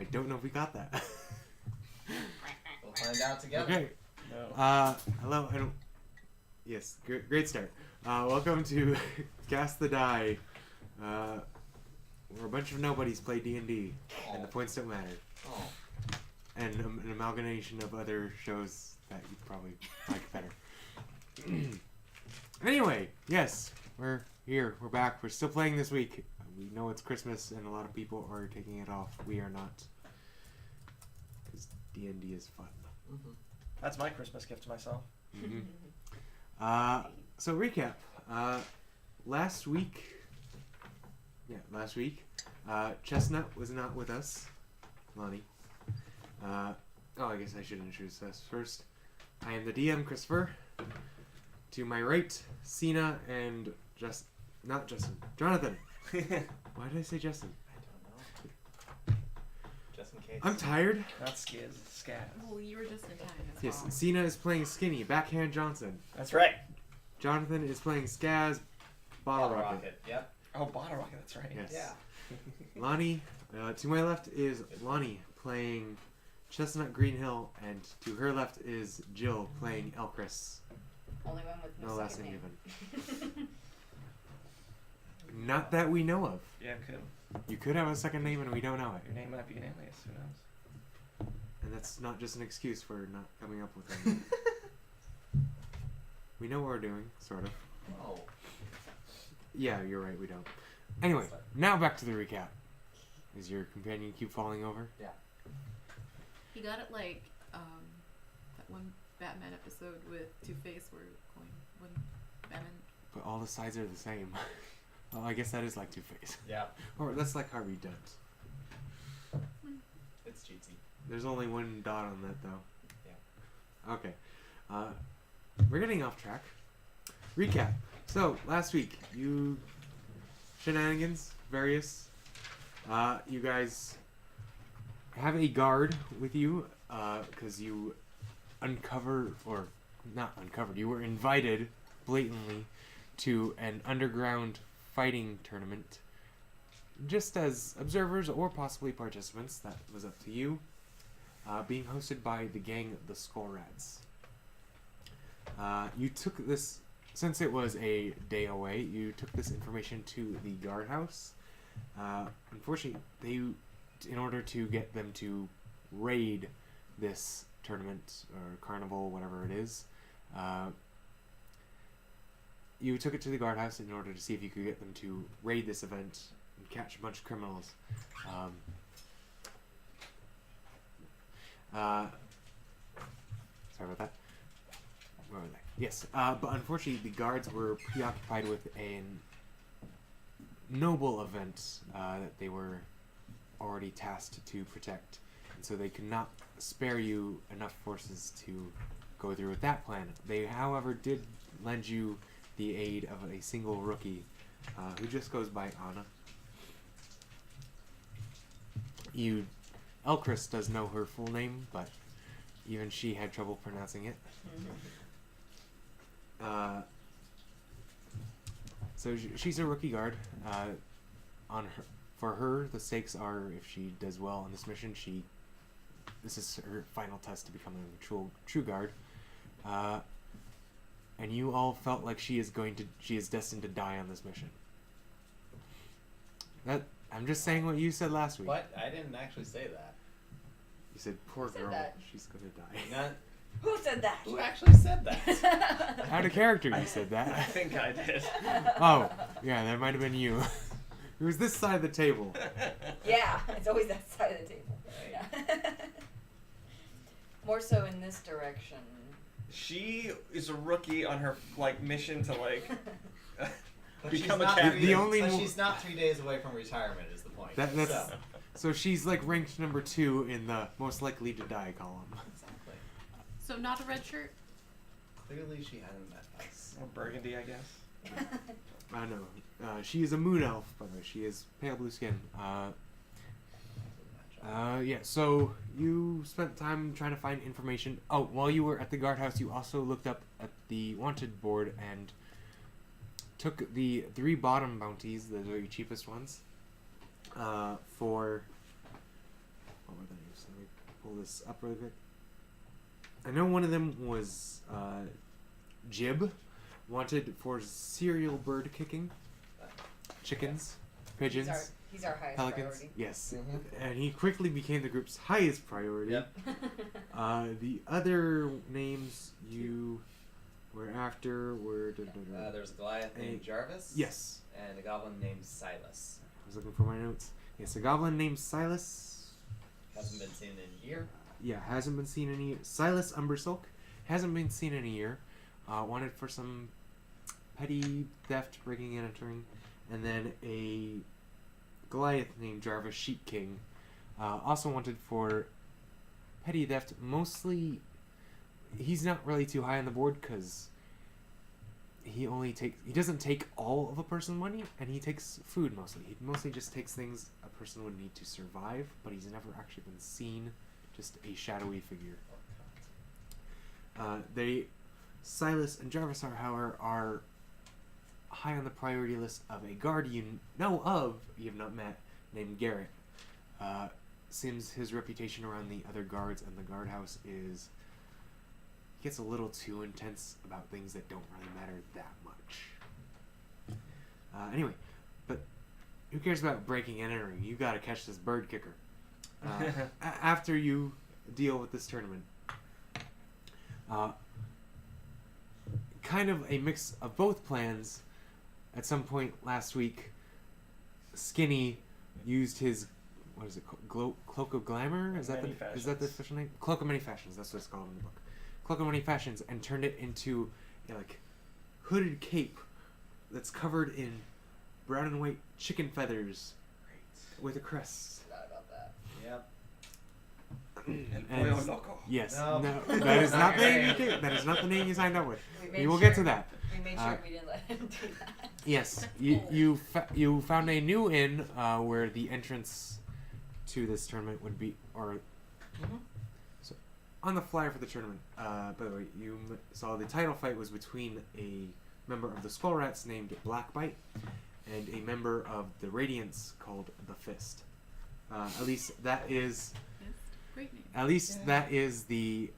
I don't know if we got that. We'll find out together. Okay. No. Hello. Yes, great start. Welcome to Cast the Die. Where a bunch of nobodies play D&D, and the points don't matter. Oh. And an amalgamation of other shows that you probably like better. Anyway, yes, we're here. We're back. We're still playing this week. We know it's Christmas, and a lot of people are taking it off. We are not, because D&D is fun. Mm-hmm. That's my Christmas gift to myself. Mm-hmm. So recap. Last week, Chestnut was not with us. Lonnie. I guess I should introduce us first. I am the DM, Christopher. To my right, Cena and Jonathan. Why did I say Justin? I don't know. Just in case. I'm tired. Not Skiz, Scaz. Well, you were just in time. That's Yes, all. Cena is playing Skinny, Backhand Johnson. That's right. Jonathan is playing Skaz, Bottle Rocket. Yep. Oh, Bottle Rocket, that's right. Yes. Yeah. Lonnie, to my left is Lonnie playing Chestnut Greenhill, and to her left is Jill playing Elchris. Only one with No no last second name name. given. Not that we know of. Yeah, could. You could have a second name and we don't know Your it. name might be an alias, who knows? And that's not just an excuse for not coming up with it. We know what we're doing, sort of. Oh. Yeah, you're right, we don't. Anyway, now back to the recap. Is your companion keep falling over? Yeah. He got it like that one Batman episode with Two-Face where when Batman. But all the sides are the same. Well, I guess that is like Two-Face. Yeah. Or that's like Harvey Dent. It's cheatsy. There's only one dot on that, though. Yeah. Okay. We're getting off track. Recap. So, last week, you... Shenanigans, various. You guys have a guard with you, because you you were invited blatantly to an underground fighting tournament. Just as observers or possibly participants, that was up to you. Being hosted by the gang the Skull Rats. You took this, since it was a day away, you took this information to the guardhouse. Unfortunately, in order to get them to raid this tournament or carnival, whatever it is, you took it to the guardhouse in order to see if you could get them to raid this event and catch a bunch of criminals. Sorry about that. Where were they? Yes, but unfortunately the guards were preoccupied with a noble event that they were already tasked to protect. And so they could not spare you enough forces to go through with that plan. They, however, did lend you the aid of a single rookie who just goes by Anna. Elchris does know her full name, but even she had trouble pronouncing it. So she's a rookie guard. For her, the stakes are if she does well on this mission, this is her final test to become a true guard. And you all felt like she is destined to die on this mission. I'm just saying what you said last week. What? I didn't actually say that. You said, poor Who said girl, that? she's gonna die. Not, Who said that? who actually said that? Out of character, you said I that. think I did. Oh, yeah, that might have been you. It was this side of the table. Yeah, it's always that side of the table. Right. Yeah. More so in this direction. She is a rookie on her mission to But become she's a not captain. The only but mo- she's not 3 days away from retirement is the point. That's so she's like ranked number 2 in the most likely to die column. Exactly. So not a red shirt? Clearly she hadn't met us. Or burgundy, I guess. I know. She is a moon elf, by the way. She is pale blue skin. Yeah, so you spent time trying to find information. Oh, while you were at the guardhouse, you also looked up at the wanted board and took the 3 bottom bounties, the very cheapest ones, for... What pull this up really quick. I know one of them was Jib, wanted for serial bird kicking, chickens, pigeons, He's our highest pelicans. priority. Yes, Mhm. and he quickly became the group's highest priority. Yep. The other names you were after were. There's a Goliath named Jarvis. Yes, And a goblin named Silas. I was looking for my notes. Yes, a goblin named Silas. Hasn't been seen in a year. Yeah, hasn't been seen in a year. Silas Umbersilk hasn't been seen in a year. Wanted for some petty theft, breaking and entering, and then a Goliath named Jarvis Sheep King, also wanted for petty theft. Mostly, he's not really too high on the board because he doesn't take all of a person's money, and he takes food mostly. He mostly just takes things a person would need to survive, but he's never actually been seen. Just a shadowy figure. Silas and Jarvis are high on the priority list of a guard you have not met, named Garrett. Seems his reputation around the other guards and the guardhouse gets a little too intense about things that don't really matter that much. Anyway, but who cares about breaking and entering? You gotta catch this bird kicker. After you deal with this tournament. Kind of a mix of both plans. At some point last week, Skinny used his, what is it called? Cloak of Glamour? Is that the official name? Cloak of Many Fashions. That's what it's called in the book. Cloak of Many Fashions, and turned it into a hooded cape that's covered in brown and white chicken feathers with a crest. Forgot about that. Yep. And And- Pollo Loco. Yes. No. No, that is not the name. That is not the name you signed up with. made We will get sure- to that. We made sure we didn't let him do that. Yes, you found a new inn where the entrance to this tournament would be, or so on the flyer for the tournament. By the way, you saw the title fight was between a member of the Skull Rats named Blackbite and a member of the Radiance called the Fist. At least that is. Yes. Great name. At least that is the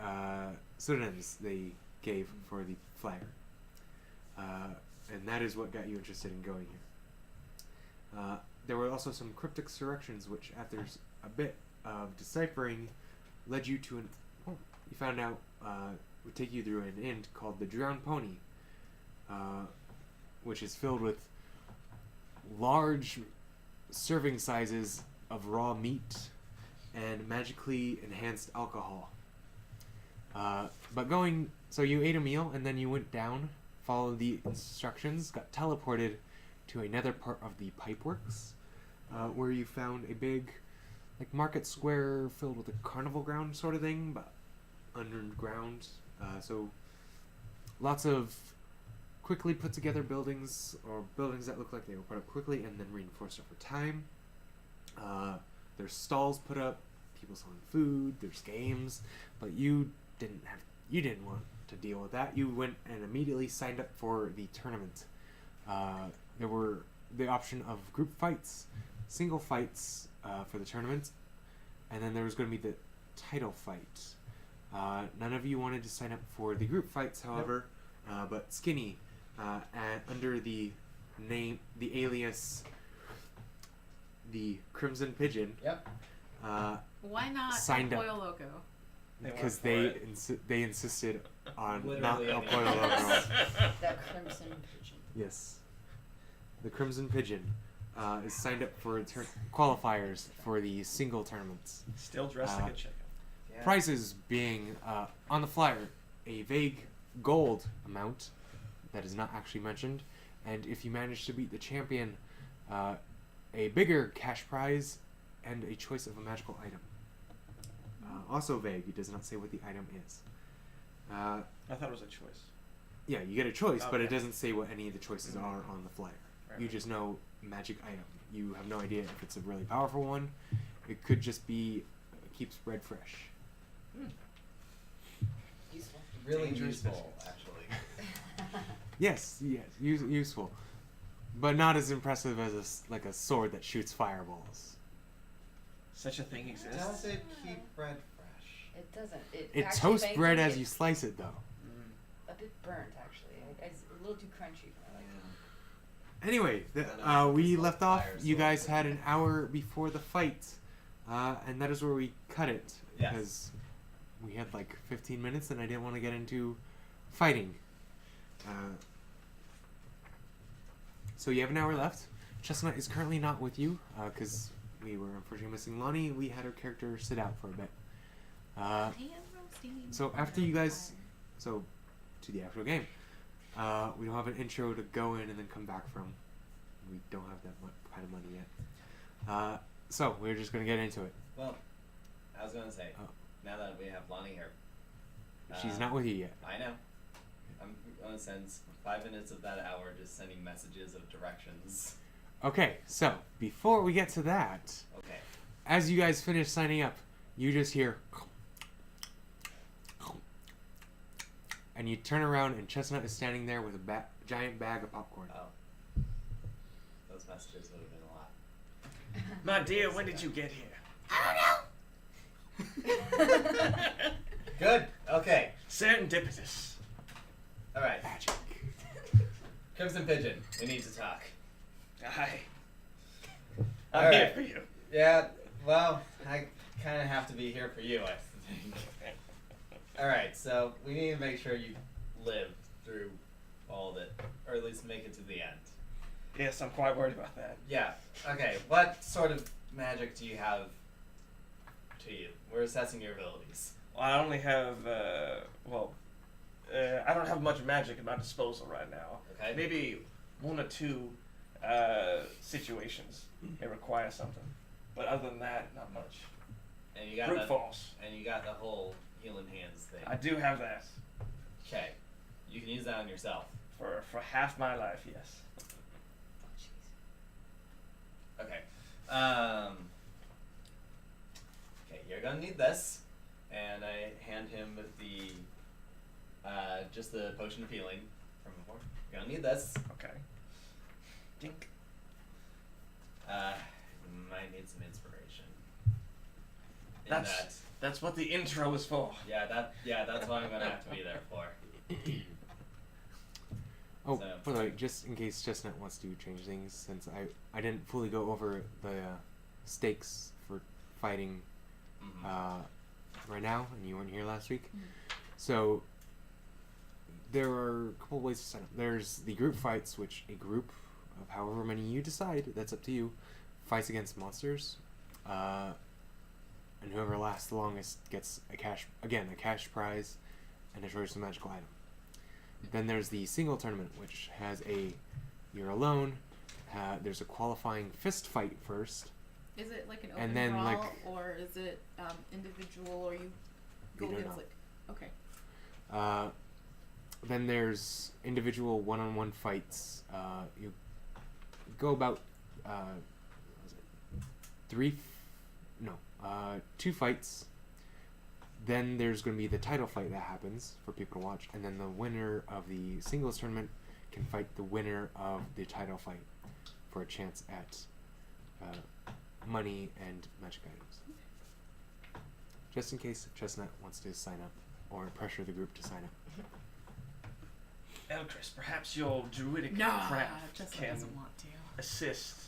pseudonyms they gave for the flyer. And that is what got you interested in going here. There were also some cryptic directions which, after a bit of deciphering, led you to you found out would take you through an inn called the Drowned Pony, which is filled with large serving sizes of raw meat and magically enhanced alcohol. So you ate a meal and then you went down, followed the instructions, got teleported to another part of the pipeworks, where you found a big, market square filled with a carnival ground sort of thing, but underground. So lots of quickly put together buildings, or buildings that look like they were put up quickly and then reinforced over time. There's stalls put up, people selling food, there's games, but you didn't want to deal with that. You went and immediately signed up for the tournament. There were the option of group fights, single fights for the tournament, and then there was going to be the title fight. None of you wanted to sign up for the group fights, however, but Skinny, under the name, the alias, the Crimson Pigeon. Yep. Why not Signed El up. Pollo Loco? Because went they insisted on Literally not El any Pollo of Loco. those. That crimson pigeon. Yes. The Crimson Pigeon is signed up for qualifiers for the single tournaments. Still dressed like a chicken. Yeah. Prizes being, on the flyer, a vague gold amount that is not actually mentioned, and if you manage to beat the champion, a bigger cash prize and a choice of a magical item. Also vague, it does not say what the item is. I thought it was a choice. Yeah, you get a choice, but it Okay. doesn't say what any of the choices are on the flyer. Right, You right. just know magic item. You have no idea if it's a really powerful one. It could just be keeps bread fresh. Useful. Really Dangerous useful, biscuits. actually. Yes, useful, but not as impressive as a sword that shoots fireballs. Such a thing exists. Does it keep bread It doesn't. It It actually toast makes bread me as you slice it, though. a bit burnt, actually. It's a little too crunchy for my liking. Anyway, we left off. You guys had an hour before the fight, and that is where we cut it Yes. because we had like 15 minutes, and I didn't want to get into fighting. So you have an hour left. Chestnut is currently not with you because we were unfortunately missing Lonnie. We had her character sit out for a bit. So after you guys, so to the actual game, we don't have an intro to go in and then come back from. We don't have that kind of money yet. So we're just gonna get into it. Well, I was gonna say, Oh. now that we have Lonnie here, She's not with you yet. I know. I'm gonna spend 5 minutes of that hour just sending messages of directions. Okay, so before we get to that, Okay. as you guys finish signing up, you just hear, and you turn around and Chestnut is standing there with a giant bag of popcorn. Oh. Those messages would have been a lot. My dear, when did you get here? Good. Okay. Serendipitous. All right. Magic. Crimson Pigeon. We need to talk. Aye. All I'm here right. for you. Yeah. Well, I kind of have to be here for you, I think. All right. So we need to make sure you live through all of it, or at least make it to the end. Yes, I'm quite worried about that. Yeah. Okay. What sort of magic do you have to you? We're assessing your abilities. Well, I only have, I don't have much magic at my disposal right now. Okay. Maybe 1 or 2 situations may require something. But other than that, not much. And you got Brute that. force. And you got the whole healing hands thing. I do have that. Okay. You can use that on yourself. For half my life, yes. Okay. Okay, you're gonna need this, and I hand him the just the potion of healing from before. You're gonna need this. Okay. Dink. You might need some inspiration. In That's what the intro is for. that's what I'm gonna have to be there for. Oh, So- by the way, just in case Chestnut wants to change things, since I didn't fully go over the stakes for fighting Mhm. right now, and you weren't here last week. So there are a couple ways to sign up. There's the group fights, which a group of however many you decide, that's up to you, fights against monsters, and whoever lasts the longest gets a cash prize, and destroys a magical item. Then there's the single tournament, which has you're alone. There's a qualifying fist fight first. Is it like an open And then, brawl, like- or is it individual, or you go don't against know. okay. Then there's individual one-on-one fights. You go about what was it? 2 fights. Then there's going to be the title fight that happens for people to watch, and then the winner of the singles tournament can fight the winner of the title fight for a chance at money and magic items. Just in case Chestnut wants to sign up or pressure the group to sign up. Elchris, perhaps your druidic No, craft Jessica can doesn't want to. assist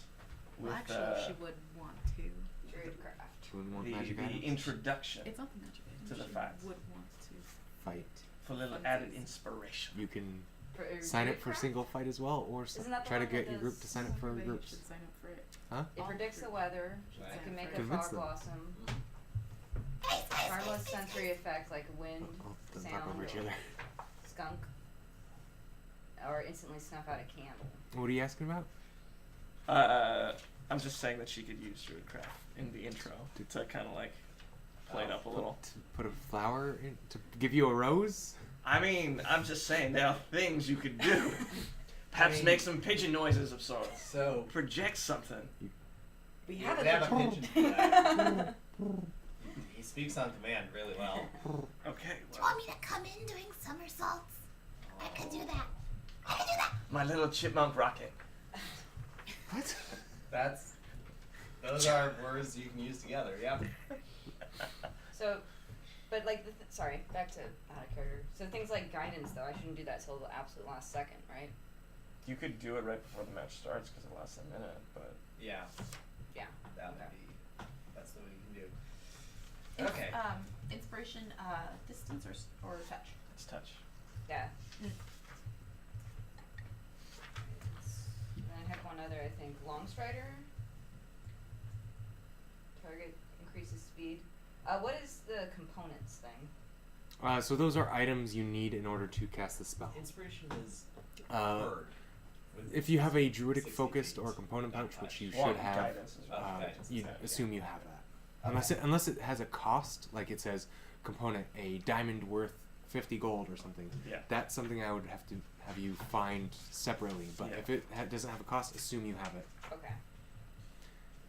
with Well, actually, she would want to. Druidcraft. She wouldn't want the magic items. introduction It's not the magic item. To the she fight. would want to. Fight. for a little Funsies. added inspiration. You can For sign up for Druidcraft? single fight as well, or Isn't that the try to one get that your group does- to sign up for Everybody groups. should sign up for it. Huh? It All predicts the group. weather. Right. You can make a Convince fog them. blossom. Harmless sensory effects like wind, Oh, don't talk sound, over each or other. skunk, or instantly snuff out a candle. What are you asking about? I'm just saying that she could use druidcraft in the intro to kind of like play it up a little. To put a flower in to give you a rose? I mean, I'm just saying there are things you could do. Perhaps mean- make some pigeon noises of sorts. So Project something. We you have could a have a pigeon. pigeon for that. He speaks on command really well. Okay, Do you well, want me to come in doing somersaults? I could do that. I could do that. my little chipmunk rocket. What? Those are words you can use together. Yep. So, but like, sorry, back to out of character. So things like guidance, though, I shouldn't do that till the absolute last second, right? You could do it right before the match starts because it lasts a minute, but Yeah. Yeah. That would Okay. be. That's what we can do. It's, Okay. Inspiration, distance or touch. it's touch. Yeah. Mm. And then I had one other, I think, Long Strider. Target increases speed. What is the components thing? So those are items you need in order to cast the spell. Inspiration is Uh, bird. with if you have a druidic 60 focused feet. or component Not pouch, which touch. you Well, should have, guidance as well. guidance, you okay. assume you have that. Okay. Unless it has a cost, like it says component a diamond worth 50 gold or something. Yeah. That's something I would have to have you find separately. But Yeah. if it doesn't have a cost, assume you have it. Okay.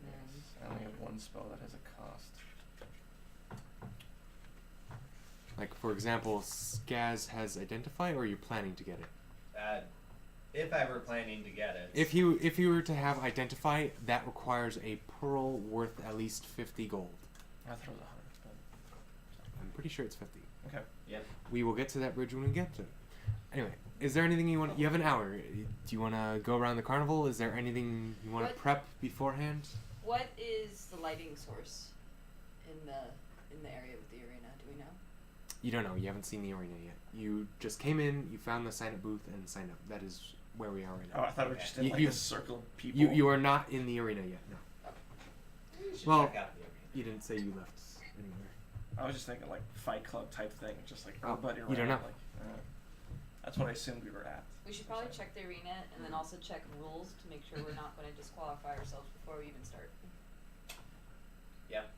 And I only have one spell that has a cost. Like for example, Skaz has identify, or you're planning to get it. If I were planning to get it. If you were to have identify, that requires a pearl worth at least 50 gold. I thought it was 100, but I'm pretty sure it's 50. okay. Yep. We will get to that bridge when we get to it. Anyway, is there anything you want? You have an hour. Do you want to go around the carnival? Is there anything you want to What- prep beforehand? what is the lighting source in the area with the arena? Do we know? You don't know. You haven't seen the arena yet. You just came in. You found the sign-up booth and signed up. That is where we are right Oh, now. I thought we were Okay. just in You- like you- a circle of people. You are not in the arena yet. No. You should Well- check out the arena. You didn't say you left anywhere. I was just thinking like Fight Club type thing, just like Oh, everybody around. you don't know. Like, that's what I assumed we were at. We should probably check the arena and then also check rules to make sure we're not going to disqualify ourselves before we even start. Yep.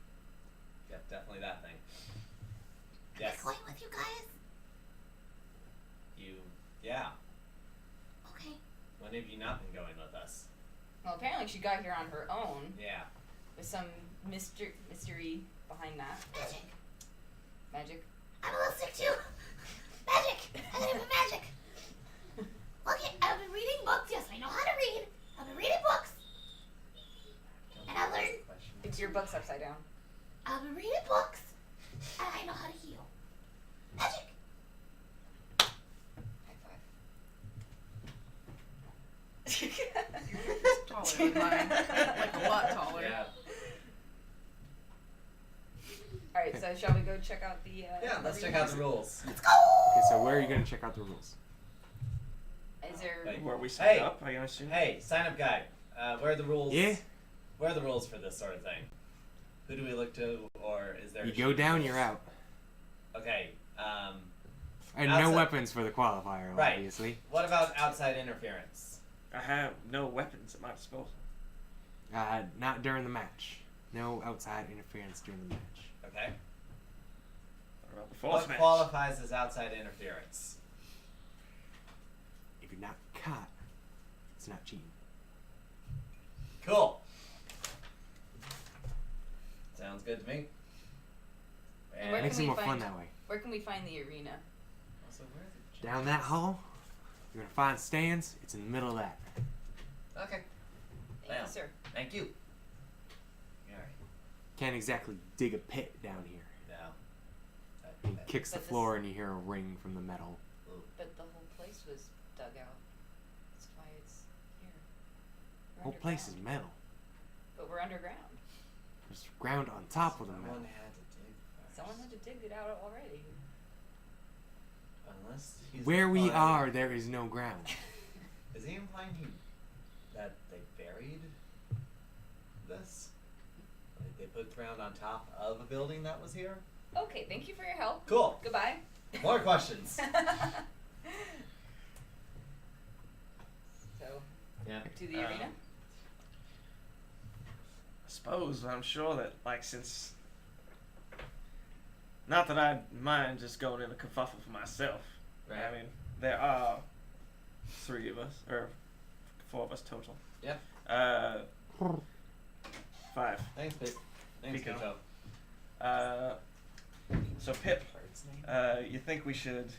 Yep, definitely that thing. Am I Yes. going with you guys? Yeah. Okay. When have you not been going with us? Well, apparently she got here on her own. Yeah. There's some mystery behind that. Magic. Magic. I'm a little sick too. Magic. I believe in magic. Okay, I've been reading books. Yes, I know how to read. I've been reading books. And I learned. It's your book's upside down. I've been reading books. And I know how to heal. Magic. High five. Yours is taller than mine. Like a lot taller. Yeah. Alright, so shall we go check out the Yeah, let's check arena? out the rules. Let's go. Okay, so where are you going to check out the rules? Is there Wait. Where we Hey. signed up, I assume. Hey, sign up guide. Where are the rules? Yeah. Where are the rules for this sort of thing? Who do we look to, or is there? You a go sheet down, of you're rules? out. Okay. And no Outside- weapons for the qualifier, Right. obviously. What about outside interference? I have no weapons at my disposal. Not during the match. No outside interference during the match. Okay. What about the false What match? qualifies as outside interference? If you're not caught, it's not cheating. Cool. Sounds good to me. And where Makes can it we more fun find- that way. Where can we find the arena? Also, where are the Down that hall, you're gonna find stands. It's in the middle of that. Okay. Thank Wow. you, sir. Thank you. Alright. Can't exactly dig a pit down here. Now. He kicks the But this- floor and you hear a ring from the metal. But the whole place was dug out. That's why it's here. The We're whole place is underground. metal. But we're underground. There's ground on top of the Someone metal. had to dig first. Someone had to dig it out already. Unless he's Where we implying- are, there is no ground. Is he implying that they buried this? Like they put ground on top of a building that was here? Okay, thank you for your help. Cool. Goodbye. More questions. So, Yeah. to the arena? I suppose I'm sure that like since not that I mind just going in a kerfuffle for myself. Right. I mean, there are 3 of us or 4 of us total. Yep. 5. Thanks, Pip. Thanks, Pico. Pico. So Pip, Bird's name? you think we should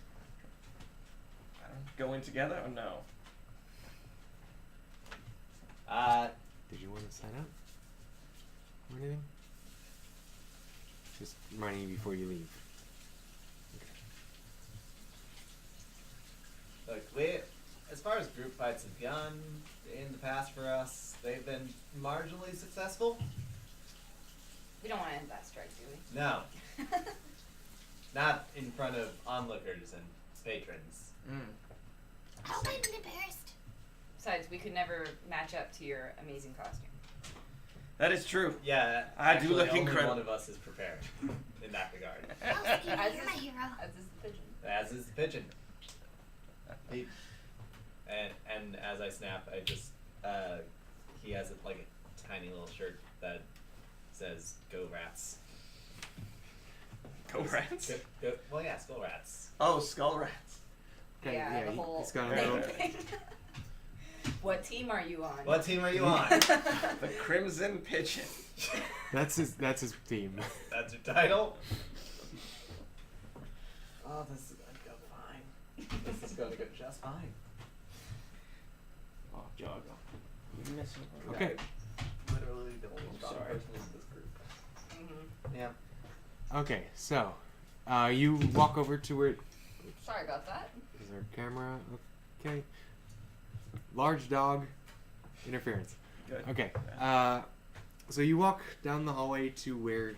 go in together or no? Did you want to sign up? Or anything? Just reminding you before you leave. Look, as far as group fights have gone in the past for us, they've been marginally successful. We don't want to end that strike, do we? No, not in front of onlookers and patrons. I hope I'm embarrassed. Besides, we could never match up to your amazing costume. That is true. Yeah, I do actually, look only incredible. one of us is prepared in that regard. Oh, Skinny, As you're is- my hero. As is the pigeon. As is the pigeon. And as I snap, I just he has like a tiny little shirt that says "Go Rats." Go Rats? Well, yeah, Skull Rats. Oh, Skull Rats. Okay, Yeah, the whole he's got a thing. little. thing. What team are you on? What team are you on? The Crimson Pigeon. That's his theme. That's your title. Oh, this is gonna go fine. This is gonna go just fine. Oh, Joggo. You missing? Okay. Literally the only strong sorry. person in this group. Mhm. Yeah. Okay, so you walk over to where. Sorry about that. Is there a camera? Okay. Large dog interference. Good. Okay. So you walk down the hallway to where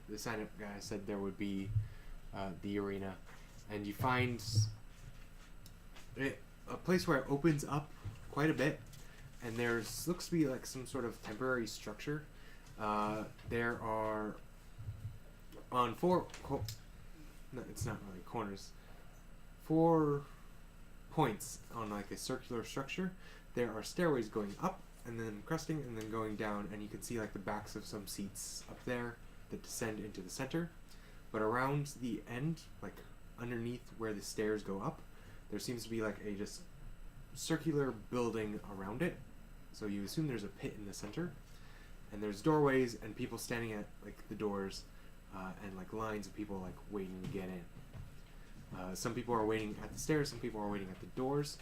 the sign-up guy said there would be the arena, and you find a place where it opens up quite a bit, and there's looks to be like some sort of temporary structure. There are on no, it's not really corners. 4 points on like a circular structure. There are stairways going up and then cresting and then going down, and you can see like the backs of some seats up there that descend into the center. But around the end, like underneath where the stairs go up, there seems to be like a just circular building around it. So you assume there's a pit in the center, and there's doorways and people standing at like the doors, and like lines of people like waiting to get in. Some people are waiting at the stairs, some people are waiting at the doors.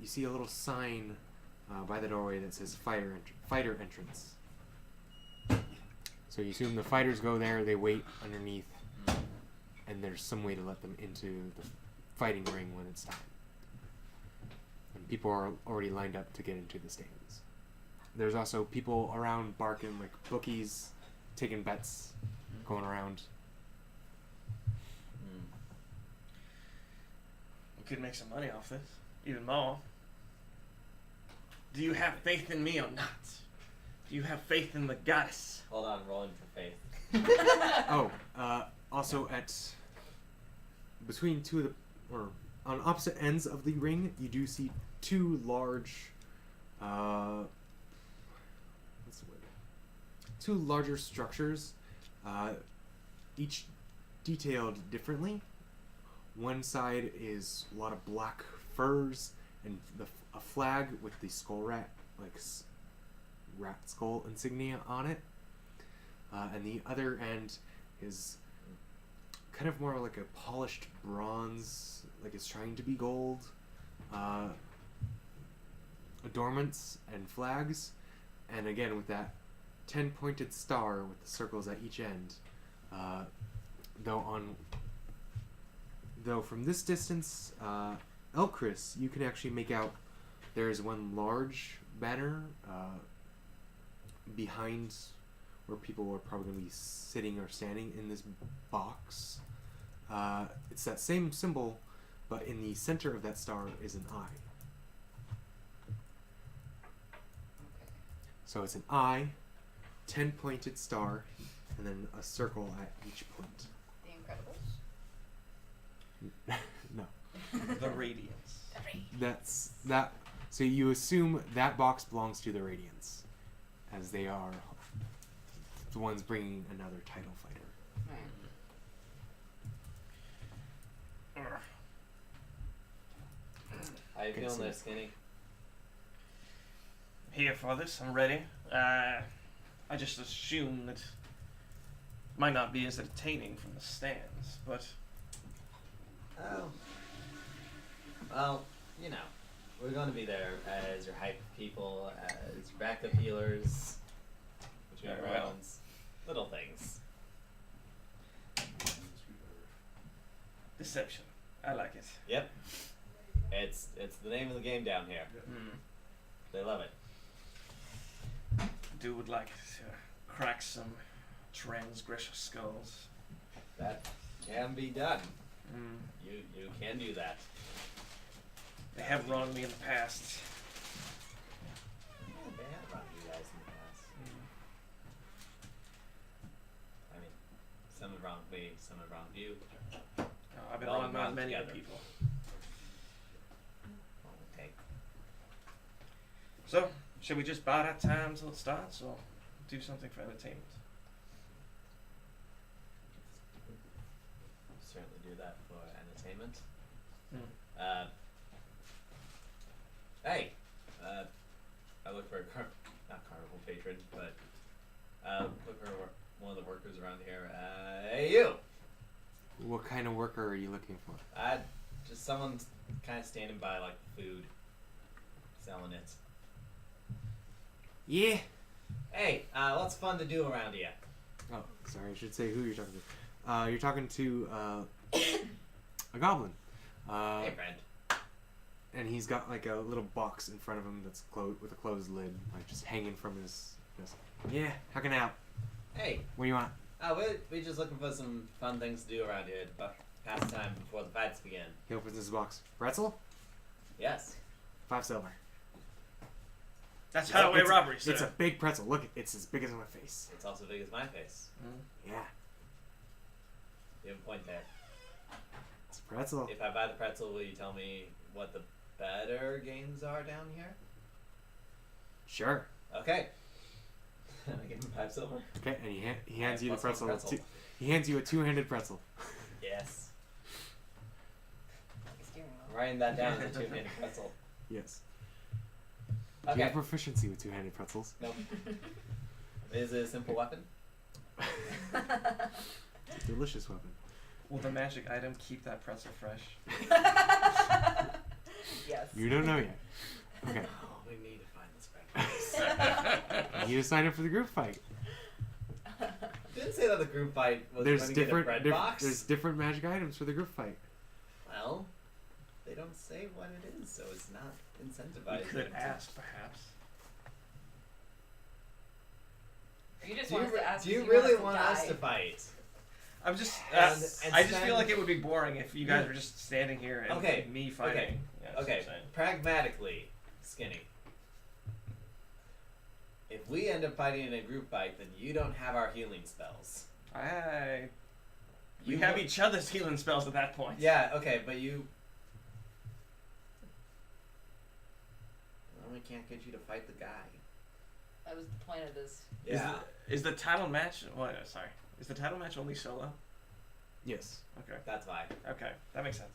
You see a little sign by the doorway that says fighter entrance. So you assume the fighters go there, they wait underneath, and there's some way to let them into the fighting ring when it's time. And people are already lined up to get into the stands. There's also people around barking, like bookies, taking bets, going around. We could make some money off this. Even more. Do you have faith in me or not? Do you have faith in the goddess? Hold on, rolling for faith. Oh, also at between two of the, or on opposite ends of the ring, you do see 2 large, what's the word? 2 larger structures, each detailed differently. One side is a lot of black furs and a flag with the skull rat, like rat skull insignia on it. And the other end is kind of more like a polished bronze, like it's trying to be gold. Adornments and flags, and again with that 10-pointed star with the circles at each end. Though from this distance, Elchris, you can actually make out there is one large banner behind where people are probably going to be sitting or standing in this box. It's that same symbol, but in the center of that star is an eye. So it's an eye, 10-pointed star, and then a circle at each point. The Incredibles. No. The Radiance. That's that. So you assume that box belongs to the Radiance, as they are the ones bringing another title fighter. Right. How you Okay, feeling so- there, Skinny? Here for this. I'm ready. I just assume that might not be as entertaining from the stands, but Oh. Well, you know, we're going to be there as your hype people, as your backup healers, whichever Very well. ones, little things. deception. I like it. Yep. It's the name of the game down here. They love it. Dude would like to crack some transgressor skulls. That can be done. Mm. You can do that. They have wronged me in the past. Yeah, they have wronged you guys in the past. I mean, some have wronged me, some have wronged you. I've been All wronged by wronged many together. people. Okay. So, should we just bide our time till it starts, or do something for entertainment? Certainly do that for entertainment. Hmm. Hey, I look for a not carnival patron, but look for one of the workers around here. Hey, you! What kind of worker are you looking for? Just someone kind of standing by, like, food, selling it. Yeah. Hey, what's fun to do around here? Oh, sorry. I should say who you're talking to. You're talking to a goblin. Hey, friend. And he's got like a little box in front of him that's closed with a closed lid, like just hanging from his. Yeah. How can I help? Hey, What do you want? we're just looking for some fun things to do around here to pass time before the fights begin. He opens his box. Pretzel? Yes. 5 silver. That's It's a- highway it's a- robbery, sir. It's a big pretzel. Look, it's as big as my face. It's also big as my face. Yeah. You have a point there. It's a pretzel. If I buy the pretzel, will you tell me what the better games are down here? Sure. Okay. I give him 5 silver. Okay, and he hands you the Plus one pretzel. He hands you a 2-handed pretzel. Yes. Steering I'm wheel. writing that down as a 2-handed pretzel. Yes. Do you Okay. have proficiency with 2-handed pretzels? Nope. Is it a simple weapon? It's a delicious weapon. Will the magic item keep that pretzel fresh? Yes. You don't know yet. Okay. Oh, we need to find this bread. You need to sign up for the group fight. Didn't say that the group fight was There's going to get a different. bread box. There's different magic items for the group fight. Well, they don't say what it is, so it's not We incentivized. could ask, perhaps. Or you just Do want you, us to ask do you us really to want die. us to fight? I'm just. And I just spend- feel like it would be boring if you guys were just standing here and Okay, me fighting. okay, Yeah, that's what Okay, I'm saying. pragmatically, Skinny. If we end up fighting in a group fight, then you don't have our healing spells. We You have don't- each other's healing spells at that point. Yeah, okay, but you. Well, we can't get you to fight the guy. That was the point of this. Yeah. Is the title match? What? Sorry. Is the title match only solo? Yes. Okay. That's fine. Okay, that makes sense.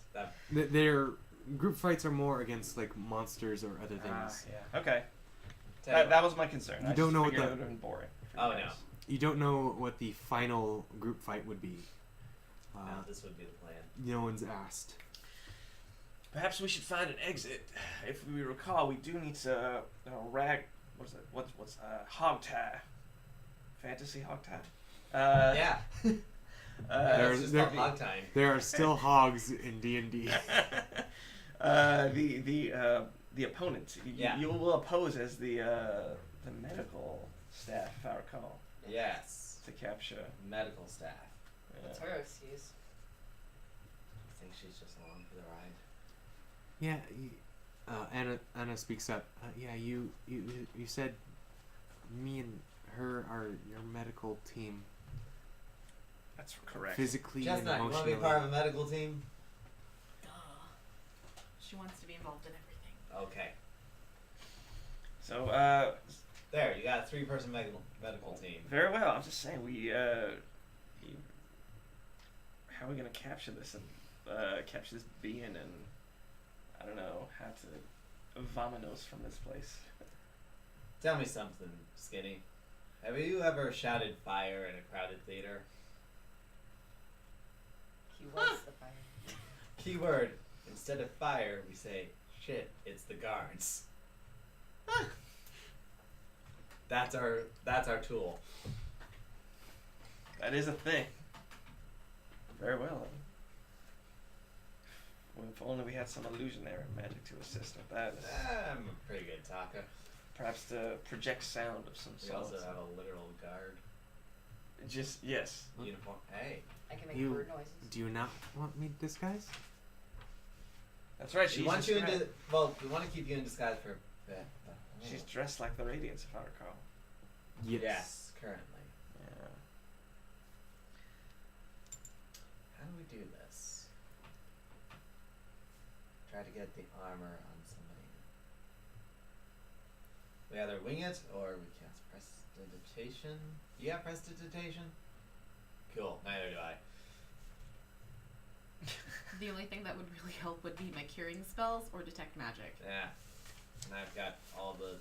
Their group fights are more against like monsters or other things. Yeah. Okay. Tell you That was my concern. You I don't just know what figured the- it would have been boring. for Oh, you no. guys. You don't know what the final group fight would be. Now, this would be the plan. No one's asked. Perhaps we should find an exit. If we recall, we do need to rag. What's it? What's hog tie? Fantasy hog tie. Yeah. There's- It's just there- called hog time. There are still hogs in D&D. The opponent. Yeah. You will oppose as the medical staff, if I recall, Yes. to capture. Medical staff. That's her excuse. I think she's just along for the ride. Yeah, Anna speaks up. Yeah, you said me and her are your medical team, That's correct. physically Chestnut, and you want to emotionally. be part of a medical team? She wants to be involved in everything. Okay. So, There, you got a 3-person medical team. very well. I'm just saying, how are we gonna capture this and capture this being and I don't know how to vamanos from this place. Tell me something, Skinny. Have you ever shouted fire in a crowded theater? He was the fire. Keyword, instead of fire, we say, shit, it's the guards. That's our tool. That is a thing. Very well. Well, if only we had some illusionary magic to assist with that. I'm a pretty good talker. Perhaps to project sound of some We sort. also have a literal guard Just, yes. uniform. Hey, I can make You- bird noises. Do you not want me to disguise? That's right, we want you in. Well, we want to keep you in disguise for. She's dressed like the Radiance, if I recall. Yes, currently. Yeah. How do we do this? Try to get the armor on somebody. We either wing it or we cast prestidigitation. Do you have prestidigitation? Cool. Neither do I. The only thing that would really help would be my curing spells or detect magic. Yeah. And I've got all the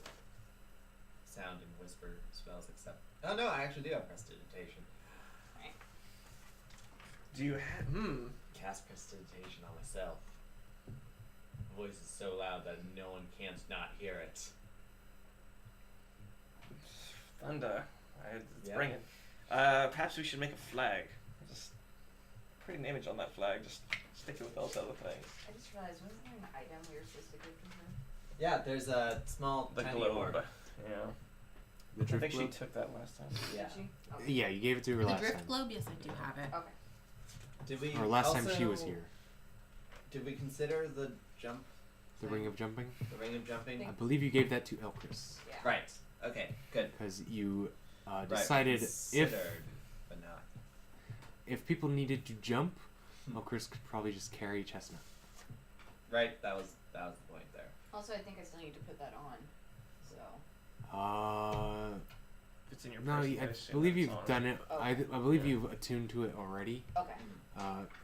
sound and whisper spells except. Oh no, I actually do have prestidigitation. Do you have. Cast prestidigitation on myself. My voice is so loud that no one can't not hear it. Thunder. It's Yeah. bringing. Perhaps we should make a flag. Just put an image on that flag. Just stick it with those other things. I just realized, wasn't there an item we were supposed to give to her? Yeah, there's a small The tiny globe. orb. Yeah. The I drift think she globe? took that last time. Yeah. Did she? Okay. Yeah, you gave it to her The last drift time. globe, yes, I do have it. Okay. Did we Or last time she was also- here. Did we consider the jump? The thing? ring of jumping. The ring of jumping? I believe you gave that to Elchris Yeah. Right. Okay. Good. because you Right, decided considered, but not. if people needed to jump, Elchris could probably just carry Chestnut. Right. That was the point there. Also, I think I still need to put that on. So. If it's in your No, person, I assume believe it's you've on. done it. I Okay. believe Yeah. you've attuned to it already. Okay.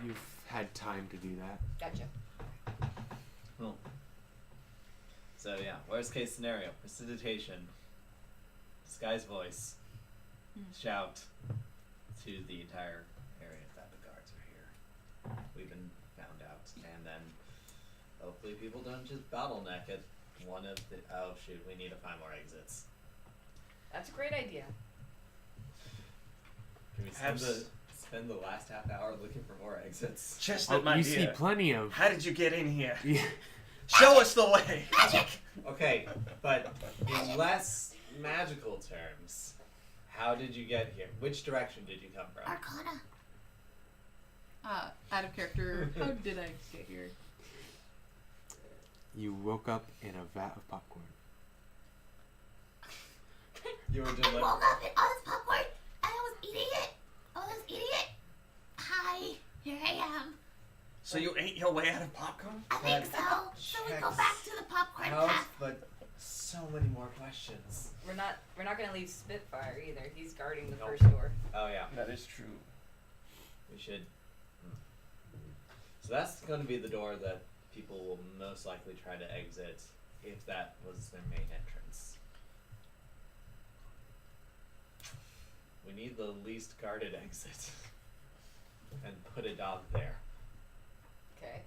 You've had time to do that. Gotcha. Cool. So yeah, worst case scenario: prestidigitation, disguise voice, shout to the entire area that the guards are here. We've been found out, and then hopefully people don't just bottleneck at one of the. Oh shoot, we need to find more exits. That's a great idea. Can we spend the last half hour looking for more exits? Chestnut, Oh, my you dear. see plenty of. How did you get in here? Yeah. Show us the way. Magic! Okay, but in less magical terms, how did you get here? Which direction did you come from? Arcana. Out of character, how did I get here? You woke up in a vat of popcorn. You were I delivered. woke up and all this popcorn, and I was eating it. I was eating it. Hi, here I am. So you ate your way out of popcorn? I think That so. So we go checks back to the popcorn out, path. but so many more questions. We're not gonna leave Spitfire either. He's guarding the Nope. first door. Oh yeah, That is true. we should. So that's going to be the door that people will most likely try to exit if that was their main entrance. We need the least guarded exit and put a dog there. Okay.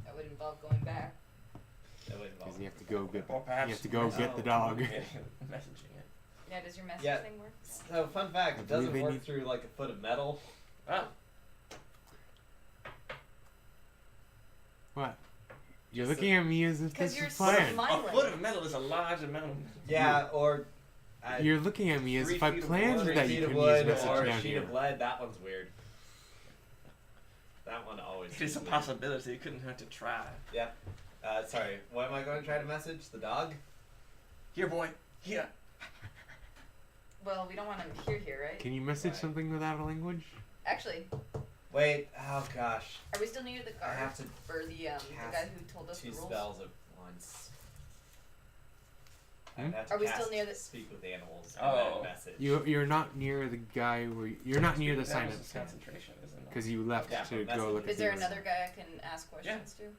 That would involve going back. That would involve. Because you have to go get. Or perhaps You have to go get the dog. Messaging it. Yeah. Does your message Yeah. thing work? So fun fact, I it doesn't believe they work need- through like a foot of metal. Oh, What? You're Just looking at me as if 'Cause this you're is so planned. smart. a foot of metal is a large amount of. Yeah, or You're looking at me as 3 if I feet of planned wood, 3 that feet you of could wood use or message a down sheet here. of lead. That one's weird. That one always. It is a seems weird. possibility. It couldn't hurt to try. Yep. Sorry. What am I going to try to message? The dog? Here, boy. Here. Well, we don't want him here, right? Can you message Right. something without a language? Actually, Wait. Oh gosh. are we still near the I guard have to or the guy cast who told us the 2 rules? spells at once. Hmm? I'd have to Are we still cast near the- speak with animals and Oh. then message. You're not near the guy where you're not near the That sign was up his stand concentration, isn't it? because you left Yeah, to but go look at Is there the- another guy I can ask questions to?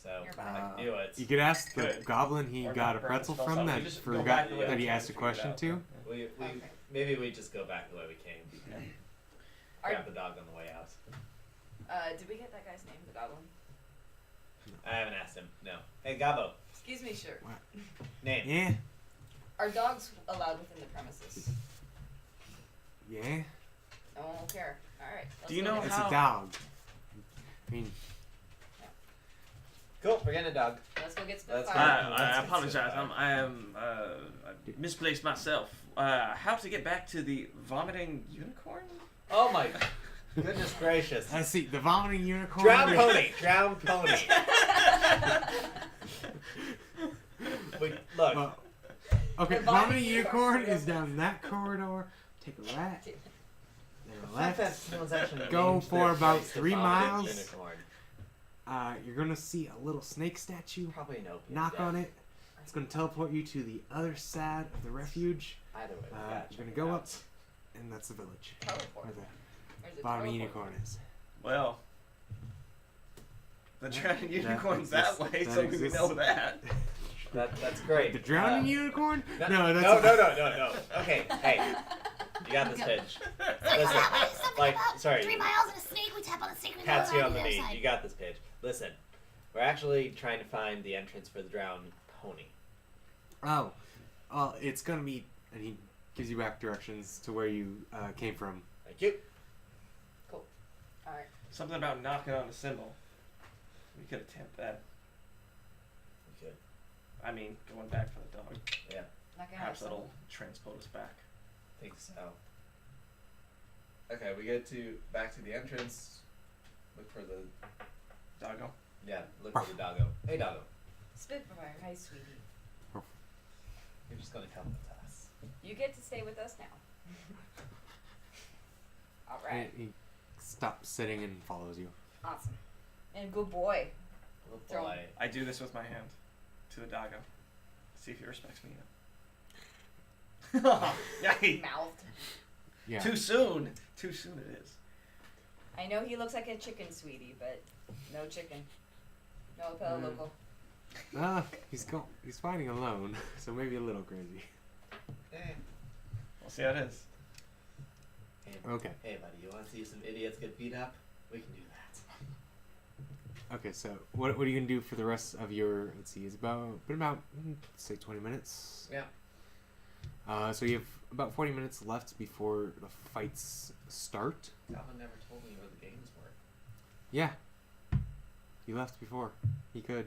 So Nearby. I can do it. You could ask the Good. goblin he Or got not a burn pretzel spell from slot. that We just go forgot back the way that we he came asked a figure it question out. to. We Okay. maybe we just go back the way we came. Are- Grab the dog on the way out. Did we get that guy's name, the goblin? I haven't asked him. No. Hey Gabo. Excuse me, sure. Name. Yeah, Are dogs allowed within the premises? yeah. No one will care. All right. Do you know It's how- a dog. I mean, Cool. Forget it, dog. Let's go get That's Spitfire. fine. I apologize. I misplaced myself. How to get back to the vomiting unicorn? Oh my goodness gracious. I see the vomiting unicorn. Drown pony. Drown pony. Wait, look. Well, okay, The vomiting vomiting unicorn. unicorn is down that corridor. Take a right, then a The fact that left. someone's actually Go named for their about place the 3 vomiting miles. Unicorn. You're gonna see a little snake statue. Probably an opium Knock den. on it. It's gonna teleport you to the other side of the refuge. Either way, we gotta You're check gonna it go out. up, and that's the village Teleport. where the Or is it vomiting teleport? unicorn is. Well, the drowning That unicorn's that exists. way, That so we exists. know that. That's great. The drowning unicorn? No, No, that's no. Okay, hey, you got this pitch. Listen, Something like, about sorry. 3 miles and a snake. We tap on the snake and we go Pats you around on to the the other knee. side. You got this pitch. Listen, we're actually trying to find the entrance for the drowned pony. Oh, it's gonna be, and he gives you back directions to where you came from. Thank you. Alright. Something about knocking on the cymbal. We could attempt that. Good. I mean, going back for the dog. Not gonna have Perhaps some. that'll transport us back. Think so. Okay, we get to back to the entrance. Look for the Doggo. look for the doggo. Hey, doggo. Spitfire, hi sweetie. You're just gonna come with us. You get to stay with us now. Alright. And he stops sitting and follows you. Awesome. And good boy. Little Throw boy. I do this with my hand to the doggo. See if he respects me now. Yay! Mouthed. Yeah. Too soon. Too soon it is. I know he looks like a chicken, sweetie, but no chicken. No Palo Loco. He's fighting alone, so maybe a little crazy. Eh. We'll see how it is. Hey, Okay. hey, buddy, you want to see some idiots get beat up? We can do that. Okay, so what are you gonna do for the rest of your? Let's see, it's about say 20 minutes. Yeah. So you have about 40 minutes left before the fights start. Goblin never told me where the games were. Yeah. He left before. He could.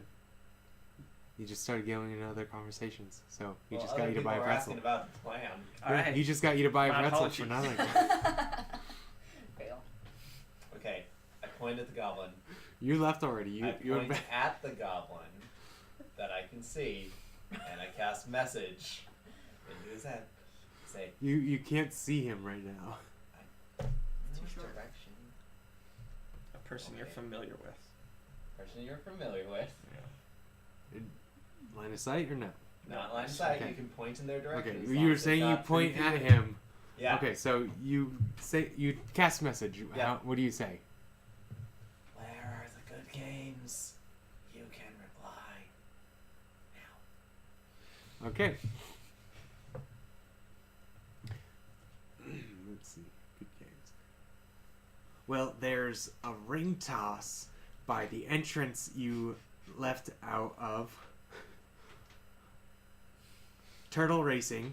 He just started going into other conversations, so he just got you to buy a were pretzel. asking about the plan. All right. He just got you to buy a My pretzel for apologies. nothing. Fail. Okay, I point at the goblin. You left already. I You went point back. at the goblin that I can see, and I cast message into his head. Say, You can't see him right now. which short. direction? A person you're Okay. familiar with. Person you're familiar with. Line of sight or no? Not line of sight. Okay. You can point in their Okay, direction. as you long were as it's saying you not 3 point at feet. him. Yeah. Okay, so you cast message. Yeah. What do you say? Where are the good games? You can reply now. Okay. Let's see. Good games. Well, there's a ring toss by the entrance you left out of. Turtle racing.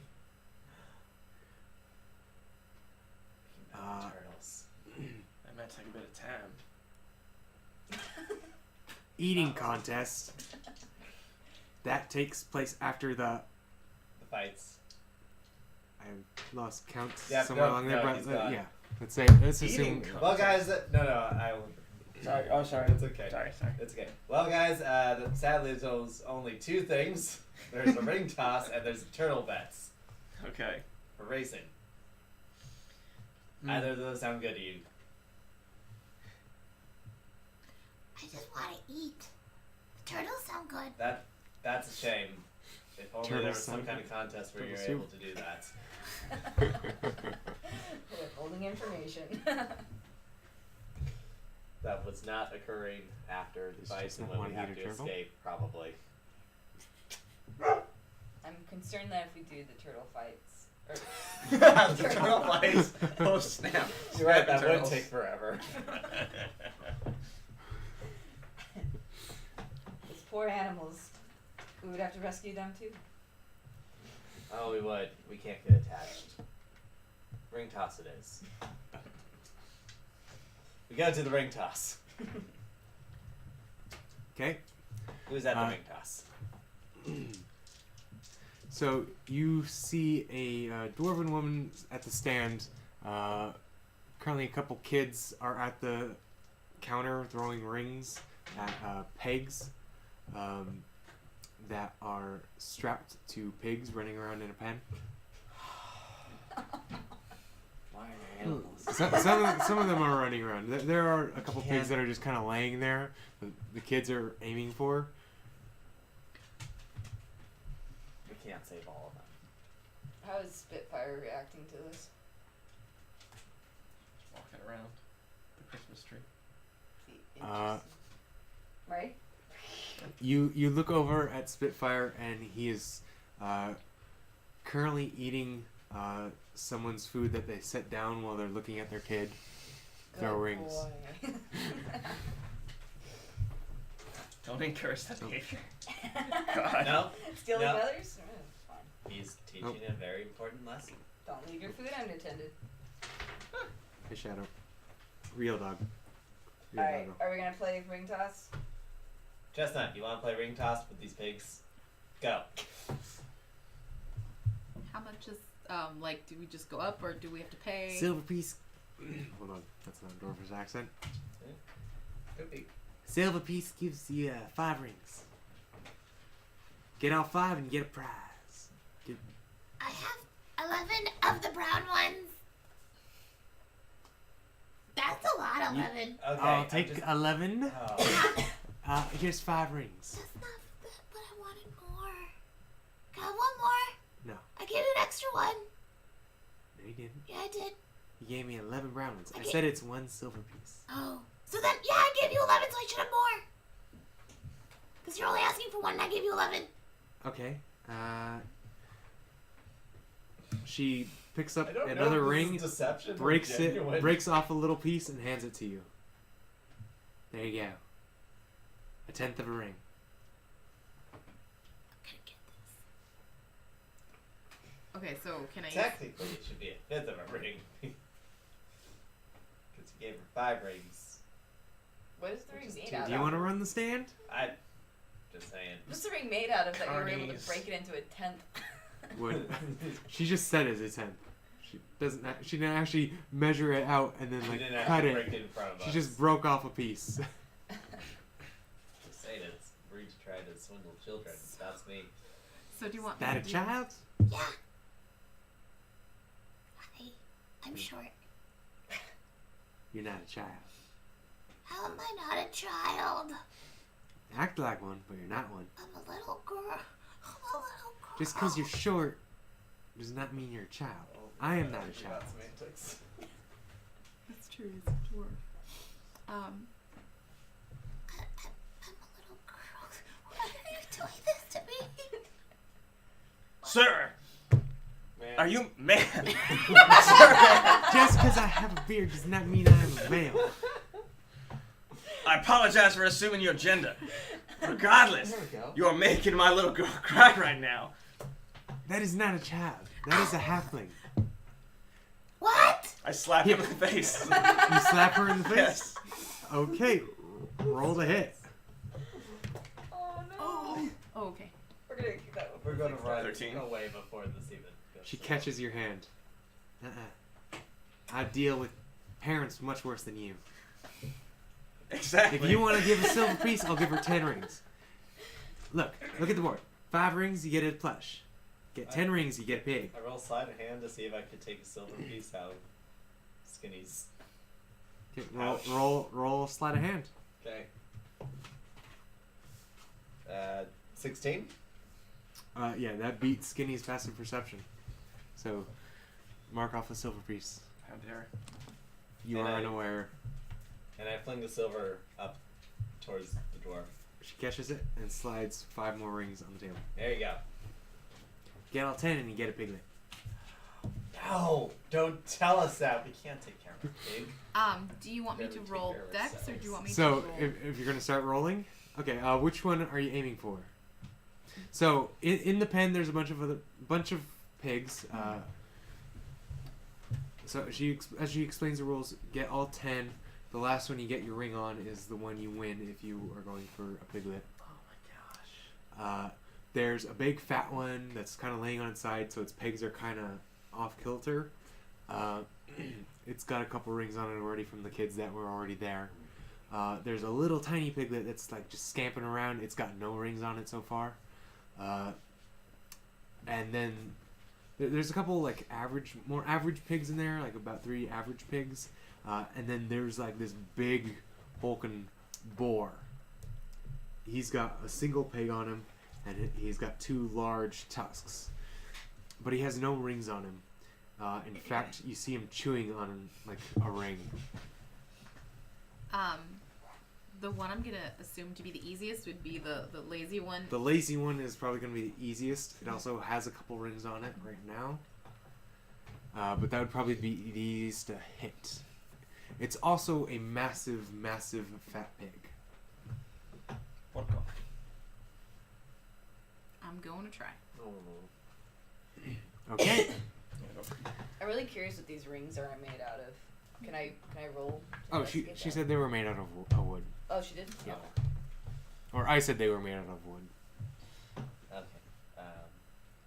Turtles. That might take a bit of time. Eating contest. That takes place after the. The fights. I lost count Yeah, somewhere no, along there, no, but he's gone. yeah. Let's Eating assume. Well, guys, no, I will. Sorry. Oh, sorry. It's okay. Sorry. It's okay. Well, guys, sadly, there's only 2 things. There's a ring toss and there's turtle bets Okay. for racing. Hmm. Either of those sound good to you? I just want to eat. The turtles sound good. That's a shame. If only there Turtles was some sound kind of contest where turtle you're soup. able to do that. Withholding information. That was not occurring after the It's fight just and not when we wanting have you to to turtle? escape, probably. I'm concerned that if we do the turtle fights, or The turtle fights. Oh snap! You're right, that Snapping would turtles. take forever. those poor animals, we would have to rescue them too. Oh, we would. We can't get attached. Ring toss it is. We gotta do the ring toss. Okay. Who's at the Uh, ring toss? So you see a dwarven woman at the stand. Currently, a couple kids are at the counter throwing rings at pegs that are strapped to pigs running around in a pen. Why are they animals? Some of them are running around. There are a couple Yeah. pigs that are just kind of laying there. The kids are aiming for. We can't save all of them. How is Spitfire reacting to this? Walking around the Christmas tree. Uh, Right? You look over at Spitfire and he is currently eating someone's food that they set down while they're looking at their kid throw Good rings. boy. Don't encourage that behavior. God. No, Stealing No. others? Fine. he's teaching Nope. a very important lesson. Don't leave your food unattended. Hey, Shadow. Real dog. Real Alright, dog. are we gonna play ring toss? Chestnut, you want to play ring toss with these pigs? Go. How much is like? Do we just go up or do we have to pay? Silver piece. Hold on, that's not Dorfer's accent. Could be. Silver piece gives you 5 rings. Get all 5 and you get a prize. I have 11 of the brown ones. That's a lot, 11. Okay. I'll I'm take just- 11. Oh. Here's 5 rings. That's not but I wanted more. Can I have one more? No. I gave you an extra one. No, you didn't. Yeah, I did. You gave me 11 brown ones. I Okay. said it's 1 silver piece. Oh. So then, yeah, I gave you 11, so I should have more. Because you're only asking for one and I gave you 11. Okay. She picks up I don't know another if this ring, is deception or breaks genuine. it, breaks off a little piece, and hands it to you. There you go. 1/10 of a ring. I'm gonna get this. Okay, so can I? Technically, it should be 1/5 of a ring. Because you gave her 5 rings. What is the ring Which is made two. out Do you of? want to run the stand? I. Just saying. What's the ring made out of that you were able to Carnies. break it into a 10th? Wood. She just said it's a 10. She doesn't. She didn't actually measure it out and then She like didn't cut actually it. break it in front of She us. just broke off a piece. Just saying it's rude to try to swindle children. That's me. So do you want? That me a to do- child? Yeah. I'm short. You're not a child. How am I not a child? Act like one, but you're not one. I'm a little girl. I'm a little girl. Just because you're short does not mean you're a child. I am not a child. Semantics. That's true. It's a dwarf. I'm a little girl. Why are you doing this to me? Sir, Man. are you man? Just because I have a beard does not mean I'm a male. I apologize for assuming your gender. Regardless, There we go. you are making my little girl cry right now. That is not a child. That is a halfling. What? I slap him in the face. You slap her in the face? Yes. Okay. Roll the hit. Oh no. Oh, okay. We're gonna keep that one. We're going to run 13. away before this even goes. She catches your hand. I deal with parents much worse than you. Exactly. If you want to give a silver piece, I'll give her 10 rings. Look at the board. 5 rings, you get a plush. Get 10 rings, you get a pig. I roll sleight of hand to see if I could take a silver piece out of Skinny's. Okay, Ouch. roll sleight of hand. Okay. 16? Yeah, that beats Skinny's passive perception. So, mark off a silver piece. How dare. You And are I- unaware. And I fling the silver up towards the dwarf. She catches it and slides 5 more rings on the table. There you go. Get all 10 and you get a piglet. No! Don't tell us that. We can't take care of a pig. Do you want me Better to take roll care of dex or do ourselves. you want me to So, roll? if you're going to start rolling, okay, which one are you aiming for? So, in the pen, there's a bunch of pigs. So, as she explains the rules, get all 10. The last one you get your ring on is the one you win if you are going for a piglet. Oh my There's a big fat one that's kind of laying on its side, so its pegs are kind of off kilter. It's got a couple rings on it already from the kids that were already there. There's a little tiny piglet that's like just scampering around. It's got no rings on it so far. And then there's a couple like more average pigs in there, like about 3 average pigs. And then there's like this big hulking boar. He's got a single peg on him, and he's got 2 large tusks. But he has no rings on him. In fact, you see him chewing on like a ring. The one I'm gonna assume to be the easiest would be the lazy one. The lazy one is probably going to be the easiest. It also has a couple rings on it right now. But that would probably be the easiest to hit. It's also a massive, massive fat pig. What go? I'm going to try. Okay. I'm really curious what these rings are made out of. Can I roll? to Oh, she investigate that? said they were made out of wood. Oh, she did. Yeah. Okay. Or I said they were made out of wood. Okay.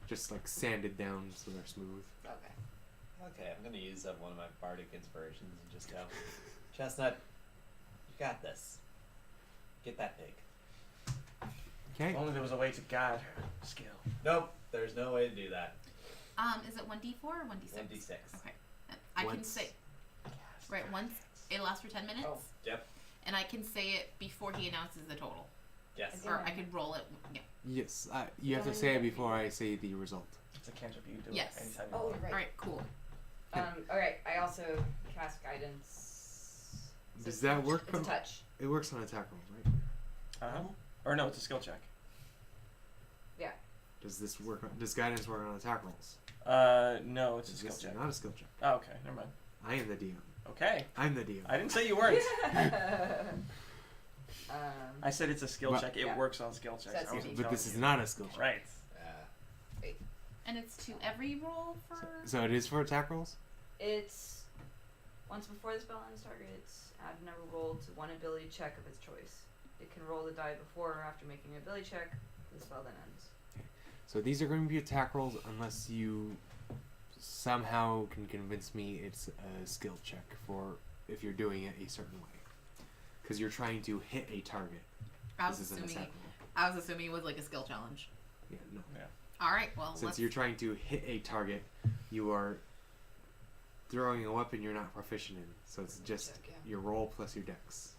Just like sanded down so they're smooth. Okay. Okay, I'm gonna use up one of my bardic inspirations and just go, Chestnut, you got this. Get that pig. Okay. If only there was a way to guide her skill. Nope, there's no way to do that. Is it 1d4 or 1d6? 1d6. Okay. I can Once. say right once. It lasts for 10 minutes. Oh. Yep. And I can say it before he announces the total, Yes. or I could roll it. Yeah. Yes. You have to say it before I say the result. It's a cantrip. You can do Yes. it anytime you Oh, want. right. All right. Cool. All right. I also cast guidance. So Does it's that touch. work? It's a touch. It works on attack rolls, right? Or no, it's a skill check. Does this work? Does guidance work on attack rolls? No, it's a This skill is check. not a skill check. Oh, okay, never mind. I am the DM. Okay, I'm the DM. I didn't say you weren't. Um, I said it's a skill But- check. It Yeah. works on skill checks. That's I wasn't But telling this is you. not a skill check. Right. And it's to every roll for. So it is for attack rolls? it's once before the spell ends targets, add another roll to one ability check of its choice. It can roll the die before or after making an ability check. The spell then ends. So these are going to be attack rolls unless you somehow can convince me it's a skill check for if you're doing it a certain way. Because you're trying to hit a target. I was This is an assuming. attack roll. I was assuming it was like a skill challenge. Yeah, no. All right. Well, Since let's. you're trying to hit a target, you are throwing a weapon you're not proficient in. So it's just Check, yeah. your roll plus your dex.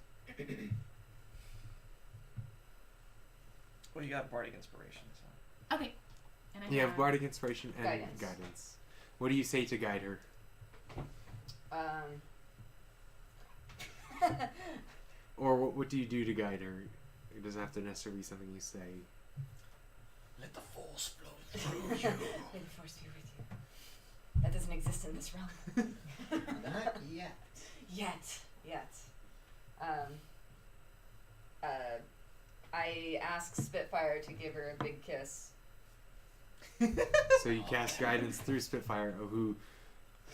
Well, you got bardic inspiration. So. Okay. And I You have bardic inspiration and Guidance. guidance. What do you say to guide her? Or what do you do to guide her? It doesn't have to necessarily be something you say. Let the force flow May through the force be with you. That doesn't exist in this realm. Not yet. Yet. I ask Spitfire to give her a big kiss. So you cast guidance through Spitfire, who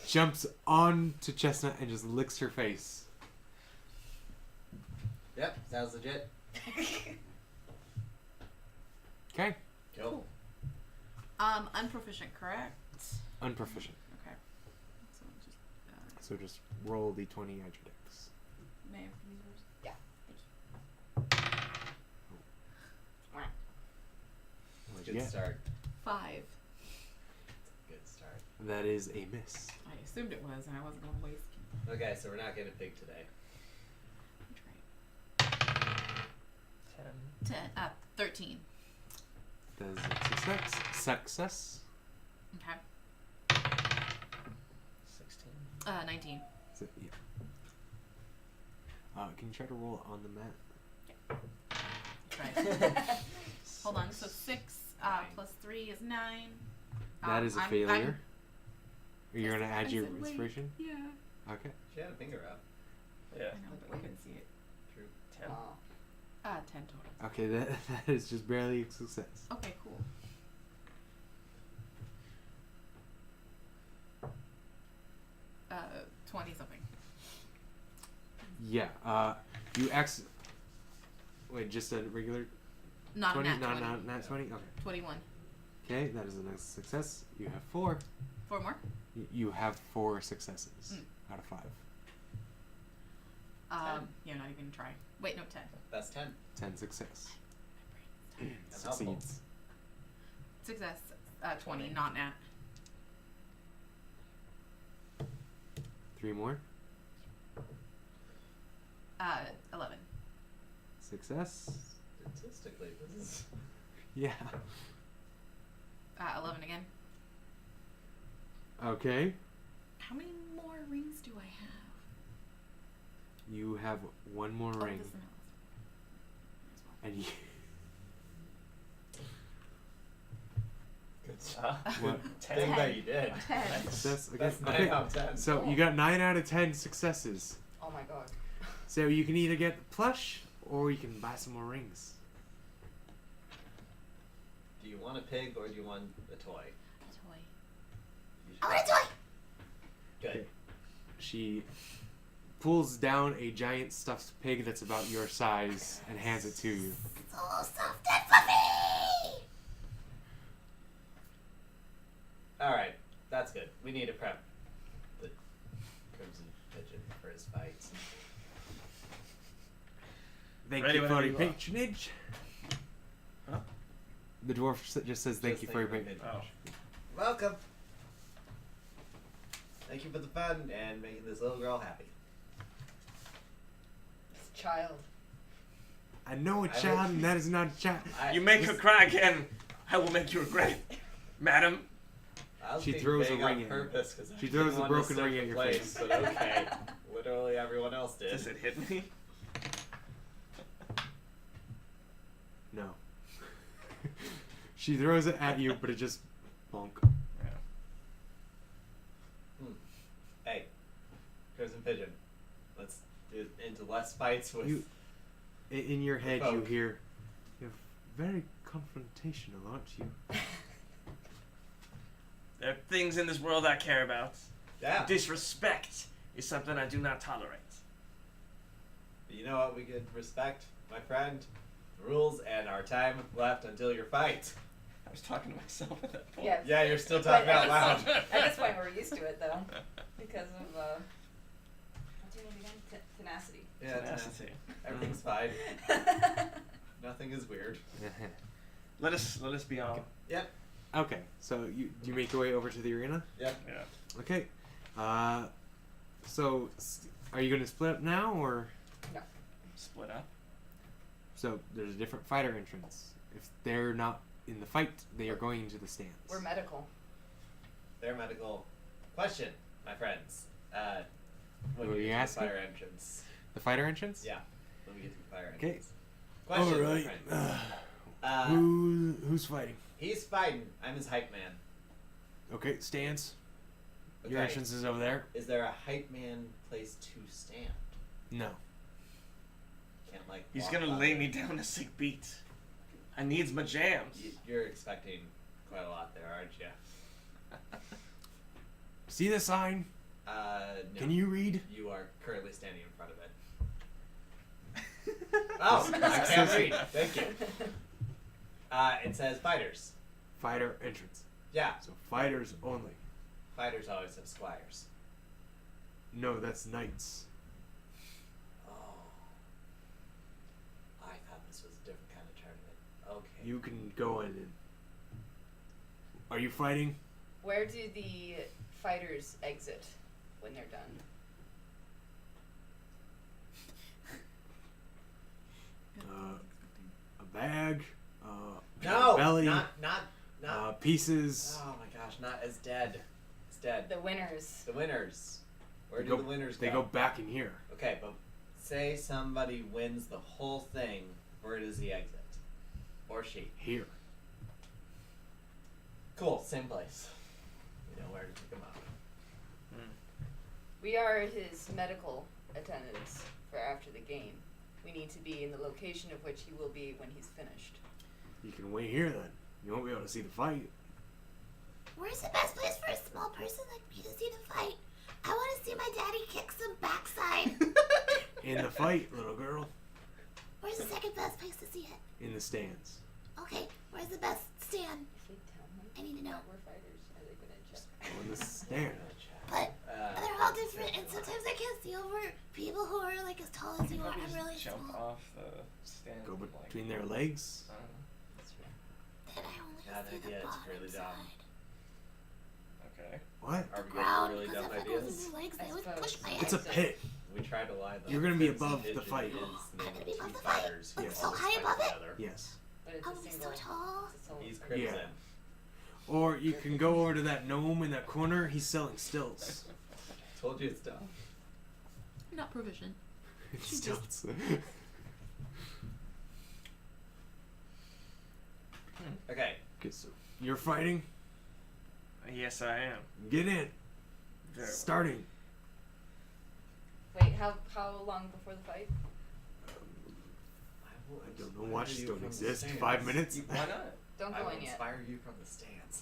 jumps on to Chestnut and just licks her face. Yep, sounds legit. Okay. Cool. Unproficient, correct? Unproficient. Okay. So just. So just roll the 20 at your dex. May I use yours? Yeah. What'd you Good get? start. 5. Good start. That is a miss. I assumed it was, and I wasn't going to waste. Okay, so we're not getting a pig today. Try. 13. Does it success? Okay. 16. 19. Is it, yeah. Can you try to roll on the mat? Try. Hold on. So 6 plus 3 is 9. That is a I'm- failure. You're Yes, gonna add I your said wait. inspiration? Yeah. Okay. She had a finger up. Yeah. I know, but we couldn't see it. True. 10. 10 total. Okay, that is just barely a success. Okay, cool. Uh, 20 something. Yeah. You wait, just a regular. Not 20, a nat 20. not 20? Okay. 21. Okay, that is a nice success. You have 4. 4 more? You have 4 successes Mm. out of 5. Yeah, not even try. Wait, no, 10. That's 10. 10 success. That's helpful. Succeeds. Success. 20, not nat. 3 more. 11. Success. Statistically, this is. Yeah. 11 again. Okay. How many more rings do I have? You have 1 more Oh, ring. this is the And you, Good job. What? Think that you did. 10. success. Okay. That's 9 Okay. out of 10. So you got 9 out of 10 successes. Oh my god. So you can either get plush or you can buy some more rings. Do you want a pig or do you want a toy? A toy. You I want a toy. Good. Okay. She pulls down a giant stuffed pig that's about your size and hands it to you. So soft and fluffy. Alright, that's good. We need to prep the Crimson Pigeon for his fight. Thank Ready you for whenever your you are. patronage. Huh? The dwarf just says thank Just you for your thank patronage. Oh. Welcome. Thank you for the fun and making this little girl happy. This child. I know a I child, hope- and that is not a child. You make her cry again, I will make you regret it, madam. I was She being throws a vague ring on at you. purpose 'cause I She didn't throws a want to broken set ring the at your place, face. But okay. Literally everyone else did. Does it hit me? No. She throws it at you, but it just bonk. Yeah. Hey, Crimson Pigeon. Let's get into less fights with. You, in your head, you folk. hear, "You're very confrontational, aren't you?" There are things in this world I care about. Yeah. Disrespect is something I do not tolerate. You know what we could respect, my friend? The rules and our time left until your fight. I was talking to myself at that point. Yeah. Yeah, you're still But talking out loud. At this point, we're used to it though, because of what's your name again? Tenacity. Yeah, Tenacity. everything's fine. Nothing is weird. Let us be on. Yep. Okay, so you make your way over to the arena. Yep. Yeah. Okay. So are you going to split up now, or Split up. so there's a different fighter entrance? If they're not in the fight, they are going into the stands. We're medical. Their medical question, my friends. When What we are you get to the asking? fire entrance. The fighter entrance? Yeah. When we get to the fire Okay. entrance. Question, All my right. friend. Who's fighting? He's fighting. I'm his hype man. Okay, stands. Okay. Your entrance is over there. Is there a hype man place to stand? No. Can't like. He's walk gonna by lay it. me down a sick beat. I needs my jams. You're expecting quite a lot there, aren't you? See the sign? No. Can you read? You are currently standing in front of it. Oh, I can't read. Thank you. It says fighters. Fighter entrance. Yeah, So fighters only. fighters always have squires. No, that's knights. Oh. I thought this was a different kind of tournament. Okay. You can go in and. Are you fighting? Where do the fighters exit when they're done? A bag. No, belly. not. Pieces. Oh my gosh, not as dead. It's dead. The winners. The winners. Where They do go- the winners They go back in here. Okay, but say somebody wins the whole thing. Where does he exit? Or she? Here. Cool, same place. We know where to pick him up. We are his medical attendants for after the game. We need to be in the location of which he will be when he's finished. You can wait here then. You won't be able to see the fight. Where's the best place for a small person like me to see the fight? I want to see my daddy kick some backside. In the fight, little girl. Where's the second best place to see it? In the stands. Where's the best stand? If they tell them I need to know. that we're fighters, are they gonna just? On the stand. But they're all different, and sometimes I can't see over people who are like as tall as you are. Probably I'm just really jump small. off the stand. Go like, between their legs. I don't know. Then I only Bad see idea, the it's bottom really dumb. side. Okay. What? Are we Ground, going really because dumb if I go through ideas? their legs, they I would push suppose. my head. It's a pit. We tried to lie though. You're gonna be Prince above the Pigeon fight. is I'm named gonna be above two the fight. fighters who Yes. So always high fight above it? together. Yes. But it's Oh, a he's single. so tall. It's a solo He's fight. Crimson. Or you can go over to that gnome in that corner. He's selling stilts. Told you it's dumb. I'm not proficient. Stilts. Okay. Okay, so you're fighting. Yes, I am. Get in. Very well. Starting. Wait, how long before the fight? I don't know. Watches don't exist. 5 minutes. Why not? Don't I go will in yet. inspire you from the stands.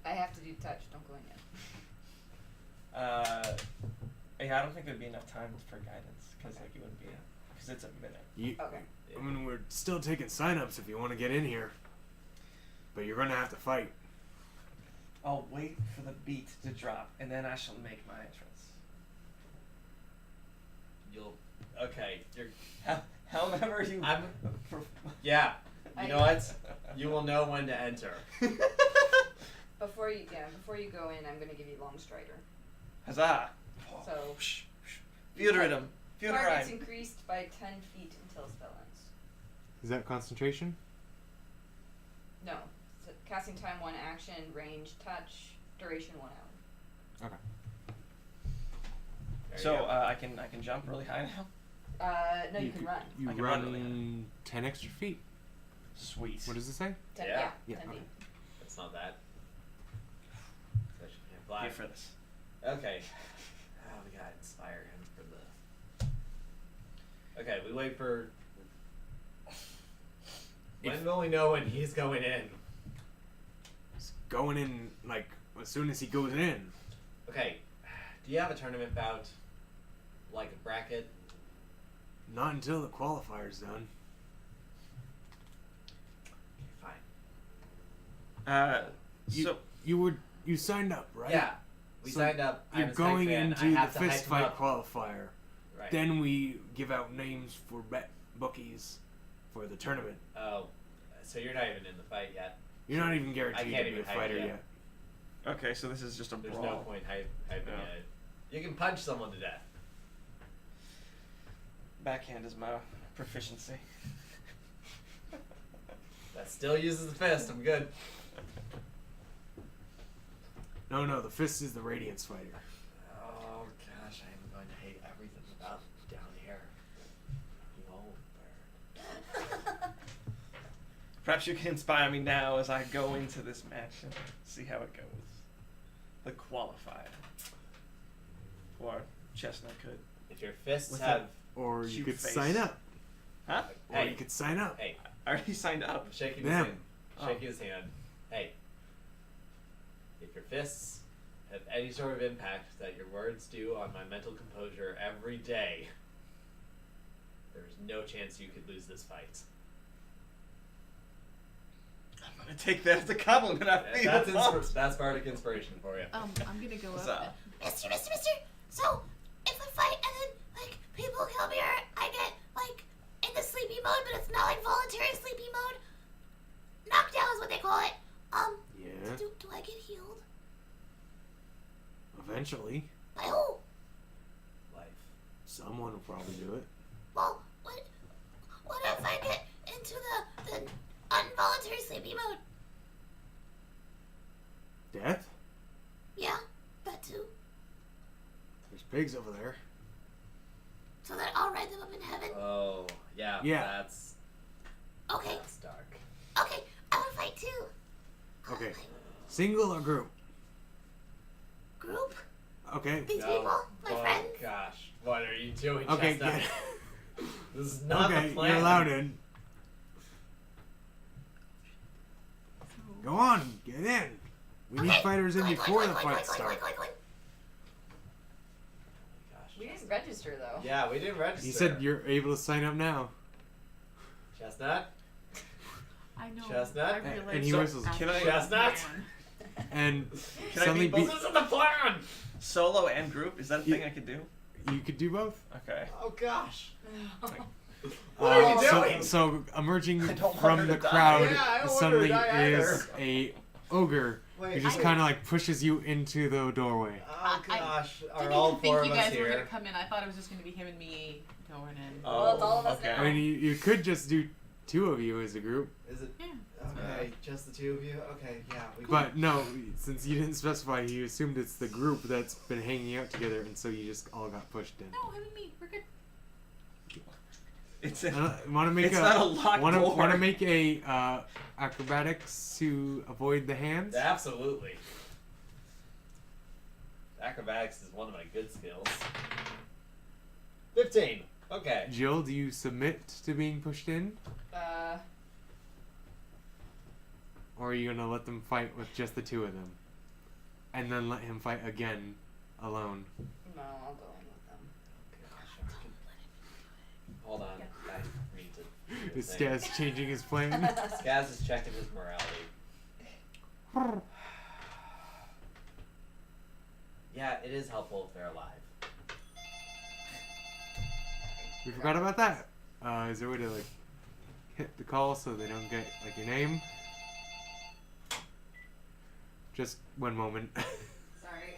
I have to do touch. Don't go in yet. Yeah, I don't think there'd be enough time for guidance because like it wouldn't be because it's a minute. You, Okay. I mean, we're still taking sign-ups if you want to get in here, but you're gonna have to fight. I'll wait for the beat to drop and then I shall make my entrance. You'll. Okay. You're. However you. I'm. Yeah. You know what? You will know when to enter. Before you go in, I'm gonna give you long strider. Huzzah! So Field rhythm. Field target's rhyme. increased by 10 feet until spell ends. Is that concentration? No. So casting time 1 action, range, touch, duration 1 hour. Okay. There you So go. I can jump really high now. No, you can could- run. You I can run run really 10 extra feet. Sweet. What does it say? 10, Yeah. Yeah, 10 okay. feet. It's not that. So she can't fly. Here for this. Okay. Oh, we gotta inspire him for the. Okay, we wait for. When will we know when he's going in? It's going in like as soon as he goes in. Okay. Do you have a tournament bout? Like a bracket? Not until the qualifier's done. Okay, Uh, You, so you signed up, fine. right? Yeah. We So signed up. You're I'm a Spike going fan. into I the have to fist hype him fight up. qualifier. Right. Then we give out names for bookies for the tournament. Oh. So you're not even in the fight yet. You're not even guaranteed can't to be a even hype fighter you. yet. okay, so this is just a There's brawl. no point hyping No. it. You can punch someone to death. Backhand is my proficiency. That still uses the fist. I'm good. No, the fist is the Radiance fighter. Oh gosh, I am going to hate everything about down here. You old bird. Perhaps you can inspire me now as I go into this match and see how it goes. The qualifier. Or Chestnut could. If your fists With have. Or you Cute could face. sign up. Huh? Or Hey. you could sign up. Hey, I already signed up. I'm shaking Them. his hand. Shaking his hand. Hey. If your fists have any sort of impact that your words do on my mental composure every day, there's no chance you could lose this fight. I'm gonna take that as a compliment. I feel That's Bardic inspiration for you. I'm gonna go What's up. up? Mister. So, if I fight and then, like, people kill me or I get, like, in the sleepy mode, but it's not, like, voluntary sleepy mode. Knockdown is what they call it. Yeah, Do I get healed? eventually. By who? Life. Someone will probably do it. Well, what if I get into the involuntary sleepy mode? Death? Yeah, that too. There's pigs over there. So that I'll ride them up in heaven. Oh, yeah. Yeah. That's Okay, dark. okay, I wanna fight too. I wanna Okay. fight. Single or group? Group? Okay. These No. people? My Oh friends? gosh, what are you doing, Okay, Chestnut? good. This is not Okay, the plan. you're allowed in. Go on, get in. We need Okay. fighters in Click, before the click, fight click, click, starts. click, click. Gosh, We didn't Chestnut. register though. Yeah, we didn't register. You said you're able to sign up now. Chestnut? I know. Chestnut? I realized And he that whistles. after Can I- Chestnut? one. And Can I suddenly be both? This isn't the plan! Solo and group? Is that a thing I could do? you could do both. Okay. Oh gosh. What are you doing? So emerging I don't want from her the to die. crowd Yeah, I don't want suddenly her to die is a ogre Wait, who just kind of like pushes you into the doorway. Oh gosh. Are Didn't all even four think of you us guys were gonna here? come in. I thought it was just gonna be him and me going in. Well, it's all of us okay. now. I mean, you could just do two of you as a group, Is it? Yeah. Okay, just the two of you? Okay, yeah. We but no, since you didn't specify, he assumed it's the group that's been hanging out together, and so you just all got pushed in. No, him and me. We're good. It's a, Want to make it's not a locked want door. to make a acrobatics to avoid the hands? Absolutely. Acrobatics is one of my good skills. 15. Okay. Jill, do you submit to being pushed in, or are you gonna let them fight with just the two of them, and then let him fight again alone? No, I'll go in with them. Hold on. I need to. do Is the thing. Skaz changing his plan? Skaz is checking his morality. Yeah, it is helpful if they're alive. We forgot about that. Is there a way to like hit the call so they don't get like your name? Just one moment. Sorry.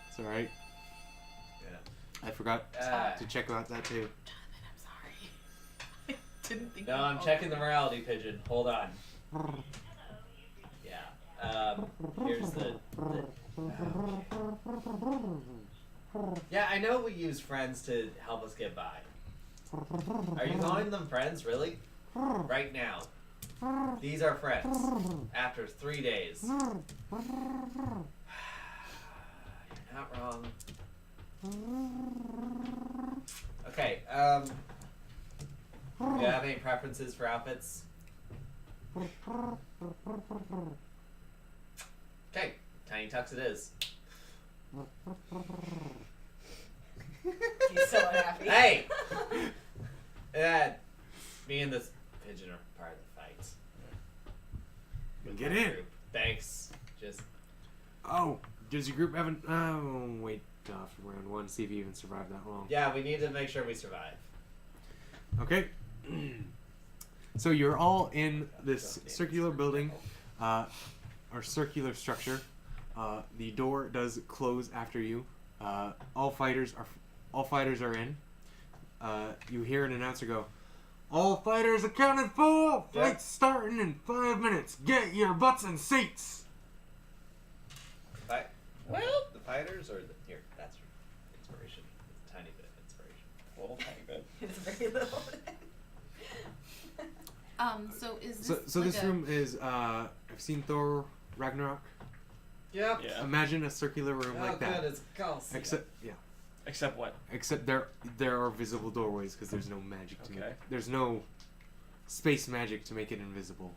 It's alright. Yeah. I forgot Ah. to check about that too. Jonathan, I'm sorry. I didn't think. No, you- I'm oh. checking the morality pigeon. Hold on. Yeah. Here's the. Yeah, I know we use friends to help us get by. Are you calling them friends, really? Right now. These are friends. After 3 days. You're not wrong. Okay, do you have any preferences for outfits? Okay, tiny tux it is. He's so unhappy. Hey! Me and this pigeon are part of the fight. Get My in. group. Thanks. Just Oh, does your group haven't? Wait for round one. See if you even survive that long. yeah, we need to make sure we survive. Okay. So you're all in this circular building, or circular structure. The door does close after you. All fighters are in. You hear an announcer go, "All fighters accounted for. Yep. Fight's starting in 5 minutes. Get your butts in seats." Well, the fighters or the here. That's your inspiration. It's a tiny bit of inspiration. Well, thank God. It's very little. So is this So like this a, room is. I've seen Thor Ragnarok. Yep. Yeah. Imagine a circular room Oh, like good. that. It's Gauss. Except Except what? Except there are visible doorways because there's no magic to Okay. make. There's no space magic to make it invisible.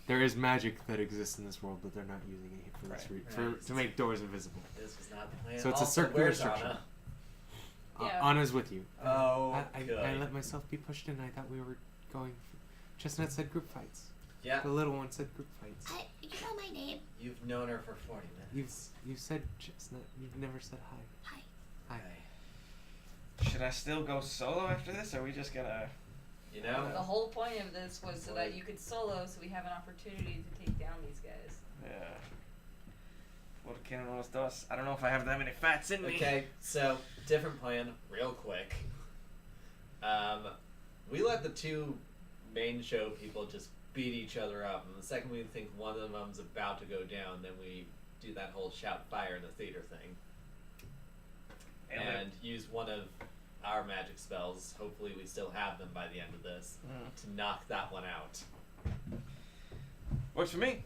There is magic that exists in this world, but they're not using it for this Right. to make doors invisible. This was not the plan. So it's a Also, circular where's structure. Anna? Yeah. Anna's with you. Oh, I good. let myself be pushed in. I thought we were going. Chestnut said group fights. Yeah, The little one said group fights. You know my name. you've known her for 40 minutes. You said Chestnut. You've never said hi. Hi. Hi. Should I still go solo after this, or are we just gonna... You know? The whole point of this was so that you could solo, so we have an opportunity to take down these guys. Yeah. What can I dos? I don't know if I have that many fats in me. Okay, so different plan, real quick. We let the two main show people just beat each other up, and the second we think one of them's about to go down, then we do that whole shout fire in the theater thing, and use one of our magic spells. Hopefully, we still have them by the end of this to knock that one out. Works for me.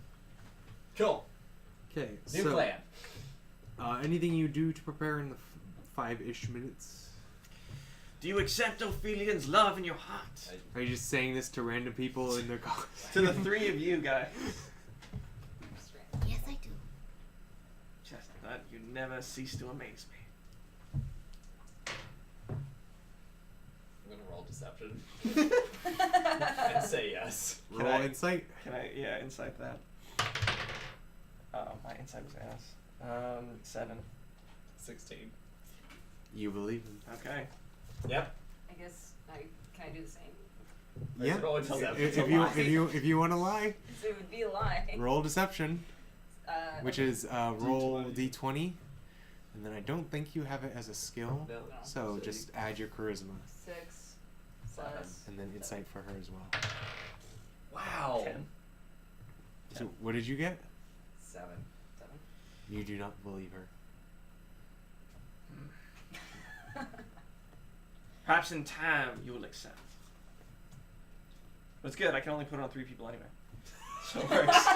Cool. Okay. New so, plan. anything you do to prepare in the 5-ish minutes? Do you accept Ophelian's love in your heart? Are you just saying this to random people in their cars? To the three of you guys. Yes, I do. Chestnut, you never cease to amaze me. I'm gonna roll deception. And say yes. Can Roll I- insight. Can I? Yeah, insight that. My insight was ass. 7. 16. You believe him. Okay. Yep. I guess can I do the same? Yeah. Roll a If, deception. It's a if you lie. if you want to lie, So it would be a lie. roll deception, which Okay. is roll D20. d20, and then I don't think you have it as a skill, No. so So just add your charisma 6 7. plus. and then insight for her as well. Wow. 10. So what did you get? 7. 7. You do not believe her. Perhaps in time you will accept. But it's good. I can only put it on 3 people anyway. So it works,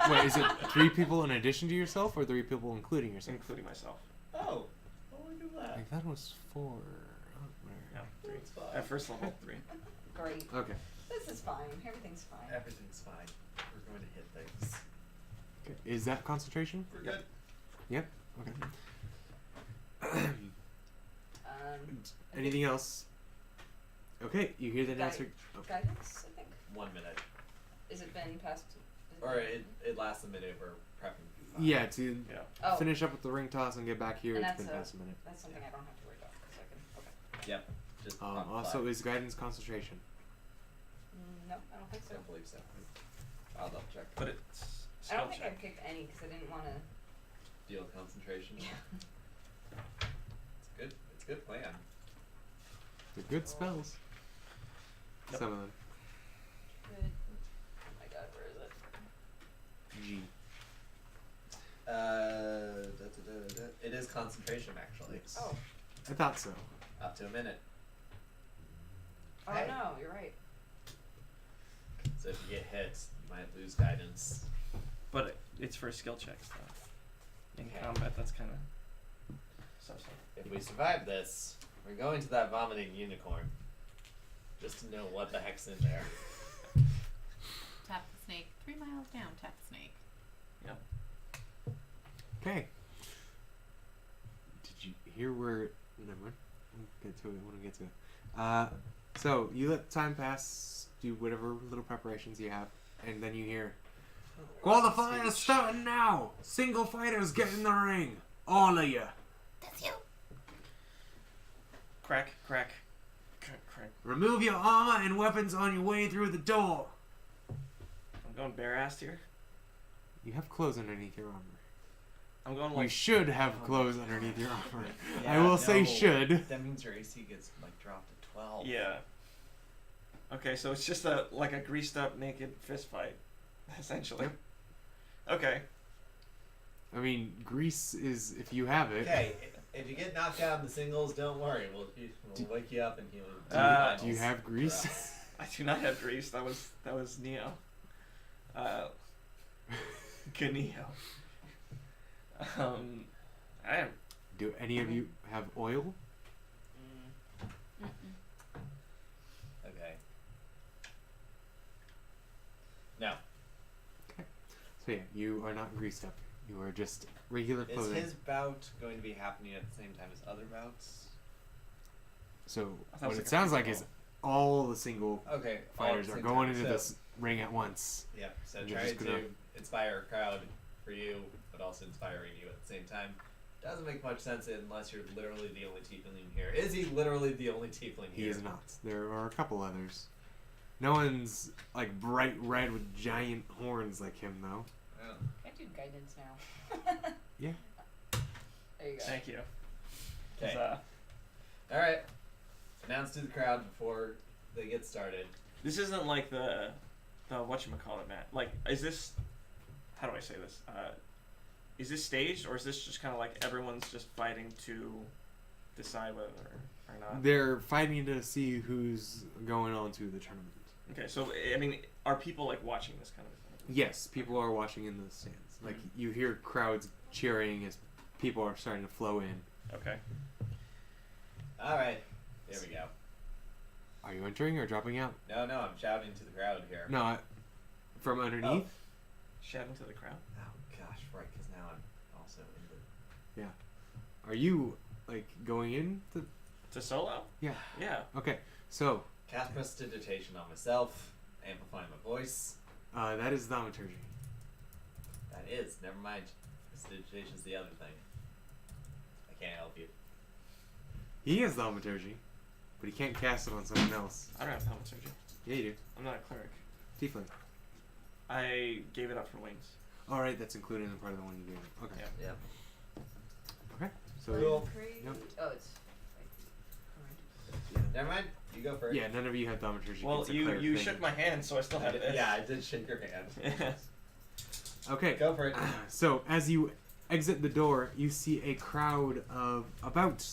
Wait, is it 3 people in addition to yourself, or 3 people including yourself? including myself. Oh. Oh, look at I that. think that was 4. Oh, Yeah, 3. That's fine. At first level, 3. Great. where? Okay. This is fine. Everything's fine. Everything's fine. We're going to hit things. Okay. Is that concentration? We're good. Yep. Okay. Anything else? Okay, you hear the announcer. Oh, Guidance, I think. 1 minute. Is it been past? Or it lasts a minute. We're prepping. yeah, to Yeah. Oh, finish up with the ring toss and get back here, And it's that's been a- past a minute. that's something I don't have to worry about because I can. Okay. Yep. Just Also, is guidance concentration? No, I don't think I so. don't believe so. I'll double check. But it's I skill don't think I check. picked any because I didn't want to. Deal concentration. It's good. It's a good plan. They're good spells. Yep. Some of them. Good. Oh my god, where is it? G. It is concentration actually. Yes. Oh. I thought so. Up to a minute. Oh Hey. no, you're right. So if you get hit, you might lose guidance. But it's for skill checks though. In Okay. combat, that's kind of so. If we survive this, we're going to that vomiting unicorn. Just to know what the heck's in there. Tap the snake. 3 miles down. Tap the snake. Okay. Did you hear where? Never mind. We'll get to it when we get to it. So you let time pass, do whatever little preparations you have, and then you hear, "Qualifying is starting now. Single fighters get in the ring. All of you." That's you. Crack, crack, crack, crack. Remove your armor and weapons on your way through the door. I'm going bare-assed here. You have clothes underneath your armor. I'm going You like should have clothes underneath your armor. I Yeah, will say no. should. That means your AC gets like dropped to 12. yeah. Okay, so it's just like a greased up naked fist fight, essentially. Yep. Okay. I mean, grease is if you have it. Okay, if you get knocked out in the singles, don't worry. We'll wake you up and heal you. Do you have grease? I do not have grease. That was Neo. Good Neo. I am. Do any of you have oil? Okay. No. So yeah, you are not greased up. You are just regular Is clothing. his bout going to be happening at the same time as other bouts? So I thought it what was it like a sounds like free is all the single Okay. all fighters at the are same going time. into So- this ring at once. Yeah, so And you're try just to gonna- inspire a crowd for you, but also inspiring you at the same time. Doesn't make much sense unless you're literally the only tiefling here. Is he literally the only tiefling He here? is not. There are a couple others. No one's like bright red with giant horns like him though. Oh. Can I do guidance now? Yeah. There you go. Thank you. Okay. 'Cause, Alright. Announce to the crowd before they get started. this isn't like the whatchamacallit, Matt. Like, is this? How do I say this? Is this staged, or is this just kind of like everyone's just fighting to decide whether or not? They're fighting to see who's going on to the tournament. Okay, so I mean, are people like watching this kind of thing? Yes, people are watching in the stands. Like you hear crowds cheering as people are starting to flow in. Okay. Alright. There we go. Are you entering or dropping out? No, I'm shouting to the crowd here. No, from underneath. Shouting to the crowd. Oh gosh, right, because now I'm also in the... Are you like going in? To solo? Yeah. Yeah. Okay. So Cast Prestidigitation on myself, amplifying my voice. That is thaumaturgy. That is. Never mind. Prestidigitation's the other thing. I can't help you. He has thaumaturgy, but he can't cast it on someone else. I don't have thaumaturgy. Yeah, you do. I'm not a cleric. Tiefling. I gave it up for wings. All right, that's included in the part of the one you do. Okay. Yeah. Yep. Okay. So Cool. Yep. Oh, it's. Never mind. You go first. yeah, none of you had thaumaturgy. Well, It's a you cleric thing. shook my hand, so I still have this. Yeah, I did shake your hand. Okay. Go for it. So as you exit the door, you see a crowd of about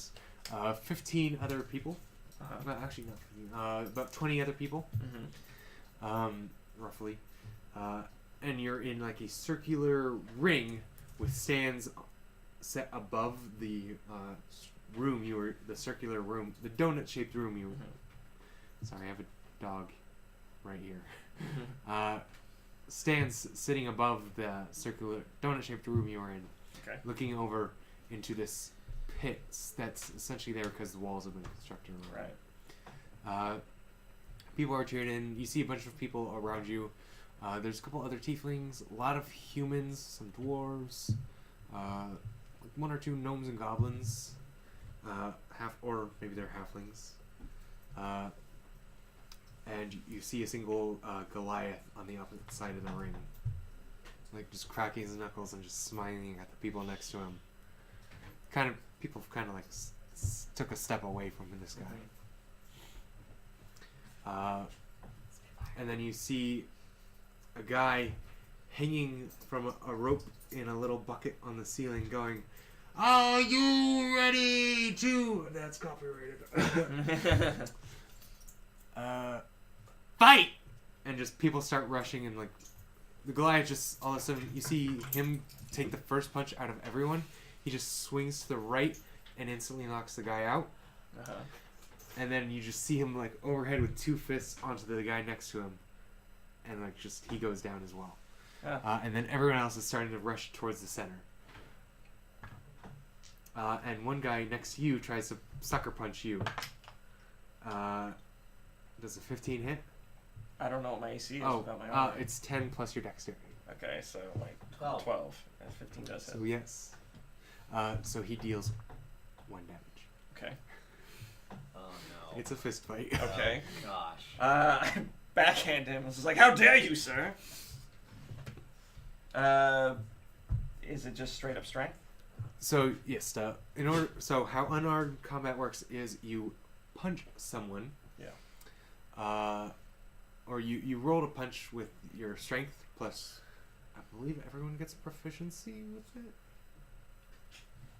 15 other people. Uh-huh. Well, actually, not 15. About 20 other people, Mm-hmm. roughly. And you're in like a circular ring with stands set above the room you were, the circular room, the donut-shaped room you were. Mm-hmm. Sorry, I have a dog right here. Stands sitting above the circular donut-shaped room you were in, Okay. looking over into this pit that's essentially there because the walls have been constructed around. Right. People are cheering in. You see a bunch of people around you. There's a couple other tieflings, a lot of humans, some dwarves, like one or two gnomes and goblins, or maybe they're halflings. And you see a single Goliath on the opposite side of the ring, like just cracking his knuckles and just smiling at the people next to him. People kind of like took a step away from this guy. And then you see a guy hanging from a rope in a little bucket on the ceiling going, "Are you ready to..." That's copyrighted. Fight! And just people start rushing and like the Goliath just all of a sudden you see him take the first punch out of everyone. He just swings to the right and instantly knocks the guy out. Uh-huh. And then you just see him like overhead with two fists onto the guy next to him, and like just he goes down as well. Yeah. And then everyone else is starting to rush towards the center. And one guy next to you tries to sucker punch you. Does a 15 hit? I don't know what my AC is Oh, without my armor. it's 10 plus your dexterity. Okay, so like 12. 12. And 15 does hit. So yes. So he deals 1 damage. Okay. Oh no. It's a fist fight. Okay. Oh, gosh. I backhand him. I was like, "How dare you, sir?" Is it just straight up strength? So yes, how unarmed combat works is you punch someone. Yeah. Or you roll to punch with your strength plus, I believe everyone gets proficiency with it.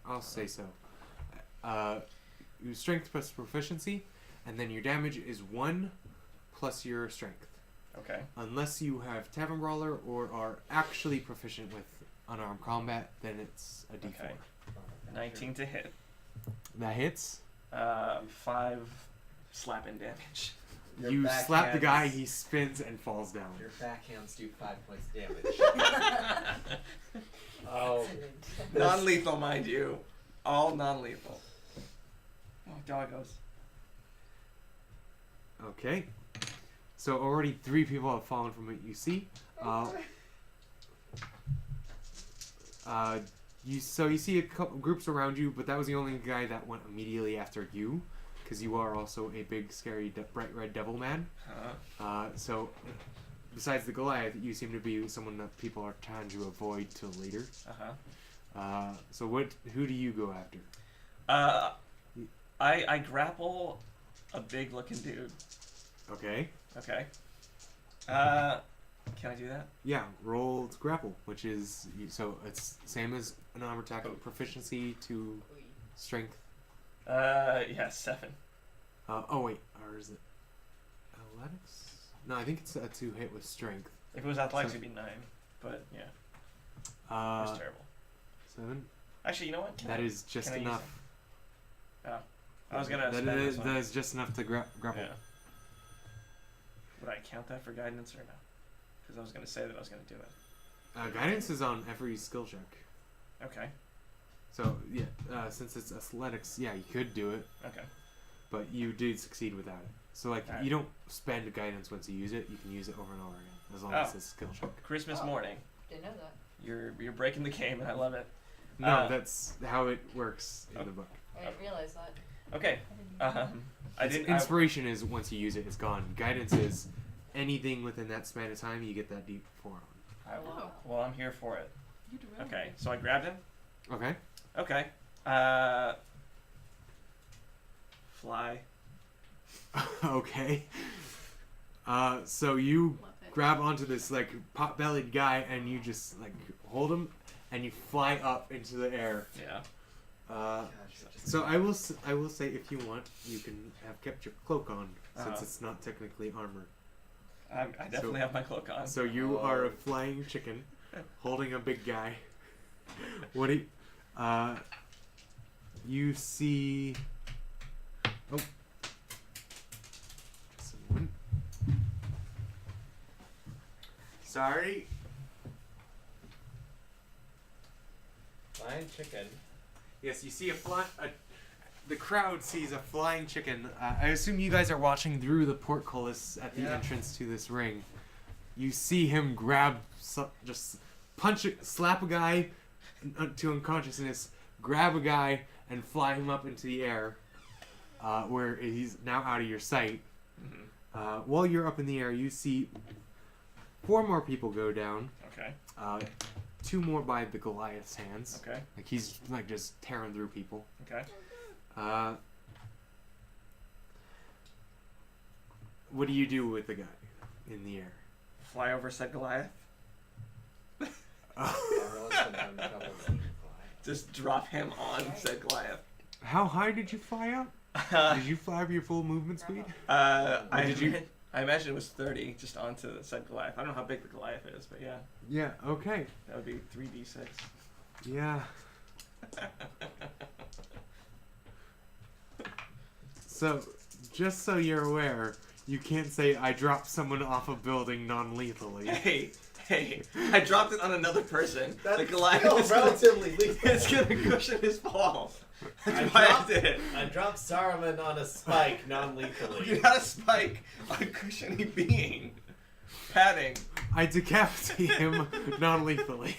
I'll say so. Your strength plus proficiency, and then your damage is 1 plus your strength. Okay. Unless you have Tavern Brawler or are actually proficient with unarmed combat, then it's a D4. Okay. 19 to hit. That hits. 5 slapping damage. Your You slap the guy, backhands- he spins and falls down. Your backhands do 5 points damage. Oh. Non-lethal, mind you. All non-lethal. Oh, doggos. Okay. So already 3 people have fallen from what you see. You see a couple groups around you, but that was the only guy that went immediately after you, because you are also a big, scary, bright red devil man. So besides the Goliath, you seem to be someone that people are trying to avoid till later. So who do you go after? I grapple a big looking dude. Okay. Okay. Can I do that? Yeah, roll to grapple, which is so it's same as an armor attack, proficiency to strength. Yeah, 7. Oh wait, or is it athletics? No, I think it's to hit with strength. If it was athletics, So- it'd be 9. But yeah, Uh, it's terrible. 7. Actually, you know what? That is just can I use enough. I was gonna. That spend is, this one. that is just enough to grapple. Yeah. Would I count that for guidance or no? Because I was gonna say that I was gonna do it. Guidance is on every skill check. Okay. So yeah, since it's athletics, yeah, you could do it. Okay. but you did succeed without it. So like Alright. you don't spend guidance once you use it. You can use it over and over again as long Oh. as it's a skill check. Christmas Oh. morning. Didn't know that. You're breaking the game, and I love it. No, that's how it works in the book. I didn't realize that. Okay. I didn't. Inspiration is once you use it, it's gone. Guidance is anything within that span of time you get that D4 on. Oh. Well, I'm here for it. You do it. Okay, so I grabbed him. Okay. Okay. Fly. Okay. So you Love it. grab onto this like pot-bellied guy and you just like hold him and you fly up into the air. Yeah. Gosh, you're just- So I will say if you want you can have kept your cloak on since it's not technically armor. I definitely have my cloak on. So you are a flying chicken holding a big guy. What do you see? Oh. Someone. Sorry. Flying chicken. Yes, you see the crowd sees a flying chicken. I assume you guys are watching through the portcullis at the Yeah. entrance to this ring. You see him grab, just slap a guy to unconsciousness, grab a guy, and fly him up into the air, where he's now out of your sight. Mhm. While you're up in the air, you see 4 more people go down. Okay. 2 more by the Goliath's hands. Okay. Like he's like just tearing through people. Okay. What do you do with the guy in the air? Fly over said Goliath. Everyone's been having trouble seeing Goliath. Just drop him on said Goliath. How high did you fly up? Did you fly over your full movement speed? I imagine it was 30 just onto said Goliath. I don't know how big the Goliath is, but yeah, Yeah, okay. that would be 3d6. Yeah. So, just so you're aware, you can't say I dropped someone off a building non-lethally. Hey, I dropped it on another person. That's the Goliath still is relatively lethal. It's gonna cushion his fall. That's I why dropped- I did it. I dropped Saruman on a spike non-lethally. You got a spike on a cushiony being. Padding. I decapitate him non-lethally.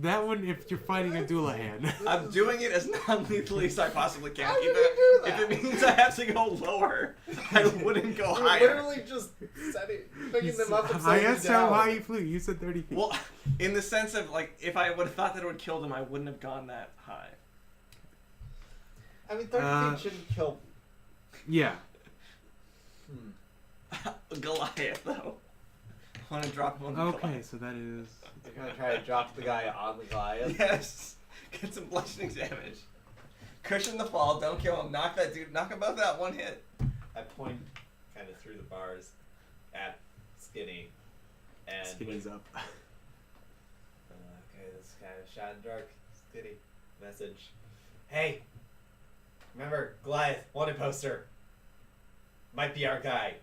That one, if you're fighting a Doulahan. I'm doing it as non-lethally as I possibly can. How did Even you do if that? it means I have to go lower, I wouldn't go You're higher. literally just picking them up and I setting them asked how down. high you flew. You said 30 feet. Well, in the sense of like, if I would have thought that it would kill them, I wouldn't have gone that high. I mean, 30 feet shouldn't kill. Yeah. Goliath, though. I want to drop him on the Okay, Goliath. so that is. You're gonna try to drop the guy on the Goliath. Yes. Get some bludgeoning damage. Cushion the fall. Don't kill him. Knock that dude. Knock him above that one hit. I point kind of through the bars at Skinny, and Skinny's up. okay, this kind of shot in dark. Skinny, message. Hey, remember Goliath wanted poster. Might be our guy.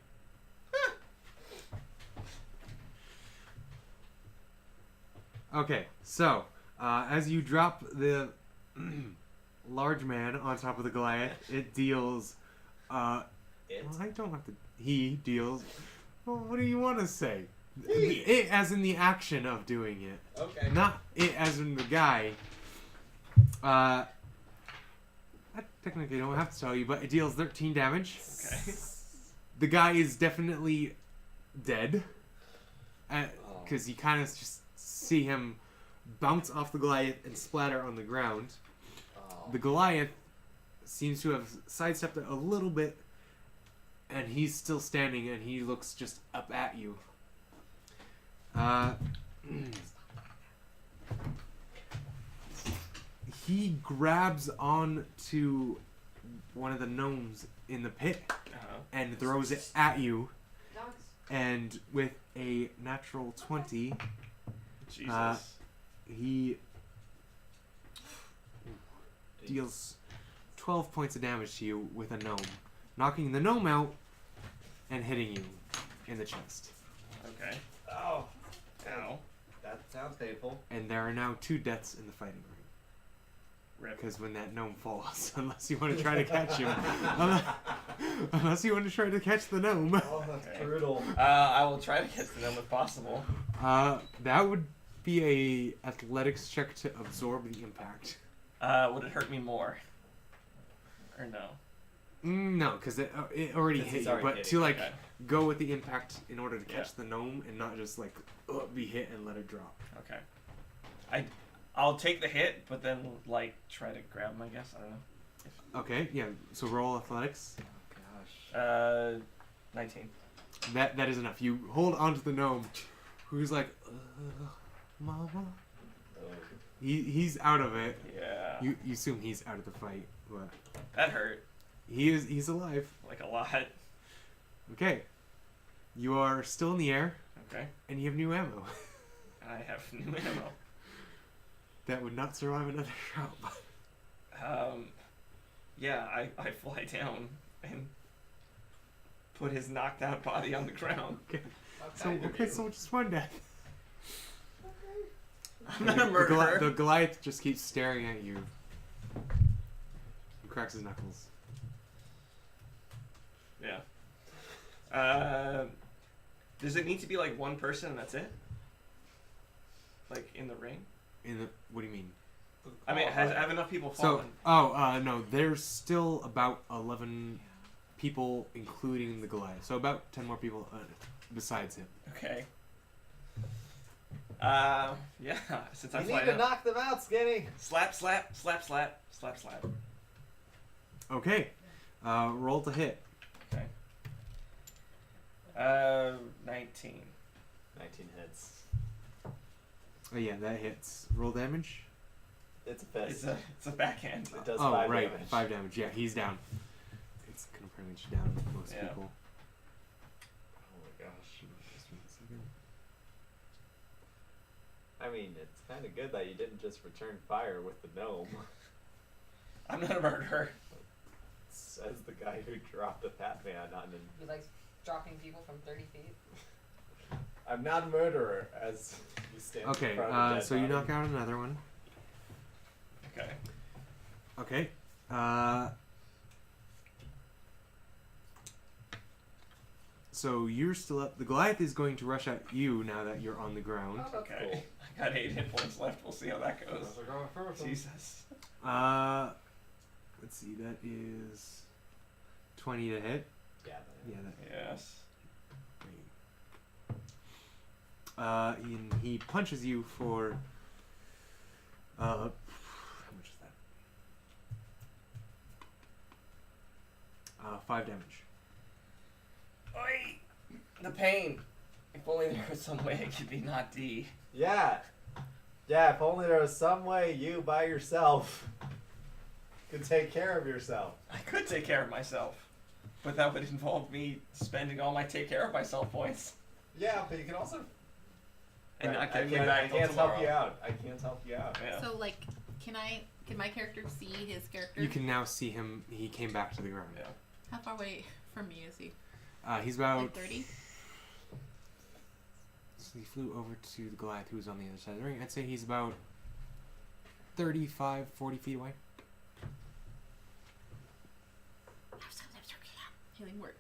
Okay, so as you drop the large man on top of the Goliath, it deals. It. Well, I don't have to. He deals. Well, what do you want to say? He. It as in the action of doing it, Okay. not it as in the guy. I technically don't have to tell you, but it deals 13 damage. Okay. The guy is definitely dead. Because you kind of just see him bounce off the Goliath and splatter on the ground. Oh. The Goliath seems to have sidestepped it a little bit, and he's still standing, and he looks just up at you. He grabs on to one of the gnomes in the pit Uh-huh. and throws it at you, Dogs. and with a natural 20, Jesus. he deals 12 points of damage to you with a gnome, knocking the gnome out and hitting you in the chest. Okay. Oh. Ow. That sounds painful. And there are now 2 deaths in the fighting ring. Rip. because when that gnome falls, unless you want to try to catch him, unless you want to try to catch the gnome, Oh, that's Okay. brutal. I will try to catch the gnome if possible. that would be a athletics check to absorb the impact. Would it hurt me more? Or no? No, because it already 'Cause hit it's you. already But hitting, to like okay. go with the impact in order to catch Yeah. the gnome and not just like be hit and let it drop. Okay. I'll take the hit, but then like try to grab him. I guess I don't know. Okay, yeah. So roll athletics. Gosh. 19. That is enough. You hold onto the gnome, who's like, Mama. Oh. He's out of it. Yeah. You assume he's out of the fight, but That hurt he's alive. like a lot. Okay. You are still in the air, Okay. and you have new ammo I have new ammo. that would not survive another shot. Yeah, I fly down and put his knocked out body on the ground. Okay. How So kind of okay, you. so just one death. I'm not a murderer. The Goliath just keeps staring at you. He cracks his knuckles. Yeah. Does it need to be like one person and that's it? Like in the ring? What do you mean? I mean, have enough people So, fallen? no, there's still about 11 people, including the Goliath. So about 10 more people besides him. Okay. Yeah. Since I You fly need to down. knock them out, Skinny. Slap, slap, slap, slap, slap, slap. Okay, roll to hit. Okay. 19. 19 hits. Oh yeah, that hits. Roll damage. It's a fist. It's a backhand. It does Oh 5 right, damage. 5 damage. Yeah, he's down. It's gonna pretty much down most Yeah. people. Oh my gosh. Just 1 second. I mean, it's kind of good that you didn't just return fire with the gnome. I'm not a murderer. Says the guy who dropped the Batman on him. He likes dropping people from 30 feet. I'm not a murderer, as you stand Okay, in front of a dead so you body. knock out another one. Okay. Okay. So you're still up. The Goliath is going to rush at you now that you're on the ground. Oh, that's Okay. cool. I got 8 hit points left. We'll see how that goes. Jesus. Let's see. That is 20 to hit. Yeah. Yeah. That. Yes. And he punches you for. How much is that? 5 damage. Oi! The pain. If only there was some way it could be not D. Yeah. Yeah, if only there was some way you by yourself could take care of yourself. I could take care of myself, but that would involve me spending all my take care of myself points Yeah, but you can also. and Right, not getting me I back till can't tomorrow. help you out. I can't help you out. Yeah. So like, can my character see his character? You can now see him. He came back to the ground. Yeah. How far away from me is he? He's about. Like 30? So he flew over to the Goliath, who's on the other side of the ring. I'd say he's about 35, 40 feet away. Healing word.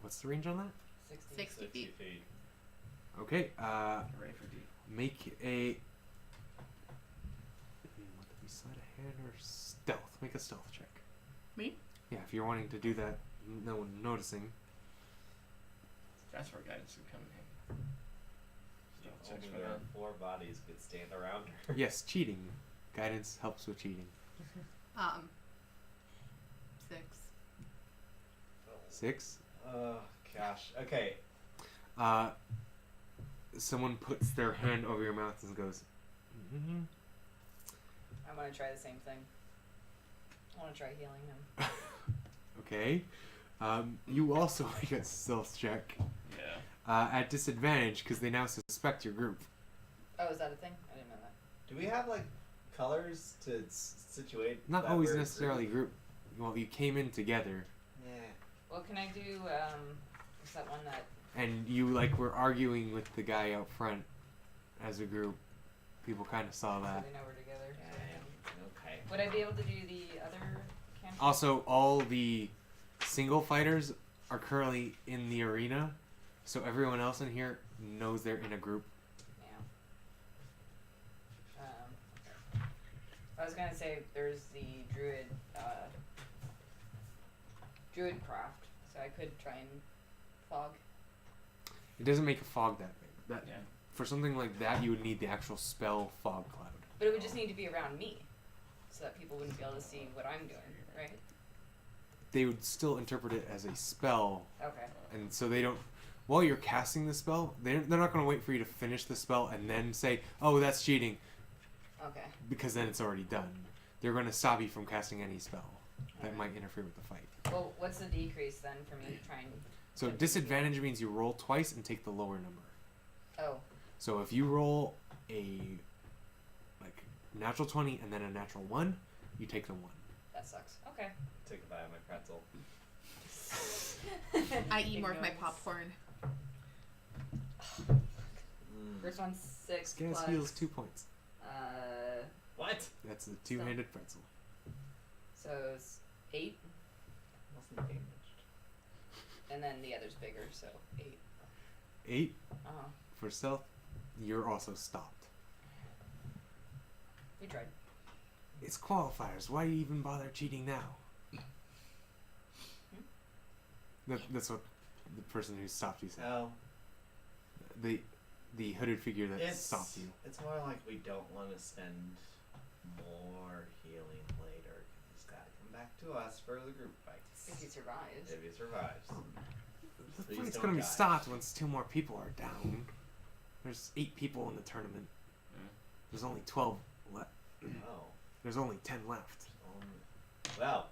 What's the range on that? 60 feet. Okay. Ready for D. Make a. What did we slide a hand or stealth? Make a stealth check. Me? Yeah, if you're wanting to do that, no one noticing. That's where guidance would come in. If Stealth checks only for there that. are 4 bodies could stand around her. Yes, cheating. Guidance helps with cheating. 6. 6. Oh gosh. Okay. Someone puts their hand over your mouth and goes, mm-hmm. I'm gonna try the same thing. I wanna try healing him. Okay. You also make a stealth check Yeah. at disadvantage because they now suspect your group. Oh, is that a thing? I didn't know that. Do we have like colors to situate? Not that always we're a necessarily group. Well, you came in together, Yeah. Well, can I do, what's that one that, and you like were arguing with the guy out front as a group. People kind of saw so that. they know we're together? Yeah. Would I be able to do the other cantrip? Also, all the single fighters are currently in the arena, so everyone else in here knows they're in a group. Yeah. Okay. I was gonna say there's the druid craft, so I could try and fog. It doesn't make a fog that big. That Yeah. For something like that, you would need the actual spell fog cloud. But it would just need to be around me, so that people wouldn't be able to see what I'm doing, right? They would still interpret it as a spell, Okay. and so they don't. While you're casting the spell, they're not going to wait for you to finish the spell and then say, "Oh, that's cheating," Okay. because then it's already done. They're going to stop you from casting any spell that Alright. might interfere with the fight. Well, what's the decrease then for me to try and... So disadvantage means you roll twice and take the lower number. Oh. So if you roll a natural 20 and then a natural 1, you take the 1. That sucks. Okay. Take a bite of my pretzel. I eat more of my Ignorance. popcorn. First one's 6 Gas plus... heals 2 points. What? That's a two-handed pretzel. So it's 8, Wasn't damaged. and then the other's bigger, so 8. 8 Uh-huh. for stealth. You're also stopped. We tried. It's qualifiers. Why do you even bother cheating now? That's what the person who stopped you said. Oh, The hooded figure that it's stopped you. It's more like we don't want to spend more healing later. He's got to come back to us for the group fights. If he survives. If he survives. The Please fight's don't gonna be die. stopped once 2 more people are down. There's 8 people in the tournament. Yeah. There's only 12 left. Oh. There's only 10 left. Well,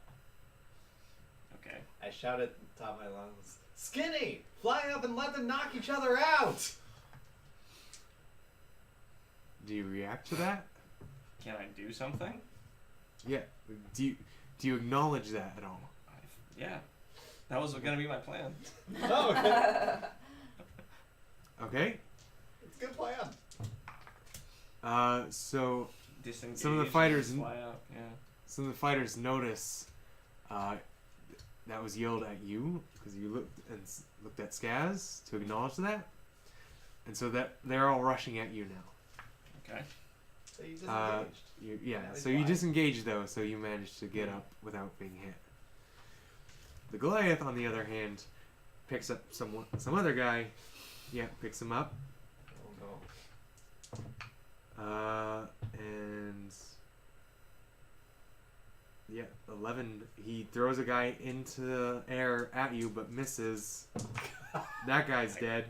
Okay. I shout at the top of my lungs, Skinny! Fly up and let them knock each other out! Do you react to that? Can I do something? Yeah. Do you acknowledge that at all? Yeah. That was gonna be my plan. Oh, okay. Okay. It's a good plan. So Disengage. Some of the and fighters- fly out. Yeah. some of the fighters notice that was yelled at you because you looked at Skaz to acknowledge that, and so that they're all rushing at you now. Okay. So you disengaged. Yeah. Now he's So you blind. disengaged though, so you managed to get up without being hit. The Goliath, on the other hand, picks up some other guy. Yeah, picks him up. Oh no. And yeah, 11. He throws a guy into the air at you, but misses. That guy's dead.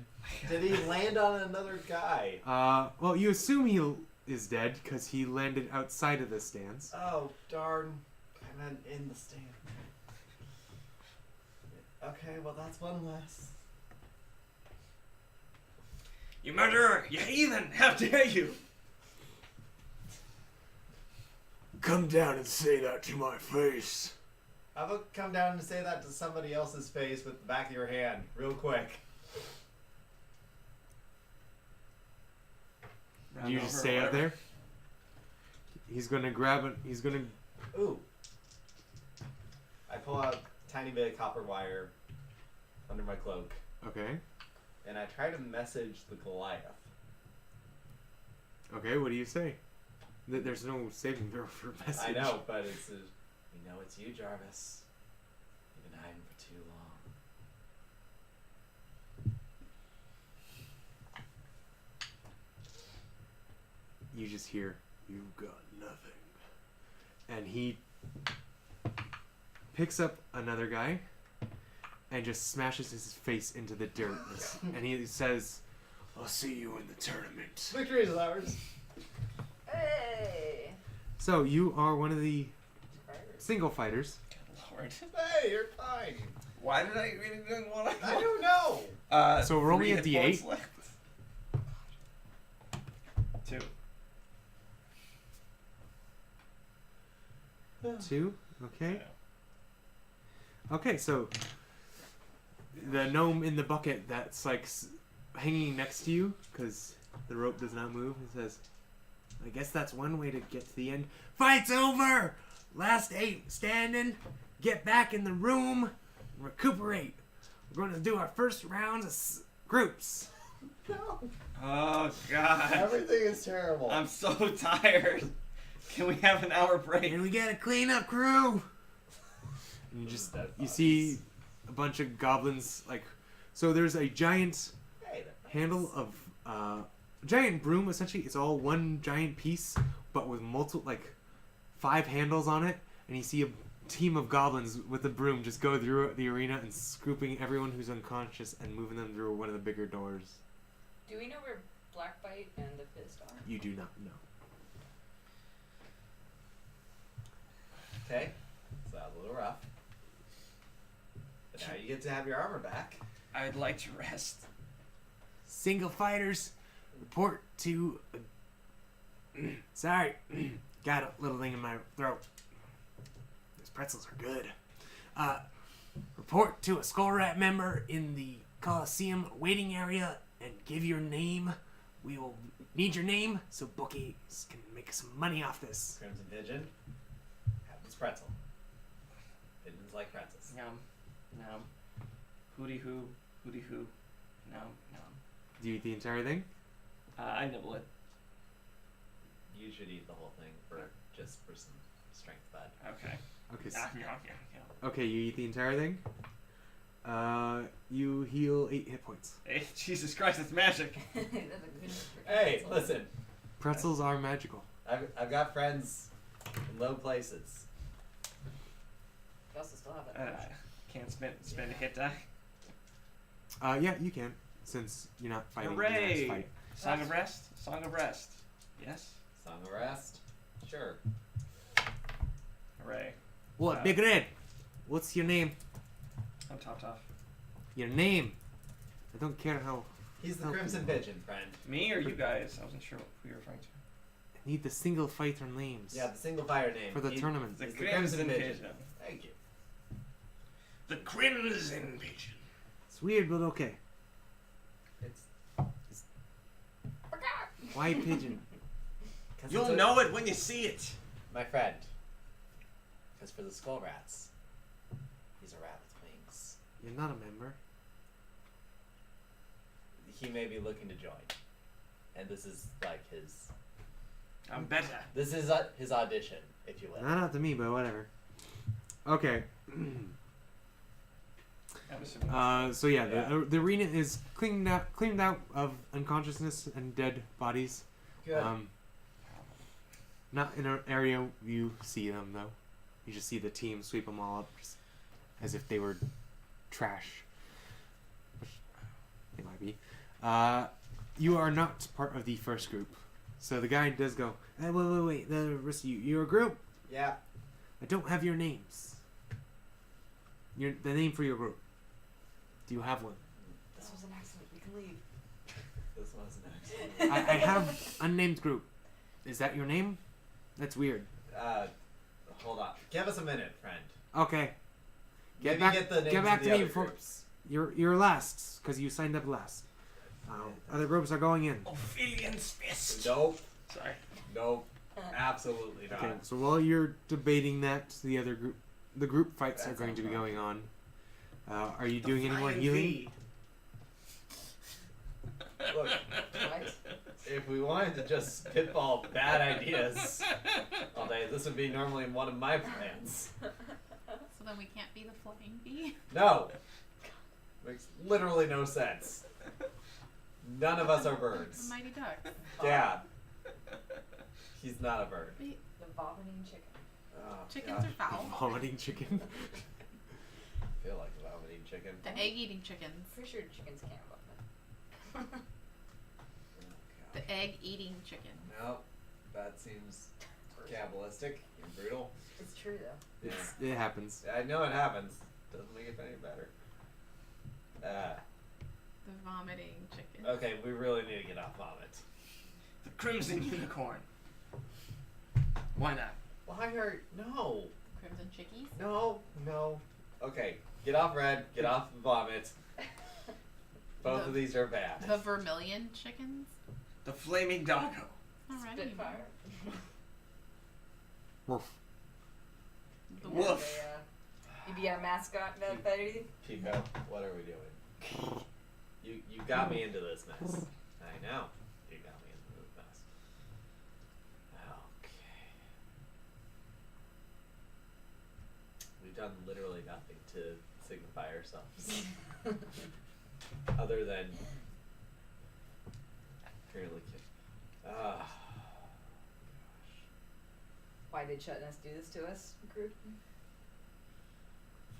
Did he land on another guy? Well, you assume he is dead because he landed outside of the stands. Oh, darn. I meant in the stand. Okay, well, that's one less. You murderer! You heathen! How dare you! Come down and say that to my face. How about come down and say that to somebody else's face with the back of your hand, real quick? Round You over just or stay out whatever. there. He's gonna grab it. He's gonna. Ooh. I pull out a tiny bit of copper wire under my cloak, Okay. and I try to message the Goliath. Okay. What do you say? There's no saving throw for message. I know, but it's we know it's you, Jarvis. You've been hiding for too long. You just hear, "You've got nothing," and he picks up another guy and just smashes his face into the dirt, and he says, "I'll see you in the tournament." Victory is ours. Hey! So you are one of the Survivors. single fighters. Good lord. Hey, you're fine. Why did I really didn't want I don't know. So roll me a 3 hit D8. points left. 2. 2. Okay. Okay. So the gnome in the bucket that's like hanging next to you because the rope does not move. It says, I guess that's one way to get to the end. Fight's over! Last 8 standing. Get back in the room. Recuperate. We're going to do our first round of groups. No. Oh God. Everything is terrible. I'm so tired. Can we have an hour break? And we got a cleanup crew. And you see a bunch of goblins, like, so there's a giant Hey, they're nice. handle of giant broom. Essentially, it's all one giant piece, but with multiple, like, 5 handles on it. And you see a team of goblins with a broom just go through the arena and scooping everyone who's unconscious and moving them through one of the bigger doors. Do we know where Blackbite and the Fist are? You do not know. Okay, so that was a little rough. But now you get to have your armor back. I'd like to rest. Single fighters, report to. Sorry, got a little thing in my throat. Those pretzels are good. Report to a Skull Rat member in the Coliseum waiting area and give your name. We will need your name so bookies can make some money off this. Crimson Pigeon, have this pretzel. Pigeons like pretzels. Yum. Nom. Hooty hoo. Hooty hoo. Nom. Nom. Do you eat the entire thing? I nibble it. You should eat the whole thing for some strength, bud. Okay. Okay. Ah, yeah, yeah. Okay, you eat the entire thing. You heal 8 hit points. Hey, Jesus Christ, it's magic. That's a good Hey, listen. Pretzels are magical. I've got friends in low places. You also still have that. Can't spend a hit die. Yeah, you can, since you're not fighting the Hooray! next fight. Song of Rest? Song of Rest. Yes? Song of Rest? Sure. Hooray. What, Big Red? What's your name? I'm topped off. Your name. I don't care how. He's the Oh. Crimson Pigeon, friend. Me or you guys? I wasn't sure who you were referring to. I need the single fighter names. Yeah, the single fire name. For the tournament. The He's Crimson Pigeon. Thank you. The Crimson Pigeon. It's weird, but okay. It's Why pigeon? 'cause You'll it's a- know it when you see it. My friend. Because for the Skull Rats, he's a rat with wings. You're not a member. He may be looking to join. And this is like his... I'm better. This is his audition, if you will. Not up to me, but whatever. Okay. I'm assuming. So yeah, Yeah. the arena is cleaned out of unconsciousness and dead bodies. Good. Not in an area you see them though. You just see the team sweep them all up, just as if they were trash. Which they might be. You are not part of the first group. So the guy does go, hey, wait. The rest of you, you're a group. Yeah. I don't have your names. The name for your group. Do you have one? This was an accident. We can leave. This was an accident. I have unnamed group. Is that your name? That's weird. Hold on. Give us a minute, friend. Okay. Maybe back- get the names get back of to the me other before- groups. You're last because you signed up last. Other groups are going in. Ophelian's Fist. Nope. Sorry. Nope. Absolutely not. Okay. So while you're debating that, the group fights That are going to sounds be fun. going on. Are you doing any more healing? Look, What? if we wanted to just spitball bad ideas all day, this would be normally one of my plans. So then we can't be the flying bee? No. Makes literally no sense. None of us are The birds. mighty duck. Yeah. He's not a bird. Wait, The vomiting chicken. Oh, chickens gosh. are foul. Vomiting chicken. I feel like a vomiting chicken. The egg-eating chickens. Pretty sure chickens can't vomit. Oh, The egg-eating chicken. no, that seems cannibalistic and brutal. It's true though. Yeah. It happens. I know it happens. Doesn't make it any better. The vomiting chicken. Okay, we really need to get off vomit. The Crimson Unicorn. Why not? Why are no, Crimson chickies. no? Okay, get off red. Get off vomit. Both of these are bad. The vermilion chickens. The Flaming Doggo. Alrighty. Spitfire. Woof. The Woof. wolf. You be our mascot, Betty? Pico, what are we doing? You got me into this mess. I know. You got me into this mess. Okay. We've done literally nothing to signify ourselves. Other than apparently gosh. Why did Shutness do this to us, group?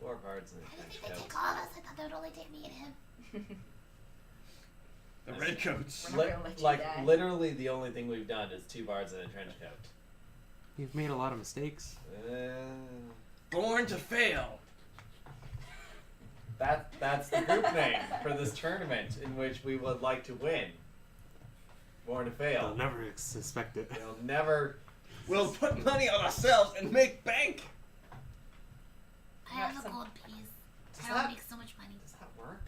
4 bards and I a didn't trench think they'd coat. take all of us. I thought they would only take me and him. The redcoats. We're not gonna let you Like die. literally the only thing we've done is 2 bards and a trench coat. You've made a lot of mistakes. Born to fail. That's the group name for this tournament in which we would like to win. Born to They'll fail. never suspect it. They'll never. We'll put money on ourselves and make bank. I have Perhaps the some- gold piece. Does I don't that- make so much money. Does that work?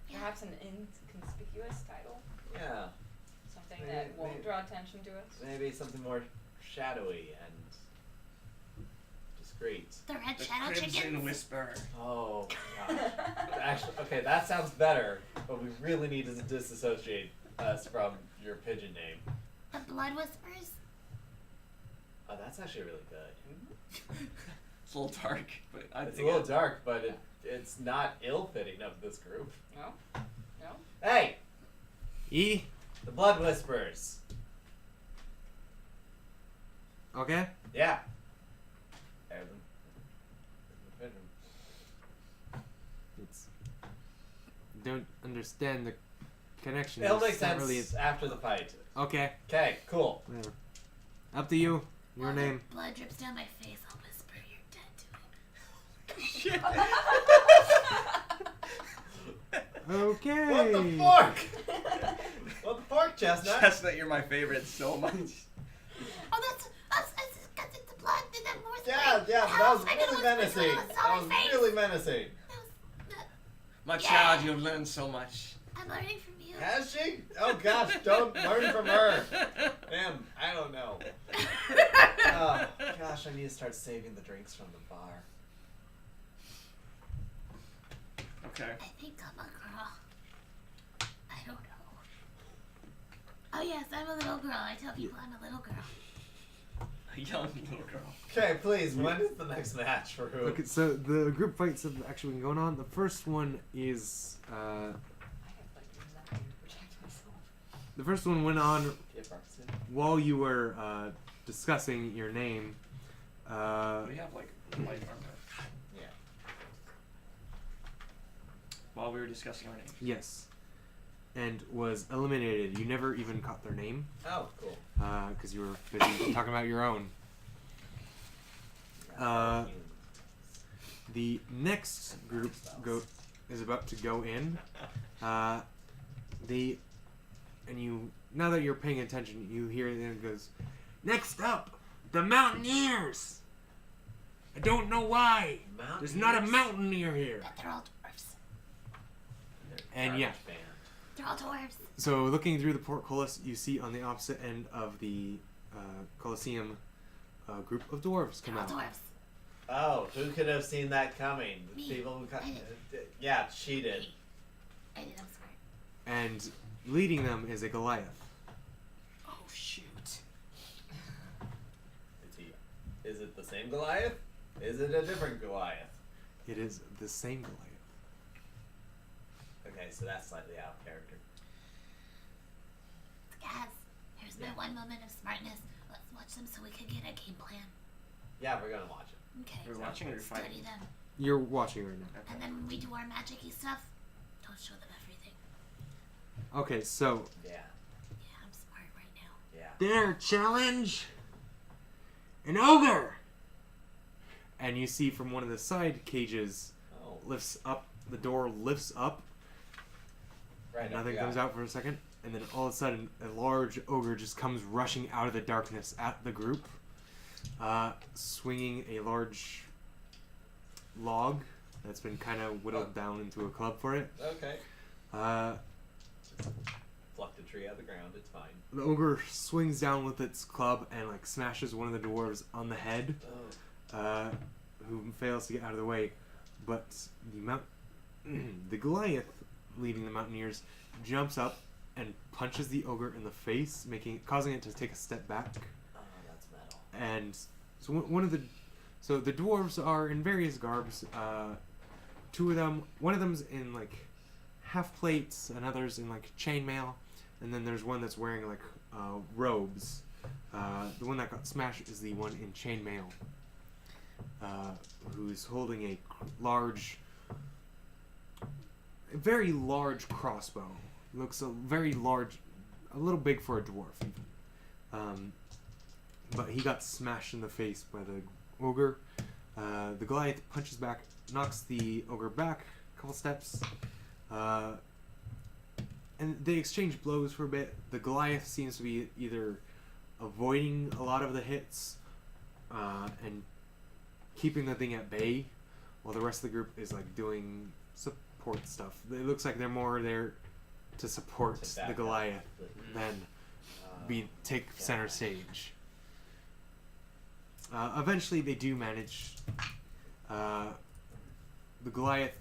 Yeah. Perhaps an inconspicuous title? Yeah. Something Maybe- that won't maybe- draw attention to us? Maybe something more shadowy and discreet. The red The shadow Crimson chickens. Whisper. Oh gosh. Actually, okay, that sounds better, but we really need to disassociate us from your pigeon name. The blood whispers. Oh, that's actually really good. It's a little dark, but I It's a think little dark, but it's not ill-fitting of this group. No? No? Hey, E? the Blood Whispers. Okay. Yeah. Air them. Pigeon. It's don't understand the connection. It'll There's make not sense really after the fight. Okay, Okay, cool. whatever. Up to you. Your While name. the blood drips down my face. I'll whisper you're dead to him. Shit. Okay. What the fork? What the fork, Chestnut? Chestnut, you're my favorite so much. Oh, that's because it's the blood and then more Yeah, spray. yeah, that was I could've really whispered menacing. when it was on That my was face. really menacing. My Yeah. child, you've learned so much. I'm learning from you. Has she? Oh gosh, don't learn from her. Damn, I don't know. Oh gosh, I need to start saving the drinks from the bar. Okay. I think I'm a girl. I don't know. Oh yes, I'm a little girl. I tell people I'm a little girl. A young little girl. Okay, please, when is the next match for who? Okay, so the group fights have actually been going on. The first one is I have like nothing to protect myself. the first one went on Yeah, Barson. while you were discussing your name. We have like light armor. Yeah. While we were discussing our names. Yes, and was eliminated. You never even caught their name Oh, cool. because you were busy talking about your own. The next group is about to go in. Now that you're paying attention, you hear it and it goes, "Next up, the Mountaineers." I don't know why. There's not a Mountaineer here. But they're all dwarves. And yeah. They're all dwarves. So looking through the portcullis, you see on the opposite end of the Colosseum a group of dwarves come They're all out. dwarves. Oh, who could have seen that coming? The Me. people who I yeah, she did. I did. I'm smart. And leading them is a Goliath. Oh shoot. Is it the same Goliath? Is it a different Goliath? It is the same Goliath. Okay, so that's slightly out of character. Guys, here's my Yeah. one moment of smartness. Let's watch them so we can get a game plan. Yeah, we're gonna watch it. Okay. We're watching or you're Study fighting? them. You're watching right now. And then when we do our magic-y stuff, don't show them everything. Okay, so Yeah, Yeah, I'm smart right now. yeah. their challenge, an ogre. And you see from one of the side cages Oh, lifts up. The door lifts up. right. Nothing comes out for a second, and then all of a sudden, a large ogre just comes rushing out of the darkness at the group, swinging a large log that's been kind of whittled down into a club for it. Okay. plucked a tree out of the ground. It's fine. The ogre swings down with its club and like smashes one of the dwarves on the head, who fails to get out of the way. But the Goliath, leading the Mountaineers, jumps up and punches the ogre in the face, causing it to take a step back. Oh, that's metal. And so the dwarves are in various garbs. One of them's in like half plates, another's in like chainmail, and then there's one that's wearing like robes. The one that got smashed is the one in chainmail, who's holding a very large crossbow. Looks very large, a little big for a dwarf even. But he got smashed in the face by the ogre. The Goliath punches back, knocks the ogre back a couple steps, and they exchange blows for a bit. The Goliath seems to be either avoiding a lot of the hits and keeping the thing at bay, while the rest of the group is like doing support stuff. It looks like they're more there to support To back the up Goliath the- than take center stage. Eventually they do manage. The Goliath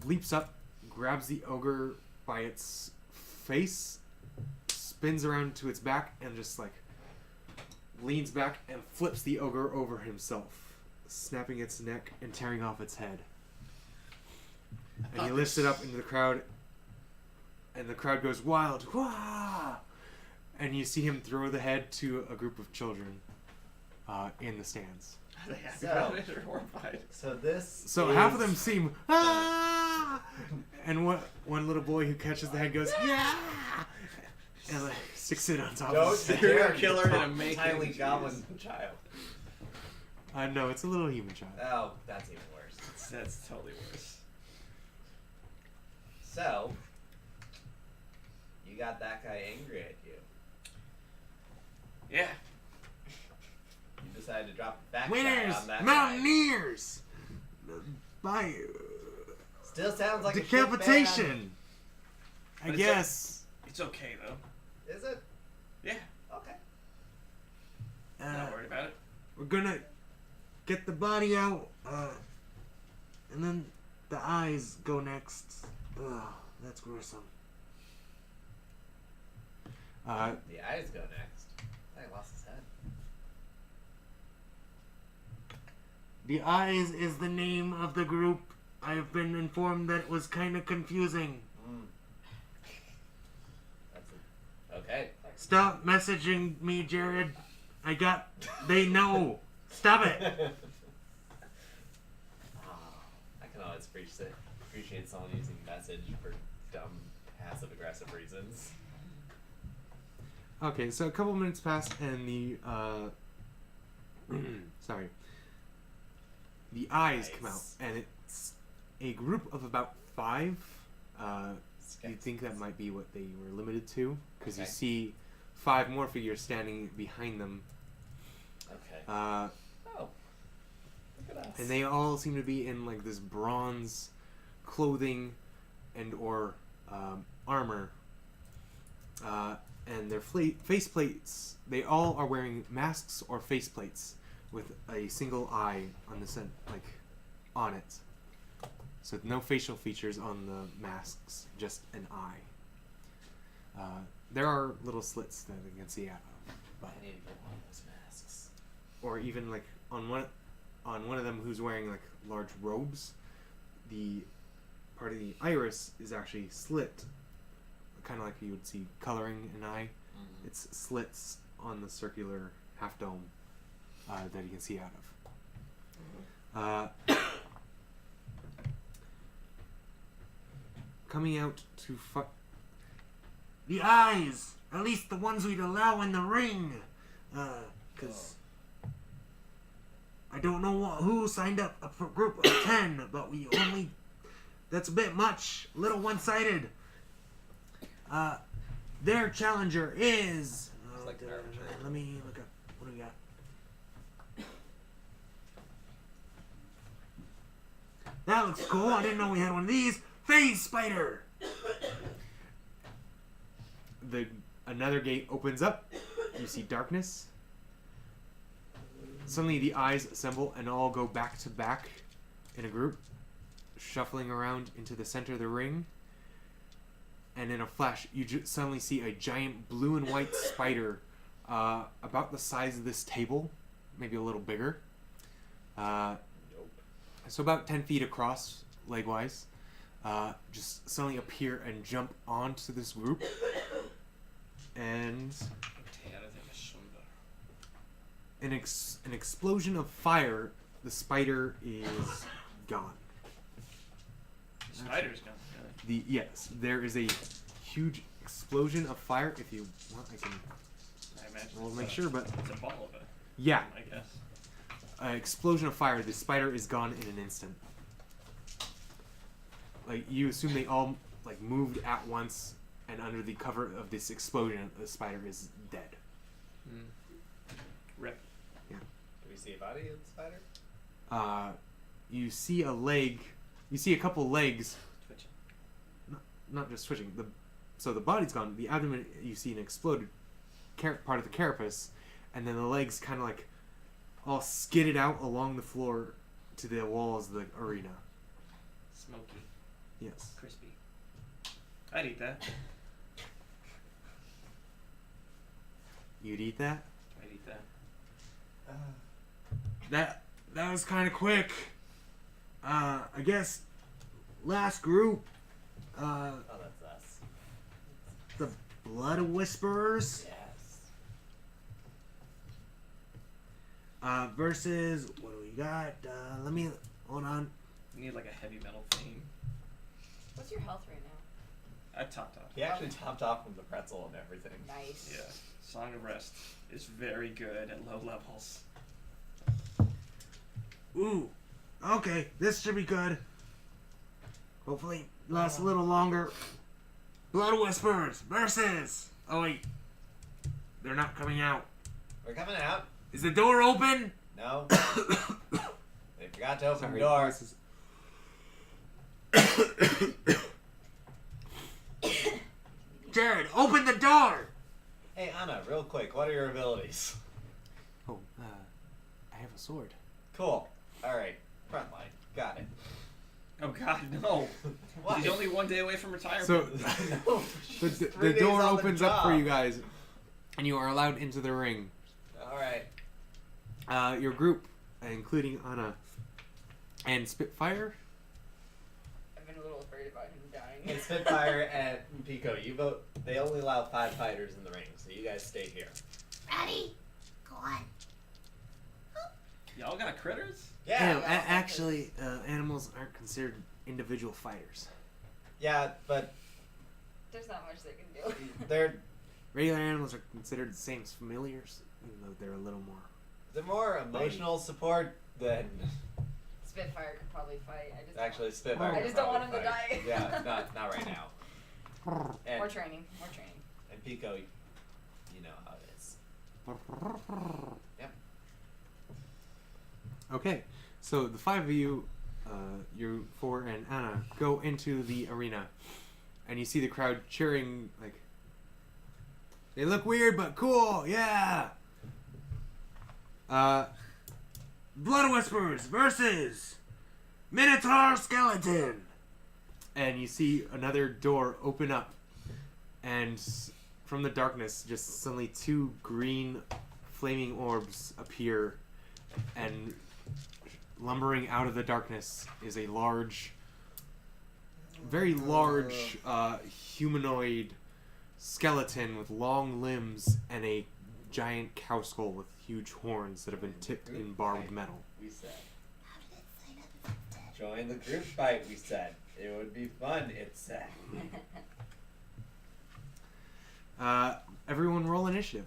leaps up, grabs the ogre by its face, spins around to its back, and just like leans back and flips the ogre over himself, snapping its neck and tearing off its head. And he lifts it up into the crowd, and the crowd goes wild. Wah! And you see him throw the head to a group of children in the stands. Are they happy So- about it or horrified? So this. So is... half of them seem ah, and one little boy who catches the head goes yeah, and like sticks it on top Don't of his Serial head. killer in a making. tiny Jesus. goblin child. No, it's a little human child. Oh, that's even worse. That's totally worse. So, you got that guy angry at you. Yeah. You decided to drop the back guy Winners, on that guy. Mountaineers, by Still sounds like a shit decapitation. I But it's guess. It's okay though. band. Is it? Yeah. Okay. Not worried about it. We're gonna get the body out, and then the eyes go next. Ugh, that's gruesome. The eyes go next. I lost his head. The Eyes is the name of the group. I've been informed that it was kind of confusing. Okay. Stop messaging me, Jared. They know. Stop it. I can always appreciate someone using message for dumb, passive-aggressive reasons. Okay, so a couple minutes pass, and the sorry, the eyes come out, and it's a group of about 5. You'd think that might be what they were limited to, because you Okay. see 5 more figures standing behind them, Okay. uh, Oh. Look at us. and they all seem to be in like this bronze clothing and or armor. And their face plates, they all are wearing masks or face plates with a single eye on the on it. So no facial features on the masks, just an eye. There are little slits that you can see out of, but I need to get one of those masks. or even like on one of them who's wearing like large robes, the part of the iris is actually slit, kind of like you would see coloring an eye. Mm-hmm. It's slits on the circular half dome that you can see out of. Coming out to the eyes, at least the ones we'd allow in the ring, because I don't know who signed up for a group of 10, but that's a bit much, a little one-sided. Their challenger is. It's like arbitrary. Let me look up. What do we got? That looks cool. I didn't know we had one of these. Phase Spider. another gate opens up. You see darkness. Suddenly the eyes assemble and all go back to back in a group, shuffling around into the center of the ring. And in a flash, you suddenly see a giant blue and white spider about the size of this table, maybe a little bigger. Nope. So about 10 feet across, leg-wise. Just suddenly appear and jump onto this group. And an explosion of fire, the spider is gone. Spider's gone. Really. Yes, there is a huge explosion of fire. If you want, I can I imagine. we'll it's make a- sure, but It's a ball of it. yeah, I guess. explosion of fire. The spider is gone in an instant. Like you assume they all like moved at once, and under the cover of this explosion, the spider is dead. Rip. Do we see a body of the spider? You see a leg. You see a couple legs. Twitching. Not just switching. So the body's gone. The abdomen, you see an exploded part of the carapace, and then the legs kind of like all skidded out along the floor to the walls of the arena. Smoky. Yes. Crispy. I'd eat that. You'd eat that? I'd eat that. That was kind of quick. I guess last group, Oh, that's us. the Blood Whisperers, Yes. versus what do we got? Let me hold on. We need like a heavy metal theme. What's your health right now? I topped off. He actually topped off from the pretzel and everything. Nice. Yeah. Song of Rest is very good at low levels. Ooh, okay, this should be good. Hopefully, lasts a little longer. Blood Whisperers versus. Oh wait, they're not coming out. We're coming out. Is the door open? No. They forgot to open Sorry, the door. this is- Jared, open the door! Hey, Anna, real quick, what are your abilities? Oh, I have a sword. Cool. Alright. Frontline. Got it. Oh God, no! What? He's only one day away from retirement. So No, the, she's the 3 days door on the opens up for job. you guys, and you are allowed into the ring. Alright. Your group, including Anna and Spitfire. I've been a little afraid about him dying. Hey, Spitfire and Pico, you vote. They only allow 5 fighters in the ring, so you guys stay here. Ready? Go on. Y'all got critters? Yeah. Actually, animals aren't considered individual fighters. Yeah, but There's not much they can do. they're Regular animals are considered the same as familiars, even though they're a little more. more emotional support than Spitfire could probably fight. I just actually Spitfire. I could just don't probably want him to fight. die. Yeah, not right now. And, More training. More training. and Pico, you know how it is. Yep. Okay, so the 5 of you, you 4 and Anna, go into the arena, and you see the crowd cheering, like, they look weird but cool, yeah! Blood Whisperers versus Minotaur Skeleton! And you see another door open up, and from the darkness, just suddenly 2 green flaming orbs appear, and lumbering out of the darkness is a large, very large humanoid skeleton with long limbs and a giant cow skull with huge horns that have been tipped in barbed metal. We said. How did it sign up if it's dead? Join the group fight, we said. It would be fun, it said. Everyone roll initiative.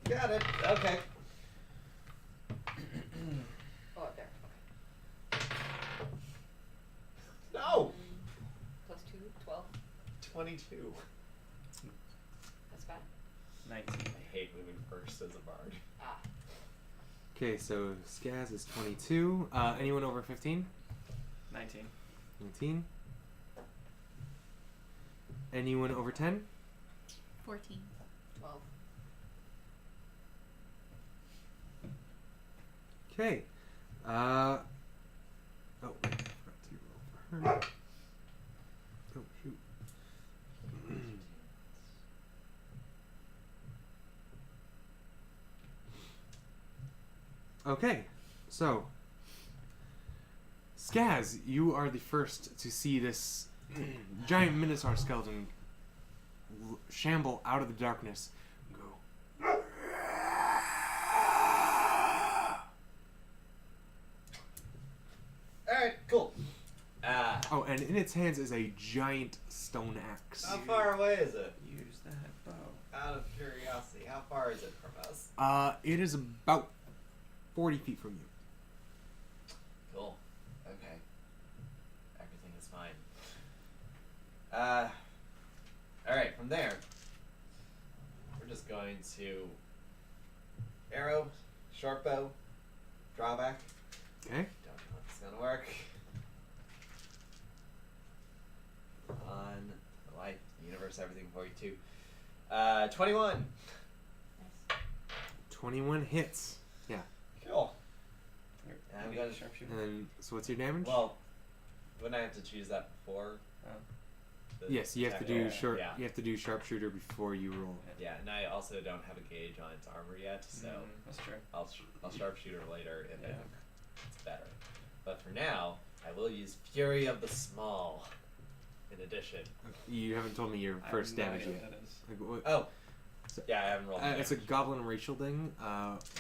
Got it. Okay. Oh, up there. Okay. No! Plus 2, 12. 22. That's bad. 19. I hate moving first as a bard. Ah. Okay, so Skaz is 22. Anyone over 15? 19. 19. Anyone over 10? 14. 12. Okay. Oh, wait, I forgot to roll for her. Oh, shoot. Okay, so Skaz, you are the first to see this giant Minotaur skeleton shamble out of the darkness. Go. Alright, cool. Oh, and in its hands is a giant stone axe. How far away is it? Use that bow. Out of curiosity, how far is it from us? It is about 40 feet from you. Cool. Okay. Everything is fine. Alright, from there, we're just going to arrow, short bow, drawback. Okay. Don't know if it's gonna work. On the light, the universe, everything for you too. 21. Nice. 21 hits. Cool. Here, I'm you gonna- need a sharpshooter. And then, so what's your damage? Well, wouldn't I have to choose that before? Oh. the yes, you have to attack? do Yeah, Yeah. You have to do sharpshooter before you roll. Yeah, and I also don't have a gauge on its armor yet, so That's true. I'll sharpshooter later if Yeah. it's better. But for now, I will use Fury of the Small. In addition, You haven't told me your I have first no damage idea yet. what that is. Like, what? oh, yeah, I haven't rolled. It's a damage. goblin racial thing.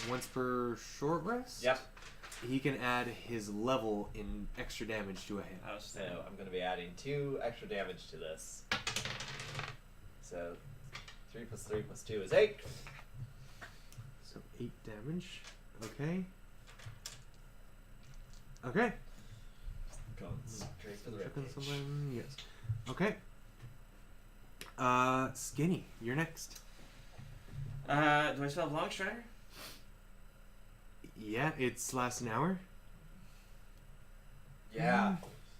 Once per short rest. Yep. He can add his level in extra damage to a hit. I was So thinking. I'm going to be adding 2 extra damage to this. So 3 plus 3 plus 2 is 8. So 8 damage. Okay. Okay. Going straight for the Checking ribcage. something. Yes. Okay. Skinny, you're next. Do I still have Long Strider? Yeah, it's last an hour. Yeah,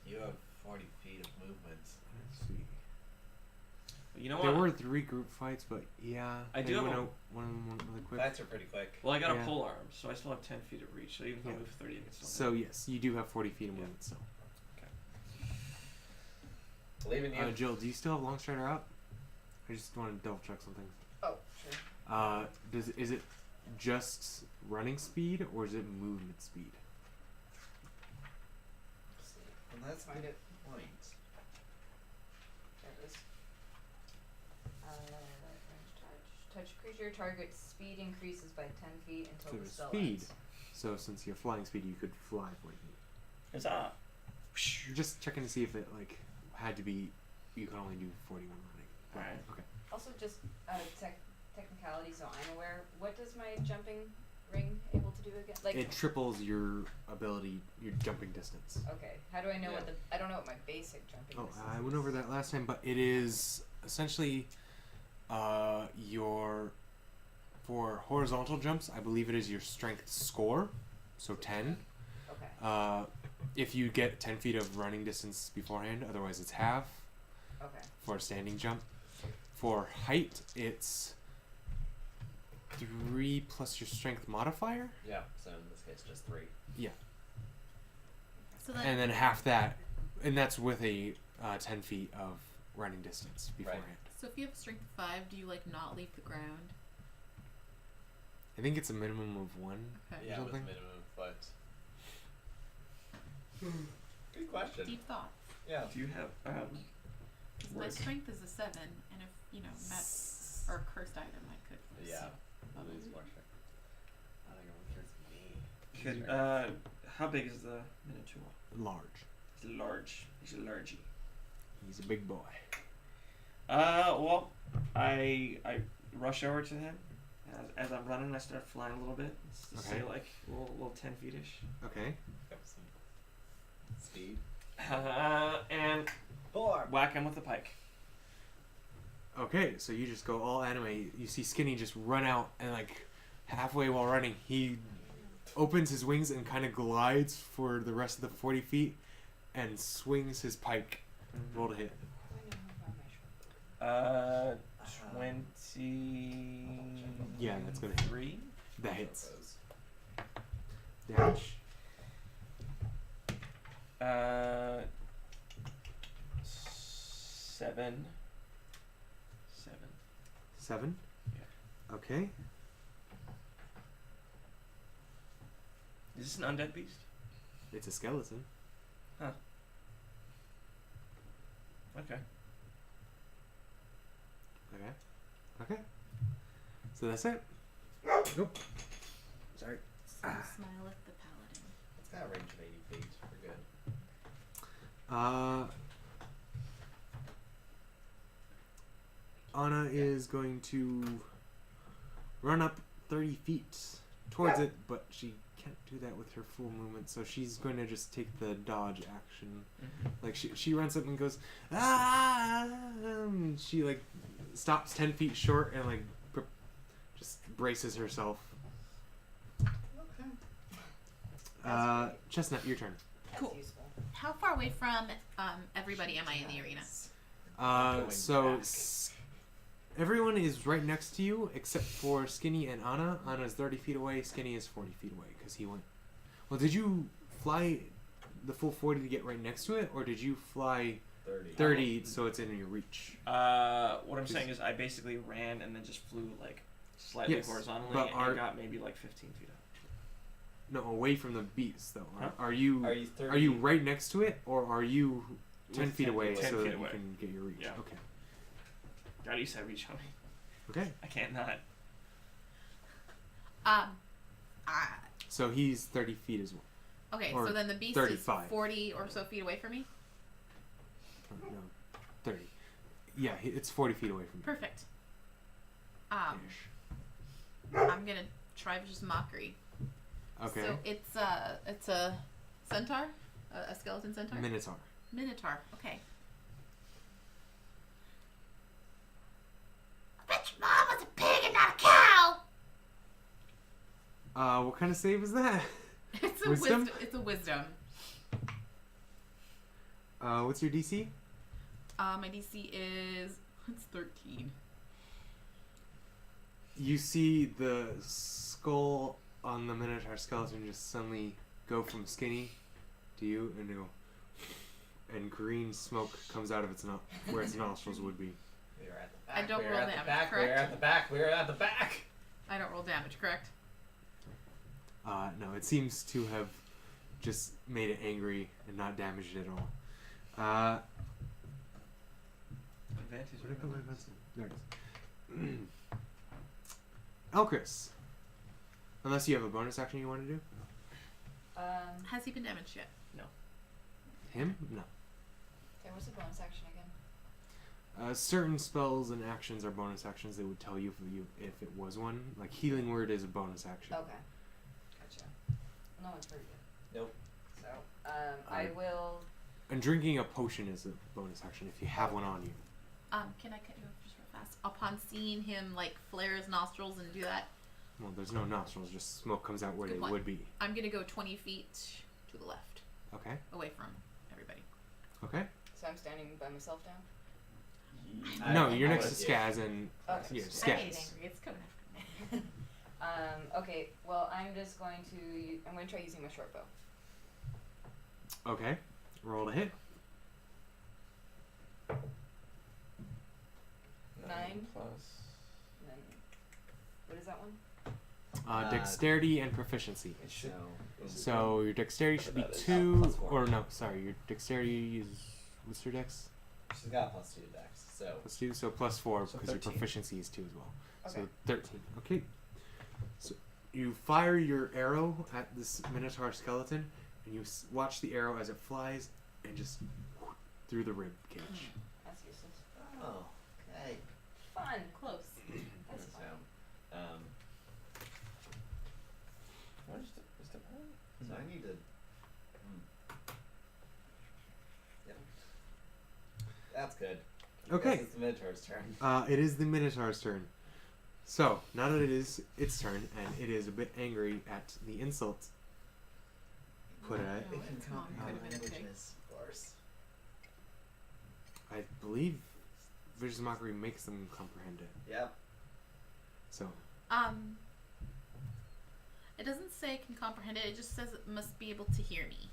you have 40 feet of movement. Let's see. You know There what? were 3 group fights, but yeah. I do have one a- of them went really quick. Fights are pretty quick. Well, I got Yeah. a pole arm, so I still have 10 feet of reach. So even if I Yeah. move 30, I can still. So yes, you do have 40 feet of Yeah. movement. So, Believe in you. Jill, do you still have Long Strider up? I just want to double check something. Oh, sure. Is it just running speed or is it movement speed? And that's my point. There it is. Range touch. Touch creature target speed increases by 10 feet until So the the spell speed. ends. So since you're flying speed, you could fly 40 feet. Huzzah! You're just checking to see if it had to be. You can only do 41 running. Alright. Okay. Also, just technicality, so I'm aware. What does my jumping ring able to do again? Like, It triples your ability, your jumping distance. okay, how do I know Yeah. what the? I don't know what my basic jumping. Oh, distance I went is. over that last time, but it is essentially your for horizontal jumps. I believe it is your strength score, so 10. Okay. If you get 10 feet of running distance beforehand, otherwise it's half Okay. for a standing jump. For height, it's 3 plus your strength modifier, Yeah, so in this case, just 3. So then, and then half that, and that's with a 10 feet of running distance beforehand. so if you have strength 5, do you not leave the ground? I think it's a minimum of 1. Okay. Yeah, with something? minimum foot. Good question. Deep thought. Yeah. Do you have 'Cause my Work. strength is a 7, and if met or a cursed item, I could. Yeah. level Lose it. more strength. I think it was me. Could, how big is the Minotaur? Large. He's large. He's a largy. He's a big boy. Well, I rush over to him. As I'm running, I start flying a little bit. Let's Okay. say like a little 10 feet-ish. Okay. Got some speed. And Four. whack him with the pike. Okay, so you just go all anime. You see Skinny just run out, and halfway while running, he opens his wings and kind of glides for the rest of the 40 feet, and swings his pike. Roll to hit. I know how about my short 20. Yeah, that's gonna hit. 3. That hits. Those. Damage. 7. 7. Yeah. Okay. Is this an undead beast? It's a skeleton. Okay. Okay. Okay. So that's it. Nope. Sorry. So smile at the paladin. It's got a range of 80 feet. We're good. Anna is going to run up 30 feet towards it, but she can't do that with her full movement, so she's going to just take the dodge action. Like, she runs up and goes, ah! She, like, stops 10 feet short and, like, just braces herself. Chestnut, your turn. Cool. Useful. How far away from everybody am I in the arena? Going So back. everyone is right next to you except for Skinny and Anna. Anna's 30 feet away. Skinny is 40 feet away because he went. Well, did you fly the full 40 to get right next to it, or did you fly 30 so it's in your reach? What I'm Just- saying is I basically ran and then just flew like slightly Yes, horizontally but and got maybe like 15 feet up. No, away from the beast though. Huh? Are you Are you 30? are you right next to it, or are you 10 With feet 10 away 10 so feet that you away. can get your reach? Yeah. Okay. God, you said reach on me. Okay. I can't not. So he's 30 feet as well. Okay, Or so then the beast 35. is 40 or so feet away from me. Or, no, 30. Yeah, it's 40 feet away from you. Perfect. Ish. I'm gonna try just mockery. Okay. So it's a centaur, a skeleton centaur. Minotaur. Minotaur. Okay. I bet your mom was a pig and not a cow. What kind of save is that? It's a Wisdom? wisdom. It's a wisdom. What's your DC? My DC is 13. You see the skull on the Minotaur skeleton just suddenly go from Skinny to you, and green smoke comes out of its where its nostrils would be. We are at the back. I don't we are roll at the damage, back. We are correct? at the back. We are at the back. I don't roll damage, correct? No, it seems to have just made it angry and not damaged it at all. Advantage. Where'd I put my pencil? There it is. Elchris. Unless you have a bonus action you want to do? Has he been damaged yet? Him? No. Okay, what's the bonus action again? Certain spells and actions are bonus actions. They would tell you if it was one. Like Healing Word is a bonus action. Okay. Gotcha. No one's very good. Nope. So, I will. And drinking a potion is a bonus action if you have one on you. Can I cut you off just real fast? Upon seeing him like flare his nostrils and do that, Well, there's no nostrils, just smoke comes out where Good they point. would be. I'm gonna go 20 feet to the left, Okay. away from everybody. Okay. So I'm standing by myself now. No, you're I'm next to with you. Skaz and Okay. yeah, I get Skaz. angry. It's coming after me. Okay. Well, I'm just going to. I'm going to try using my short bow. Okay. Roll to hit. 9. Plus. And then, what is that one? Dexterity and proficiency. So, So your dexterity should be That is 2, plus 4. or no, sorry, your dexterity is what's your dex? she's got +2 dex. So Plus 2, so plus 4 So because your 13. proficiency is 2 as well. Okay. So 13. Okay. So you fire your arrow at this Minotaur skeleton, and you watch the arrow as it flies and just through the rib cage. That's useless. oh, okay. Fun. Close. That's fun. So, What is the point? so I need to. Yep. That's good. Okay. Guess it's the Minotaur's turn. It is the Minotaur's turn. So, now that it is its turn, and it is a bit angry at the insult put at it, No, it's not. Could have been a pig. Languages, of course. I believe Vicious Mockery makes them comprehend it. Yep. So, It doesn't say it can comprehend it. It just says it must be able to hear me.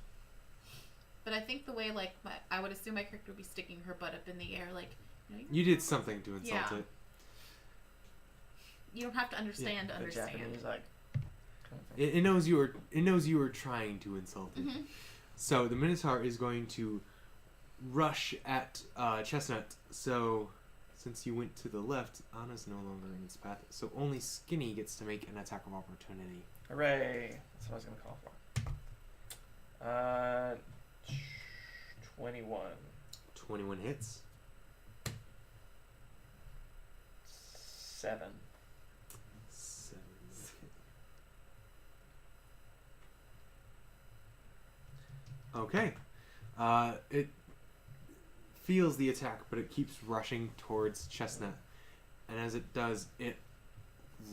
But I think the way, like, I would assume my character would be sticking her butt up in the air, like, you did something to insult Yeah. it. You don't have to understand to The understand. Japanese like. It knows you were. It knows you were trying to insult it. Mhm. So the Minotaur is going to rush at Chestnut. So since you went to the left, Anna's no longer in its path. So only Skinny gets to make an attack of opportunity. Hooray! That's what I was gonna call for. 21. 21 hits. 7. 7. Okay. It feels the attack, but it keeps rushing towards Chestnut. And as it does, it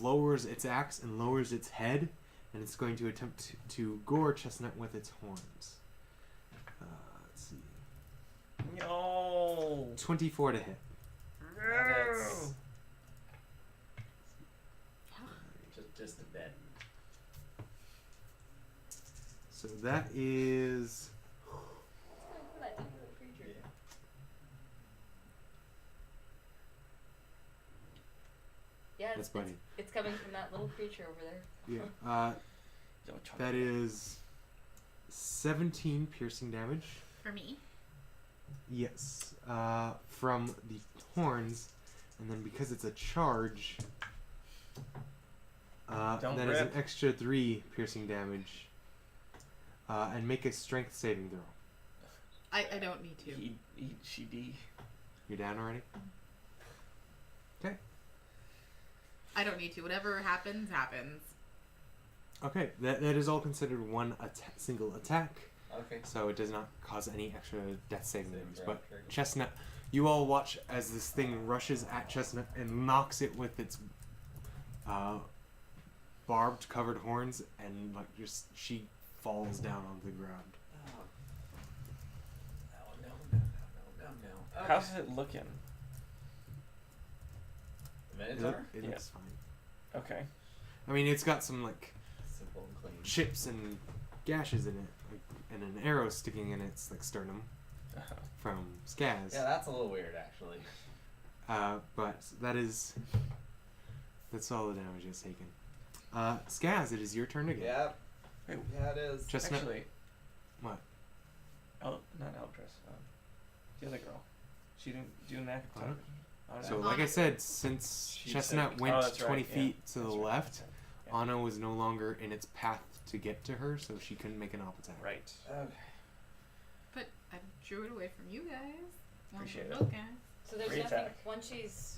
lowers its axe and lowers its head, and it's going to attempt to gore Chestnut with its horns. Let's see. No. 24 to hit. That's just a bit. So that is That tiny little creature. Yeah. Yeah, that's it's, funny. it's coming from that little creature over there. Yeah. Yo, chunk That it. is 17 piercing damage. For me. Yes. From the horns, and then because it's a charge, Don't that is an rip. extra 3 piercing damage. And make a strength saving throw. I don't need to. She D. You're down already? Okay. I don't need to. Whatever happens, happens. Okay, that is all considered one single attack, Okay. so it does not cause any extra death saving Saving throws. throw, But trigger. Chestnut, you all watch as this thing rushes at Chestnut and knocks it with its barbed covered horns, and like just she falls down onto the ground. No. How's it looking? The It, Minotaur? it Yeah. looks fine. Okay. I mean, it's got some like Simple and clean. chips and gashes in it, like, and an arrow sticking in its like sternum from Skaz. Yeah, that's a little weird, actually. But that's all the damage it's taken. Skaz, it is your turn again. Yep. Wait, Yeah, it is. Chestnut. actually, What? not Eldris. The other girl. She didn't do an attack. Anna? Anna. So, like I said, since She Chestnut took- went Oh, that's 20 right, yeah. feet to the That's right, left, yeah. Anna was no longer in its path to get to her, so she couldn't make an op attack. Right. Okay. But I drew it away from you guys. Appreciate it. Okay. So there's Great nothing. attack. Once she's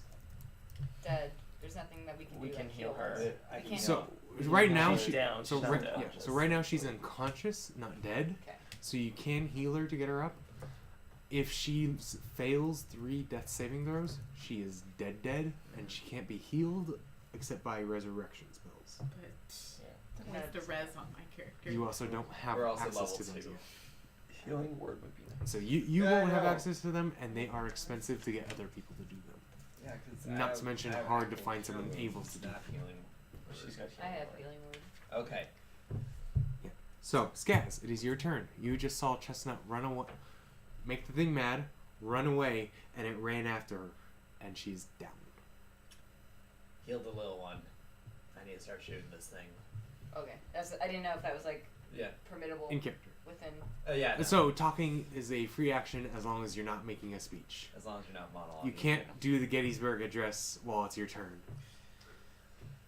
dead, there's nothing that we can We do. can like heal her. her. I We can can't So heal. right now She's she down. so She's right, down. yeah, so right now she's unconscious, not dead. Okay. So you can heal her to get her up. If she fails 3 death saving throws, she is dead, and she can't be healed except by resurrection spells. But Yeah. that was the res on my character. You also don't have We're also access to level them 2. yet. Healing word would be nice. So you Yeah, I won't have know. access to them, and they are expensive to get other people to do them. Yeah, because Not to mention hard to find someone able to do. Not healing. She's got I healing have word. healing word. Okay. So Skaz, it is your turn. You just saw Chestnut run away, make the thing mad, run away, and it ran after her, and she's down. Heal the little one. I need to start shooting this thing. Okay. I didn't know if that was like Yeah. permittable In character. within. Yeah. No. So talking is a free action as long as you're not making a speech. As long as you're not monologuing. You can't do the Gettysburg Address while it's your turn.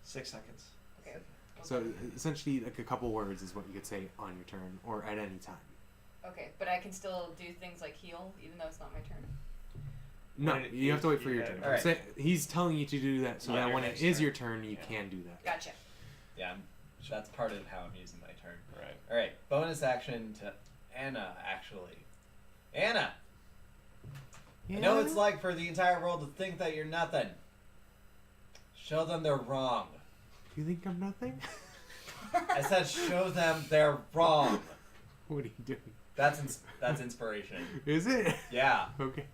6 seconds. Okay. So essentially, like a couple words is what you could say on your turn or at any time. Okay, but I can still do things like heal, even though it's not my turn. No, When it you have to wait for your yeah, turn. alright. He's telling you to do that so Yeah, that your when it next is turn. your turn, you Yeah. can do that. Gotcha. Yeah. That's part of how I'm using my turn. Right. All right. Bonus action to Anna. Actually, Anna. I know it's like for the entire world to think that you're nothing. Show them they're wrong. You think I'm nothing? I said show them they're wrong. What are you doing? That's inspiration. Is it? Yeah. Okay.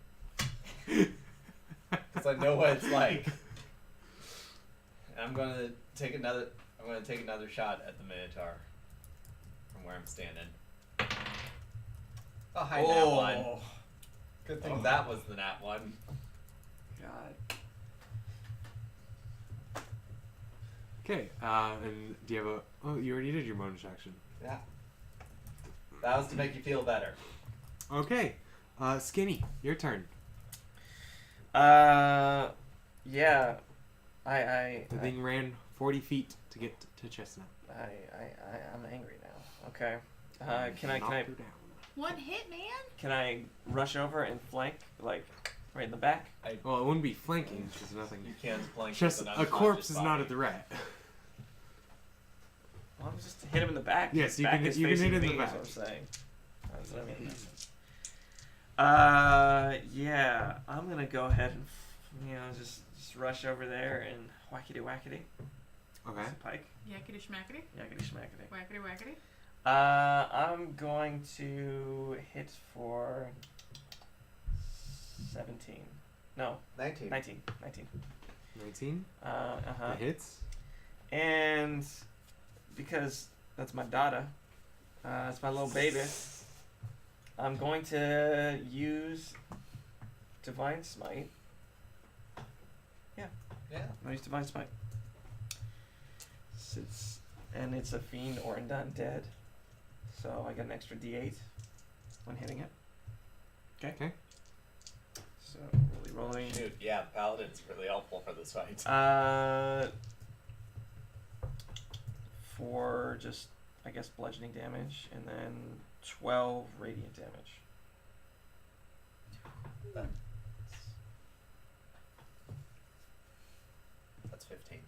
because I know what it's like. And I'm gonna take another shot at the Minotaur from where I'm standing. Oh, hi, nat one. Good thing that was the nat one. God. Okay, and do you have a... Oh, you already did your bonus action. Yeah. That was to make you feel better. Okay, Skinny, your turn. Yeah. The thing ran 40 feet to get to Chestnut. I'm angry now. Okay. Can I Knocked her down. One hit, man. can I rush over and flank, like, right in the back? Well, it wouldn't be flanking, it's just nothing. You can't flank Just with an a corpse unconscious is body. not a threat. Well, I'm just hit him in the back. Yes, His you back can- is you can facing hit in the me, is back. what I'm saying. That's what I mean. Yeah, I'm gonna go ahead and, just rush over there and whackity whackity. Okay. It's a pike. Yakety schmackety. Yakety schmackety. Whackety whackety. I'm going to hit for 17. No, 19. 19. 19. Uh-huh. That hits. And because that's my daughter, it's my little baby, I'm going to use Divine Smite. Yeah. I'll use Divine Smite. And it's a fiend or an undead. So I get an extra d8 when hitting it. Okay. So really rolling. Dude, yeah, Paladin's really helpful for this fight. For just, I guess, bludgeoning damage, and then 12 radiant damage. That's 15.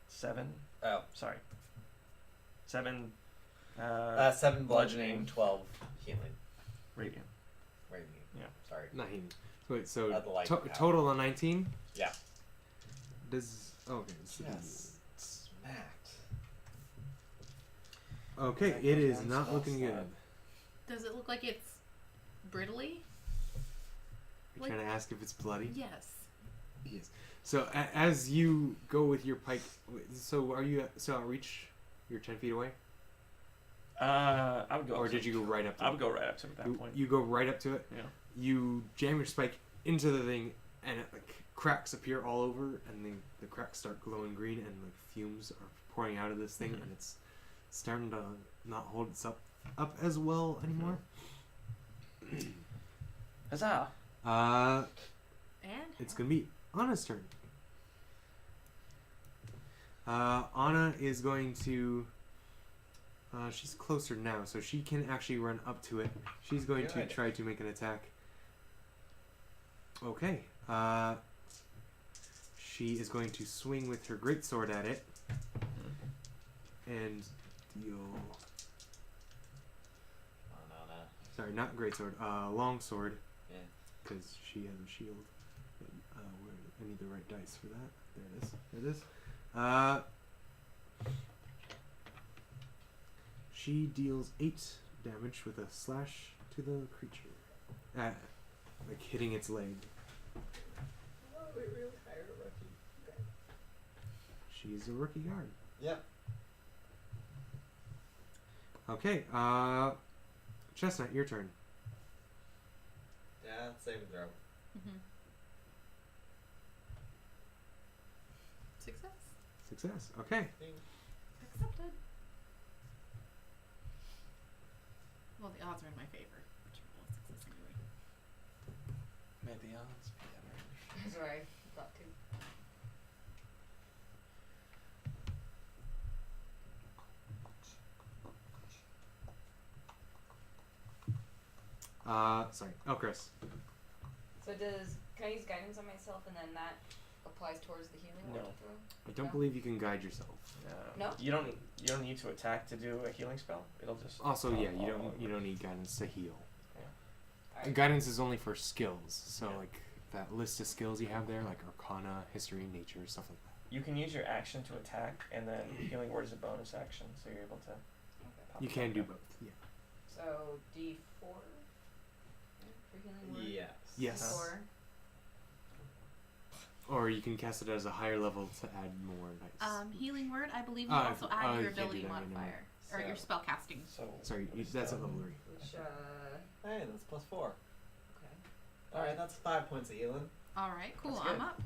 7. Oh. Sorry. 7. 7 bludgeoning, bludgeoning. 12 healing. Radiant. Radiant. Yeah. Sorry. 19. Wait, so The light to- power. total on 19? Yeah. Does... Okay. So Yes. Smacked. Okay, That it goes is down not small looking good. slab. Does it look like it's brittly? You're Like- trying to ask if it's bloody? Yes. Yes. So as you go with your pike, so are you so outreach? You're 10 feet away, I would go. or up did to you go right up to I it? would go right up to him at that You, point. you go right up to it. Yeah. You jam your spike into the thing, and it, like cracks appear all over, and the cracks start glowing green, and like fumes are pouring out of this thing, Mhm. and it's starting to not hold itself up as well anymore. Huzzah! Uh, And it's gonna be Anna's turn. Anna is going to. She's closer now, so she can actually run up to it. She's going to Good. try to make an attack. Okay. She is going to swing with her greatsword at it and deal. No. Sorry, not greatsword. Longsword. Yeah. Because she has a shield. But, where, I need the right dice for that. There it is. There it is. She deals 8 damage with a slash to the creature. Like hitting its leg. Oh, we really hired a rookie. Okay. She's a rookie guard. Yep. Okay, Chestnut, your turn. Yeah, save and throw. Mm-hmm. Success. Success. Okay. Accepted. Well, the odds are in my favor. Which are all success anyway. May the odds be ever. That's what I thought too. Sorry. Oh, Chris. So can I use guidance on myself and then that applies towards the healing word No. to throw? I don't No. believe you can guide yourself. No? You don't need to attack to do a healing spell. It'll just. Also, yeah, you all don't over. need guidance to heal. Alright. Guidance is only for skills. So Yeah. like that list of skills you have there, like Arcana, History, Nature, stuff like that. You can use your action to attack, and then healing word is a bonus action, so you're able to. Okay. pop You it can back do up. both. Yeah. So D4. for healing word? Yes. Yes. Or Or you can cast it as a higher level to add more dice. Healing word. I believe you Oh, also okay. add Oh, your you can't do ability that, yeah, never modifier or your So- spell casting. So Sorry, what is that's that? at level 3. which Hey, that's +4. okay. Alright, that's 5 points of healing. All right, cool. That's I'm good. up.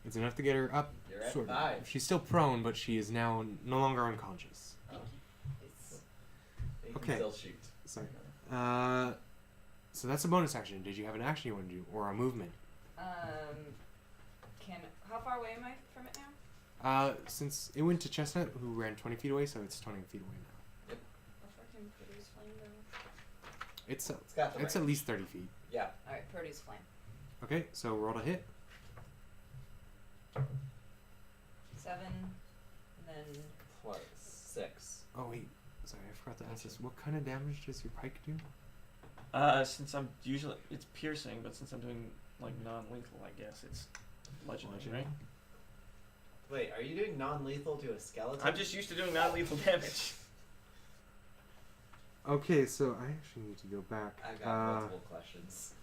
It's enough to get her up. You're at Sort of. 5. She's still prone, but she is now no longer unconscious. It's You can Okay. still shoot. Sorry. So that's a bonus action. Did you have an action you want to do, or a movement? can how far away am I from it now? Since it went to Chestnut, who ran 20 feet away, so it's 20 feet away now. How far can produce flame go? It's It's got the it's at range. least 30 feet. Yeah. Alright, produce flame. Okay, so roll to hit. 7 and then +6. Oh wait, sorry, I forgot to ask this. What kind of damage does your pike do? Since I'm usually it's piercing, but since I'm doing like non-lethal, I guess it's bludgeoning, right? Wait, are you doing non-lethal to a skeleton? I'm just used to doing non-lethal damage. Okay, so I actually need to go back. I've got multiple questions.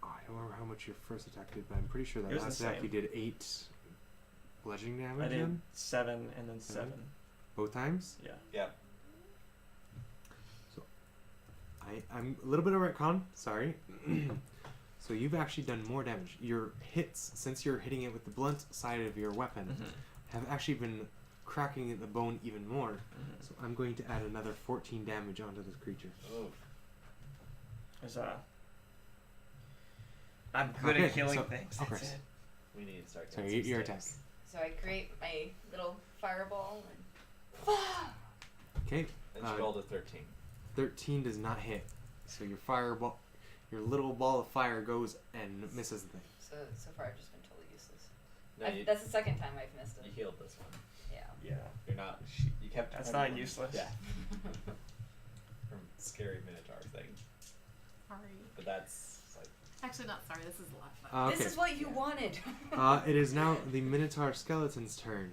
I don't remember how much your first attack did, but I'm pretty sure that It was last the attack same. you did 8 bludgeoning damage. I did then? 7 and then 7. Both times. Yeah. Yep. I'm a little bit of retcon. Sorry. So you've actually done more damage. Your hits, since you're hitting it with the blunt side of your weapon, Mm-hmm. have actually been cracking the bone even more. Mm-hmm. So I'm going to add another 14 damage onto this creature. Oh. There's I'm good Okay, at killing so- things. okay. That's it. We need to start Sorry, getting some your attack. sticks. So I create my little fireball and Okay. And she rolled a 13. 13 does not hit. So your fireball, your little ball of fire goes and misses the thing. so far I've just been totally useless. No, you, That's the second time I've missed you it. healed this one. Yeah. Yeah. You're not. You kept. That's everyone- not useless. Yeah. From scary minotaur thing, Sorry. but that's like. Actually, not sorry. This is a lot of fun. Okay. This is what you wanted. It is now the Minotaur skeleton's turn.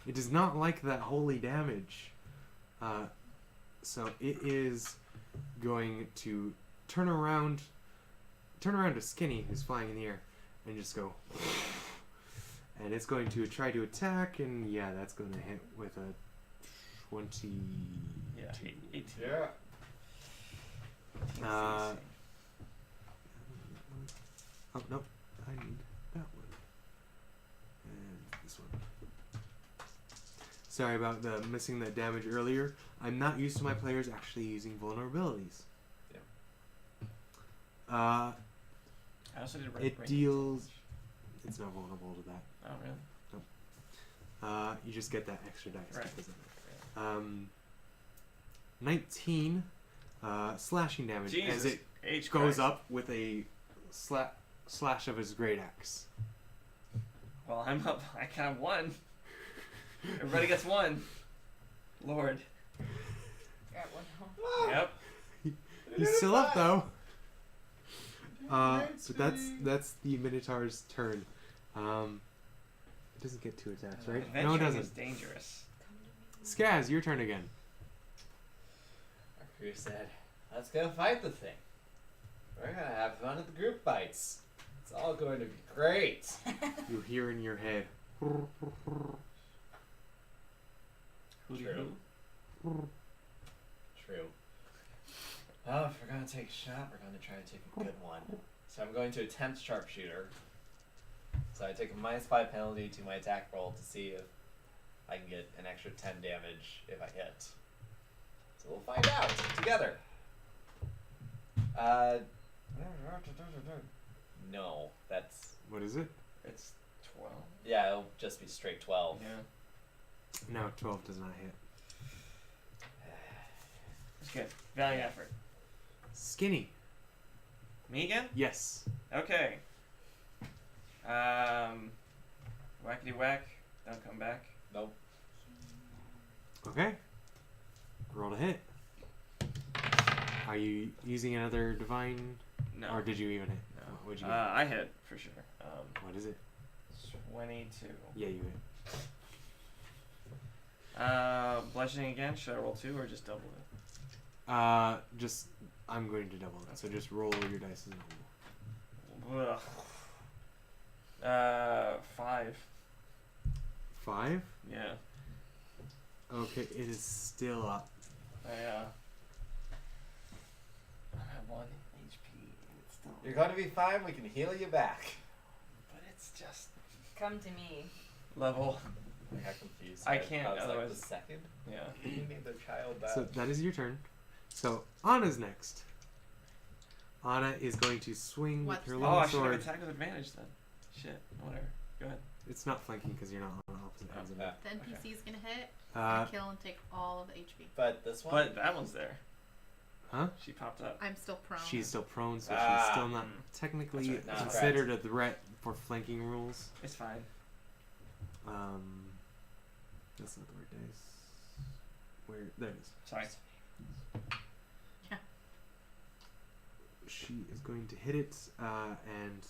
It does not like that holy damage. So it is going to turn around to Skinny, who's flying in the air, and just go. And it's going to try to attack, and yeah, that's going to hit with a 20. Yeah. 18. Yeah. Oh no, I need that one. And this one. Sorry about the missing that damage earlier. I'm not used to my players actually using vulnerabilities. Yeah. I also did It range deals. It's not vulnerable to that. damage. Oh really? You just get that extra dice Right. because of it. 19 slashing damage Jesus. as it H goes Christ. up with a slash of his great axe. Well, I'm up. I count 1. Everybody gets 1. Lord. Grab one home. Yep. He's still up though. So that's the Minotaur's turn. It doesn't get 2 attacks, right? No, it Adventuring doesn't. is dangerous. Skaz, your turn again. Our crew said, "Let's go fight the thing. We're gonna have fun at the group fights. It's all going to be great." You hear in your head. True. True. Well, if we're gonna take a shot, we're gonna try to take a good one. So I'm going to attempt sharpshooter. So I take a -5 penalty to my attack roll to see if I can get an extra 10 damage if I hit. So we'll find out together. No, that's What is it? It's 12. yeah, it'll just be straight 12. Yeah. No, 12 does not hit. It's good. Valiant effort. Skinny. Me again? Yes. Okay. Whackety whack. Don't come back. Nope. Okay. Roll to hit. Are you using another divine, No. or did you even hit? No. What'd you get? I hit for sure. What is it? 22. Yeah, you hit. Bludgeoning again. Should I roll 2 or just double it? Just I'm going to double it. So just roll your dice as a whole. Ugh. 5. 5. Yeah. Okay, it is still up. I'm at 1 HP. And it's still. You're going to be fine. We can heal you back. But it's just Come to me. level. I got confused. I can't, I was like, otherwise- the second? Yeah. You need their child back. So that is your turn. So Anna's next. Anna is going to swing What's with her next? Oh, I long should have sword. attacked with advantage then. Shit. Whatever. Go ahead. It's not flanking because you're not on opposite ends of it. Yeah. The NPC's gonna hit, Uh, kill, and take all of the HP. But this one? But that one's there. huh? She popped up. I'm still prone. She's still prone, so Ah. she's still not Mm. technically That's right, that's considered a threat for flanking rules. It's fine. That's not the right dice. Where? There it is. Sorry. Yeah. She is going to hit it, and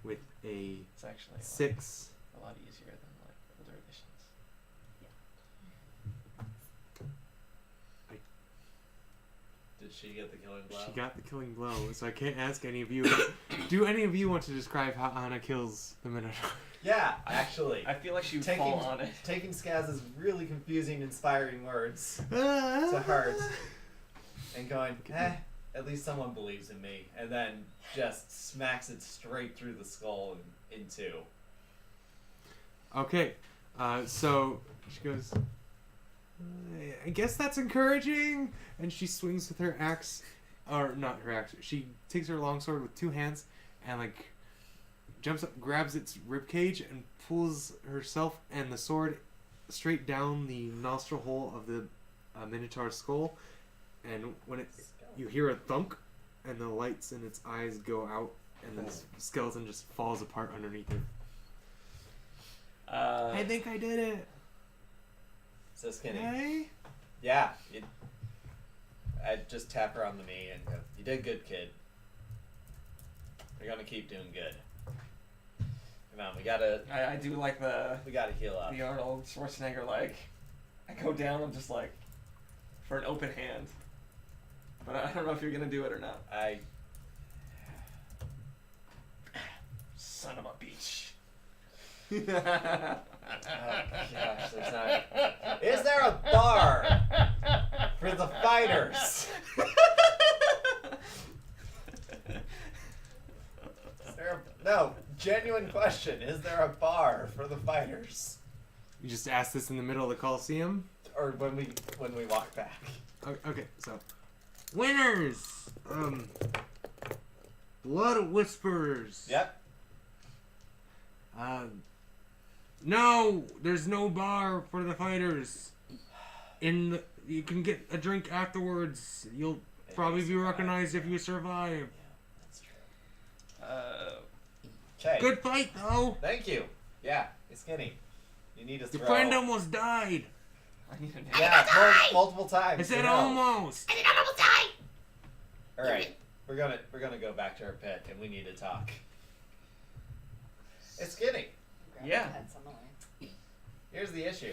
with a It's actually like, 6. a lot easier than like older editions. Did she get the killing blow? She got the killing blow, so I can't ask any of you. Do any of you want to describe how Anna kills the Minotaur? Yeah, actually. I feel like she would Taking- fall on it. Taking Skaz's really confusing, inspiring words to heart. and going, at least someone believes in me. And then just smacks it straight through the skull and in two. Okay, so she goes, I guess that's encouraging. And she swings with her axe, or not her axe. She takes her longsword with 2 hands and like jumps up, grabs its rib cage, and pulls herself and the sword straight down the nostril hole of the Minotaur's skull. And when you hear a thunk, and the lights in its eyes go out, and the skeleton just falls apart underneath it. I think I did it. So skinny. Hey? Yeah. I just tap her on the knee and go, you did good, kid. You're gonna keep doing good. Come on, we gotta I do like the heal up. Arnold Schwarzenegger, like, I go down, I'm just like, for an open hand. But I don't know if you're gonna do it or not. Son of a bitch. Oh gosh, there's not. Is there a bar for the fighters? No, genuine question. Is there a bar for the fighters? You just asked this in the middle of the Coliseum? Or when we walk back? Okay, so. Winners! Blood Whisperers. Yep. No! There's no bar for the fighters. You can get a drink afterwards. You'll probably be recognized if you survive. That's true. Okay. Good fight, though! Thank you. Yeah, it's skinny. You need to throw. Your friend almost died. I need a name. Yeah, die! multiple times. I said you know. almost. I did not almost die! All right, we're gonna go back to our pit, and we need to talk. It's skinny. Grab Yeah. the head some way. Here's the issue.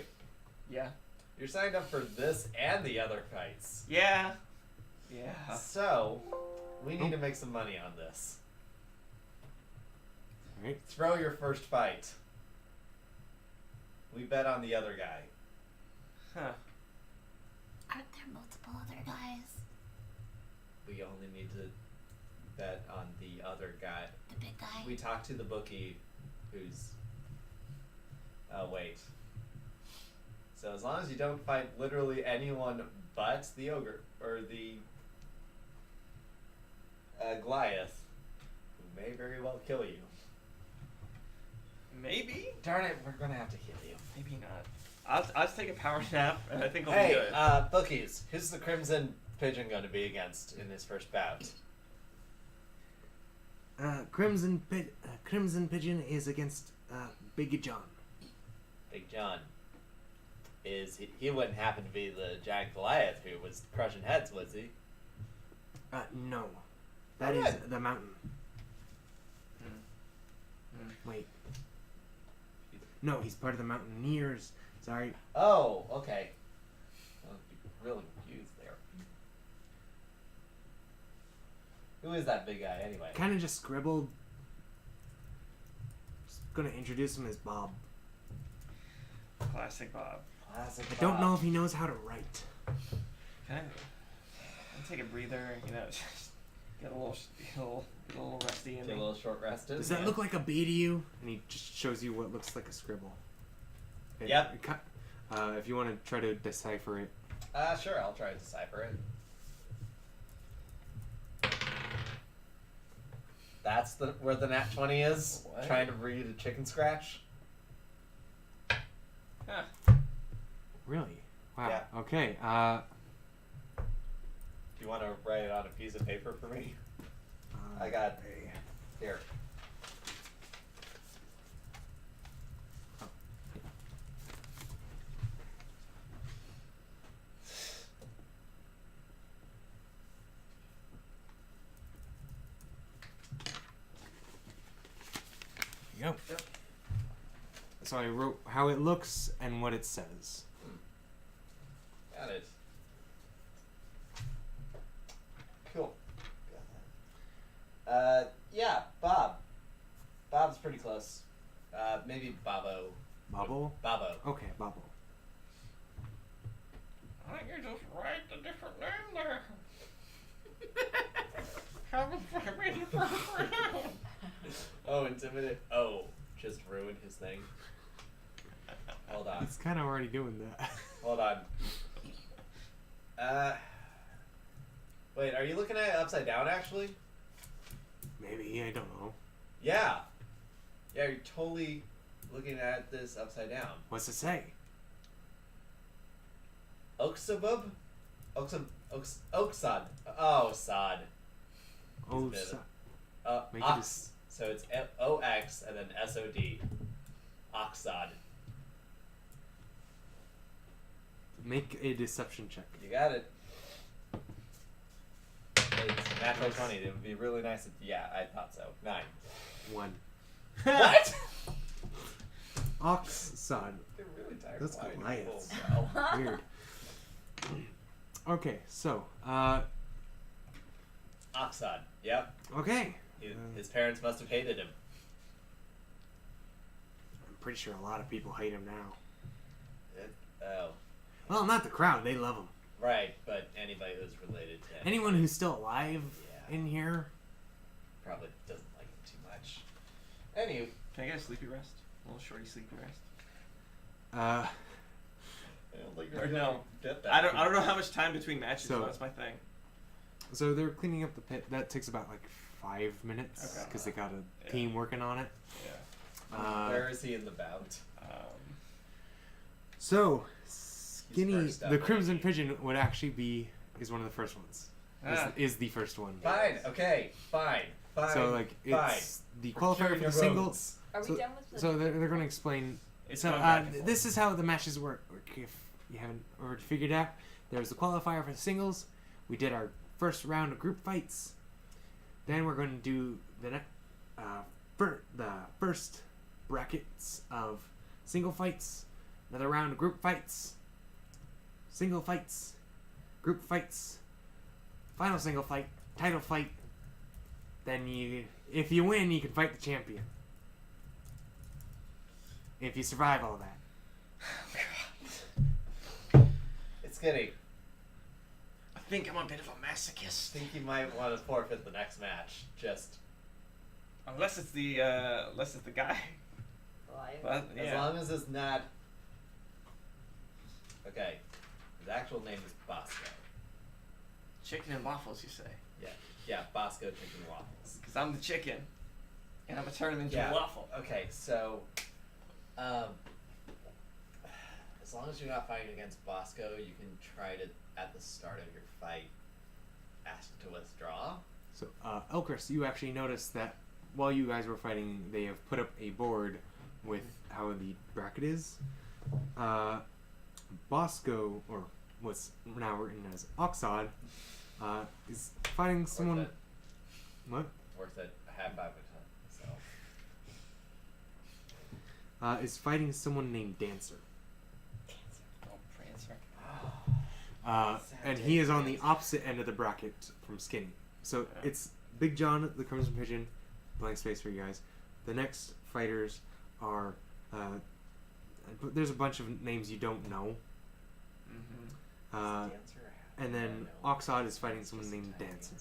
Yeah. You're signed up for this and the other fights. Yeah. Yeah. So, we need to make some money on this. Alright. Throw your first fight. We bet on the other guy. Huh. Aren't there multiple other guys? We only need to bet on the other guy. The big guy? We talked to the bookie who's... Oh, wait. So as long as you don't fight literally anyone but the ogre, or the Goliath, who may very well kill you. Maybe? Darn it, we're gonna have to heal you. Maybe not. I'll just take a power nap, and I think I'll be Hey, good. bookies, who's the Crimson Pigeon going to be against in his first bout? Crimson Pigeon is against Big John. Big John. He wouldn't happen to be the giant Goliath who was crushing heads, was he? No. That is Alright. the mountain. Hmm. Wait. No, he's part of the Mountaineers. Sorry. Oh, okay. I was really confused there. Who is that big guy anyway? Kind of just scribbled. Just gonna introduce him as Bob. Classic Bob. Classic I don't Bob. know if he knows how to write. Can I take a breather? You know, just get a little rusty in Get a me. little short rested. Does that look like a B to you? And he just shows you what looks like a scribble. Yep. If you want to try to decipher it. Sure, I'll try to decipher it. That's where the nat 20 is? What? Trying to read a chicken scratch? Huh. Really? Wow. Yeah. Okay. Do you want to write it on a piece of paper for me? I got here. There you go. So I wrote how it looks and what it says. Got it. Cool. Yeah, Bob. Bob's pretty close. Maybe Bobo. Bobble? Bobo. Okay, Bobble. I think you just write a different name there. Have a ready for him. Oh, intimidate. Oh, just ruined his thing. Hold on. It's kind of already doing that. Hold on. Wait, are you looking at it upside down actually? Maybe, I don't know. Yeah. Yeah, you're totally looking at this upside down. What's it say? Oxabub? Oxad. Oh, Sod. Oh, He's a bit so, of- Make it Ox. So it's OX and then SOD. Oxad. make a deception check. You got it. It's natural 20. It would be really nice if, yeah, I thought so. 9. 1. What? Oxsod. They're really tired That's of lying to Goliaths. people, so. Weird. Okay, so, Oxad. Yep. okay. His parents must have hated him. I'm pretty sure a lot of people hate him now. Oh. Well, not the crowd. They love him. Right, but anybody who's related to him Anyone who's still alive Yeah. in here. probably doesn't like him too much. Anyway, Can I get a sleepy rest? A little shorty sleepy rest. Uh, I don't think Or you're no. gonna get that. I don't know how much time between matches. So- That's my thing. so they're cleaning up the pit. That takes about like 5 minutes Okay. because they got a Yeah. team working on it. Yeah. Where is he in the bout? So, Skinny, first up, the Crimson maybe. Pigeon would actually is one of the first ones. Ah. Is the first one. Fine. Okay. Fine. Fine. So like it's the qualifier Curing for your the singles. Are we So- done with the... So they're going to explain. It's So going back and forth. this is how the matches work. If you haven't already figured out, there's the qualifier for the singles. We did our first round of group fights. Then we're going to do the first brackets of single fights. Another round of group fights. Single fights. Group fights. Final single fight. Title fight. Then if you win, you can fight the champion. If you survive all that. It's Skinny. I think I'm a bit of a I masochist. think you might want to forfeit the next match. Just Unless it's the guy. Live. But as yeah. long as it's not. Okay. His actual name is Bosco. Chicken and waffles, you say? Yeah, Bosco Chicken Waffles. Because I'm the chicken, and I'm gonna turn him into Yeah. a waffle. Okay, so, as long as you're not fighting against Bosco, you can try to, at the start of your fight, ask to withdraw. So, Elchris, you actually noticed that while you guys were fighting, they have put up a board with how the bracket is. Bosco, or what's now written as Oxod, is fighting someone. Worth it. What? Worth it. I have 5 myself. Is fighting someone named Dancer. And he is on the opposite end of the bracket from Skinny. So Yeah. it's Big John, the Crimson Pigeon, blank space for you guys. The next fighters are. There's a bunch of names you don't know. Mm-hmm. And then Oxod is fighting someone named Dancer.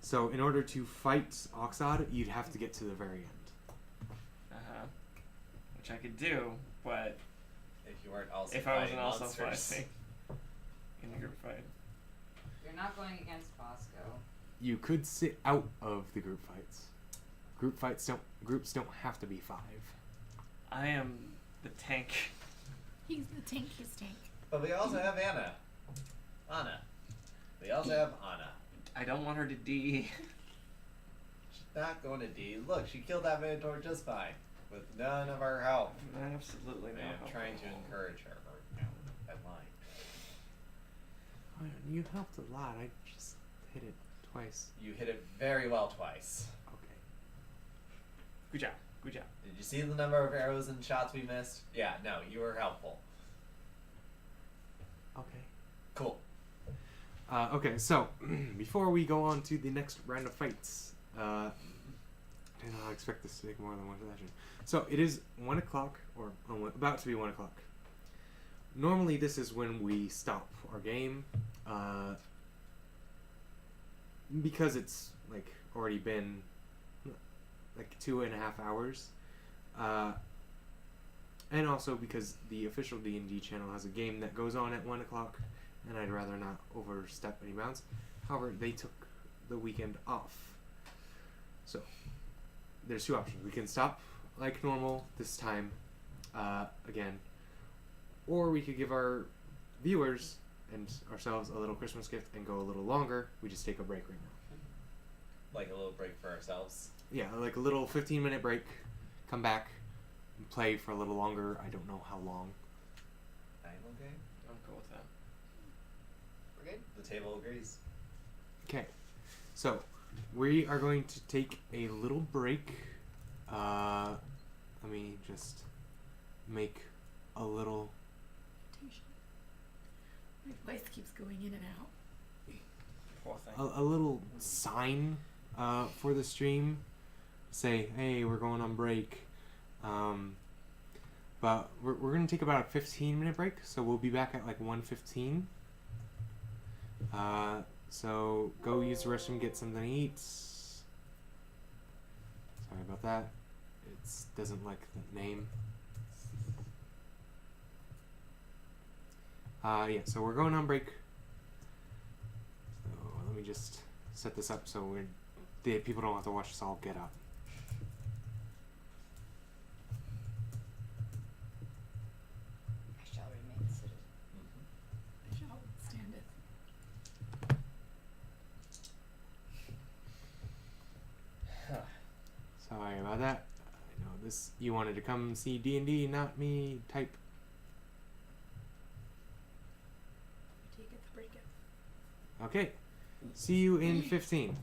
So in order to fight Oxod, you'd have to get to the very end. Uh-huh. Which I could do, but If you weren't also if I wasn't fighting also monsters. fighting in the group fight. You're not going against Bosco. You could sit out of the group fights. Groups don't have to be 5. I am the tank. He's the tankiest tank. But we also have Anna. We also have Anna. I don't want her to D. She's not going to D. Look, she killed that Minotaur just fine. With none of our help. Absolutely I no. am help trying at to all. encourage her. No, I'm lying. You helped a lot. I just hit it twice. You hit it very well twice. Okay. Good job. Good job. Did you see the number of arrows and shots we missed? Yeah, no, you were helpful. Okay. Cool. Okay, so before we go on to the next round of fights, and I expect this to take more than one session. So it is 1 o'clock, or about to be 1 o'clock. Normally, this is when we stop our game, because it's like already been like 2.5 hours, and also because the official D&D channel has a game that goes on at 1 o'clock. And I'd rather not overstep any bounds. However, they took the weekend off. So, there's 2 options. We can stop like normal this time, again. Or we could give our viewers and ourselves a little Christmas gift and go a little longer. We just take a break right now. Like a little break for ourselves. Yeah, like a little 15-minute break. Come back and play for a little longer. I don't know how long. I'm okay. I'm cool with that. We're good. The table agrees. Okay, so we are going to take a little break. Let me just make a little. My voice keeps going in and out. Poor thing. A little sign for the stream. Say, hey, we're going on break. But we're going to take about a 15-minute break, so we'll be back at like 1:15. So go use the restroom, get something to eat. Sorry about that. It doesn't like the name. Yeah, so we're going on break. So let me just set this up so the people don't have to watch us all get up. I shall remain seated. I shall stand it. Sorry about that. I know this. You wanted to come see D&D, not me. Type. Take it the break it. Okay. See you in 15.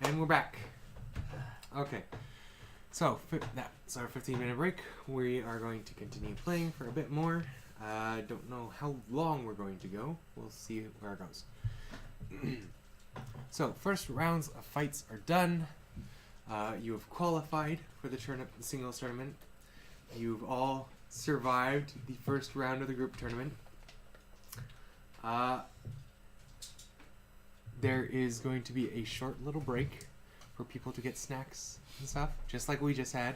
And we're back. Okay. So, that's our 15-minute break. We are going to continue playing for a bit more. Don't know how long we're going to go. We'll see where it goes. So, first rounds of fights are done. You have qualified for the singles tournament. You've all survived the first round of the group tournament. There is going to be a short little break for people to get snacks and stuff, just like we just had.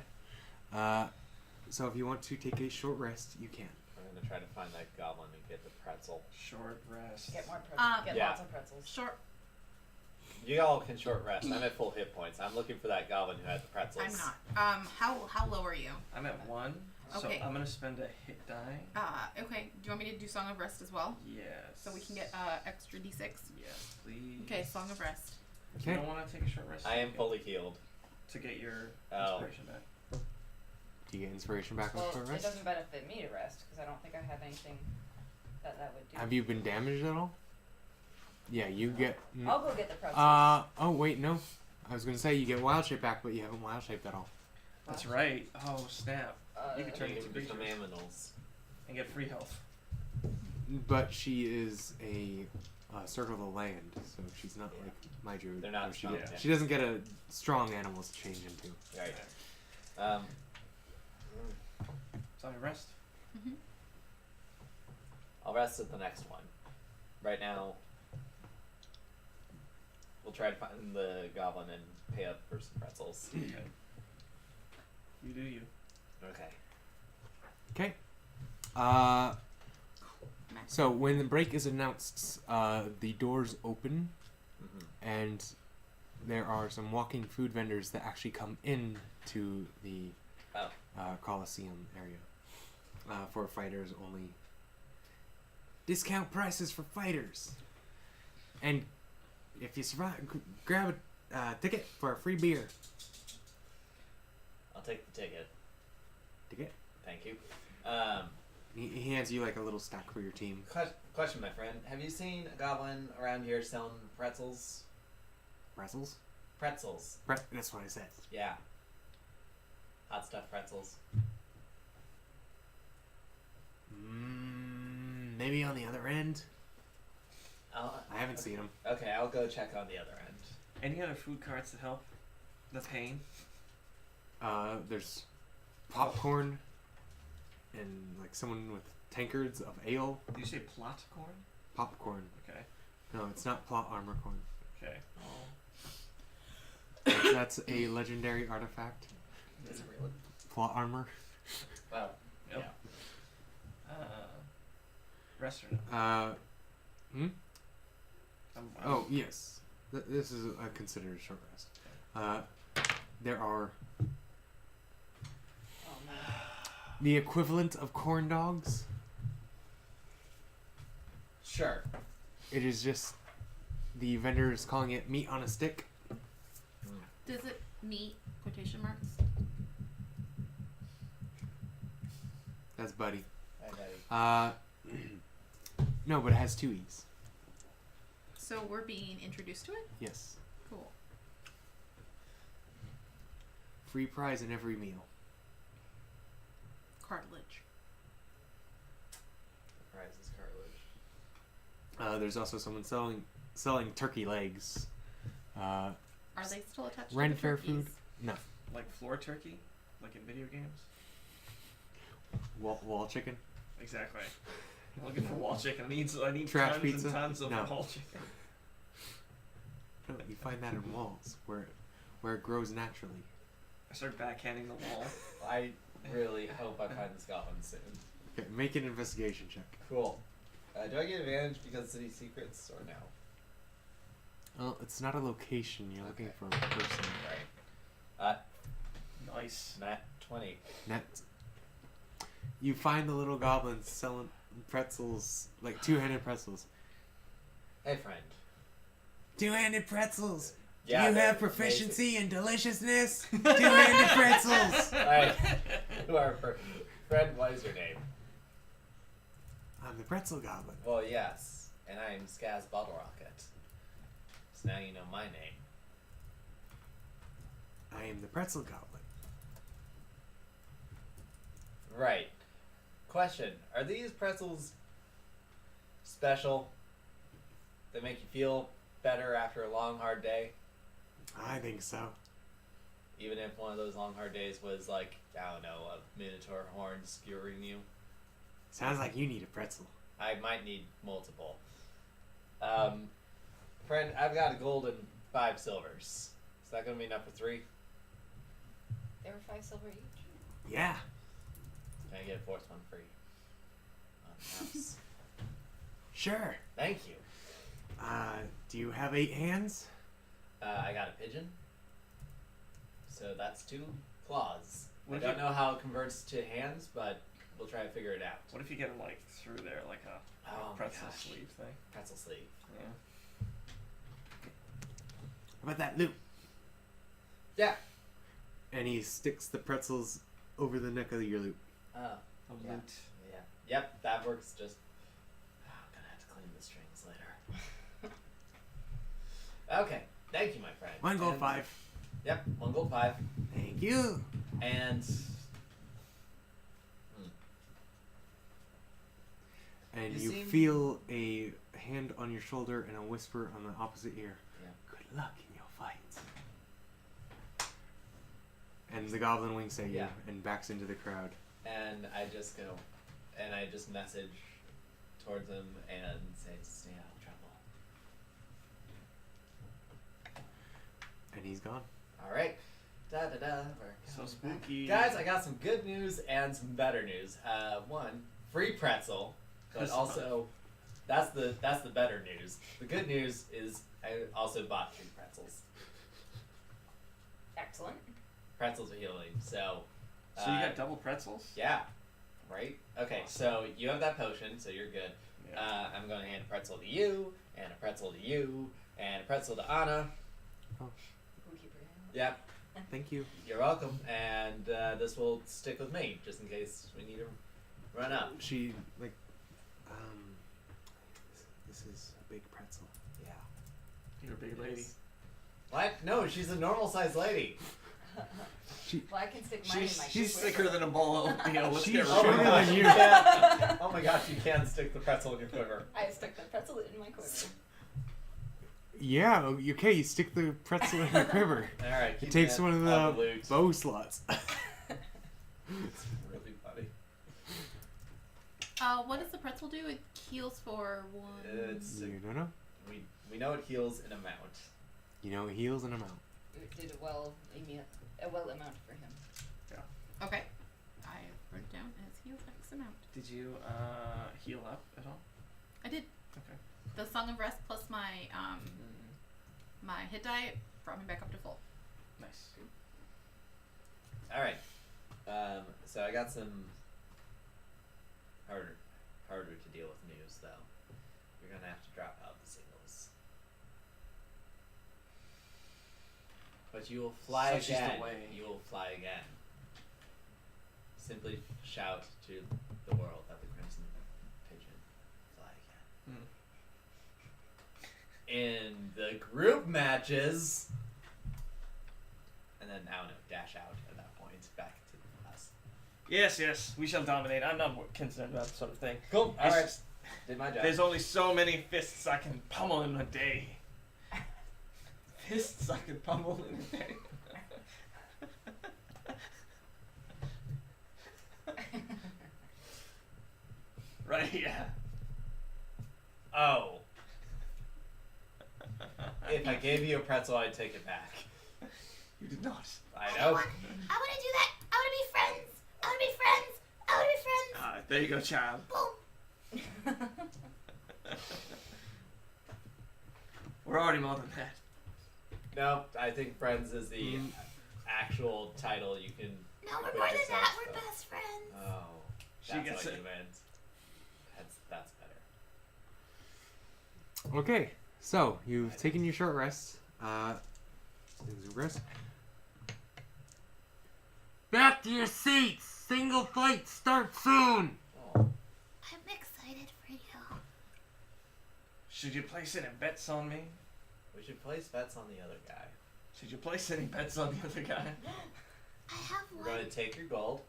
So if you want to take a short rest, you can. I'm gonna try to find that goblin and get the pretzel. Short rest. Get more pretzels. Get Yeah. lots of pretzels. Short. You all can short rest. I'm at full hit points. I'm looking for that goblin who had the pretzels. I'm not. How low are you? I'm at 1, Okay. so I'm gonna spend a hit die. Okay. Do you want me to do Song of Rest as well? Yes. So we can get extra d6. Yes, please. Okay, Song of Rest. You Okay. don't want to take a short rest. I am to fully healed. get your Oh. inspiration back. Do you get inspiration back on Well, short it rest? doesn't benefit me to rest because I don't think I have anything that would do. Have you been damaged at all? Yeah, you get. I'll go get the pretzels. Oh wait, no. I was gonna say you get wild shape back, but you haven't wild shaped at all. That's right. Oh snap! You can turn You into can become creatures aminals. and get free health. But she is a circle of the land, so she's not Yeah. like my druid. They're not where she, strong, yeah. she doesn't get a strong animal to change into. Right. Song of rest. I'll rest at the next one. Right now, we'll try to find the goblin and pay up for some pretzels. Okay. You do you. Okay. Okay. So when the break is announced, the doors open, Mm-hmm. and there are some walking food vendors that actually come in to the Coliseum area for fighters only. Discount prices for fighters, and if you survive, grab a ticket for a free beer. I'll take the ticket. Ticket. Thank you. He hands you like a little stack for your team. Question, my friend. Have you seen a goblin around here selling pretzels? Pretzels. Pretzels. That's what I said. Yeah. Hot stuffed pretzels. Maybe on the other end. I haven't seen him. Okay, I'll go check on the other end. Any other food carts that help the pain? There's popcorn and like someone with tankards of ale. Do you say plot corn? Popcorn. Okay. No, it's not plot armor corn. Okay. That's a legendary artifact. Is it really? Plot armor. Wow. Yep. Rest or not? Oh yes. This is a considered short rest. There are Oh man. the equivalent of corn dogs. Sure. It is just the vendor is calling it meat on a stick. Does it meet quotation marks? That's Buddy. Hi, Betty. No, but it has 2 E's. So we're being introduced to it? Yes. Cool. Free prize in every meal. Cartilage. Prize is cartilage. There's also someone selling turkey legs. Are they still attached Ren to the fair turkeys? food. No. Like floor turkey? Like in video games? Wall chicken. Exactly. I'm looking for wall chicken. I need Trash tons pizza? and tons of No. wall chicken. No, you find that in walls where it grows naturally. I start backhanding the wall. I really hope I find this goblin soon. Okay, make an investigation check. Cool. Do I get advantage because of city secrets or no? Well, it's not a location. You're looking Okay. for a person. Right. Nice. Nat 20. You find the little goblins selling pretzels, like 2-handed pretzels. Hey, friend. 2-handed pretzels. Yeah, Do you they're have proficiency in deliciousness? 2-handed amazing. pretzels. Alright. You are friend, what is your name? I'm the pretzel goblin. Well, yes. And I'm Skaz Bottle Rocket. So now you know my name. I am the pretzel goblin. Right. Question: are these pretzels special? They make you feel better after a long, hard day, I think so. even if one of those long, hard days was like, I don't know, a minotaur horn skewering you. Sounds like you need a pretzel. I might need multiple. Friend, I've got a gold and 5 silvers. Is that gonna be enough for 3? There were 5 silver each. Yeah. Can I get a 4th one free? On the house. Sure. Thank you. Do you have 8 hands? I got a pigeon. So that's 2 claws. What I if don't you- know how it converts to hands, but we'll try to figure it out. What if you get like through there like a Oh my pretzel gosh. sleeve thing? Pretzel sleeve. Yeah. How about that loop? Yeah. And he sticks the pretzels over the neck of your loop. Oh. A Yeah. loot. Yeah. Yep, that works just. Oh, I'm gonna have to clean the strings later. Okay. Thank you, my friend. 1 gold, And- 5. Yep, 1 gold, 5. Thank you. And. And You you seem- feel a hand on your shoulder and a whisper on the opposite ear. Yeah. Good luck in your fight. And the goblin winks at you Yeah. and backs into the crowd. And I just go. And I just message towards him and say, stay out of trouble. And he's gone. Alright. Da da da. We're So coming spooky. back. Guys, I got some good news and some better news. One, free pretzel, but also that's the better news. The good news is I also bought 3 pretzels. Excellent. Pretzels are healing, so. So you got double pretzels? Yeah. Right. Okay. So you have that potion, so you're good. Yeah. I'm going to hand a pretzel to you, and a pretzel to you, and a pretzel to Anna. We'll keep her hand. Yep. Thank you. You're welcome. And this will stick with me just in case we need to run up. She, like, this is a big pretzel. Yeah. You're a big lady. What? No, she's a normal sized lady. Well, I can stick mine in my She's quiver. thicker than a ball of oatmeal. Let's She's get Oh rid shorter of my her. than you. gosh, oh my gosh, you can stick the pretzel in your quiver. I stuck the pretzel in my quiver. Yeah, okay, you stick the pretzel in your quiver. Alright, It takes one of the loot. bow slots. It's really funny. What does the pretzel do? It heals for 1. It's You don't know? we know it heals an amount. You know, it heals an amount. It did a well amount for him. Okay. I wrote it down as heal X amount. Did you heal up at all? I did. Okay. The Song of Rest plus my my hit die brought me back up to full. Nice. Alright. So I got some harder to deal with news though. You're gonna have to drop out the singles. But you will fly Such is the again. way. You will fly again. Simply shout to the world that the Crimson Pigeon fly again. In the group matches, and then I don't know, dash out at that point back to us. Yes, we shall dominate. I'm not concerned about that sort of thing. Cool. It's All right. just- Did my job. There's only so many fists I can pummel in a day. Fists I can pummel in a day. Right, yeah. Oh. If I gave you a pretzel, I'd take it back. You did not. I I know. want to do that. I want to be friends. I want to be friends. I want to be friends. There you go, child. Boom. We're already more than that. No, I think friends is the Mm. actual title you can. No, we're put more than yourself that. We're though. best friends. Oh, She that's gets what it. you meant. That's better. Okay, so you've taken your short rest. Rest. Back to your seats! Single fight starts soon! Oh, I'm excited for you. Should you place any bets on me? we should place bets on the other guy. Did you place any bets on the other guy? I have We're one. going to take your gold.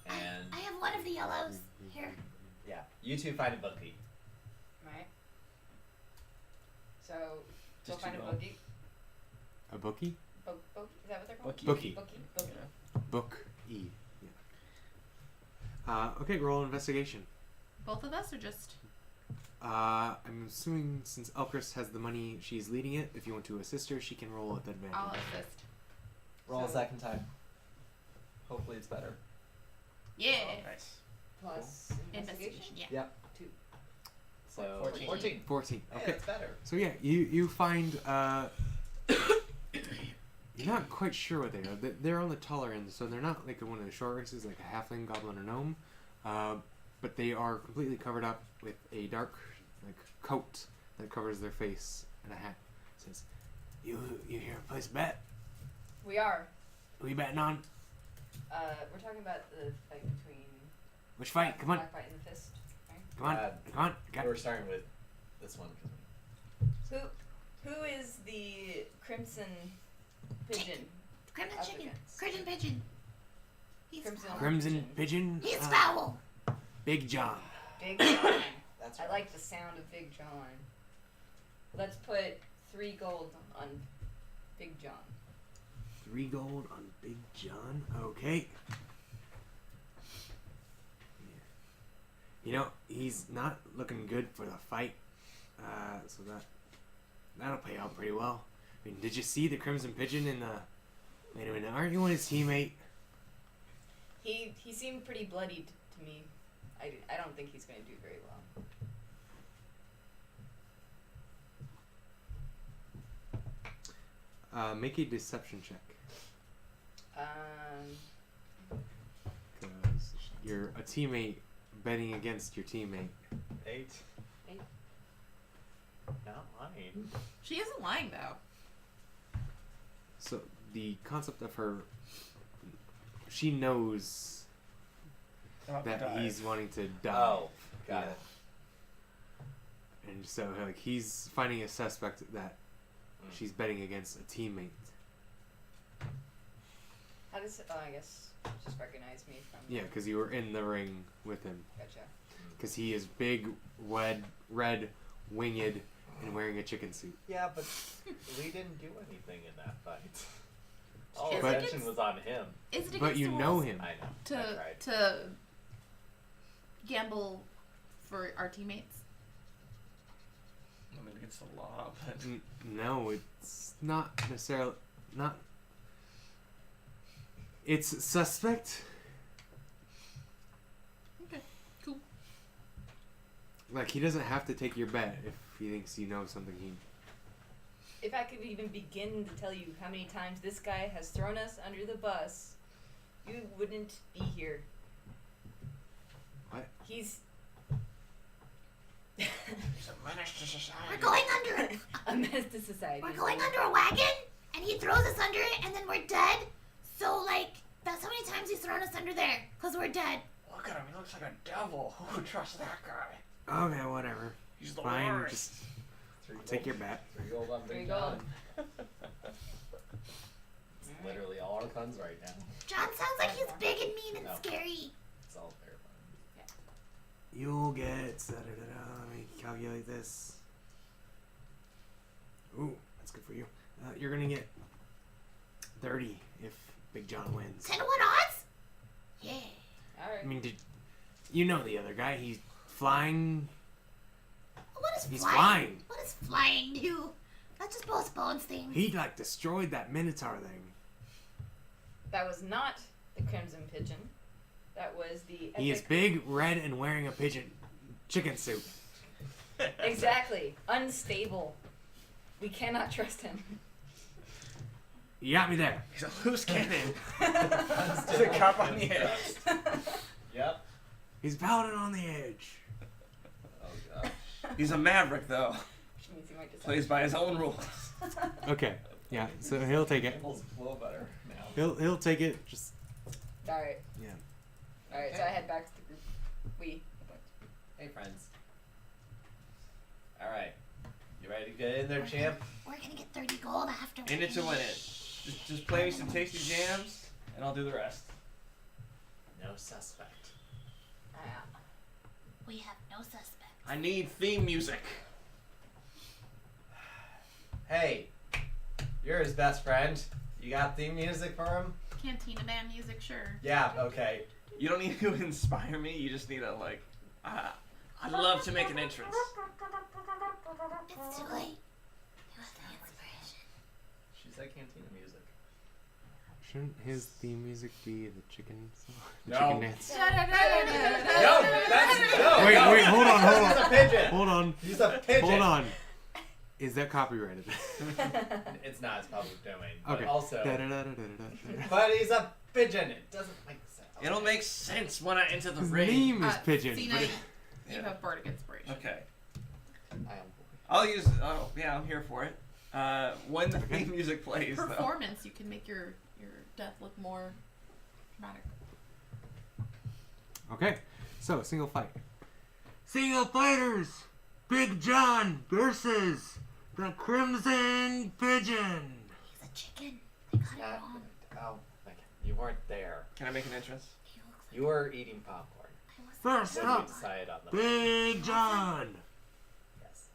And I have one of the yellows. Here. yeah, you two find a bookie. Right. So, go Just find a two gold. bookie. A bookie? Book, is that what they're called? Bookie. Bookie. Bookie. Book E. Yeah. Okay, roll investigation. Both of us or just? I'm assuming since Elchris has the money, she's leading it. If you want to assist her, she can roll with advantage. I'll assist. Roll a So- second time. Hopefully it's better. Yeah. Nice. Plus investigation. Yeah. Yep. 2. So 14. 14. 14. Hey, Okay. that's better. So yeah, you find you're not quite sure what they are. They're on the taller end, so they're not like one of the short races, like a halfling, goblin, or gnome. But they are completely covered up with a dark like coat that covers their face and a hat. It says, "You here to place a bet? We are. Who you betting on? We're talking about the fight between. Which fight? Come on, Blackbite and the Fist. Right? come on, come on!" We're starting with this one. Who is the Crimson Pigeon? Crimson Up chicken. against. Crimson pigeon. He's Crimson. foul. Crimson Pigeon. He's uh, foul. Big John. Big John. That's I right. like the sound of Big John. Let's put 3 gold on Big John. 3 gold on Big John. Okay. You know, he's not looking good for the fight. So that'll pay out pretty well. I mean, did you see the Crimson Pigeon in the... Wait a minute, aren't you his teammate? He seemed pretty bloodied to me. I don't think he's going to do very well. Make a deception check. Because you're a teammate betting against your teammate. 8. 8. Not mine. She isn't lying though. So the concept of her... She knows that he's wanting to die. Oh, got Yeah. it. And so, like, he's finding a suspect that she's betting against a teammate. How does I guess just recognize me from. Yeah, because you were in the ring with him. Gotcha. Because he is big, red, winged, and wearing a chicken suit. Yeah, but we didn't do anything in that fight. All Is it attention against- was on him. Is it But against you the know rules him. I know. to I tried. to gamble for our teammates? I mean, against the law, but No, it's not necessarily... Not... It's suspect. Okay, cool. Like, he doesn't have to take your bet if he thinks you know something he... If I could even begin to tell you how many times this guy has thrown us under the bus, you wouldn't be here. What? He's he's a menace to society. We're going under it. a menace to society. We're going under a wagon, and he throws us under it, and then we're dead. So, like, that's how many times he's thrown us under there, because we're dead. Look at him. He looks like a devil. Who would trust that guy? Okay, whatever. He's the Fine, worst. just 3 take gold. your bet. 3 gold on Big 3 John. gold. It's literally all our funds right now. John sounds like he's big and mean and No. scary. It's all fair fun. You'll get... Let me calculate this. Ooh, that's good for you. You're gonna get 30 if Big John wins. 10 to 1 odds? Yeah. Alright. I mean, you know the other guy? He's flying... What is He's flying? flying. What does flying do? That just postpones things. He, like, destroyed that Minotaur thing. That was not the Crimson Pigeon. That was the He is epic- big, red, and wearing a chicken suit. Exactly. Unstable. We cannot trust him. You got me there. He's a loose cannon. He's a cop on the edge. Yep. He's pounding on the edge. Oh gosh. He's a maverick, though. Which means he might decide. Plays by his own rules. Okay. Yeah, so he'll take it. Almost flow better now. He'll take it. Just Alright. yeah. Alright, so I head back to the group. We. Hey friends. Alright. You ready to get in there, champ? We're gonna get 30 gold after. In it to win it. Just play me some tasty jams, and I'll do the rest. No suspect. We have no suspects. I need theme music. Hey, you're his best friend. You got theme music for him? Cantina band music, sure. Yeah, okay. You don't need to inspire me. You just need to like. I'd love to make an entrance. It's too late. You have the inspiration. She said cantina music. Shouldn't his theme music be the chicken song? The No. chicken dance? No, that's no. Wait, no. wait, hold on, hold He's a on. pigeon. Hold on. He's a pigeon. Hold on. Is that copyrighted? It's not. It's public domain. But Okay. also, Da-da-da-da-da-da. but he's a pigeon. It doesn't make sense. It'll make sense when I enter the His ring. name is Pigeon. See, but now it- you have bardic inspiration. Okay. I am. I'll use. Oh yeah, I'm here for it. When the Okay. theme music plays, though. Performance, you can make your death look more dramatic. Okay, so single fight. Single fighters! Big John versus the Crimson Pigeon! He's a chicken. They got it wrong. Oh, okay. You weren't there. Can I make an entrance? He looks like You were eating popcorn. I was First When we up, decided on the Big John! Yes.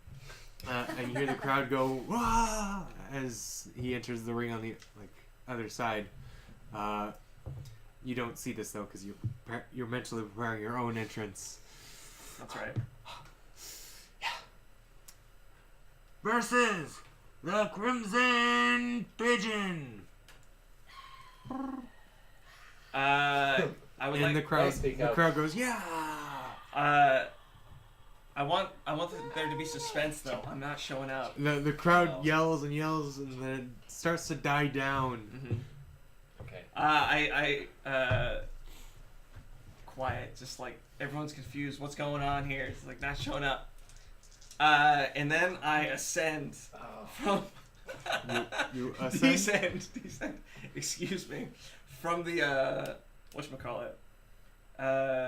And you hear the crowd go, "Wah!" as he enters the ring on the other side. You don't see this though because you're mentally preparing your own entrance. That's right. Versus the Crimson Pigeon. I would And like. the crowd, speak the up. crowd goes, "Yeah!" I want there to be suspense though. I'm not showing up. The crowd Oh. yells and yells, and then it starts to die down. Mm-hmm. Okay. Quiet, just like everyone's confused. What's going on here? It's like not showing up. And then I ascend Oh. from. You ascend? Descend. Excuse me. From the whatchamacallit?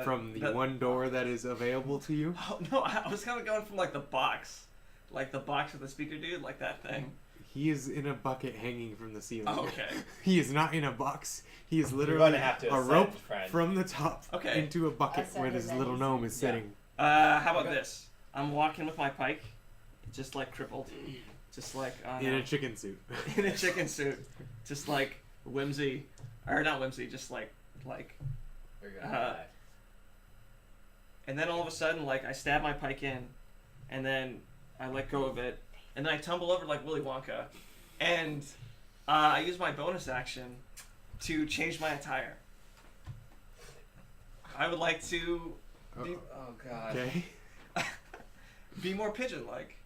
From the one door that is available to you. Oh no! I was kind of going from like the box with the speaker dude, like that thing. He is in a bucket hanging from the ceiling. Oh, okay. He is not in a box. He is You're literally gonna have to a ascend, rope friend. from the top Okay. into a bucket Ascend where and this then little gnome is descend. sitting. How about Okay. this? I'm walking with my pike, just like crippled, just like In a chicken suit. in a chicken suit, just like whimsy, or not whimsy, just like. You're gonna Uh, die. And then all of a sudden, like, I stab my pike in, and then I let go of it, and then I tumble over like Willy Wonka, and I use my bonus action to change my attire. I would like to be, Oh god. Okay. be more pigeon-like.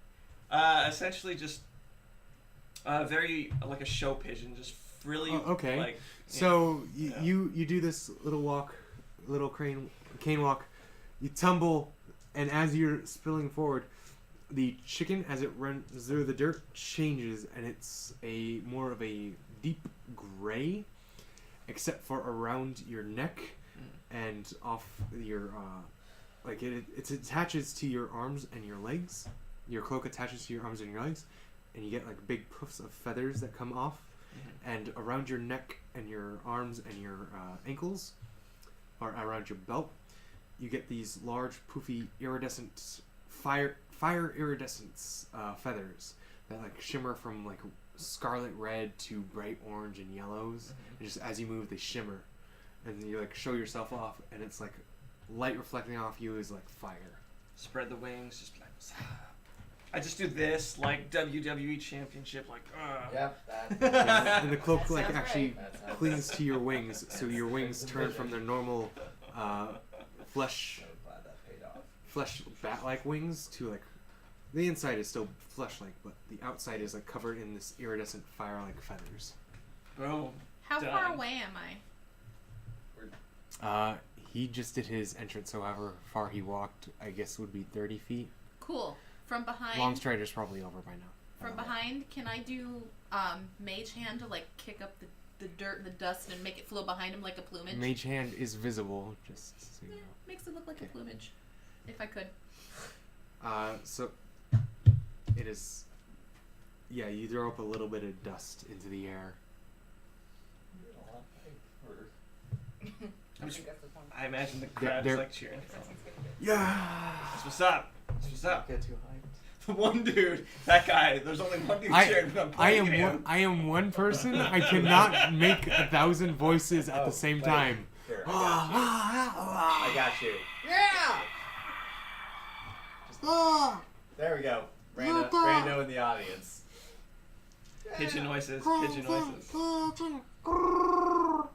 Essentially just very, like a show pigeon, just really, Oh, okay. like... So Yeah. you do this little walk, little cane walk. You tumble, and as you're spilling forward, the chicken, as it runs through the dirt, changes, and it's a more of a deep gray, except for around your neck and off your like it attaches to your arms and your legs. Your cloak attaches to your arms and your legs, and you get like big puffs of feathers that come off. And around your neck and your arms and your ankles, or around your belt, you get these large, poofy, iridescent fire iridescence feathers that like shimmer from like scarlet red to bright orange and yellows. And just as you move, they shimmer, and then you like show yourself off, and it's like light reflecting off you is like fire. Spread the wings, just like... I just do this, like, WWE Championship, like, Yep. That. And the cloak That like sounds actually right. That sounds clings to your wings, so your wings turn from their normal flesh So glad that paid off. flesh bat-like wings to like the inside is still flesh-like, but the outside is like covered in this iridescent fire-like feathers. boom. How Done. far away am I? He just did his entrance, so however far he walked, I guess would be 30 feet. Cool. From behind. Long Strider's probably over by now. From behind, can I do mage hand to like kick up the dirt and the dust and make it flow behind him like a plumage? Mage Hand is visible, just so you Yeah, know. makes it look like a Okay. plumage. If I could. So it is Yeah, you throw up a little bit of dust into the air. I'm just, I guess that's one. I imagine the crowd's they're- like cheering. Yeah. That's what's up. That's what's up. Get too hyped. The one dude, that guy. There's only one dude cheering, but I'm I playing am him. I am one person. I cannot make 1,000 voices at Oh, the same wait. time. Here, I got you. Ah. There we go. Brando in the audience. Pigeon noises. Pigeon noises. There we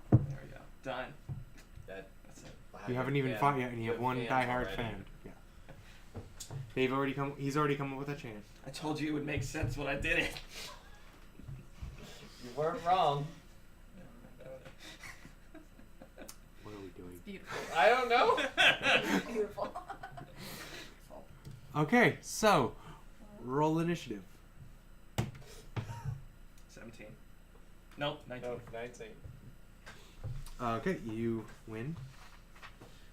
go. Done. That's it. You haven't even fought yet, and you have one diehard fan. Yeah. He's already come up with a chant. I told you it would make sense when I did it. You weren't wrong. What are we doing? Beautiful. I don't know. Beautiful. Okay, so roll initiative. 17. Nope, 19. No, 19. Okay, you win.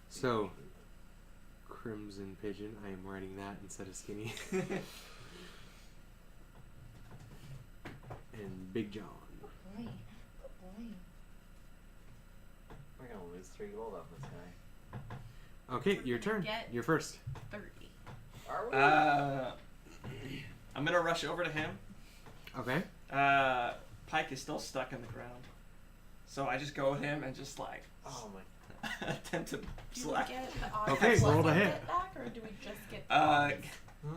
So, Crimson Pigeon. I am writing that instead of Skinny. And Big John. Boy. Boy. We're gonna lose 3 gold on this guy. Okay, your turn. Get- You're first. 30. Are we? I'm gonna rush over to him. Okay. Pike is still stuck in the ground. So I just go with him and just like Oh my. attempt to Do we slap. get the Okay, odds roll to hit. bit back, or do we just get the Uh, odds? Huh?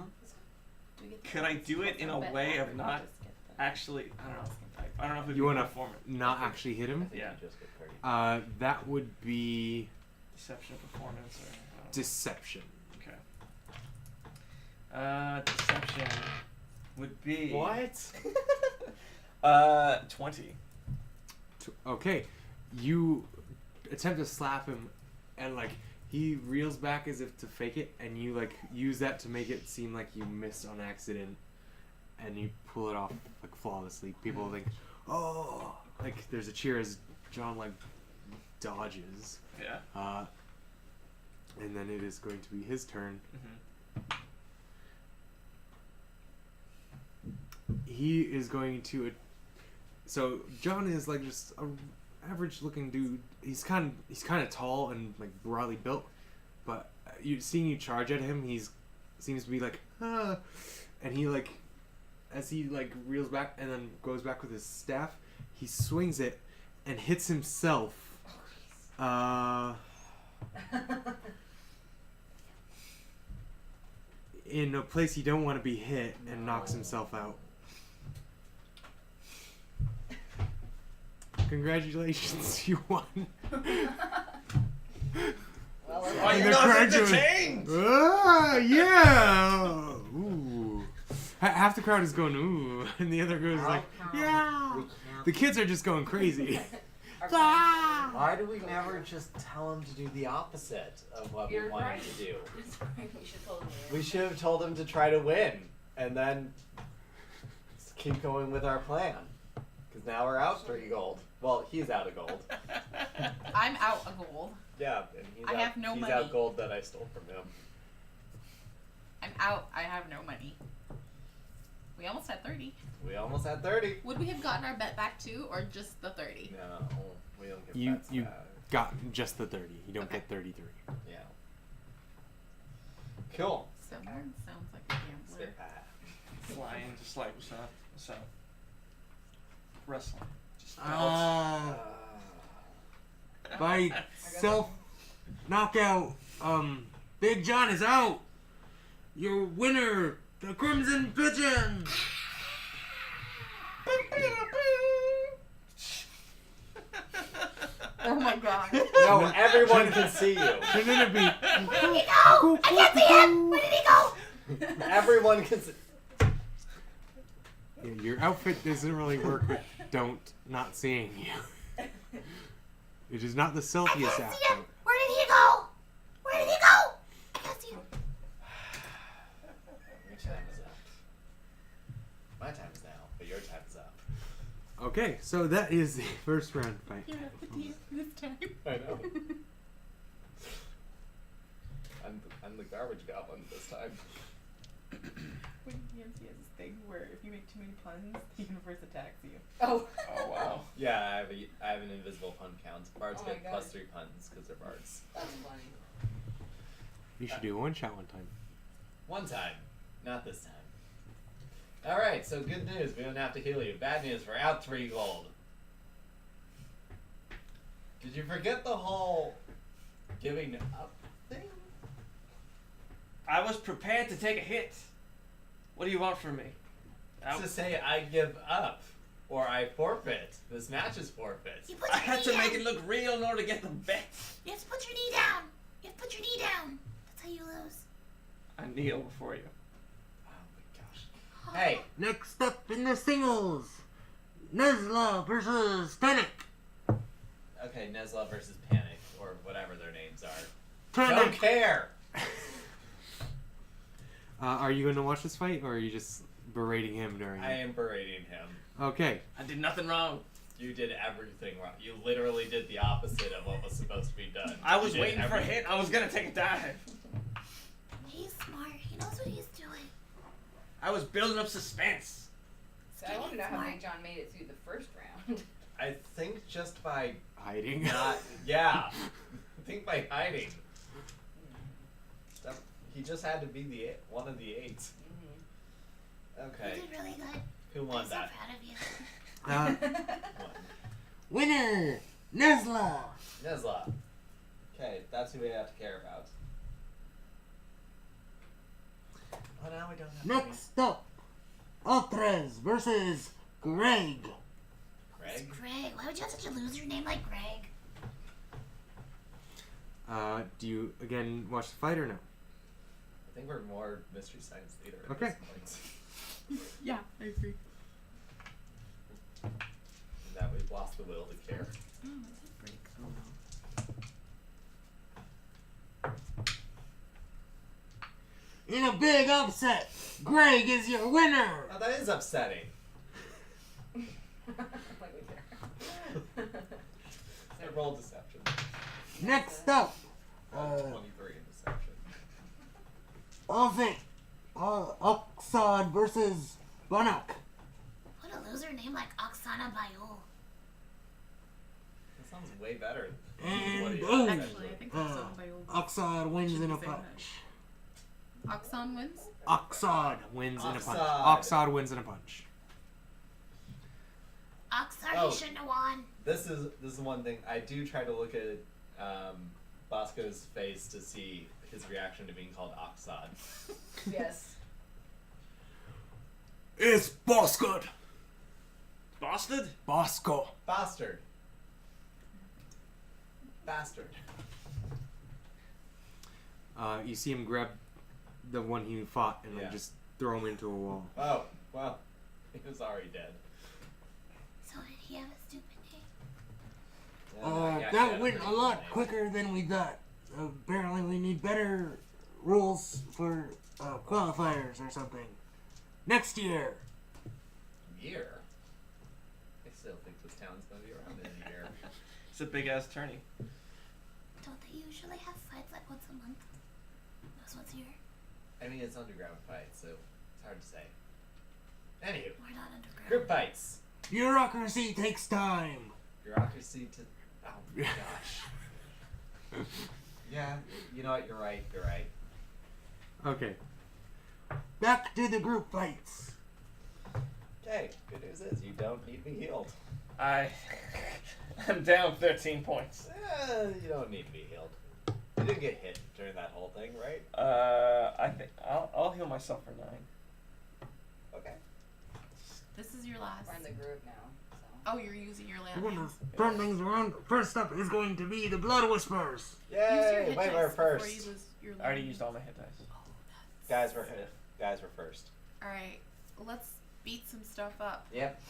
Do we get the could I odds do it in a bit way back, or of do we not just get the- actually, I don't know. I don't know if it'd You be wanna performance. Not actually hit I him. think Yeah. you just get 30. That would be Deception performance or I don't know. deception. Okay. Deception would be What? 20. Okay, you attempt to slap him, and like he reels back as if to fake it, and you like use that to make it seem like you missed on accident, and you pull it off like flawlessly. People think, oh, like there's a cheer as John like dodges, Yeah. and then it is going to be his turn. Mm-hmm. He is going to. So John is like just a average looking dude. He's kind of tall and like broadly built, but seeing you charge at him, seems to be like and he like as he like reels back and then goes back with his staff, he swings it and hits himself. In a place you don't want to be hit, and knocks himself out. Congratulations, you won. Well, Oh, you The know crowd it's goes, entertained! Ah, yeah. Ooh. Half the crowd is going ooh, and the other goes like, yeah. We The can't. kids are just going crazy. our Ah. Why do we never just tell him to do the opposite of what You're we want right. him to do? We should totally. We should have told him to try to win, and then just keep going with our plan. Because now we're out 3 gold. Well, he's out of gold. I'm out a gold. Yeah, and he's I out, have no he's money. out gold that I stole from him. I'm out. I have no money. We almost had 30. We almost had 30. Would we have gotten our bet back too, or just the 30? No, we don't get You- bets you- back. Got just the 30. You don't Okay. get 33. Yeah. Cool. Someone sounds like a gambler. Sit back. Flying, just like, what's up? What's up? Wrestling. Just By self knockout, Big John is out. Your winner, the Crimson Pigeon. Oh my god. No, everyone can see you. Shouldn't it be? Where did he go? I can't see him. Where did he go? Everyone can see. Yeah, your outfit doesn't really work with not seeing you. It is not the I stealthiest can't see him. outfit. Where did he go? Where did he go? I can't see him. Your time is up. My time is now, but your time is up. Okay, so that is the first round fight. You're at the team this time. I know. I'm the garbage goblin this time. When he has this thing where if you make too many puns, the universe attacks you. Oh. Oh wow. Yeah, I have an invisible pun count. Bards Oh my get God. plus 3 puns because they're bards. That's funny. You should do one shot one time. One time, not this time. Alright, so good news, we don't have to heal you. Bad news, we're out 3 gold. Did you forget the whole giving up thing? I was prepared to take a hit. What do you want from me? To say I give up, or I forfeit. This match is forfeit. You put I your had knee to down. make it look real in order to get the bet. You have to put your knee down. You have to put your knee down. That's how you lose. I kneel before you. Oh my gosh. Hey, Next up in the singles, Nezla versus Panic. okay, Nezla versus Panic, or whatever their names are. Panic. Don't care! Are you going to watch this fight, or are you just berating him during I it? am berating him. Okay. I did nothing wrong. You did everything wrong. You literally did the opposite of what was supposed to be done. I was You did waiting for a hit. I was gonna take a dive. He's smart. He knows what he's doing. I was building up suspense. So I want to know how Big John made it through the first round. I think just by Hiding. not. Yeah. I think by hiding. He just had to be one of the 8. Okay. You did really good. Who I'm won so that? proud of you. One. Winner, Nezla. Nezla. Okay, that's who we have to care about. Oh, now we don't have Next up, Altrez versus Greg. Greg. It's Greg. Why would you have such a loser name like Greg? Do you again watch the fight or no? I think we're more Mystery Science Theater at Okay. this point. Yeah, I agree. And that we've lost the will to care. Oh, that's a break. Oh no. In a big upset, Greg is your winner. Oh, that is upsetting. Like we care. I rolled deception. Next up, 23 in deception. Oxad versus Bannock. What a loser name like Oksana Bayul. That sounds way better. And What do you boom. think, Actually, I think Uh, Oxon by old. Oxad wins Should in a be saying punch. Oxon wins. Oxad wins in a punch. Oxad. Oxad wins in a punch. Oxar, Oh. he shouldn't have won. This is one thing. I do try to look at Bosco's face to see his reaction to being called Oxad. Yes. It's Bosco. Bastard? Bosco. Bastard. Bastard. You see him grab the one he fought and Yeah. like, just throw him into a wall. Oh, well, he was already dead. So did he have a stupid name? Yeah, he that had went pretty a lot good name. quicker than we thought. Apparently, we need better rules for qualifiers or something. Next year. Year? I still think this town's gonna be around in a year. It's a big ass tourney. Don't they usually have fights like once a month? Those once a year? I mean, it's underground fight, so it's hard to say. Anywho, We're not underground. group fights. Bureaucracy takes time. Bureaucracy to. Oh my gosh. Yeah, you know what? You're right. You're right. Okay. Back to the group fights. Okay, good news is you don't need to be healed. I'm down 13 points. You don't need to be healed. You didn't get hit during that whole thing, right? I think I'll heal myself for 9. Okay. This is your last. We're in the group now. Oh, you're using your land. We're gonna turn things around. First up is going to be the Blood Whispers. Use your Yay! hit Wait, dice we're before first. you lose your I already land. used all my hit dice. Oh, Guys were hit. Guys were first. Alright, let's beat some stuff up. Yep.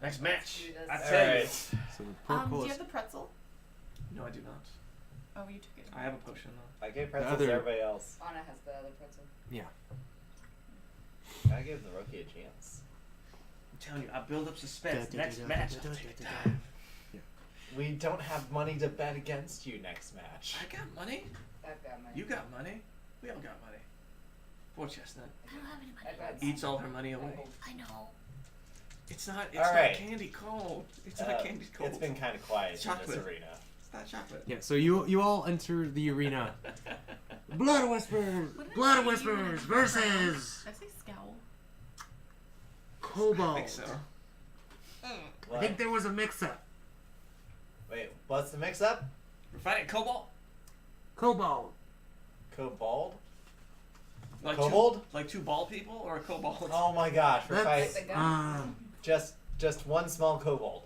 Next match. Dude, I that's- tell Alright. you. So the Do purple you is have the pretzel? No, I do not. Oh, you took it. I have a potion though. I gave pretzels other- to everybody else. Anna has the other pretzel. I gave the rookie a chance. I'm telling you, I build up suspense. Da, da, Next da, da, match, da, I'll da, take a da, dive. We don't have money to bet against you next match. I got money. I've got money. You got money. We all got money. Poor Chestnut. I don't have any money. I'd rather- Eats all her money away. I know. It's not. It's All not right. candy cold. It's not candy cold. It's been kind of quiet in this Chocolate. arena. It's not chocolate. Yeah, so you all enter the arena. Blood Whispers! What did I Blood say? Whispers versus Did I say scowl? I Cobalt. think so. I What? think there was a mix-up. Wait, what's the mix-up? We're fighting Cobalt. Cobalt. Kobold? Like Kobold? Like two bald people or a Cobalt? Oh my gosh, we're That's fighting the guy. just one small kobold.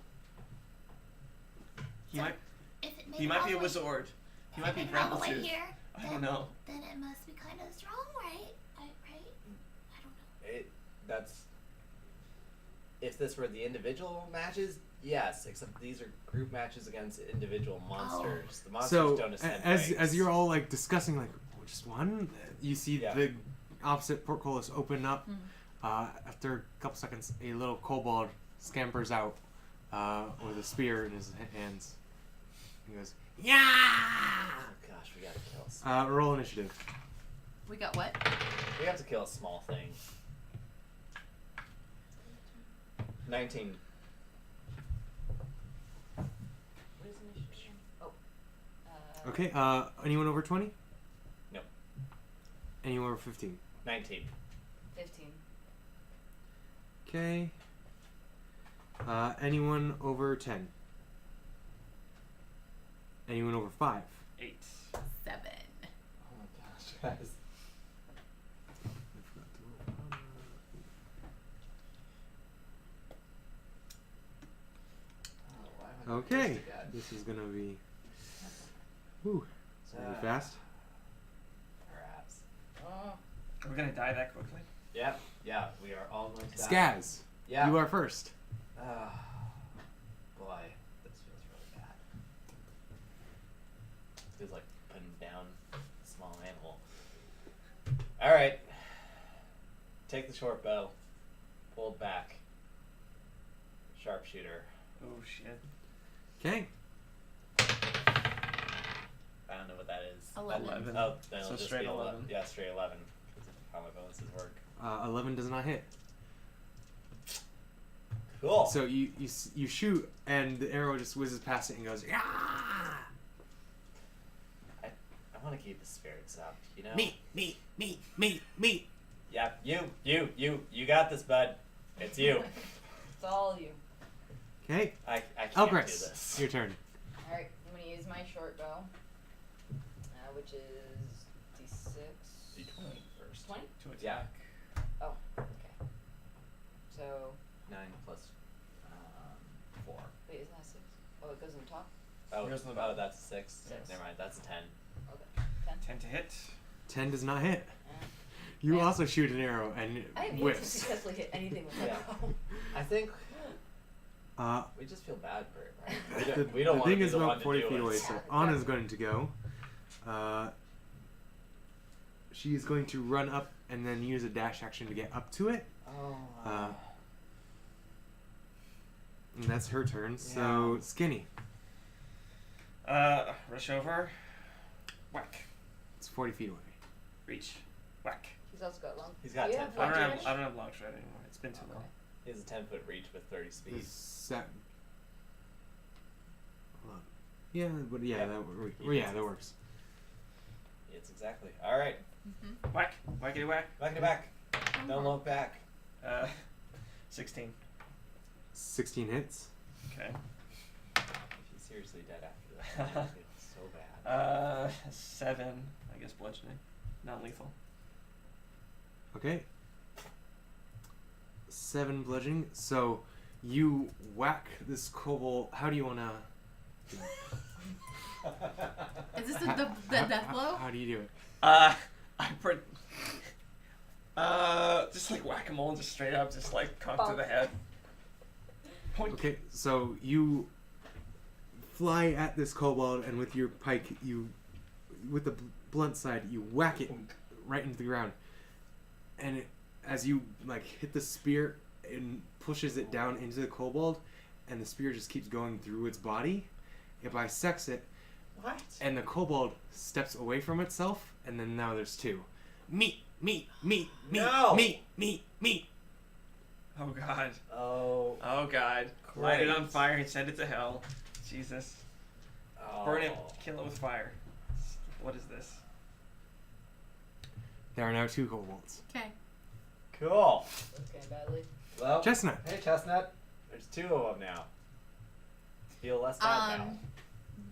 He might. If it made He it might all be a the way- wizard. He might be if it made it all the way Grappletooth. here, I don't know. then it must be kind of strong, right? Right? I don't know. That's if this were the individual matches, yes. Except these are group matches against individual monsters. The monsters So don't ascend as ranks. you're all like discussing like just one, you see Yeah. the opposite portcullis open up. After a couple seconds, a little kobold scampers out with a spear in his hands. He goes, "Yeah!" Oh gosh, we gotta kill. Roll initiative. We got what? We have to kill a small thing. 19. What is initiative? Oh. Okay. Anyone over 20? No. Anyone over 15? 19. 15. Okay. Anyone over 10? Anyone over 5? 8. 7. Oh my gosh, guys. Oh, why am I Okay. thirsty, God? This is gonna be. Whew. It's gonna be Ah. fast. Perhaps. Oh. Are we gonna die that quickly? Yep. Yeah, we are all going to die. Skaz, Yeah. you are first. Ah, boy, this feels really bad. Feels like putting down a small animal. Alright. Take the short bow. Pull it back. Sharpshooter. Oh shit. Okay. I don't know what that is. 11. Oh, then So it'll just straight be 11. Yeah, straight 11. Because of how my bonuses work. 11 does not hit. Cool. So you shoot, and the arrow just whizzes past it and goes, "Yeah!" I want to keep the spirits up, you know? Me. Yeah, you got this, bud. It's you. It's all you. Okay. I can't do Elbrix, this. your turn. Alright, I'm gonna use my short bow. Which is D6. D20 first. 20? To attack. Yeah. Oh, okay. So, 9 plus 4. wait, isn't that 6? Oh, it goes on the top? Oh, Here's the- that's a 6. Six. Never mind, that's a 10. Okay. 10. 10 to hit. 10 does not hit. Eh. You Yeah. also shoot an arrow and it I have yet to whiffs. successfully hit anything with Yeah. that bow. I think Uh, we just feel bad for it, right? the We don't want thing to be is the one about to 40 do feet it. away, so Yeah, Anna's exactly. going to go. She is going to run up and then use a dash action to get up to it. Oh. And that's her turn. So, Yeah. Skinny. Rush over. Whack. It's 40 feet away. Reach. Whack. He's also got long. He's got Do you 10 have foot I don't long have. range? I don't have long stride anymore. It's been too long. Okay. He has a 10-foot reach with 30 speed. Hold on. Yeah, but yeah, Yeah. that works. It's exactly. Alright. Mm-hmm. Whack. Whackity whack. Back to back. Don't look back. 16. 16 hits. Okay. He's seriously dead after that. I feel so bad. 7. I guess bludgeoning. Non-lethal. Okay. 7 bludgeoning. So you whack this kobold. How do you want to? Is this the death blow? How do you do it? I put. Just like whack-a-mole, just straight up, just like conk to the head. Point. Okay, so you fly at this kobold, and with your pike, with the blunt side, you whack it right into the ground. And as you like hit the spear, it pushes it down into the kobold, and the spear just keeps going through its body. It bisects it, What? and the kobold steps away from itself, and then now there's 2. meat. No! Meat. Oh God. Oh. Oh God. Light it on Great. fire and send it to hell. Jesus. Burn it. Oh. Kill it with fire. What is this? There are now 2 kobolds. Okay. Cool. That's going badly. Well, Chestnut. hey, Chestnut. There's 2 of them now. Feel less bad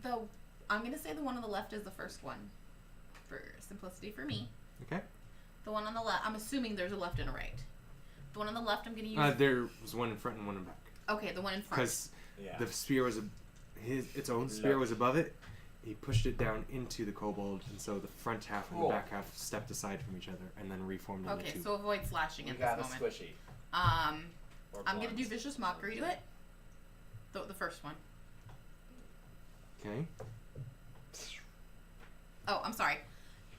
now. I'm gonna say the one on the left is the first one, for simplicity for me. Okay. The one on the left, I'm assuming there's a left and a right. The one on the left, I'm gonna use. There was one in front and one in back. Okay, the one in front. Because Yeah. the spear was its own spear was above it. He pushed it down into the kobold, and so the front half and the Cool. back half stepped aside from each other and then reformed into Okay, 2. so avoid slashing We at got a this moment. squishy. Or I'm gonna blunt. do vicious mockery to it. The first one. Okay. Oh, I'm sorry.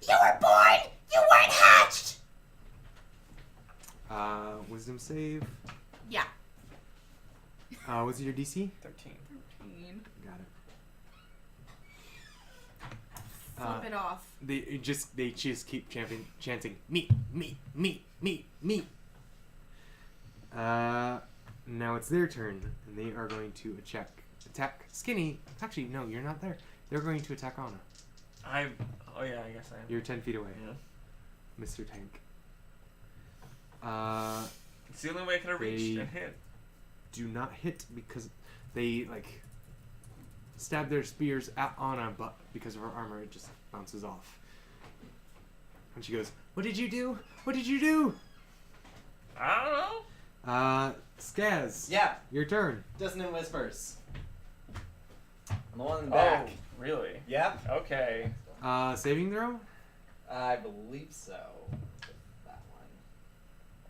You were born! You weren't hatched! Wisdom save. Yeah. What's your DC? 13. Got it. Flip it off. They just keep chanting meat. Now it's their turn, and they are going to attack Skinny. Actually, no, you're not there. They're going to attack Anna. Oh yeah, I guess I am. You're 10 feet away, Yeah. Mr. Tank. It's the only way I could have reached They- and hit. Do not hit because they stab their spears at Anna, but because of her armor, it just bounces off. And she goes, "What did you do? What did you do?" I don't know. Skaz. Yeah. Your turn. Dissonant Whispers. I'm the one in the back. Oh, really? Yep. Okay. Saving throw. I believe so. That one.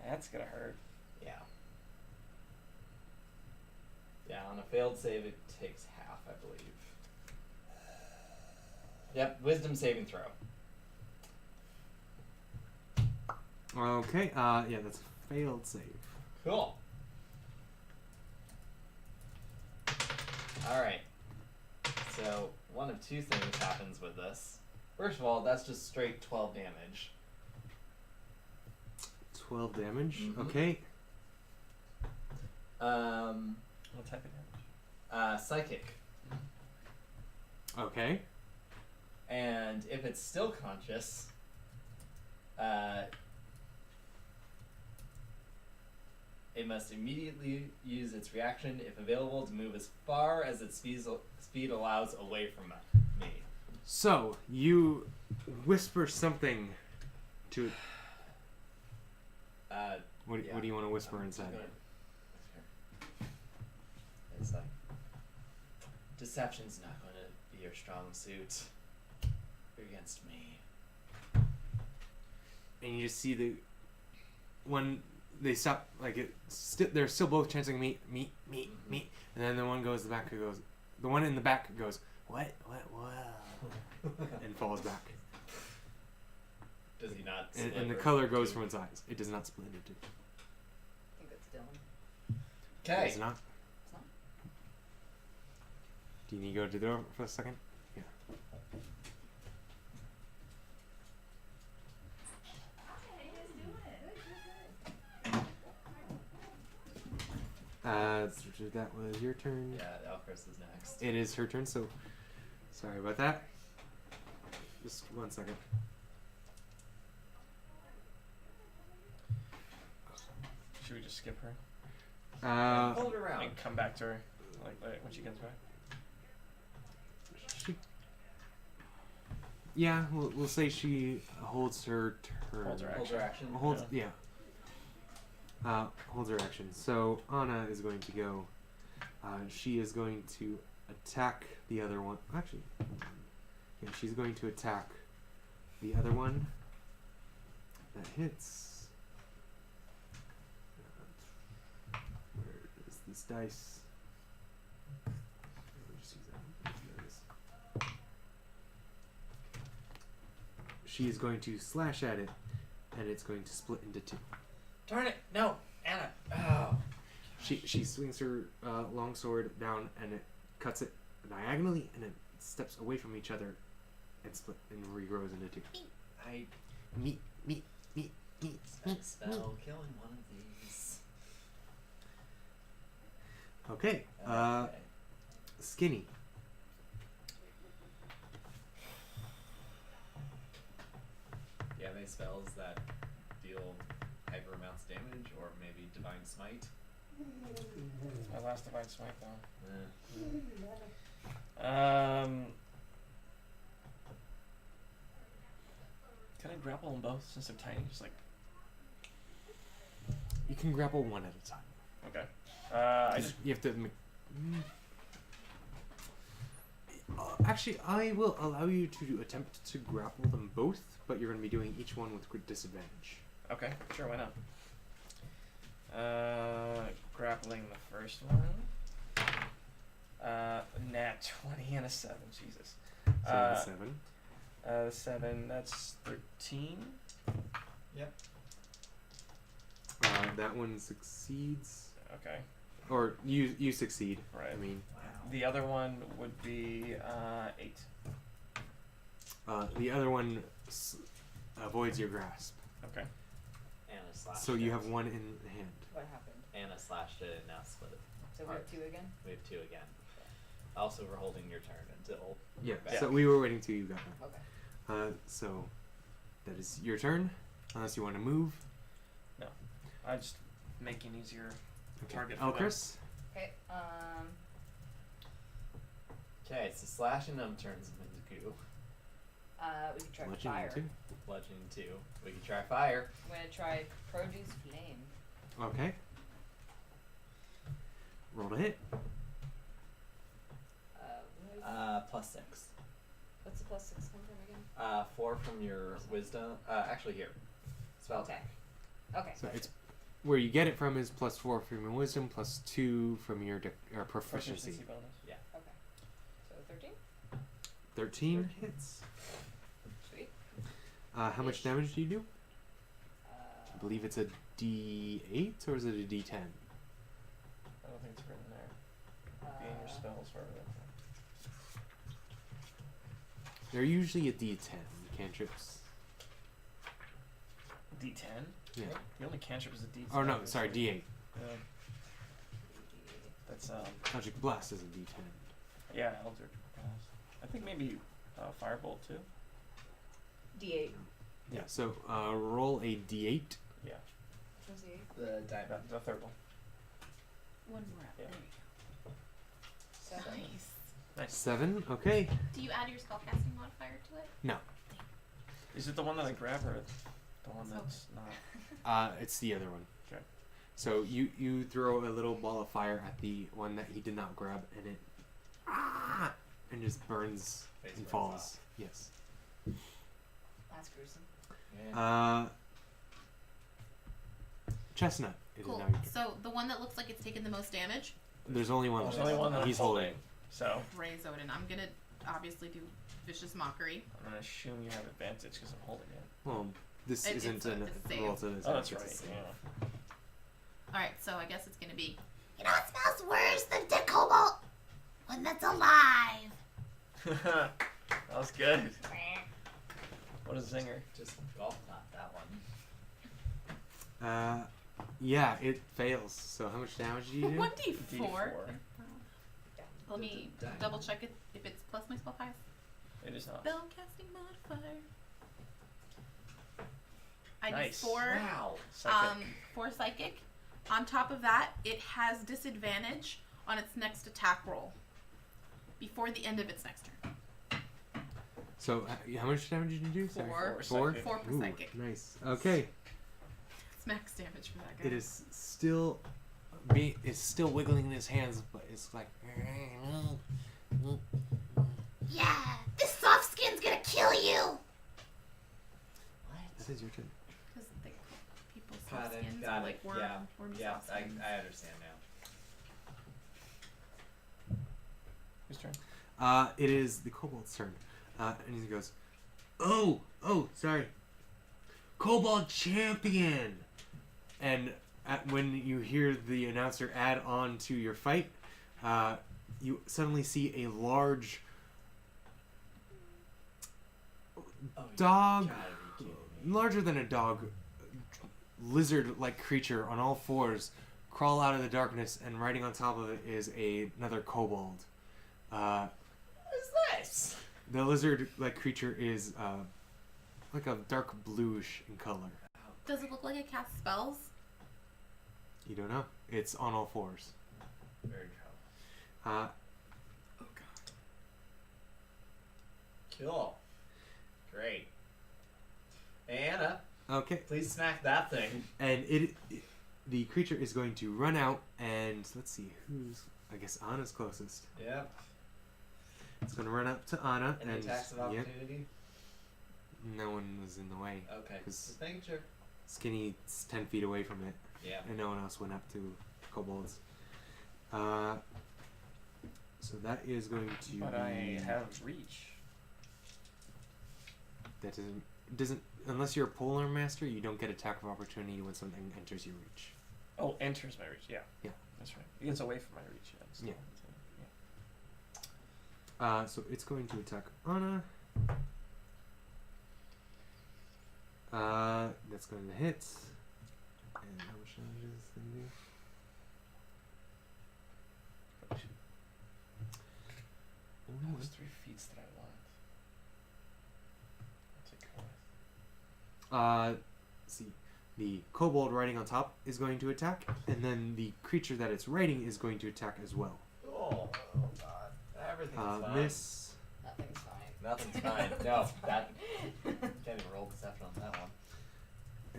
That's gonna hurt. Yeah. Yeah, on a failed save, it takes half, I believe. Yep, wisdom saving throw. Okay. Yeah, that's a failed save. Cool. Alright. So, one of 2 things happens with this. First of all, that's just straight 12 damage. 12 damage. Mhm. Okay. What type of damage? Psychic. Okay. And if it's still conscious, it must immediately use its reaction, if available, to move as far as its speed allows away from me. So you whisper something to. What Yeah. do you want to whisper I'm inside? gonna- It's like, deception's not going to be your strong suit. You're against me. And you just see when they stop, they're still both chanting meat, and then the one in the back goes, what, and falls back, Does he not? and the slip or color goes do- from its eyes. It does not split into two. I think that's Dylan. It Okay. does not. It's not? Do you need to go to the door for a second? Yeah. That was your turn. Yeah, Elchris is next. It is her turn, so sorry about that. Just 1 second. Should we just skip her Hold it around. and come back to her like when she comes back? Yeah, we'll say she holds her turn. Holds her Hold your action. Holds, yeah. Holds her action. So Anna is going to go. She is going to attack the other one. Actually, yeah, she's going to attack the other one. That hits. Where is this dice? Let me just use that one. There it is. She is going to slash at it, and it's going to split into two. Darn it! No, Anna. Oh. She swings her long sword down, and it cuts it diagonally, and it steps away from each other, and split and regrows into two. I. Meat. Spell killing one of these. Okay. Okay. Skinny. Do you have any spells that deal hyper amounts of damage, or maybe Divine Smite? It's my last Divine Smite though. Eh. Can I grapple them both since they're tiny? Just like You can grapple one at a time. okay. I just You have to. Actually, I will allow you to attempt to grapple them both, but you're going to be doing each one with disadvantage. okay. Sure, why not? Grappling the first one. Nat 20 and a 7. Jesus. So 7. 7. That's 13. That one succeeds, Okay. or you succeed. Right. I mean, Wow. The other one would be 8. the other one avoids your grasp. Okay. Anna slashed So you it. have one in the hand. What happened? Anna slashed it and now split it. So we have 2 again? We have 2 again. Also, we're holding your turn until. Yeah. back. So we were waiting till you got that. Okay. So that is your turn, unless you want to move. I just making easier Okay. target for them. Elchris. Okay, Okay, so slashing them turns them into goo. we can try Bludgeoning fire. too. Bludgeoning 2. We can try fire. I'm gonna try produce flame. Okay. Roll to hit. +6. What's the +6 come from again? 4 from your wisdom. Actually, here. Spell Okay. attack. Okay. So it's where you get it from is +4 from your wisdom, +2 from your proficiency. bonus. Okay. So 13? 13 hits. Sweet. How much Ish. damage do you do? Uh, I believe it's a D8 or is it a D10? I don't think it's written there. Gain your spells for it. They're usually a D10 cantrips. D10. Yeah. The only cantrip is a D10. Oh no, sorry, D8. Yeah. That's Magic Blast is a D10. yeah, Eldritch Blast. I think maybe Firebolt too. D8. Yeah. So roll a D8. Yeah. Which one's the 8? The diamond. The third one. One more. Yeah. There you 7. go. Nice. Nice. 7. Okay. Do you add your spellcasting modifier to it? No. Is it the one that I grab or the one So- that's not? It's the other one. Okay. So you throw a little ball of fire at the one that he did not grab, and it and just burns Face and burns falls. off. Yes. That's gruesome. Yeah. Chestnut. It is Cool. now your turn. So the one that looks like it's taken the most damage, There's only one. There's left. only one that He's I'm holding. So Ray Zoden. I'm gonna obviously do vicious mockery. I'm gonna assume you have advantage because I'm holding it. Well, this It- isn't it's a- an it's a save. roll to Oh, that's it's a right. save. Yeah. All right, so I guess it's gonna be You know what smells worse than dead cobalt? One that's alive. That was good. What a zinger. Just golf clap that one. Yeah, it fails. So how much damage do you do? 1d4. Let me Dang. double check it if it's plus my spell pass. It is not. Spellcasting modifier. I Nice. do 4. Wow. Psychic. 4 psychic. On top of that, it has disadvantage on its next attack roll before the end of its next turn. So how much damage did you do? Sorry. 4. Four? Psychic. 4 per Ooh, psychic. nice. Okay. It's max damage for that guy. It is still it's still wiggling in his hands, but it's like Yeah, this soft skin's gonna kill you. This is your turn. Because people's Got soft it, skins got are it. like worm, Yeah, wormy Yeah, soft I skins. understand now. Whose turn? It is the kobold's turn. And he goes, Oh, sorry. Kobold champion! And when you hear the announcer add on to your fight, you suddenly see a large Oh, dog you gotta be kidding me. larger than a dog, lizard-like creature on all fours crawl out of the darkness, and riding on top of it is another kobold. What is this? The lizard-like creature is like a dark bluish in color. Does it look like it casts spells? You don't know. It's on all fours. Very trouble. Oh god. Cool. Great. Hey, Anna, Okay. please smack that thing. And the creature is going to run out, and let's see who's. I guess Anna's closest. Yep. It's going to run up to Anna, Any and attacks of yep, opportunity? no one was in the way. Okay. 'Cause- Just making sure. Skinny's 10 feet away from it, Yeah. and no one else went up to kobolds. So that is going to. But be, I have reach. That doesn't unless you're a polar master, you don't get attack of opportunity when something enters your reach. Oh, enters my reach. Yeah. Yeah. That's right. It gets away from my reach. Yeah. It's Yeah. yeah. So it's going to attack Anna. That's going to hit. And how much damage does this thing do? What was 3 feats that I want? I'll take one. See, the kobold riding on top is going to attack, and then the creature that it's riding is going to attack as well. Oh god. Everything's fine. Miss. Nothing's fine. Nothing's fine. No, that can't even roll deception on that one.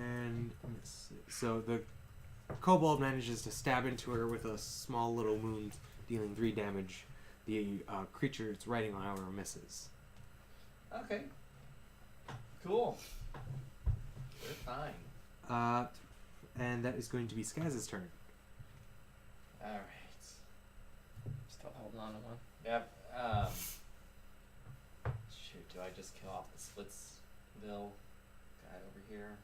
And miss. So the kobold manages to stab into her with a small little wound, dealing 3 damage. The creature it's riding on, however, misses. Okay. Cool. We're fine. And that is going to be Skaz's turn. Alright. Still holding on to one. Yep. Shoot, do I just kill off the Splitsville guy over here?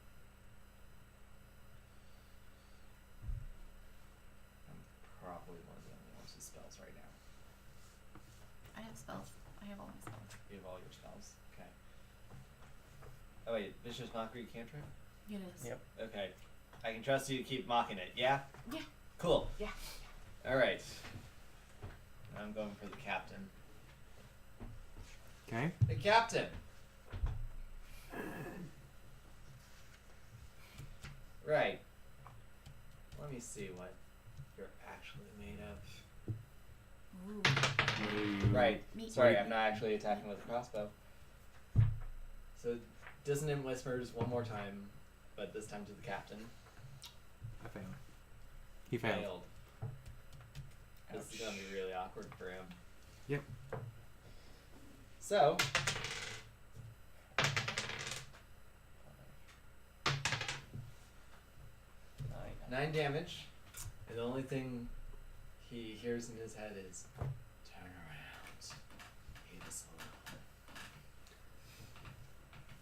I'm probably one of the only ones with spells right now. I have spells. I have all my spells. You have all your spells. Okay. Oh wait, Vicious Mockery cantrip? It is. Yep. Okay. I can trust you to keep mocking it, yeah? Yeah. Cool. Yeah. Alright. I'm going for the captain. Okay. The captain! Right. Let me see what you're actually made of. Ooh. Right. Me. Sorry, I'm not actually attacking with a crossbow. So, Dissonant Whispers one more time, but this time to the captain. I failed. He failed. This is gonna be really awkward for him. Yep. So, 9 damage, and the only thing he hears in his head is, "Turn around. Leave us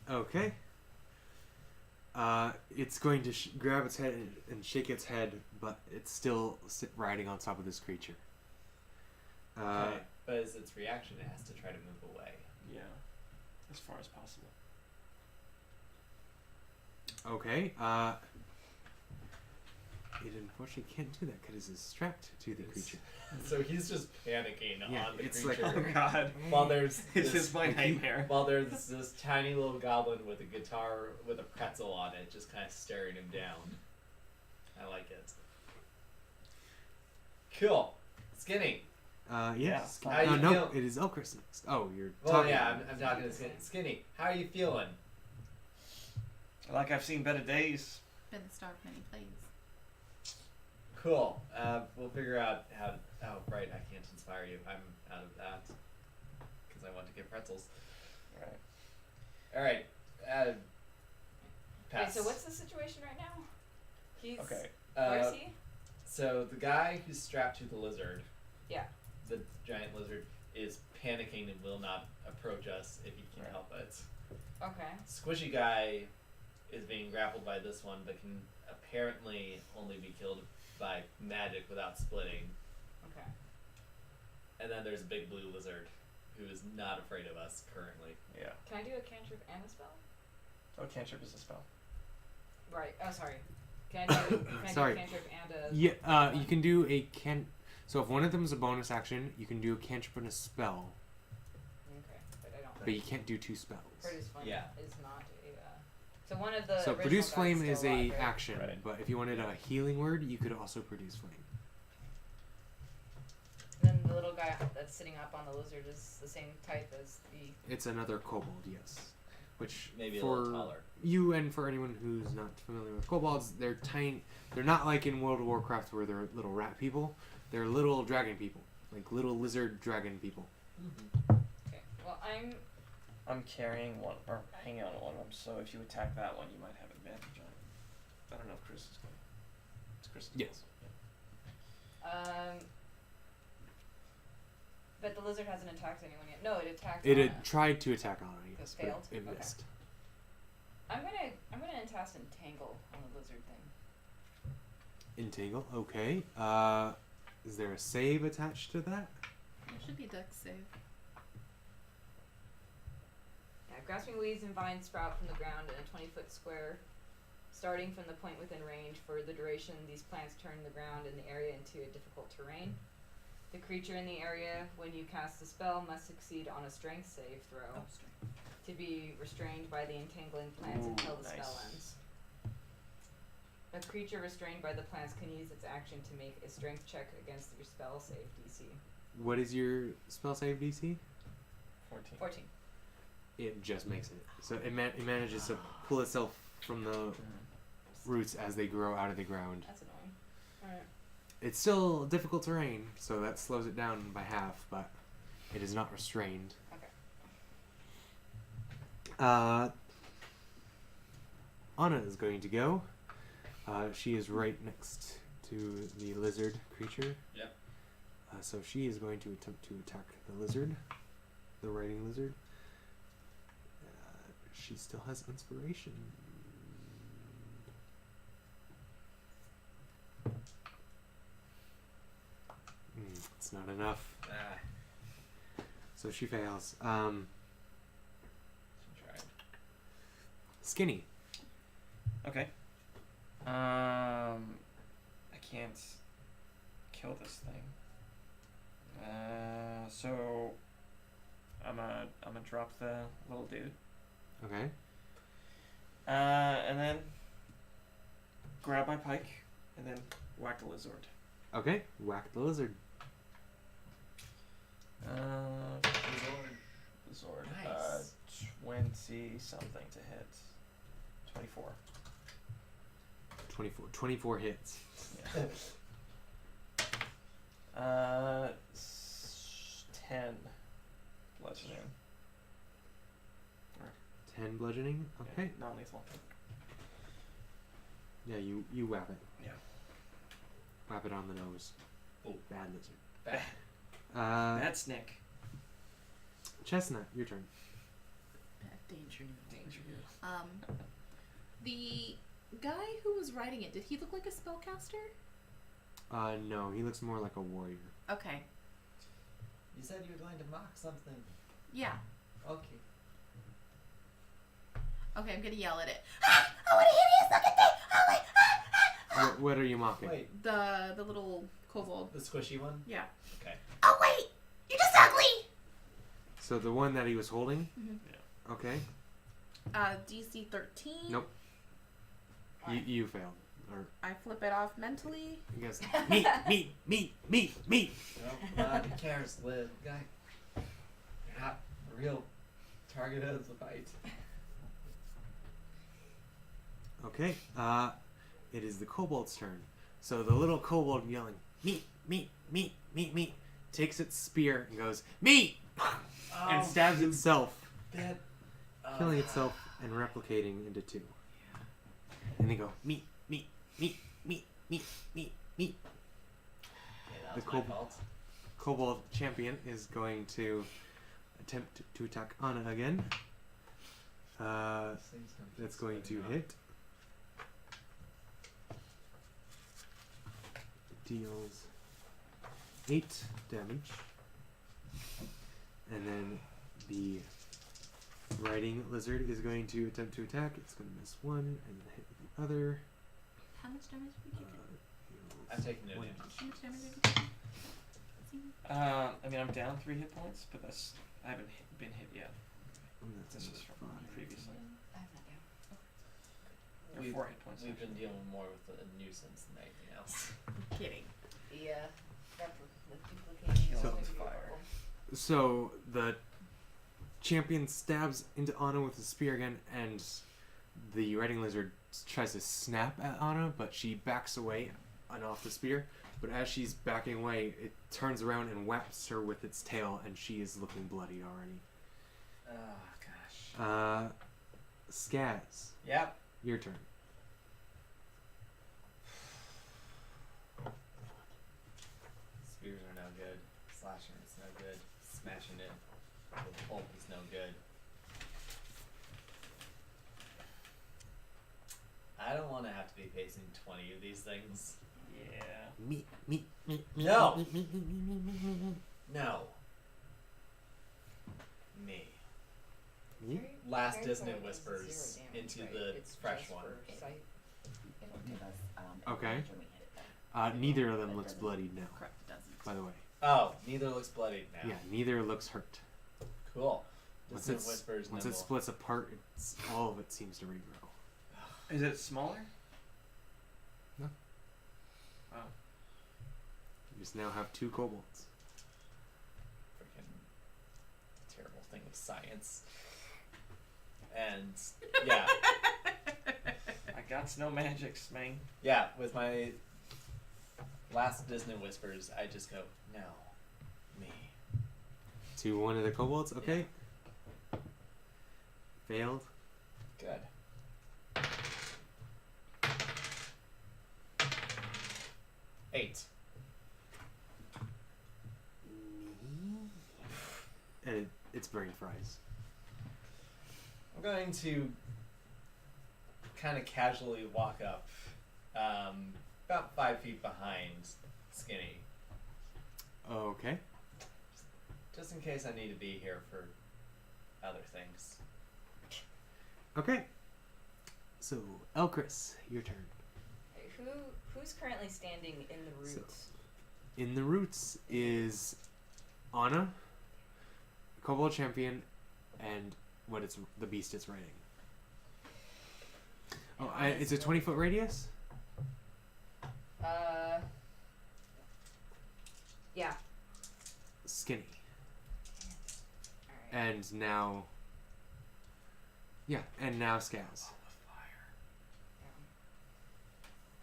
alone." Okay. It's going to grab its head and shake its head, but it's still riding on top of this creature. Okay, but as its reaction, it has to try to move away. Yeah. As far as possible. Okay. It unfortunately can't do that because it's strapped to the creature. So he's just panicking Yeah, on the it's like- creature. Oh god. While there's This this, is my nightmare. while there's this tiny little goblin with a guitar with a pretzel on it, just kind of staring him down. I like it. Cool. Skinny. Yes. How you no, feel? it is Elchris next. Oh, you're Well, talking. yeah, I'm talking to Skinny. Skinny, how are you feeling? Like I've seen better days. Been the star of many plays. Cool. We'll figure out how. Oh, right, I can't inspire you. I'm out of that because I want to get pretzels. Right. All right. Wait, Pass. so what's the situation right now? He's Okay. where's he? So the guy who's strapped to the lizard, Yeah. the giant lizard, is panicking and will not approach us if he can Right. help it. Okay. Squishy guy is being grappled by this one, but can apparently only be killed by magic without splitting. Okay. And then there's a big blue lizard who is not afraid of us currently. Yeah. Can I do a cantrip and a spell? Oh, cantrip is a spell. Right. Oh, sorry. Can I do, Sorry. a cantrip and a... Yeah, you can do a So if one of them is a bonus action, you can do a cantrip and a spell, Okay, but I don't... but you can't do 2 spells. Produce Flame Yeah. is not a... So one of the So original produce guys flame still is alive, a right? action, Right. but if you wanted a healing word, you could also produce flame. Then the little guy that's sitting up on the lizard is the same type as the... It's another kobold, yes. Which Maybe a for little taller. you and for anyone who's not familiar with kobolds, they're tiny. They're not like in World of Warcraft where they're little rat people. They're little dragon people, like little lizard dragon people. Okay, well, I'm carrying one, or hanging on to one of them, so if you attack that one, you might have advantage on it. I don't know if Chris is going. It's Chris. Yes. But the lizard hasn't attacked anyone yet. No, it attacked It Anna. had tried to attack Anna, yes, It failed? but it Okay. missed. I'm gonna cast Entangle on the lizard thing. Entangle, okay. Is there a save attached to that? There should be dex save. Yeah, grasping weeds and vines sprout from the ground in a 20-foot square. Starting from the point within range, for the duration, these plants turn the ground in the area into a difficult terrain. The creature in the area, when you cast the spell, must succeed on a strength save throw to be restrained by the entangling plants Ooh, until the nice. spell ends. A creature restrained by the plants can use its action to make a strength check against your spell save DC. What is your spell save DC? 14. 14. It just makes it. So it manages to pull itself from the roots as they grow out of the ground. That's annoying. Alright. It's still difficult terrain, so that slows it down by half, but it is not restrained. Okay. Anna is going to go. She is right next to the lizard creature. Yep. So she is going to attempt to attack the lizard, the riding lizard. She still has inspiration. It's not enough. So she fails. She tried. Skinny. Okay. I can't kill this thing. So I'm gonna drop the little dude. Okay. And then grab my pike and then whack the lizard. Okay. Whack the lizard. Lizard. Nice. 20 something to hit. 24. 24 hits. Yeah. 10 bludgeoning. 10 bludgeoning. Okay. Non-lethal. Yeah, you whap it. Yeah. Whap it on the nose. Oh. Bad lizard. Bad. That's Nick. Chestnut, your turn. Bad danger. Danger. The guy who was riding it, did he look like a spellcaster? No, he looks more like a warrior. Okay. You said you were going to mock something. Yeah. Okay. Okay, I'm gonna yell at it. Ah, oh, what a hideous looking thing! Oh my, What are you mocking? Wait, The little kobold. the squishy one? Yeah. Okay. oh wait, you're just ugly! So the one that he was holding? Mhm. Yeah. Okay. DC 13. Nope. You failed. Or I flip it off mentally. I guess meat. Well, who cares? The guy. You're not a real target of the fight. Okay. It is the kobold's turn. So the little kobold yelling, meat, takes its spear and goes, meat! And stabs itself, That, killing itself and replicating into 2. And they go, meat. Okay, that The was my kobold. fault. Kobold champion is going to attempt to attack Anna again. Seems That's going to confusing. hit. It deals 8 damage. And then the Riding lizard is going to attempt to attack. It's going to miss one and hit the other. How much damage did you I'm take? taking no One. damage. How much damage did you take? I mean, I'm down 3 hit points, but I haven't been hit yet. And that's This was another from five. previously. I'm not down. Or We've- 4 hit points. We've been actually. dealing more with a nuisance than anything else. Kidding. The duplicating So- is Fire. So the champion stabs into Anna with a spear again, and the riding lizard tries to snap at Anna, but she backs away and off the spear. But as she's backing away, it turns around and whaps her with its tail, and she is looking bloody already. Oh gosh. Skaz, Yep. your turn. Spears are no good. Slashing is no good. Smashing it with pulp is no good. I don't want to have to be facing 20 of these things. Yeah. Me. No. Me. No. Me. Me? Last Dissonant Whispers into the fresh one. It'll give us, Okay. advantage when we hit it though. Neither of them looks bloodied now, Correct, it doesn't. by the way. Oh, neither looks bloodied now. Yeah, neither looks hurt. Cool. Once Dissonant it's, Whispers once nimble. it splits apart, all of it seems to regrow. Is it smaller? No. Oh. You just now have 2 kobolds. Freaking terrible thing of science. And yeah, I got no magics, man. yeah, with my last Dissonant Whispers, I just go, no, me. To one of the kobolds, okay. Failed. Good. 8. And it's brain fries. I'm going to kind of casually walk up, about 5 feet behind Skinny, Okay. just in case I need to be here for other things. Okay. So, Elchris, your turn. Who's currently standing in the So- roots? In the roots is Anna, kobold champion, and the beast it's riding. Oh, it's a 20-foot radius? Yeah. Skinny. Alright. And now... Yeah, and now Skaz.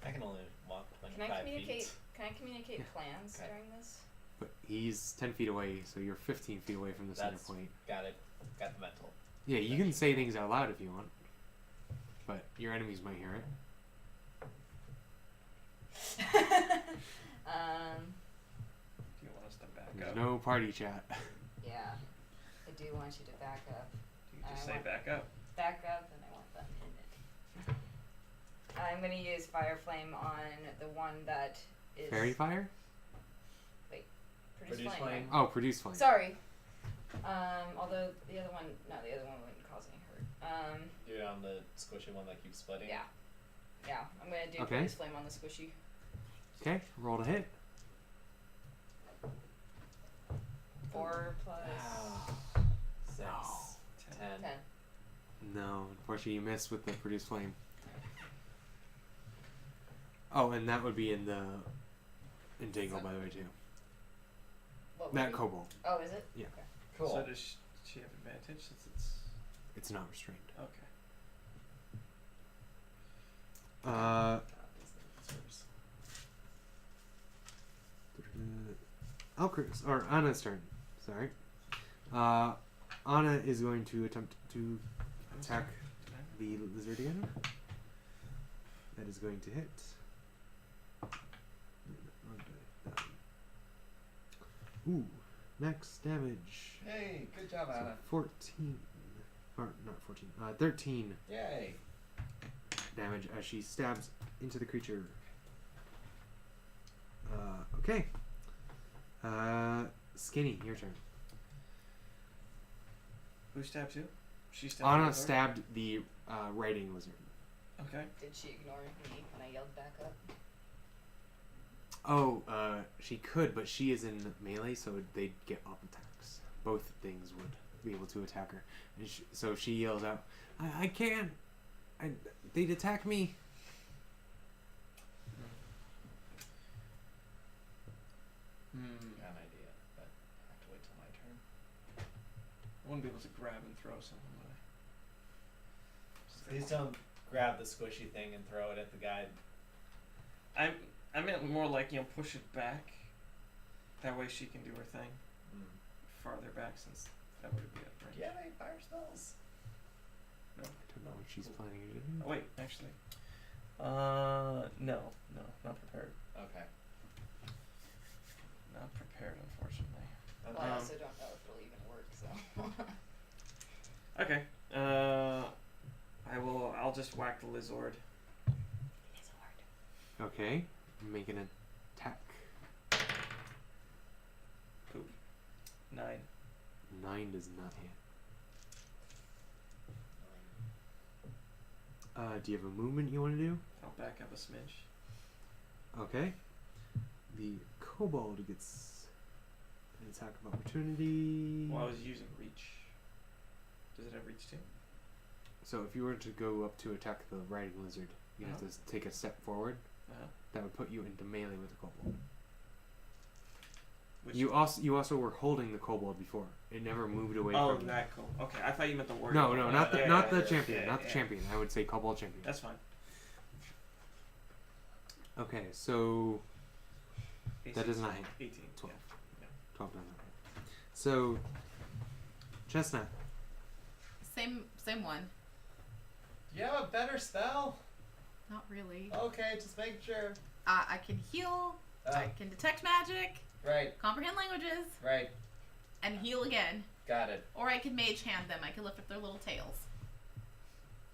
I can only walk Can I 25 communicate? feet. Can I communicate Yeah. plans Okay. during this? But he's 10 feet away, so you're 15 feet away from the center That's- point. Got it. Got the mental. Yeah, you can say things out loud if you want. But your enemies might hear it. Do you want us to back There's up? no party chat. Yeah. I do want you to back up. Do you just I say want- back up? Back up, and I want them in it. I'm gonna use Fire Flame on the one that is Fairy fire? Produce Produce flame. flame. Oh, produce flame. Sorry. Although the other one wouldn't cause any hurt. Do it on the squishy one that keeps splitting. Yeah. Yeah, I'm gonna do Okay. Produce Flame on the squishy. Okay, roll to hit. 4 plus Ah, 6. No. 10. 10. No, unfortunately you missed with the produce flame. Oh, and that would be in Dingle, by the way, too. What would That be- kobold. Oh, is it? Yeah. Okay. Cool. So does she have advantage since it's It's not restrained. okay? Elchris, or Anna's turn. Sorry. Anna is going to attempt to attack the lizard again. That is going to hit. Ooh, max damage. Hey, good job, So Anna. 14. Or not 14. 13 Yay. damage as she stabs into the creature. Okay. Skinny, your turn. Who stabs who? She stabbed Anna the lizard? stabbed the writing lizard. Okay. Did she ignore me when I yelled back up? Oh, she could, but she is in melee, so they'd get up attacks. Both things would be able to attack her. And so she yells out, I can't. They'd attack me. Got an idea, but I have to wait till my turn. I wouldn't be able to grab and throw something, would I? Please don't grab the squishy thing and throw it at the guy. I meant more like, push it back. That way she can do her thing farther back, since that would be it, right? Yeah, they fire spells. I don't know what she's planning to do. Oh, wait, actually. No, not prepared. Okay. Not prepared, unfortunately. Well, I also don't know if it'll even work, so. Okay. I'll just whack the lizard. Okay, make an attack. Poop. 9. 9 does not hit. Do you have a movement you want to do? I'll back up a smidge. Okay. The kobold gets an attack of opportunity. Well, I was using reach. Does it have reach too? So if you were to go up to attack the riding lizard, you have to take a step forward. That would put you into melee with the kobold. Which You also were holding the kobold before. It never moved away Oh, from you. that cool. Okay, I thought you meant the word. No, not the Yeah, not yeah, the yeah, champion, yeah, not the yeah. champion. I would say kobold champion. That's fine. Okay, so that does not hit. 18. 12. Yeah. 12 does not hit. So Chestnut. Same one. Do you have a better spell? Not really. Okay, just make sure. I can heal. I can detect magic, Right, comprehend languages, right. and heal again. Got it. Or I can mage hand them. I can lift up their little tails.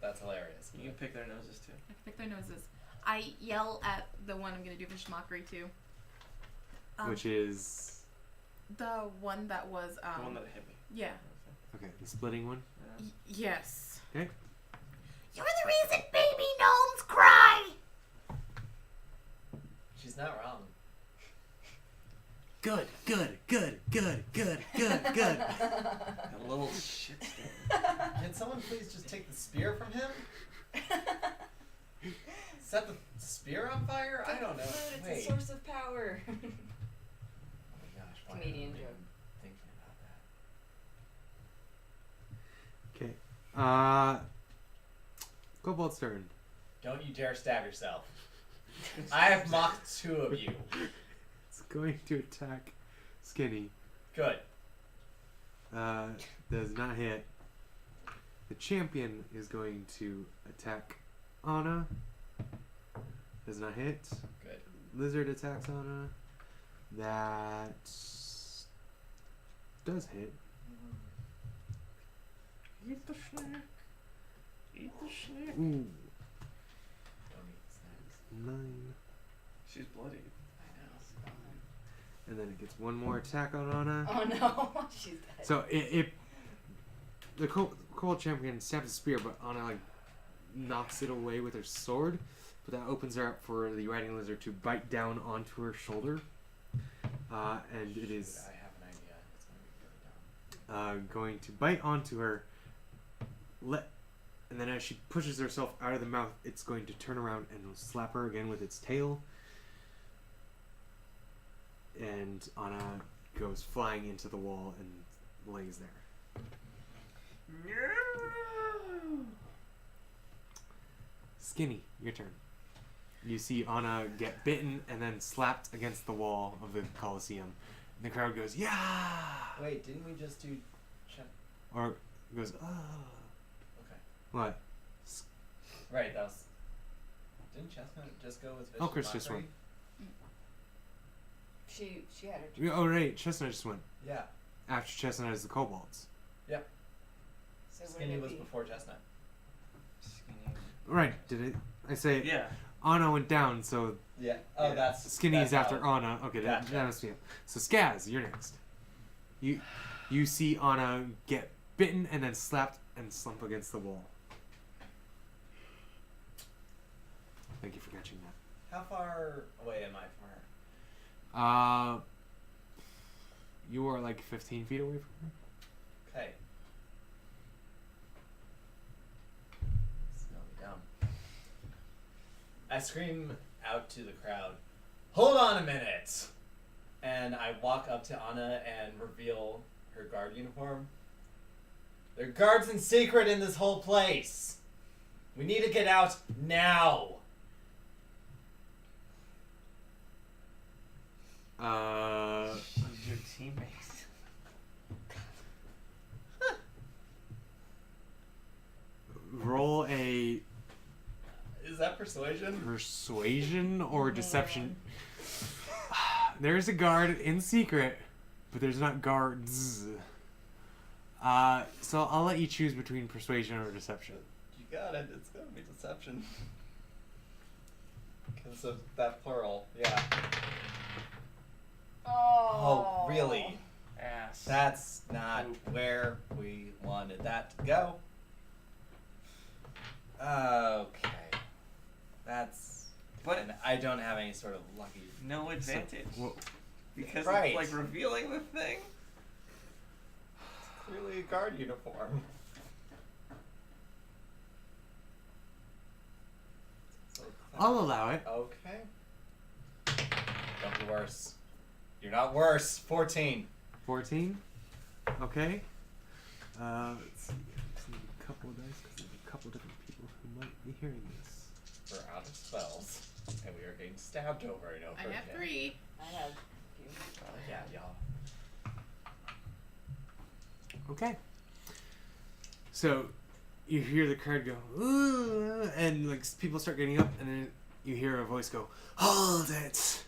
That's hilarious. You can pick their noses too. I can pick their noses. I yell at the one I'm gonna do vicious mockery to. Which is The one that was The one that hit me. yeah. okay, the splitting one. Yes. Okay. You're the reason baby gnomes cry. She's not wrong. Good. That little shit stain. Can someone please just take the spear from him? Set the spear on fire? I don't know. Food, it's Wait. a source of power. Oh my gosh, why Comedian am I joke. thinking about that? Okay. Kobold's turn. Don't you dare stab yourself. I have mocked 2 of you. It's going to attack Skinny. Good. Does not hit. The champion is going to attack Anna. Does not hit. Good. Lizard attacks Anna. That does hit. Eat the snack. Eat the snack. Ooh, Don't eat snacks. 9. She's bloody. I know. And then it gets one more attack on Anna. Oh no, she's dead. So the cold champion stabs a spear, but Anna knocks it away with her sword. But that opens her up for the riding lizard to bite down onto her shoulder. And it is I have an idea. It's going to be really dumb. going to bite onto her. And then as she pushes herself out of the mouth, it's going to turn around and slap her again with its tail. And Anna goes flying into the wall and lays there. Skinny, your turn. You see Anna get bitten and then slapped against the wall of the Colosseum. And the crowd goes, yeah! Wait, didn't we just do... Or goes, ah. Okay. What? Right, that was... Didn't Chestnut just go with Oh, Vicious Chris just Mockery? She had her. Oh, right, Chestnut just went. Yeah. After Chestnut is the kobolds. So Skinny wouldn't was it be? before Chestnut. Skinny. Right, did it? I say Yeah. Anna went down, so Yeah. Oh, Yeah. that's... Skinny that's is after how- Anna. Okay, Gotcha. that must be it. So Skaz, you're next. You see Anna get bitten and then slapped and slump against the wall. Thank you for catching that. How far away am I from her? You are like 15 feet away from her. Okay. Smell me dumb. I scream out to the crowd, "Hold on a minute!" And I walk up to Anna and reveal her guard uniform. There are guards in secret in this whole place. We need to get out now. Your teammates. Roll a Is that persuasion? persuasion or deception. There's a guard in secret, but there's not guards. So I'll let you choose between persuasion or deception. You got it. It's gonna be deception. Because of that plural. Yeah. Oh, really? Ass. That's not where we wanted that to go. Okay. That's. But- and I don't have any sort of lucky. No advantage. Well, Because Right. it's like revealing the thing. Clearly a guard uniform. So, I'll allow it. okay. Don't be worse. You're not worse. 14. 14. Okay. Let's see. Just need a couple of dice because there's a couple different people who might be hearing this. We're out of spells. And we are getting stabbed over and over I have again. 3. I have a few. Yeah, y'all. Okay. So you hear the crowd go, "Ooh," and like people start getting up, and then you hear a voice go, "Hold it!"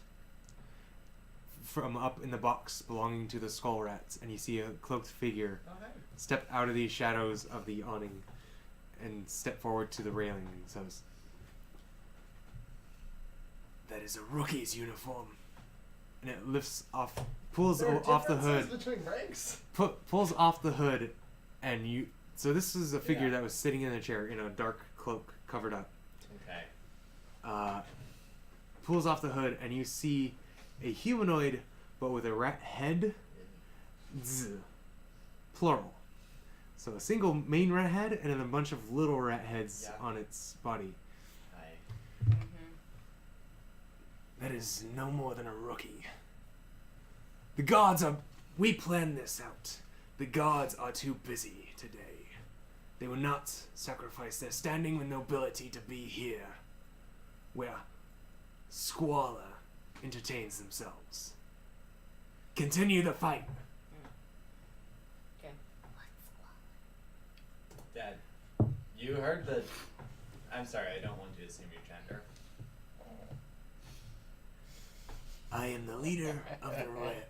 from up in the box belonging to the skull rats, and you see a cloaked figure Oh, hey. step out of the shadows of the awning and step forward to the railing and says, "That is a rookie's uniform." And it lifts off, pulls There are off the differences hood, between ranks. pulls off the hood, and you. So this is a figure Yeah. that was sitting in a chair in a dark cloak, covered up. Okay. Pulls off the hood, and you see a humanoid, but with a rat head. Z, plural. So a single main rat head, and then a bunch of little rat heads Yeah. on its body. Hi. That is no more than a rookie. The gods are. We planned this out. The gods are too busy today. They will not sacrifice their standing with nobility to be here, where squalor entertains themselves. Continue the fight. Okay. Dad, you heard the. I'm sorry, I don't want you to assume your gender. I am the leader of the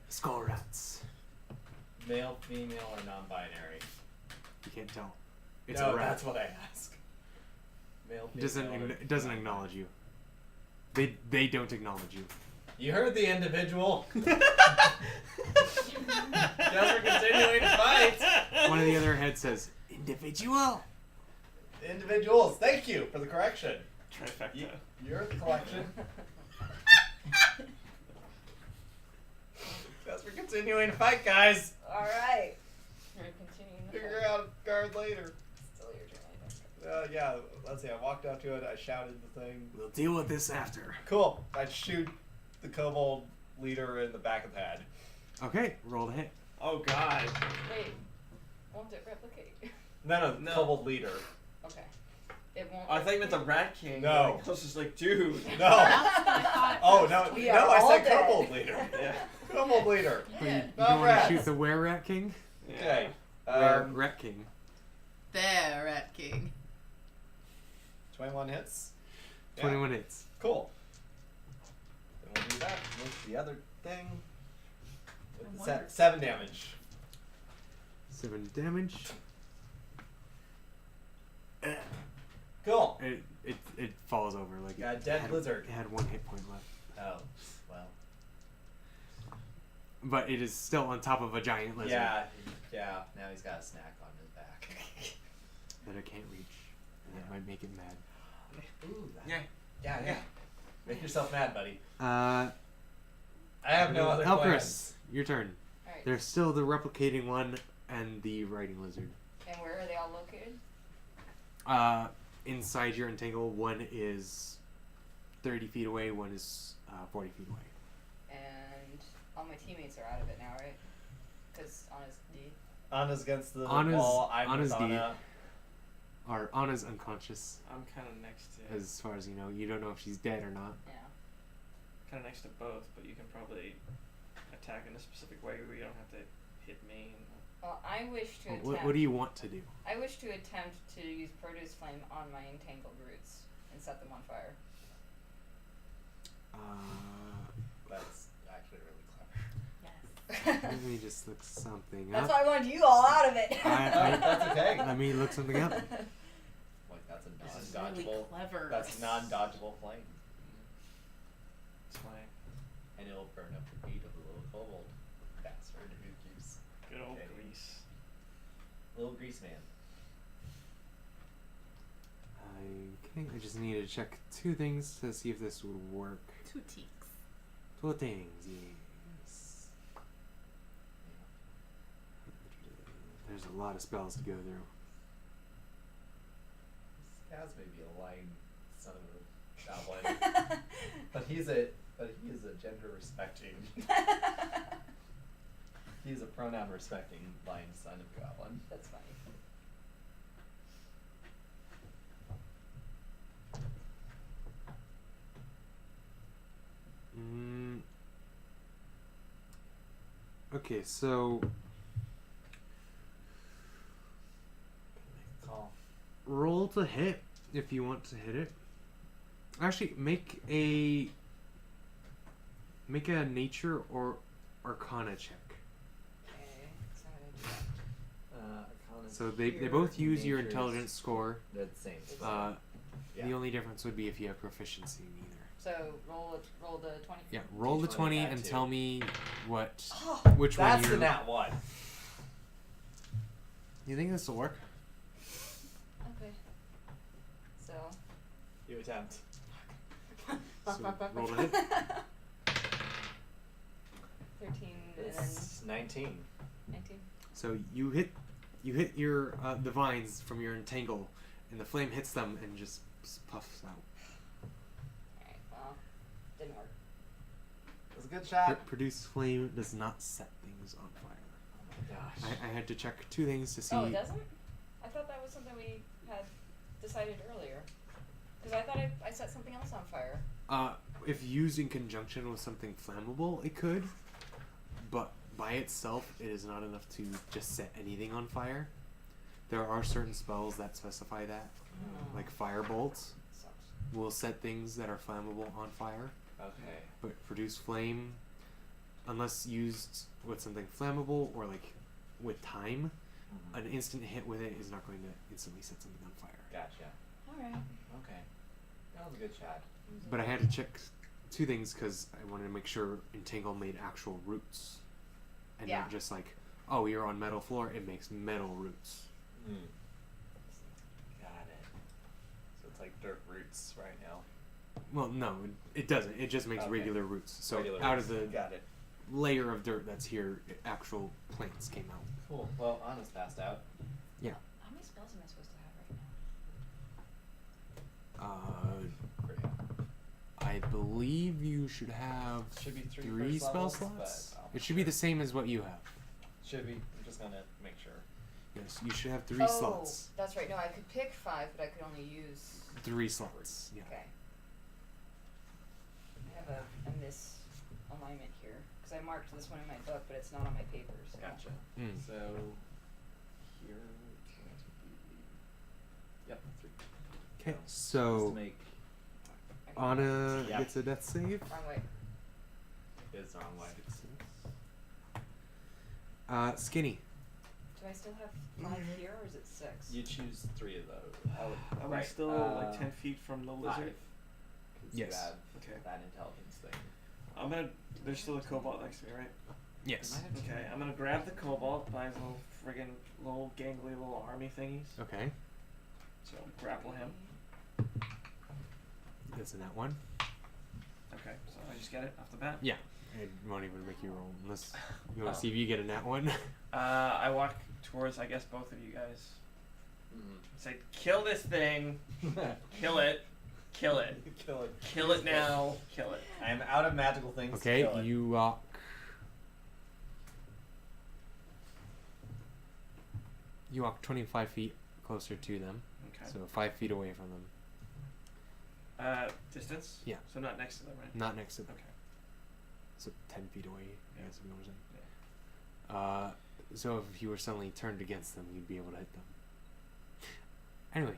skull rats. Male, female, or non-binary? You can't tell. It's no, a rat. that's what I ask. Male, It doesn't female, or it doesn't non-binary. acknowledge you. They don't acknowledge you. You heard the individual. Just for continuing to fight. One of the other heads says, "Individual." Individuals, thank you for the correction. Trifecta. You're the collection. Just for continuing to fight, guys. Alright. We're continuing the Figure fight. out guard later. Still your turn, I think. Yeah, let's see. I walked up to it. I shouted the thing. We'll deal with this after. Cool. I shoot the kobold leader in the back of the head. Okay, roll to hit. Oh god. Wait. Won't it replicate? No, No. kobold leader. Okay. It won't. I thought you meant the Rat King. No. Like, I was just like, dude. No. That's what I thought. Oh no, We no! are I all said dead. kobold leader. Yeah. Kobold leader. But you, Yeah. you Not don't want to rats. shoot the were-rat king? Yeah. Okay. Were-rat king. There, Rat King. 21 hits. Yeah. 21 hits. Cool. Then we'll do that with the other thing. With the I wonder- 7 damage. 7 damage. Cool. It falls over. Like Got a it dead had, lizard. It had 1 hit point left. Oh, well. But it is still on top of a giant lizard. Yeah. Now he's got a snack on his back. that it can't reach, and that might make it mad. Ooh, Yeah. yeah. Make yourself mad, buddy. Uh, I have no other plans. Elchris, your turn. Alright. There's still the replicating one and the riding lizard. And where are they all located? Inside your entangle, one is 30 feet away, one is 40 feet away. And all my teammates are out of it now, right? Because Anna's D. Anna's against the Anna's- wall. I'm Anna's with D. Anna. Or Anna's unconscious, I'm kind of next to as far as you know. You don't know if she's dead or not. Yeah. kind of next to both, but you can probably attack in a specific way where you don't have to hit me. Well, I wish to What do you want to do? I wish to attempt to use Produce Flame on my entangled roots and set them on fire. That's actually really clever. Yes. Let me just look something That's up. why I wanted you all out of it. That's okay. Let me look something up. Like that's a This is non-dodgeable. really clever. That's non-dodgeable flame, It's fine. and it'll burn up the feet of the little kobold bastard who keeps Good old Okay. Grease. little grease man. Okay, I just need to check two things to see if this would work. Two teaks. Two things, yes. There's a lot of spells to go through. Skaz may be a lying son of a goblin, but he is a gender respecting. He's a pronoun respecting lying son of a goblin. That's funny. Okay, so Call. roll to hit if you want to hit it. Actually, make a nature or arcana check. Okay, so I'm gonna do that. Arcana So they here, both use your nature's- intelligence score. They're the same. The only difference would be if you have proficiency in either. So roll the 20. Yeah, roll the D20 20 add and two. tell me what Oh, which one That's you're. the nat one. You think this will work? okay. So. You attempt. So, roll to hit. 13 and then It's 19. 19. So you hit your the vines from your entangle, and the flame hits them and just puffs out. Alright, well, didn't work. It was a good shot. Produce flame does not set things on fire. Oh my gosh. I had to check two things to see. Oh, it doesn't? I thought that was something we had decided earlier. Because I thought I set something else on fire. If used in conjunction with something flammable, it could, but by itself, it is not enough to just set anything on fire. There are certain spells that specify that, like fire bolts Sucks. will set things that are flammable on fire, Okay. but produce flame, unless used with something flammable or like with time, an instant hit with it is not going to instantly set something on fire. Gotcha. Alright. Okay. That was a good shot. But I had to check two things because I wanted to make sure Entangle made actual roots, and Yeah. not just like, oh, you're on metal floor, it makes metal roots. Got it. So it's like dirt roots right now. Well, no, it doesn't. It just makes Okay. regular roots. So Regular out roots. of the Got it. layer of dirt that's here, actual plants came out. Cool. Well, Anna's passed out. Yeah. How many spells am I supposed to have right now? Pretty high. I believe you should have Should be three three first spell levels, slots. but I'll It should be the same as what you have. Should be. I'm just gonna make sure. Yes, you should have three Oh, slots. that's right. No, I could pick 5, but I could only use. 3 slots. Yeah. Okay. I have a misalignment here. Because I marked this one in my book, but it's not on my papers. So. Gotcha. Mm. So here it's going to be. Yep. 3. Okay, just so to make Anna Yeah. gets a death save. Wrong way. it's the wrong way. Skinny. Do I still have 5 here, or is it 6? You choose 3 of those. Am I still like 10 feet from the lizard? 'Cause Yes. You have Okay. that intelligence thing. I'm gonna. There's still a cobalt next to me, right? Yes. Okay. I'm gonna grab the cobalt by his little friggin' little gangly little army thingies, Okay. So grapple him. That's in that one. Okay, so I just get it off the bat. Yeah. It won't even make you roll unless you want to see if you get a nat one. I walk towards, I guess, both of you guys. Mm. Say, kill this thing. Kill it. Kill it. Kill it. Kill it now. Kill it. I am out of magical things. Okay, to kill it. you walk. You walk 25 feet closer to them, Okay. so 5 feet away from them. Distance? Yeah. So not next to them, right? Not next to them. Okay. So 10 feet away, I guess, if you know what I'm Yeah. saying. So if you were suddenly turned against them, you'd be able to hit them. Anyway.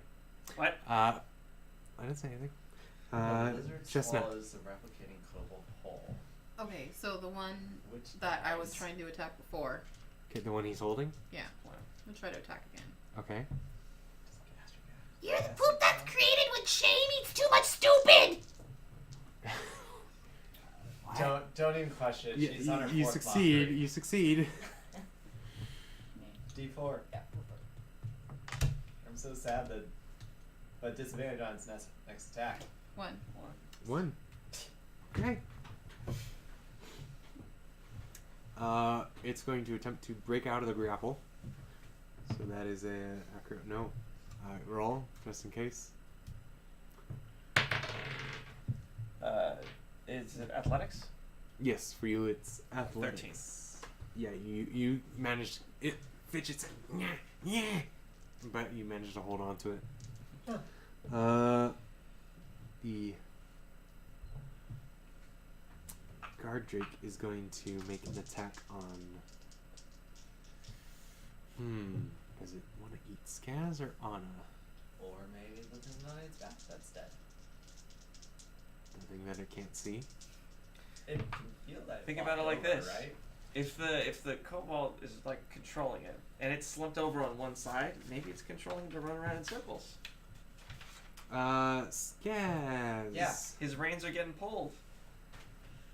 What? I didn't say anything. The lizard Chestnut. swallows the replicating kobold whole. Okay, so the one Which that I was dies. trying to attack before, Okay, the one he's holding? I'm gonna try to attack again. Okay. You're the poop that's created when shame eats too much stupid! Don't even question it. You, She's on her you fourth succeed. monster. You succeed. D4. Yeah. I'm so sad that. But disadvantage on its next attack. 1. One. Okay. It's going to attempt to break out of the grapple. So that is a accurate. No. Roll just in case. Is it athletics? Yes, for you it's athletics. 13. Yeah, you managed. It fidgets. Yeah. But you managed to hold on to it. The guard drake is going to make an attack on. Does it want to eat Skaz or Anna? Or maybe with his on its back, that's dead. The thing that it can't see. It can feel that. Think walk about it like over, this. right? If the kobold is like controlling it and it's slumped over on one side, maybe it's controlling it to run around in circles. Skaz. Yeah. His reins are getting pulled.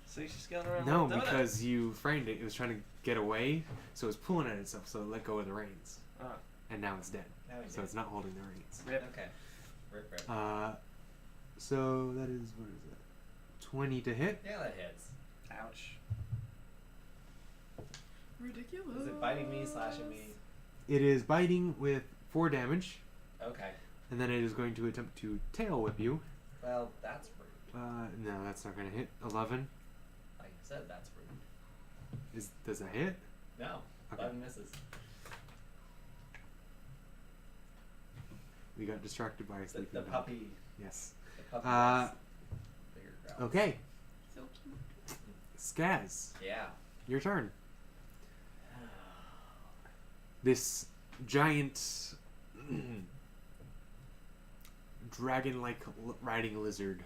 So he's just going around. No, like a donut. because you framed it. It was trying to get away, so it was pulling at itself. So it let go of the reins, Ah, and now it's dead. Now he So did. it's not holding the reins. rip. Okay. Rip. So that is, what is it? 20 to hit. Yeah, that hits. Ouch. Ridiculous. Is it biting me, slashing me? It is biting with 4 damage, Okay. and then it is going to attempt to tail whip you. Well, that's rude. No, that's not going to hit. 11. Like I said, that's rude. Does that hit? No. Okay. 11 misses. We got distracted by a The sleeping dog. puppy. Yes. The puppy. Uh, has bigger growls. Okay, So cute. Skaz, Yeah. your turn. This giant dragon-like riding lizard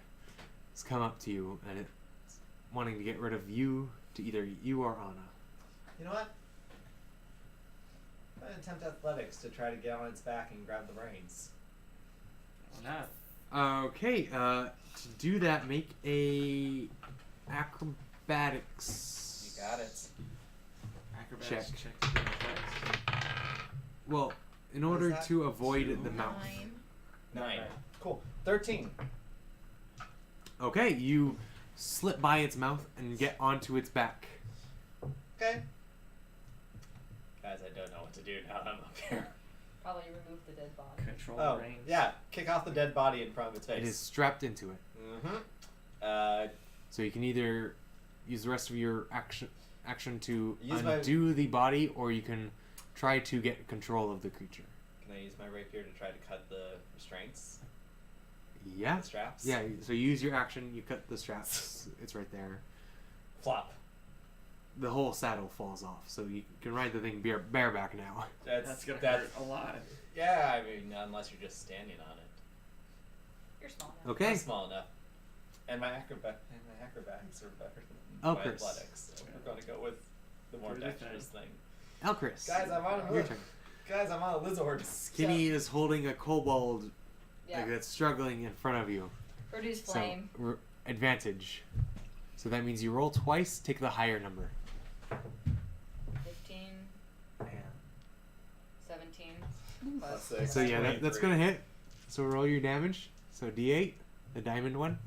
has come up to you, and it's wanting to get rid of you to either you or Anna. You know what? I'm gonna attempt athletics to try to get on its back and grab the reins. Why not? Okay, to do that, make a acrobatics. You got it. Acrobatics Check. to do athletics. Well, in What is order that? to avoid 2? the mouth. 9. 9. Cool. 13. Okay, you slip by its mouth and get onto its back. Okay. Guys, I don't know what to do now that I'm up here. Probably remove the dead body. Control Oh, the reins. yeah. Kick off the dead body in front of its face. It is strapped into it. Mm-hmm. So you can either use the rest of your action to Use my- undo the body, or you can try to get control of the creature. Can I use my rapier to try to cut the restraints? Yeah. The straps? Yeah, so you use your action, you cut the straps. It's right there. Flop. The whole saddle falls off, so you can ride the thing bareback now. That's gonna hurt a lot. Yeah, I mean, unless you're just standing on it. You're small now. Okay. I'm small enough. And my acrobatics are better than Oh, my Chris. athletics. So we're gonna go with the more Do the dexterous thing. Elchris. Guys, I'm on a Your move. turn. Guys, I'm on a lizard. Skinny is holding a kobold Yeah. that's struggling in front of you. Produce So, flame. advantage. So that means you roll twice, take the higher number. 15, 17. Plus 6. So yeah, that's gonna hit. So roll your damage. So D8, the diamond one.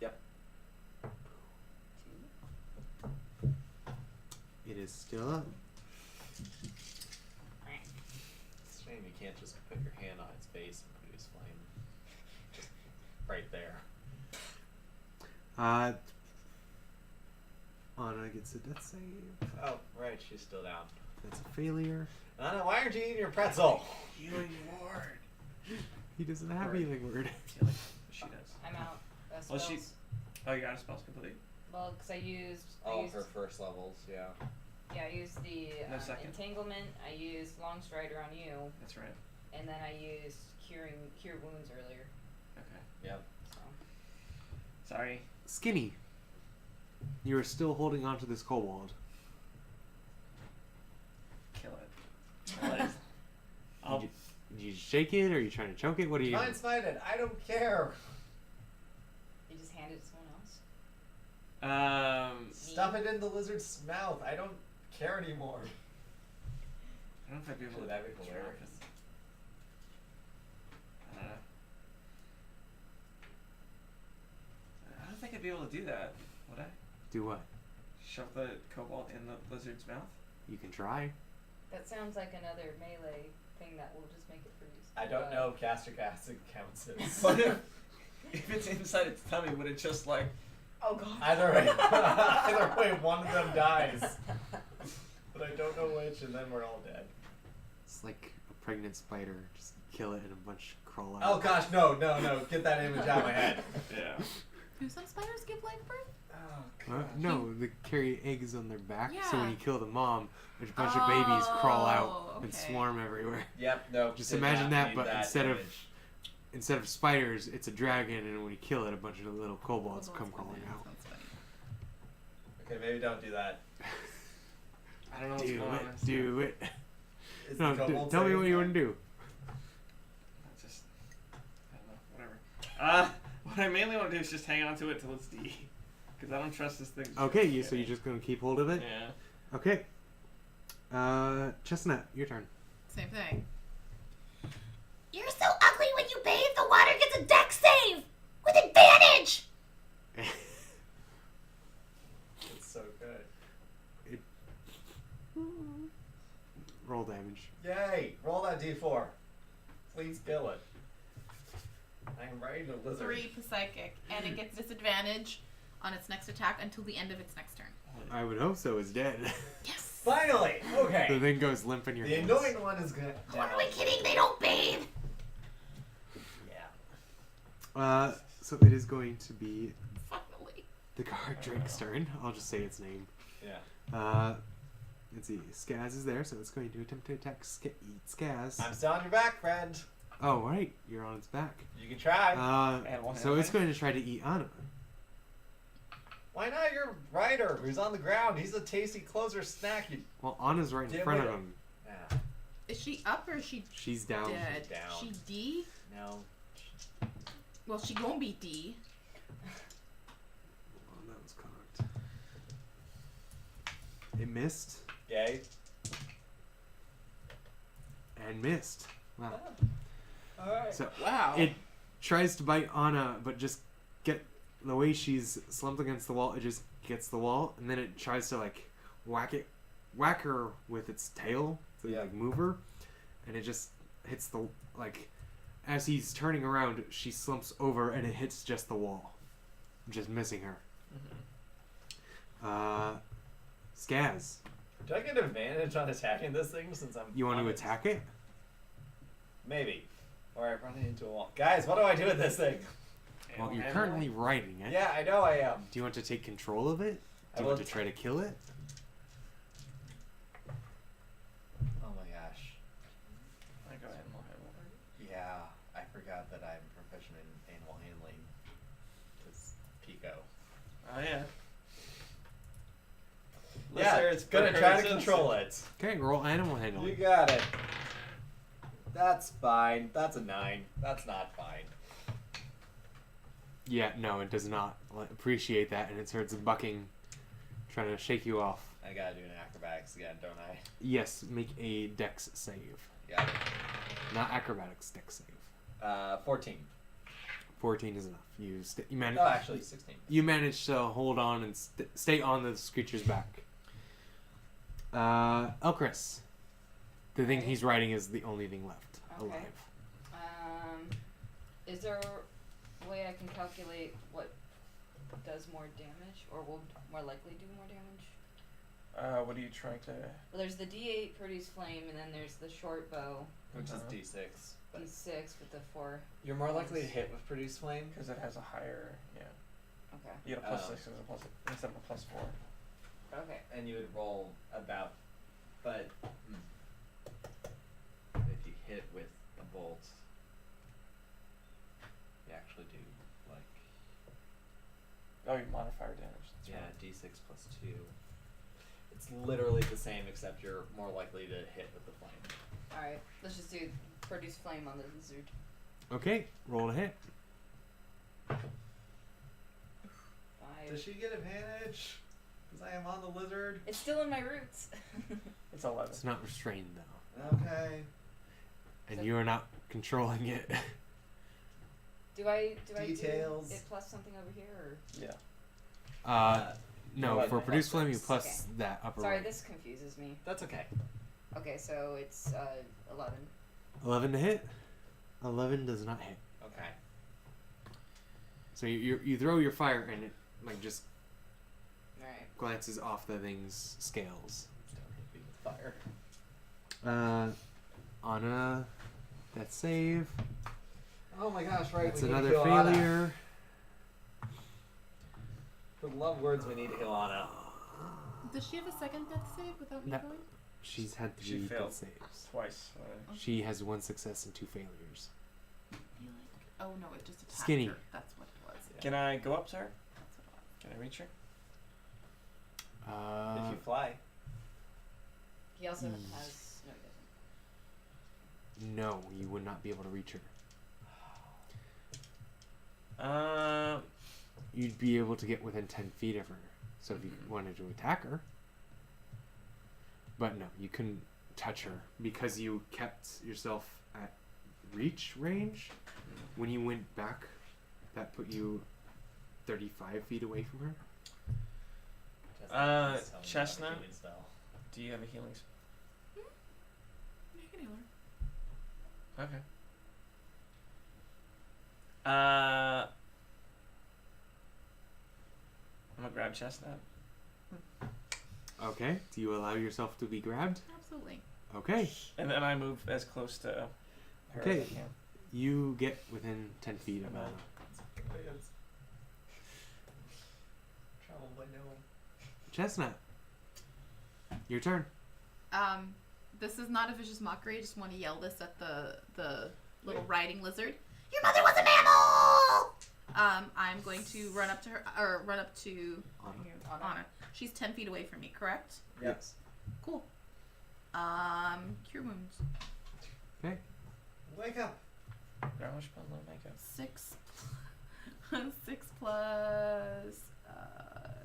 Yep. It is still up. It's a shame you can't just put your hand on its face and produce flame. Just right there. Anna gets a death save. Oh, right, she's still down. That's a failure. Anna, why aren't you eating your pretzel? Healing ward. He doesn't have Word. healing word. Healing. She does. I'm out. Well, Spells. she- Oh, you got a spells complete. Well, because I used Her first levels, yeah. yeah, I used the No second. entanglement. I used long strider on you, That's right. and then I used cure wounds earlier. Okay. Yep. So Sorry. Skinny. You are still holding on to this kobold. Kill it. Kill it. I'll, Did you shake it, or are you trying to choke it? What are you Try doing? and smite it. I don't care. you just hand it to someone else. Stuff it in the lizard's mouth. I don't care anymore. I don't know if I'd be able to That'd be drop hilarious. it. I don't know. I don't think I'd be able to do that, would I? Do what? Shove the cobalt in the lizard's mouth? You can try. That sounds like another melee thing that will just make it freeze. I don't know if gastric acid counts as. What if it's inside its tummy, would it just like... Oh god. Either way, one of them dies. But I don't know which, and then we're all dead. It's like a pregnant spider. Just kill it and a bunch crawl out. Oh gosh, no. Get that image out of my head. Yeah. Do some spiders give live birth? Oh, No, they carry eggs on their back, so when Yeah. you kill the mom, a bunch of babies crawl out Oh, and okay. swarm everywhere. Yep, no. Just did imagine not that, need but image. instead of spiders, it's a dragon, and when you kill it, a bunch of little kobolds come Kobolds crawling in. out. That's funny. Okay, maybe don't do that. I don't know what's Do going on. it, do it. Is No, the kobold tell me saying what you that? want to do. That's just... I don't know, whatever. What I mainly want to do is just hang on to it till it's D. Because I don't trust this thing. Okay, so you're just gonna keep hold of it. Yeah. Okay. Chestnut, your turn. Same thing. You're so ugly when you bathe, the water gets a deck save! With advantage! It's so good. Roll damage. Yay! Roll that d4. Please kill it. I am ready to lizard. 3 psychic, and it gets disadvantage on its next attack until the end of its next turn. I would hope so. Is dead. Yes. Finally! The Okay. thing goes limp in your The hands. annoying one is gonna. Who are we kidding? They don't bathe! Yeah. So it is going to be Finally. the guard Drake's turn. I'll just say its name. Yeah. Let's see. Skaz is there, so it's going to attempt to attack eat Skaz. I'm still on your back, friend. Oh, right. You're on its back. You can try. Animal So it's handling. going to try to eat Anna. Why not your rider who's on the ground? He's a tasty closer snack. You. Well, Anna's right in Get front rid of of- him. Yeah. Is she up or is she She's down. dead? down. She D? No. Well, she gonna be D. Oh, that was cocked. It missed Yay. and missed. Wow. All right. So Wow. it tries to bite Anna, but just get the way she's slumped against the wall. It just gets the wall, and then it tries to like whack her with its tail to Yeah. like move her, and it just hits the like. As he's turning around, she slumps over, and it hits just the wall, just missing her. Skaz, Do I get advantage on attacking this thing since I'm. you want on to it? attack it? Maybe. Or I run into a wall. Guys, what do I do with this thing? Well, Animal you're handling. currently riding it. Yeah, I know I am. Do you want to take control of it? I Do you want will to try to kill it? Oh my gosh. I go animal handling. Yeah, I forgot that I'm proficient in animal handling. Because Pico. Oh yeah. Yeah, Lizards, gonna try to birds, control it. Okay, roll animal You handling. got it. That's fine. That's a 9. That's not fine. Yeah, no, it does not appreciate that, and it starts bucking, trying to shake you off. I gotta do an acrobatics again, don't I? Yes, make a dex save. Yeah. Not acrobatics, dex save. 14. 14 is enough. You manage. Oh, actually, 16. You manage to hold on and stay on the creature's back. Elchris. The thing he's riding is the only thing left Okay. alive. Is there a way I can calculate what does more damage, or will more likely do more damage? What are you trying to? Well, there's the D8 produce flame, and then there's the short bow, Which is Uh-huh. D6. But D6 with the 4. you're more likely to hit with Produce Flame. Because it has a higher. Yeah. Okay. You get a plus Oh. 6 instead of a plus 4. Okay. And you would roll about. But. If you hit with a bolt, you actually do, like. Oh, your modifier damage. That's Yeah, right. D6 plus 2. It's literally the same, except you're more likely to hit with the flame. Alright, let's just do produce flame on the lizard. Okay, roll to hit. 5. Does she get advantage? Because I am on the lizard. It's still in my roots. It's 11. It's not restrained though, Okay. and So- you are not controlling it. do I Details. do it plus something over here, or? Yeah. No, Well, for plus produce flame, you six. plus that upper Sorry, right. this confuses me. That's okay. Okay, so it's 11. 11 to hit. 11 does not hit. Okay. So you throw your fire and it like just Alright. glances off the thing's scales. Don't hit me with fire. Anna, that save. Oh my gosh, right. That's we need to another heal Anna. failure. For the love of words, we need to heal Anna. Does she have a second death save without me No. going? She's had She 3 failed. death saves. Twice. She has 1 success and 2 failures. You like? Oh no, it just attacked Skinny. her. That's what it was. Yeah. Can I go up to her? That's what it was. Can I reach her? If you fly. He also Mm. has. No, he doesn't. No, you would not be able to reach her. You'd be able to get within 10 feet of her. So if you wanted to attack her. But no, you couldn't touch her because you kept yourself at reach range. When you went back, that put you 35 feet away from her. Chestnut? Do you have a healing? You can heal her. Okay. I'm gonna grab Chestnut. Okay. Do you allow yourself to be grabbed? Absolutely. Okay. And then I move as close to her Okay. as I can. You get within 10 feet of Anna. Travel by no. Chestnut. Your turn. This is not a vicious mockery. I just want to yell this at the little riding lizard. Your mother was a mammal! I'm going to run up to her, or run up to Anna. Anna. She's 10 feet away from me, correct? Yes. Cool. Cure wounds. Okay. Wake up. Relish pun low makeup. 6 plus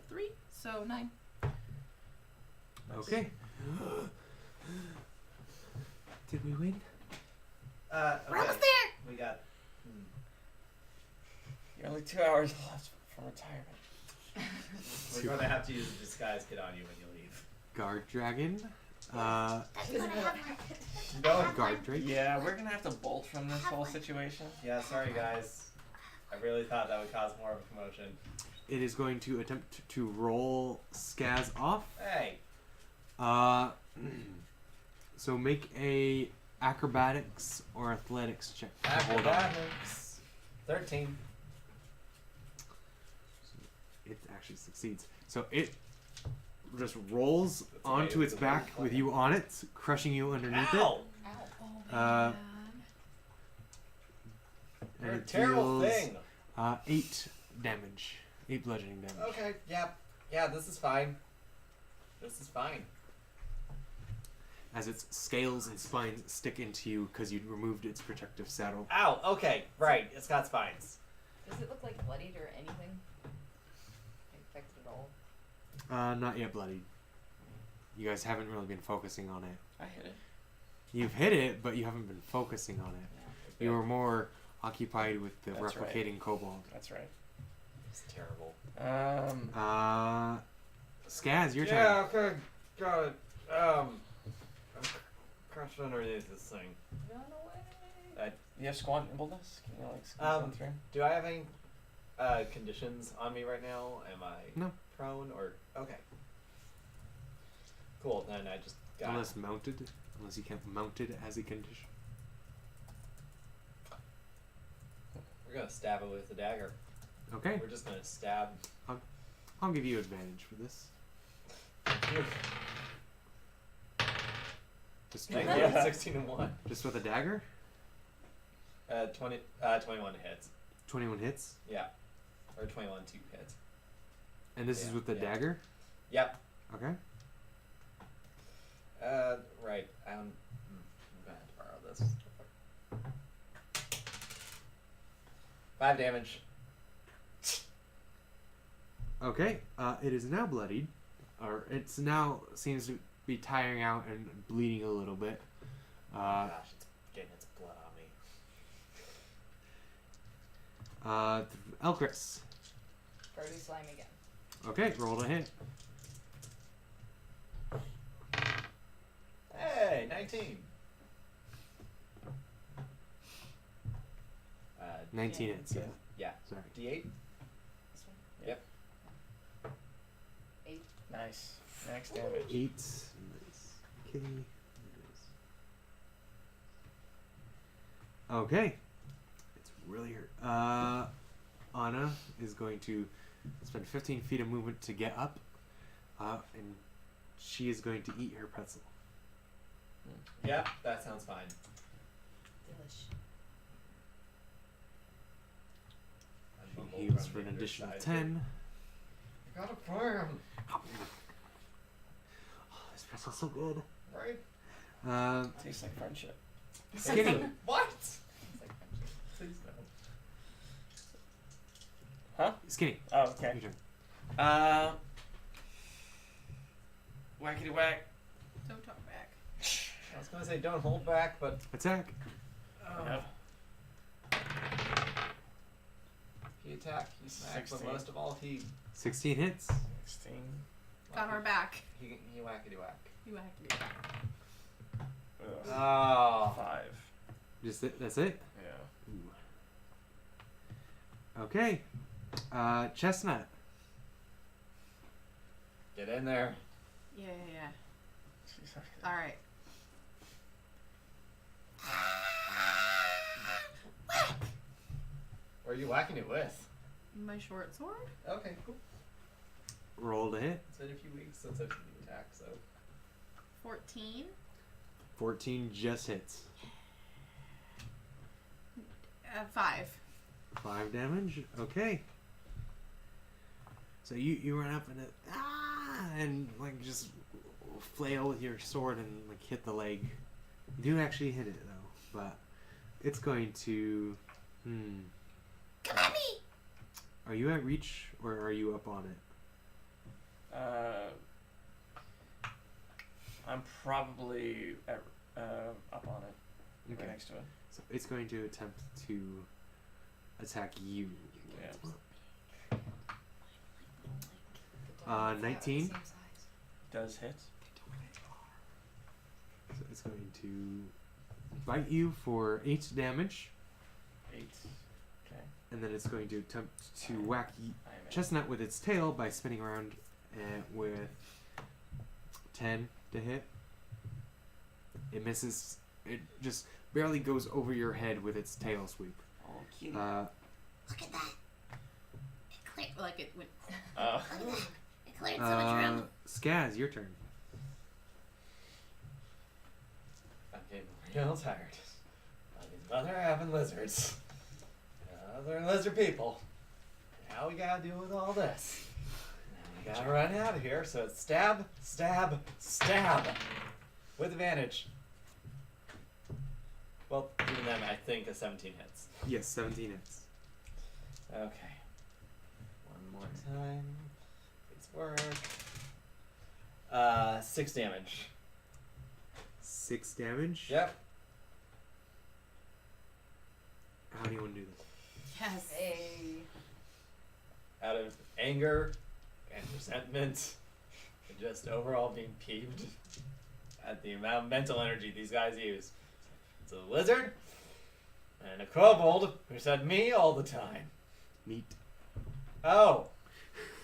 3, so 9. Okay. Did we win? Okay. We're almost there! We got. You're only 2 hours left from retirement. We're going to have to use a disguise kit on you when you leave. Guard dragon. That's gonna have her. No. Guard drake. Yeah, we're gonna have to bolt from this whole situation. Yeah, sorry guys. I really thought that would cause more of a commotion. It is going to attempt to roll Skaz off. Hey. So make a acrobatics or athletics check. to hold on. Acrobatics. 13. It actually succeeds. So it just rolls That's okay, onto it's its a little back with flat. you on it, crushing you underneath Ow! Oh, Uh, man. it. You're And a it terrible deals, thing. 8 damage. 8 bludgeoning damage. Okay, yeah, this is fine. This is fine. As its scales and spines stick into you because you removed its protective saddle. Ow, okay, right, it's got spines. Does it look like bloodied or anything? Infected at all? Not yet bloodied. You guys haven't really been focusing on it. I hit it. You've hit it, but you haven't been focusing on it. You were more occupied with the That's right. replicating kobold. That's right. It's terrible. Skaz, your Yeah, turn. okay, got it. I'm crouched underneath this thing. Run away. You have squat nimbleness? Can you like squeeze Um, on through? Do I have any conditions on me right now? Am I No. prone or okay? Cool. Then I just got. Unless mounted. Unless you can't mount it as a condition. We're gonna stab it with the dagger. Okay. We're just gonna stab. I'll give you advantage for this. Just, Thank with- you. 16 and 1. just with a dagger? 21 hits. 21 hits. Yeah. Or 21 2 hits. And this is Yeah, with the yeah. dagger? Yep. Okay. Right. I'm gonna have to borrow this. 5 damage. Okay. It is now bloodied. Or it's now seems to be tiring out and bleeding a little bit. Gosh, it's getting its blood on me. Elchris. Produce slime again. Okay, roll to hit. Hey, 19. 19 hits, yeah. Yeah. Sorry. D8. This one. Yep. Nice. Max damage. 8. Nice. Okay. Okay. It's really hurt. Anna is going to spend 15 feet of movement to get up. And she is going to eat her pretzel. Yep, that sounds fine. Delish. I mumble Heals from for the an additional underside. 10. I got a plan, Oh, this pretzel's so good. right? Tastes like friendship. Skinny. What? It's like friendship. Please no. Huh? Skinny. Oh, okay. Your turn. Whackety whack. Don't talk back. I was gonna say don't hold back, but Attack. Yep. he attacked, he smacked, but 16. most of all, he 16 hits. 16. Got her back. He whackety whack. You whacked me. Ugh. Oh. 5. Just it, that's it? Yeah. Ooh. Okay. Chestnut. Get in there. Yeah. She's okay. All right. What are you whacking it with? My short sword. Okay, cool. Roll to hit. It's been a few weeks since I've seen you attack, so. 14. 14 just hits. 5. 5 damage. Okay. So you run up and like just flail with your sword and like hit the leg. You do actually hit it though, but it's going to. Come at me! Are you at reach or are you up on it? I'm probably up on it. Right next to it. So it's going to attempt to attack you. Yeah. 19. Does hit. So it's going to bite you for 8 damage, 8. Okay. and then it's going to attempt to whack I am in. Chestnut with its tail by spinning around with 10 to hit. It misses. It just barely goes over your head with its tail sweep. Oh, cute. Look at that. It cleared, Like it went. Oh. look at that. It cleared so much room. Skaz, your turn. I'm getting real tired. All these mother having lizards. Other lizard people. Now we gotta deal with all this. Now we gotta run out of here, so it's stab, stab, stab. With advantage. Well, even then, I think a 17 hits. Yes, 17 hits. Okay. One more time. Please work. 6 damage. 6 damage. Yep. How do you want to do this? Yes. Hey. Out of anger and resentment and just overall being peeved at the amount of mental energy these guys use. It's a lizard and a kobold who said me all the time. Meat. Oh,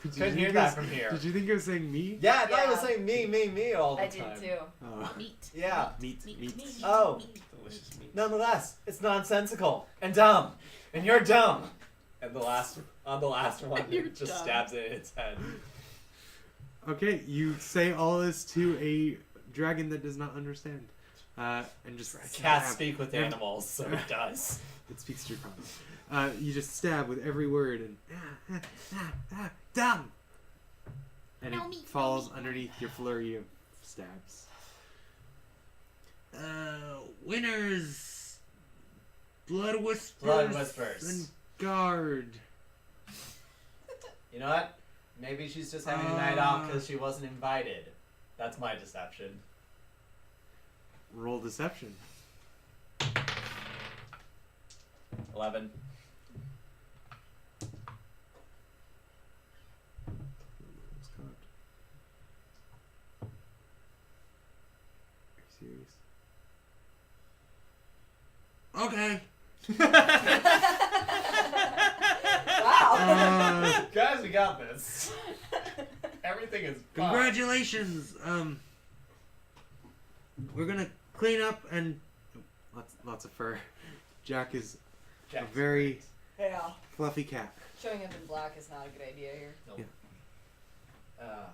Did you couldn't think hear it that was- from here. Did you think it was saying me? Yeah, I thought it was Yeah. saying me all the I time. did too. Oh. Meat. Yeah. Meat. Oh. Delicious meat. Nonetheless, it's nonsensical and dumb, and you're dumb. And the last one, You're it just dumb. stabs it in its head. Okay, you say all this to a dragon that does not understand. And just Cats stab. speak with animals, so it does. It speaks to your common. You just stab with every word and dumb. And No it meat, no falls meat. underneath your flurry of stabs. Winners, Blood Whispers, Blood Whispers. and Guard. You know what? Maybe she's just having a night off because she wasn't invited. That's my deception. Roll deception. 11. Are you serious? Okay. Wow. Guys, we got this. Everything is fine. Congratulations. We're gonna clean up and lots of fur. Jack is Jack's a very Yeah. fluffy cat. Showing up in black is not a good idea here. Nope. Yeah.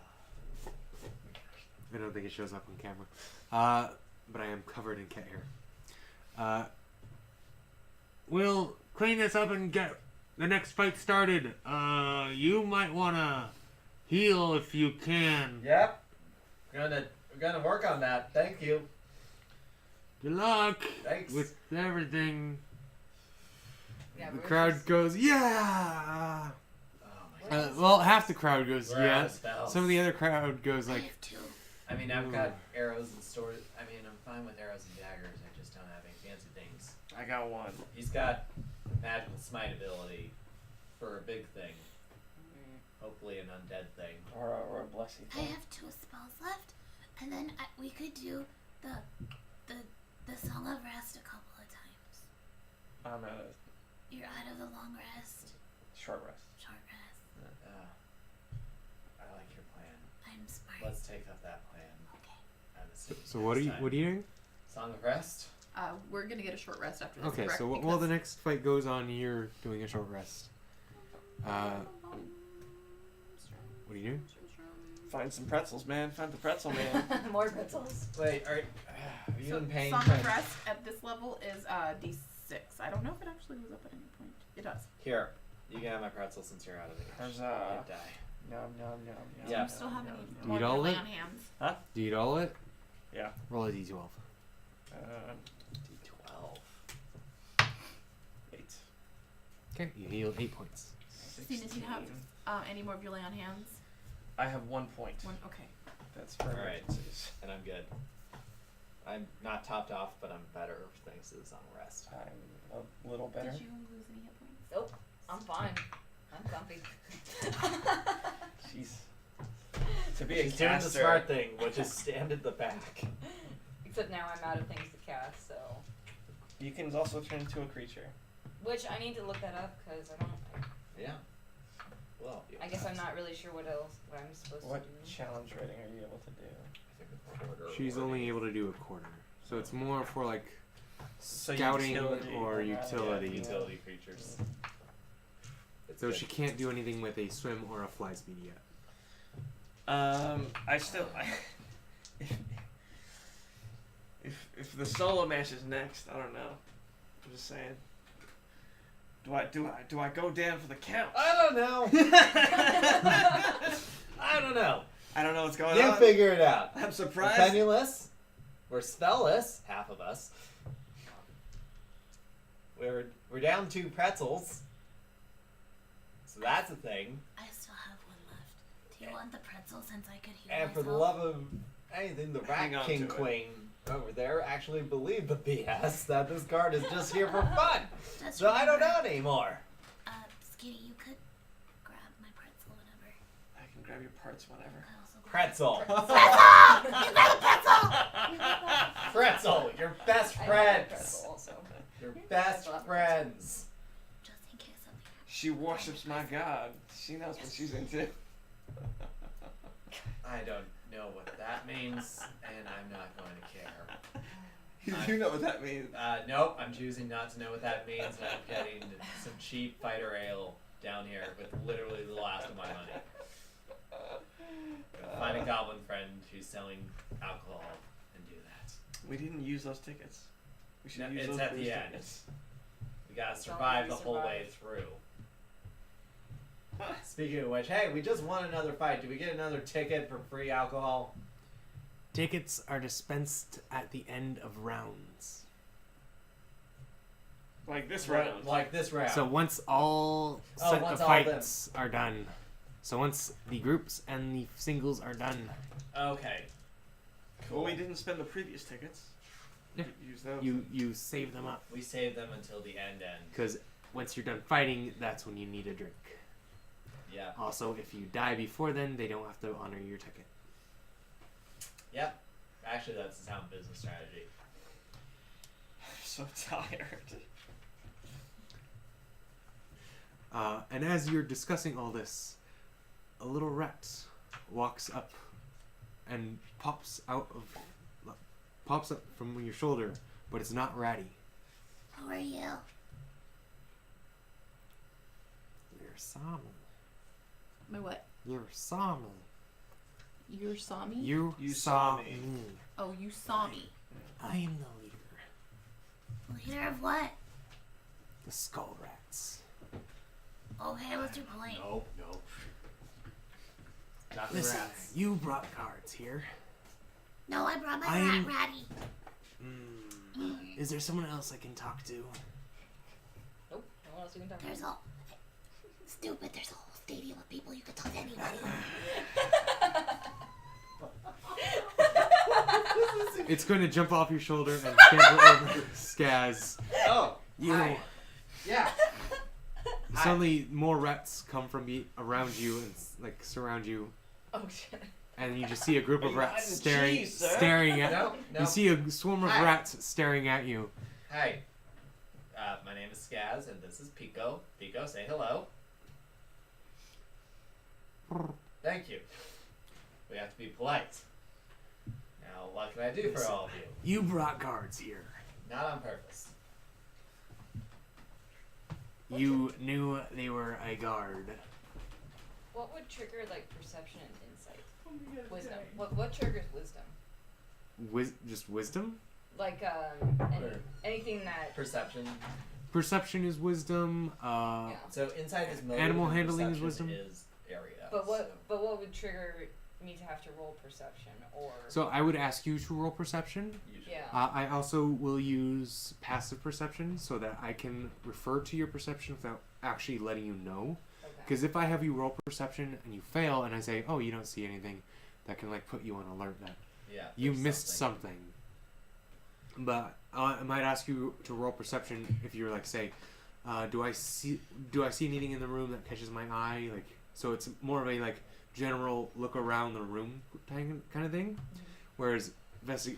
I don't think it shows up on camera. But I am covered in cat hair. We'll clean this up and get the next fight started. You might wanna heal if you can. Yep. We're gonna work on that. Thank you. Good luck Thanks. with everything. Yeah, The we're crowd just- goes, yeah. Oh my god. Well, half the crowd goes, We're out yeah. of spells. Some of the other crowd goes I like, have two. I mean, I've got arrows and swords. I mean, I'm fine with arrows and daggers. I just don't have any fancy things. I got one. He's got magical smite ability for a big thing. Hopefully an undead thing. Or a blessing. I have two spells left, and then we could do the Song of Rest a couple of times. I'm at a You're out of the long rest, short rest. short rest. I like your plan. I'm smart. Let's take up that plan. Okay. at the same so what are you time. doing? Song of Rest? We're gonna get a short rest after this. Okay, correct? so while Because- the next fight goes on, you're doing a short rest. What are you doing? Find some pretzels, man. Find the pretzel, man. More pretzels. Wait, are you So in pain? Song Trying- of Rest at this level is D6. I don't know if it actually goes up at any point. It does. Here, you can have my pretzel since you're out of it. There's You die. Nom nom nom nom. Yeah. Do you still have any Do more you all lay it? on hands? Do you eat all of it? Yeah. Roll a d12. D12. 8. Okay, you heal 8 points. Seeing as you have any more of your lay on hands? I have 1 point. One. Okay. That's for Alright. emergencies. And I'm good. I'm not topped off, but I'm better thanks to the Song of Rest. I'm a little better. Did you lose any hit points? Nope. I'm fine. I'm comfy. Jeez. To be a She's doing the caster, smart thing, which is stand at the back. Except now I'm out of things to cast, so. you can also turn into a creature. Which I need to look that up because I don't. Yeah. Well, I guess I'm not really sure what I'm supposed What to do. challenge rating are you able to do? I think a quarter She's or only able to do a quarter. So it's more for like So scouting utility or and, utility. Yeah, utility creatures. It's So good. she can't do anything with a swim or a fly speed yet. I still. If the solo match is next, I don't know. I'm just saying. Do I go down for the count? I don't know. I don't know. I don't know what's going You on. figure it out. I'm We're surprised. penniless. We're spellless. Half of us. We're down 2 pretzels. So that's a thing. I still have one left. Do you want the pretzel since I could heal And for myself? the love of anything, the Hang Rat on King to it. Queen over there actually believed the BS that this card is just here for fun. Just So I don't remember, know anymore. Skinny, you could grab my pretzel whenever. I can grab your parts whenever. I also grab Pretzel. pretzel! You grab a pretzel! Pretzel, your best I have a friends. pretzel also. Your best friends. Just in case something happens. She worships my god. She knows what she's into. I don't know what that means, and I'm not going to care. You do know what that means. Nope, I'm choosing not to know what that means, and I'm getting some cheap fighter ale down here with literally the last of my money. Gonna find a goblin friend who's selling alcohol and do that. We didn't use those tickets. We should No, use it's those at the booze end. tickets. We gotta As long survive as the we whole way through. Speaking of which, hey, we just won another fight. Do we get another ticket for free alcohol? Tickets are dispensed at the end of rounds. Like this Right, round. like this round. So once all Oh, set once of all of fights are done, so once the groups and the singles are done, Okay. Well, we didn't spend the previous tickets. Yeah. Use those. you save them up, We save them until the end. because once you're done fighting, that's when you need a drink. Yeah. Also, if you die before then, they don't have to honor your ticket. Yep. Actually, that's the sound business strategy. I'm so tired. And as you're discussing all this, a little rat walks up and pops up from your shoulder, but it's not Ratty. Who are you? You're Sami. My what? You're Sami. You saw me? You You saw saw me. me. Oh, you saw me. I am the leader. Leader of what? The Skull Rats. Okay, what's your point? Nope. Not the Listen, rats. you brought cards here. No, I brought my I'm- rat ratty. Is there someone else I can talk to? Nope. No one else you can talk There's to. all stupid. There's a whole stadium of people. You can talk to anybody. It's going to jump off your shoulder and scamper over Skaz. Oh. You. Hi. Yeah. Hi. Suddenly, more rats come from around you and like surround you, Oh shit. and you just see a group Are of you rats hiding staring, cheese, sir? staring at. No. You see a swarm of Hi. rats staring at you. Hi. My name is Skaz, and this is Pico. Pico, say hello. Thank you. We have to be polite. Now, what can I do for all of you? You brought guards here. Not on purpose. You knew they were a guard. What would trigger like perception and insight? Oh my God, Wisdom. sorry. What triggers wisdom? Just wisdom. Like Or anything that. perception. Perception is wisdom. Yeah. So insight is motive. Animal and handling is perception wisdom? Is area. But what? So. But what would trigger me to have to roll perception or? So I would ask you to roll perception. Usually. Yeah. I also will use passive perception so that I can refer to your perception without actually letting you know. Okay. Because if I have you roll perception and you fail and I say, oh, you don't see anything, that can like put you on alert that Yeah. you there's missed something. But I might ask you to roll perception if you're like, say, do I see anything in the room that catches my eye? Like, so it's more of a like general look around the room kind of thing, whereas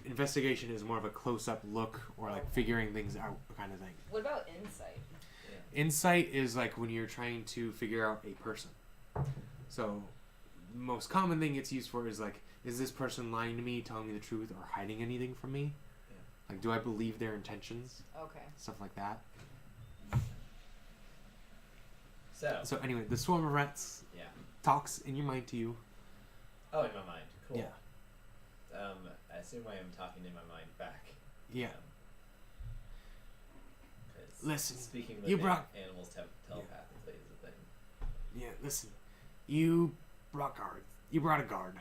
investigation is more of a close-up look or like figuring things out kind of thing. What about insight? Insight is like when you're trying to figure out a person. So, the most common thing it's used for is like, is this person lying to me, telling me the truth, or hiding anything from me? Yeah. Like, do I believe their intentions? Okay. Stuff like that. So. So anyway, the swarm of rats Yeah. talks in your mind to you. Oh, in my mind. Cool. Yeah. I assume I am talking in my mind back. Yeah. 'Cause Listen, speaking with you brought- animals telepathically is a thing. Yeah, listen. You brought guards. You brought a guard.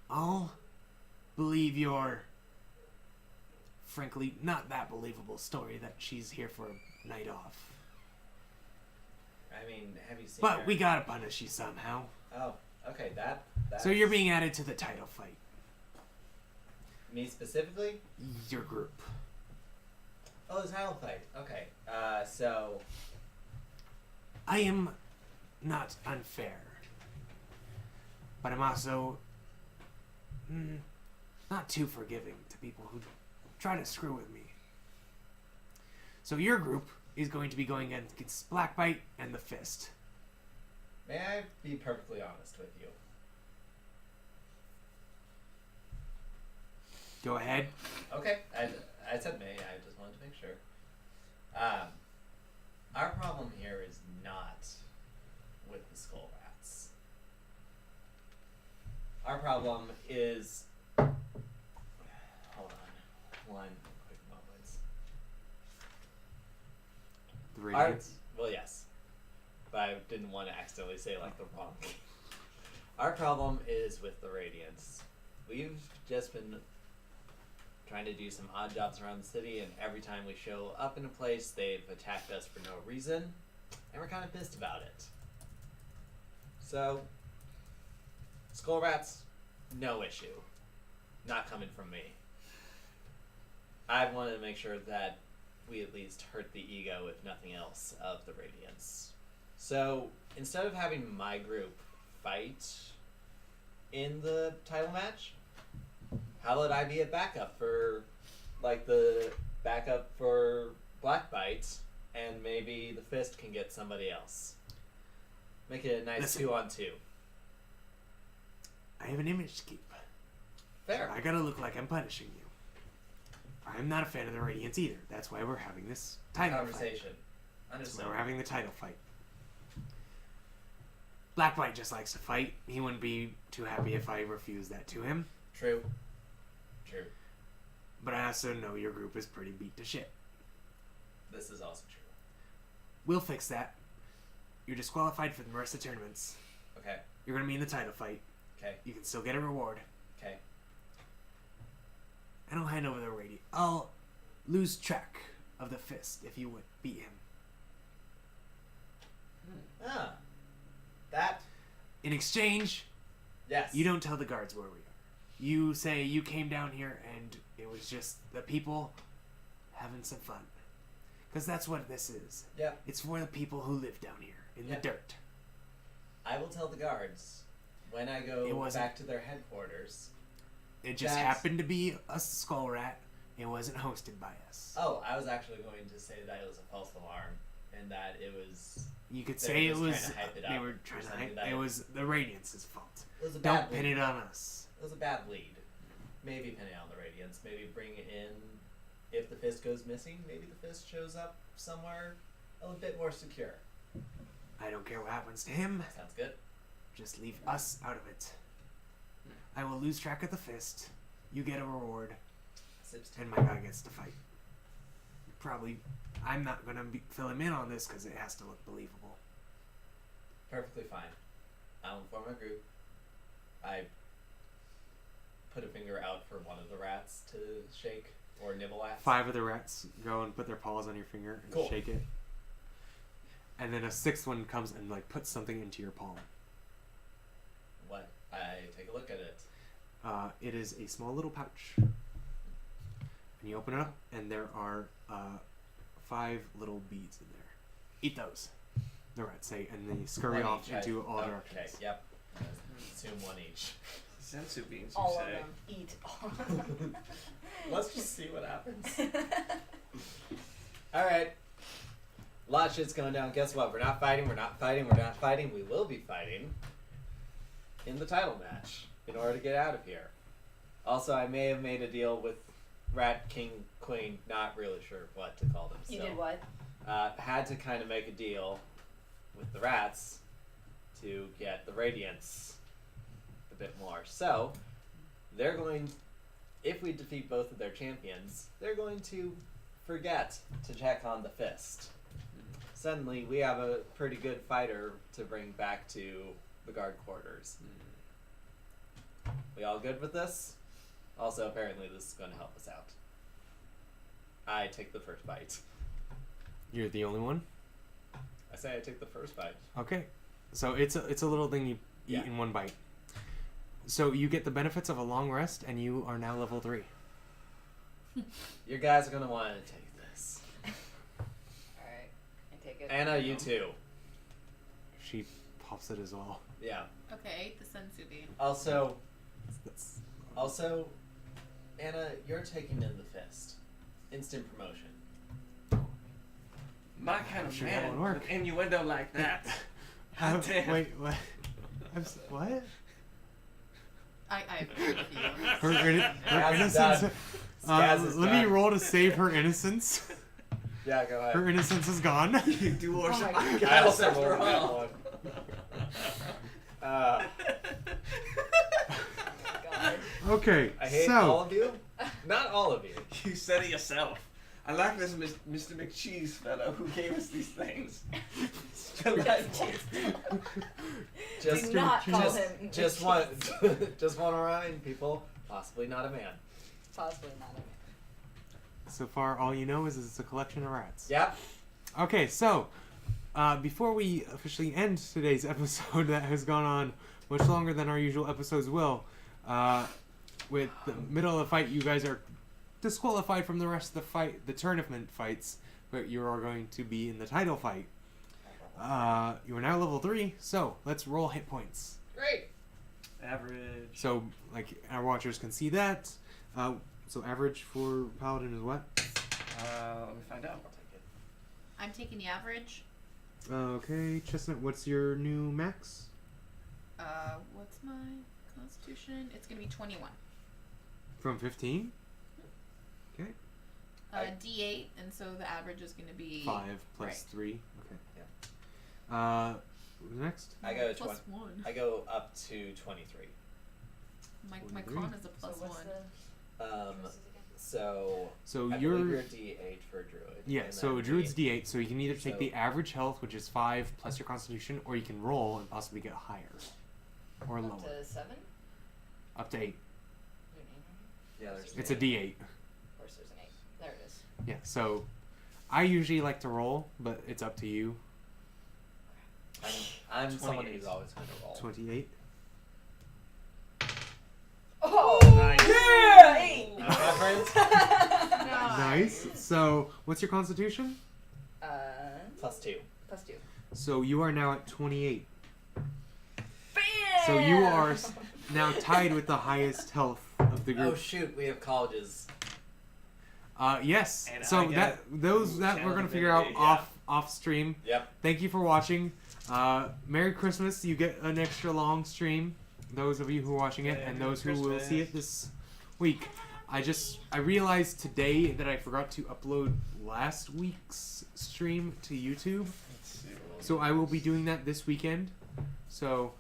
I'll believe your, frankly, not that believable story that she's here for a night off. I mean, have you seen But her? we gotta punish you somehow. Oh, okay. So you're being added to the title fight. Me specifically? Your group. Oh, the title fight. Okay. So I am not unfair, but I'm also not too forgiving to people who try to screw with me. So your group is going to be going against Blackbite and the Fist. may I be perfectly honest with you? Go ahead. Okay, I said may. I just wanted to make sure. Our problem here is not with the skull rats. Our problem is. Hold on, one quick moment. The Radiance. Well, yes, but I didn't want to accidentally say like the wrong. Our problem is with the Radiance. We've just been trying to do some odd jobs around the city, and every time we show up in a place, they've attacked us for no reason, and we're kind of pissed about it. So, skull rats, no issue. Not coming from me. I wanted to make sure that we at least hurt the ego, if nothing else, of the Radiance. So, instead of having my group fight in the title match, how would I be a backup for, like, the backup for Blackbite, and maybe the Fist can get somebody else? Make it a nice Listen. 2-on-2. I have an image to keep. Fair. I gotta look like I'm punishing you. I'm not a fan of the Radiance either. That's why we're having this title fight. Conversation. That's why Understand. we're having the title fight. Blackbite just likes to fight. He wouldn't be too happy if I refused that to him. True. True. But I also know your group is pretty beat to shit. This is also true. We'll fix that. You're disqualified for the rest of the tournaments. Okay. You're gonna be in the title fight. Okay. You can still get a reward. Okay. And I'll hand over the radio. I'll lose track of the Fist if you would beat him. Ah. That. In exchange, Yes. you don't tell the guards where we are. You say you came down here and it was just the people having some fun. Because that's what this is. Yep. It's for the people who live down here in Yep. the dirt. I will tell the guards when I It go wasn't- back to their headquarters. It just That's- happened to be a skull rat. It wasn't hosted by us. Oh, I was actually going to say that it was a false alarm and that it was You could They say were it just was. trying to hype it They up were or trying to something hype. that- It was the Radiance's fault. it was a Don't bad pin lead. it on us. It was a bad lead. Maybe pin it on the Radiance. Maybe bring it in. If the Fist goes missing, maybe the Fist shows up somewhere a little bit more secure. I don't care what happens to him. Sounds good. Just leave us out of it. I will lose track of the Fist. You get a reward, Sips and my guy gets to fight. Probably, I'm not gonna fill him in on this because it has to look believable. perfectly fine. I'll inform my group. I put a finger out for one of the rats to shake or nibble at. 5 of the rats go and put their paws on your finger and Cool. shake it. And then a 6th one comes and like puts something into your palm. What? I take a look at it. It is a small little pouch. And you open it up, and there are 5 little beads in there. Eat those, the rats say, and they scurry One off each, into all okay, directions. yep. Assume one each. Sensu beans, you All of say. them. Eat all of them. Let's just see what happens. Alright. A lot of shit's going down. Guess what? We're not fighting, we're not fighting, we're not fighting. We will be fighting in the title match in order to get out of here. Also, I may have made a deal with Rat King Queen, not really sure what to call them. You still. did what? Had to kind of make a deal with the rats to get the Radiance a bit more. So, they're going, if we defeat both of their champions, they're going to forget to check on the Fist. Suddenly, we have a pretty good fighter to bring back to the guard quarters. We all good with this? Also, apparently, this is going to help us out. I take the first bite. You're the only one? I say I take the first bite. Okay. So it's a little thing you eat Yeah. in one bite. So you get the benefits of a long rest, and you are now level 3. You guys are gonna want to take this. Alright, I take it. Anna, you too. She pops it as well. Yeah. Okay, the Sensubi. Also, Anna, you're taking in the fist. Instant promotion. My kind of Sure, that man would work. with innuendo like that. God damn. Wait, what? What? I agree with you. Her Skaz is innocence. done. Skaz is Let me done. roll to save her innocence. Yeah, go ahead. Her innocence is gone. You do worship Oh my my God. I gods also after rolled that all. one. God. Okay, I hate all so of you. Not all of you. You said it yourself. I like this Mr. McCheese fellow who gave us these things. Just, Do not call just, him just McCheese. want, just want to remind people, possibly not a man. Possibly not a man. so far all you know is it's a collection of rats. Yep. Okay, so before we officially end today's episode that has gone on much longer than our usual episodes will, with the middle of the fight, you guys are disqualified from the rest of the fight, the tournament fights, but you are going to be in the title fight. You are now level 3, so let's roll hit points. Great. Average. So, like, our watchers can see that. So average for Paladin is what? Let me find out. I'll take it. I'm taking the average. Okay, Chestnut, what's your new max? What's my constitution? It's gonna be 21. From 15? Okay. D8, and so the average is gonna be 5 plus right. 3. Okay. Yeah. Who's next? I go plus 1. I go up to 23. My 23. con is a plus so what's 1. the So So I you're... believe you're D8 for a druid. Yeah, and so then Druid's D8. D8, so you can either take So- the average health, which is 5 plus your constitution, or you can roll and possibly get higher. Or lower. Up to 7? Up to 8. Yeah, there's It's a D8. Of course, there's an 8. There it is. Yeah, so I usually like to roll, but it's up to you. I'm someone 28. who's always going to roll. 28. Oh! Nice. Yeah! 8! No difference. Nice. So, what's your constitution? Plus 2. Plus 2. So you are now at 28. Bam! So you are now tied with the highest health of the Oh group. shoot, we have colleges. Yes. And So I that those that we're gonna figure out channel divinity, off stream. Yep. Thank you for watching. Merry Christmas. You get an extra long stream. Those of you who are watching it, and Merry those who will Christmas. see it this week. I realized today that I forgot to upload last week's stream to YouTube. Let's see what So I will be doing that this weekend. So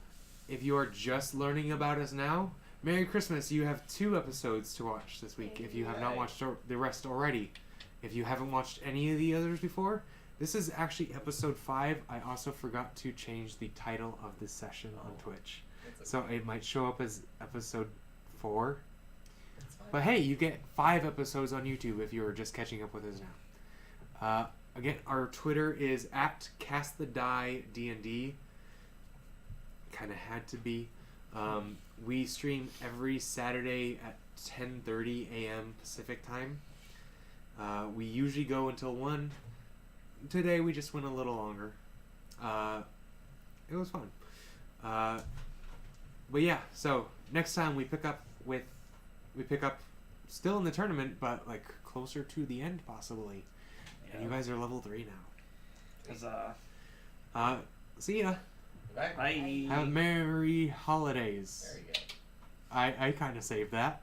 if you are just learning about us now, Merry Christmas. You have 2 episodes to watch this week if you have not Yay. watched the rest already. If you haven't watched any of the others before, this is actually episode 5. I also forgot to change the title of this session on Twitch. So it might show up as episode 4. But hey, you get 5 episodes on YouTube if you're just catching up with us now. Again, our Twitter is at CastTheDieDND. Kind of had to be. We stream every Saturday at 10:30 a.m. Pacific time. We usually go until 1. Today we just went a little longer. It was fun. But yeah, so next time we pick up still in the tournament, but like closer to the end possibly. And you guys are level 3 now. Huzzah. See ya. Right? Bye. Have merry holidays. There you go. I kind of saved that.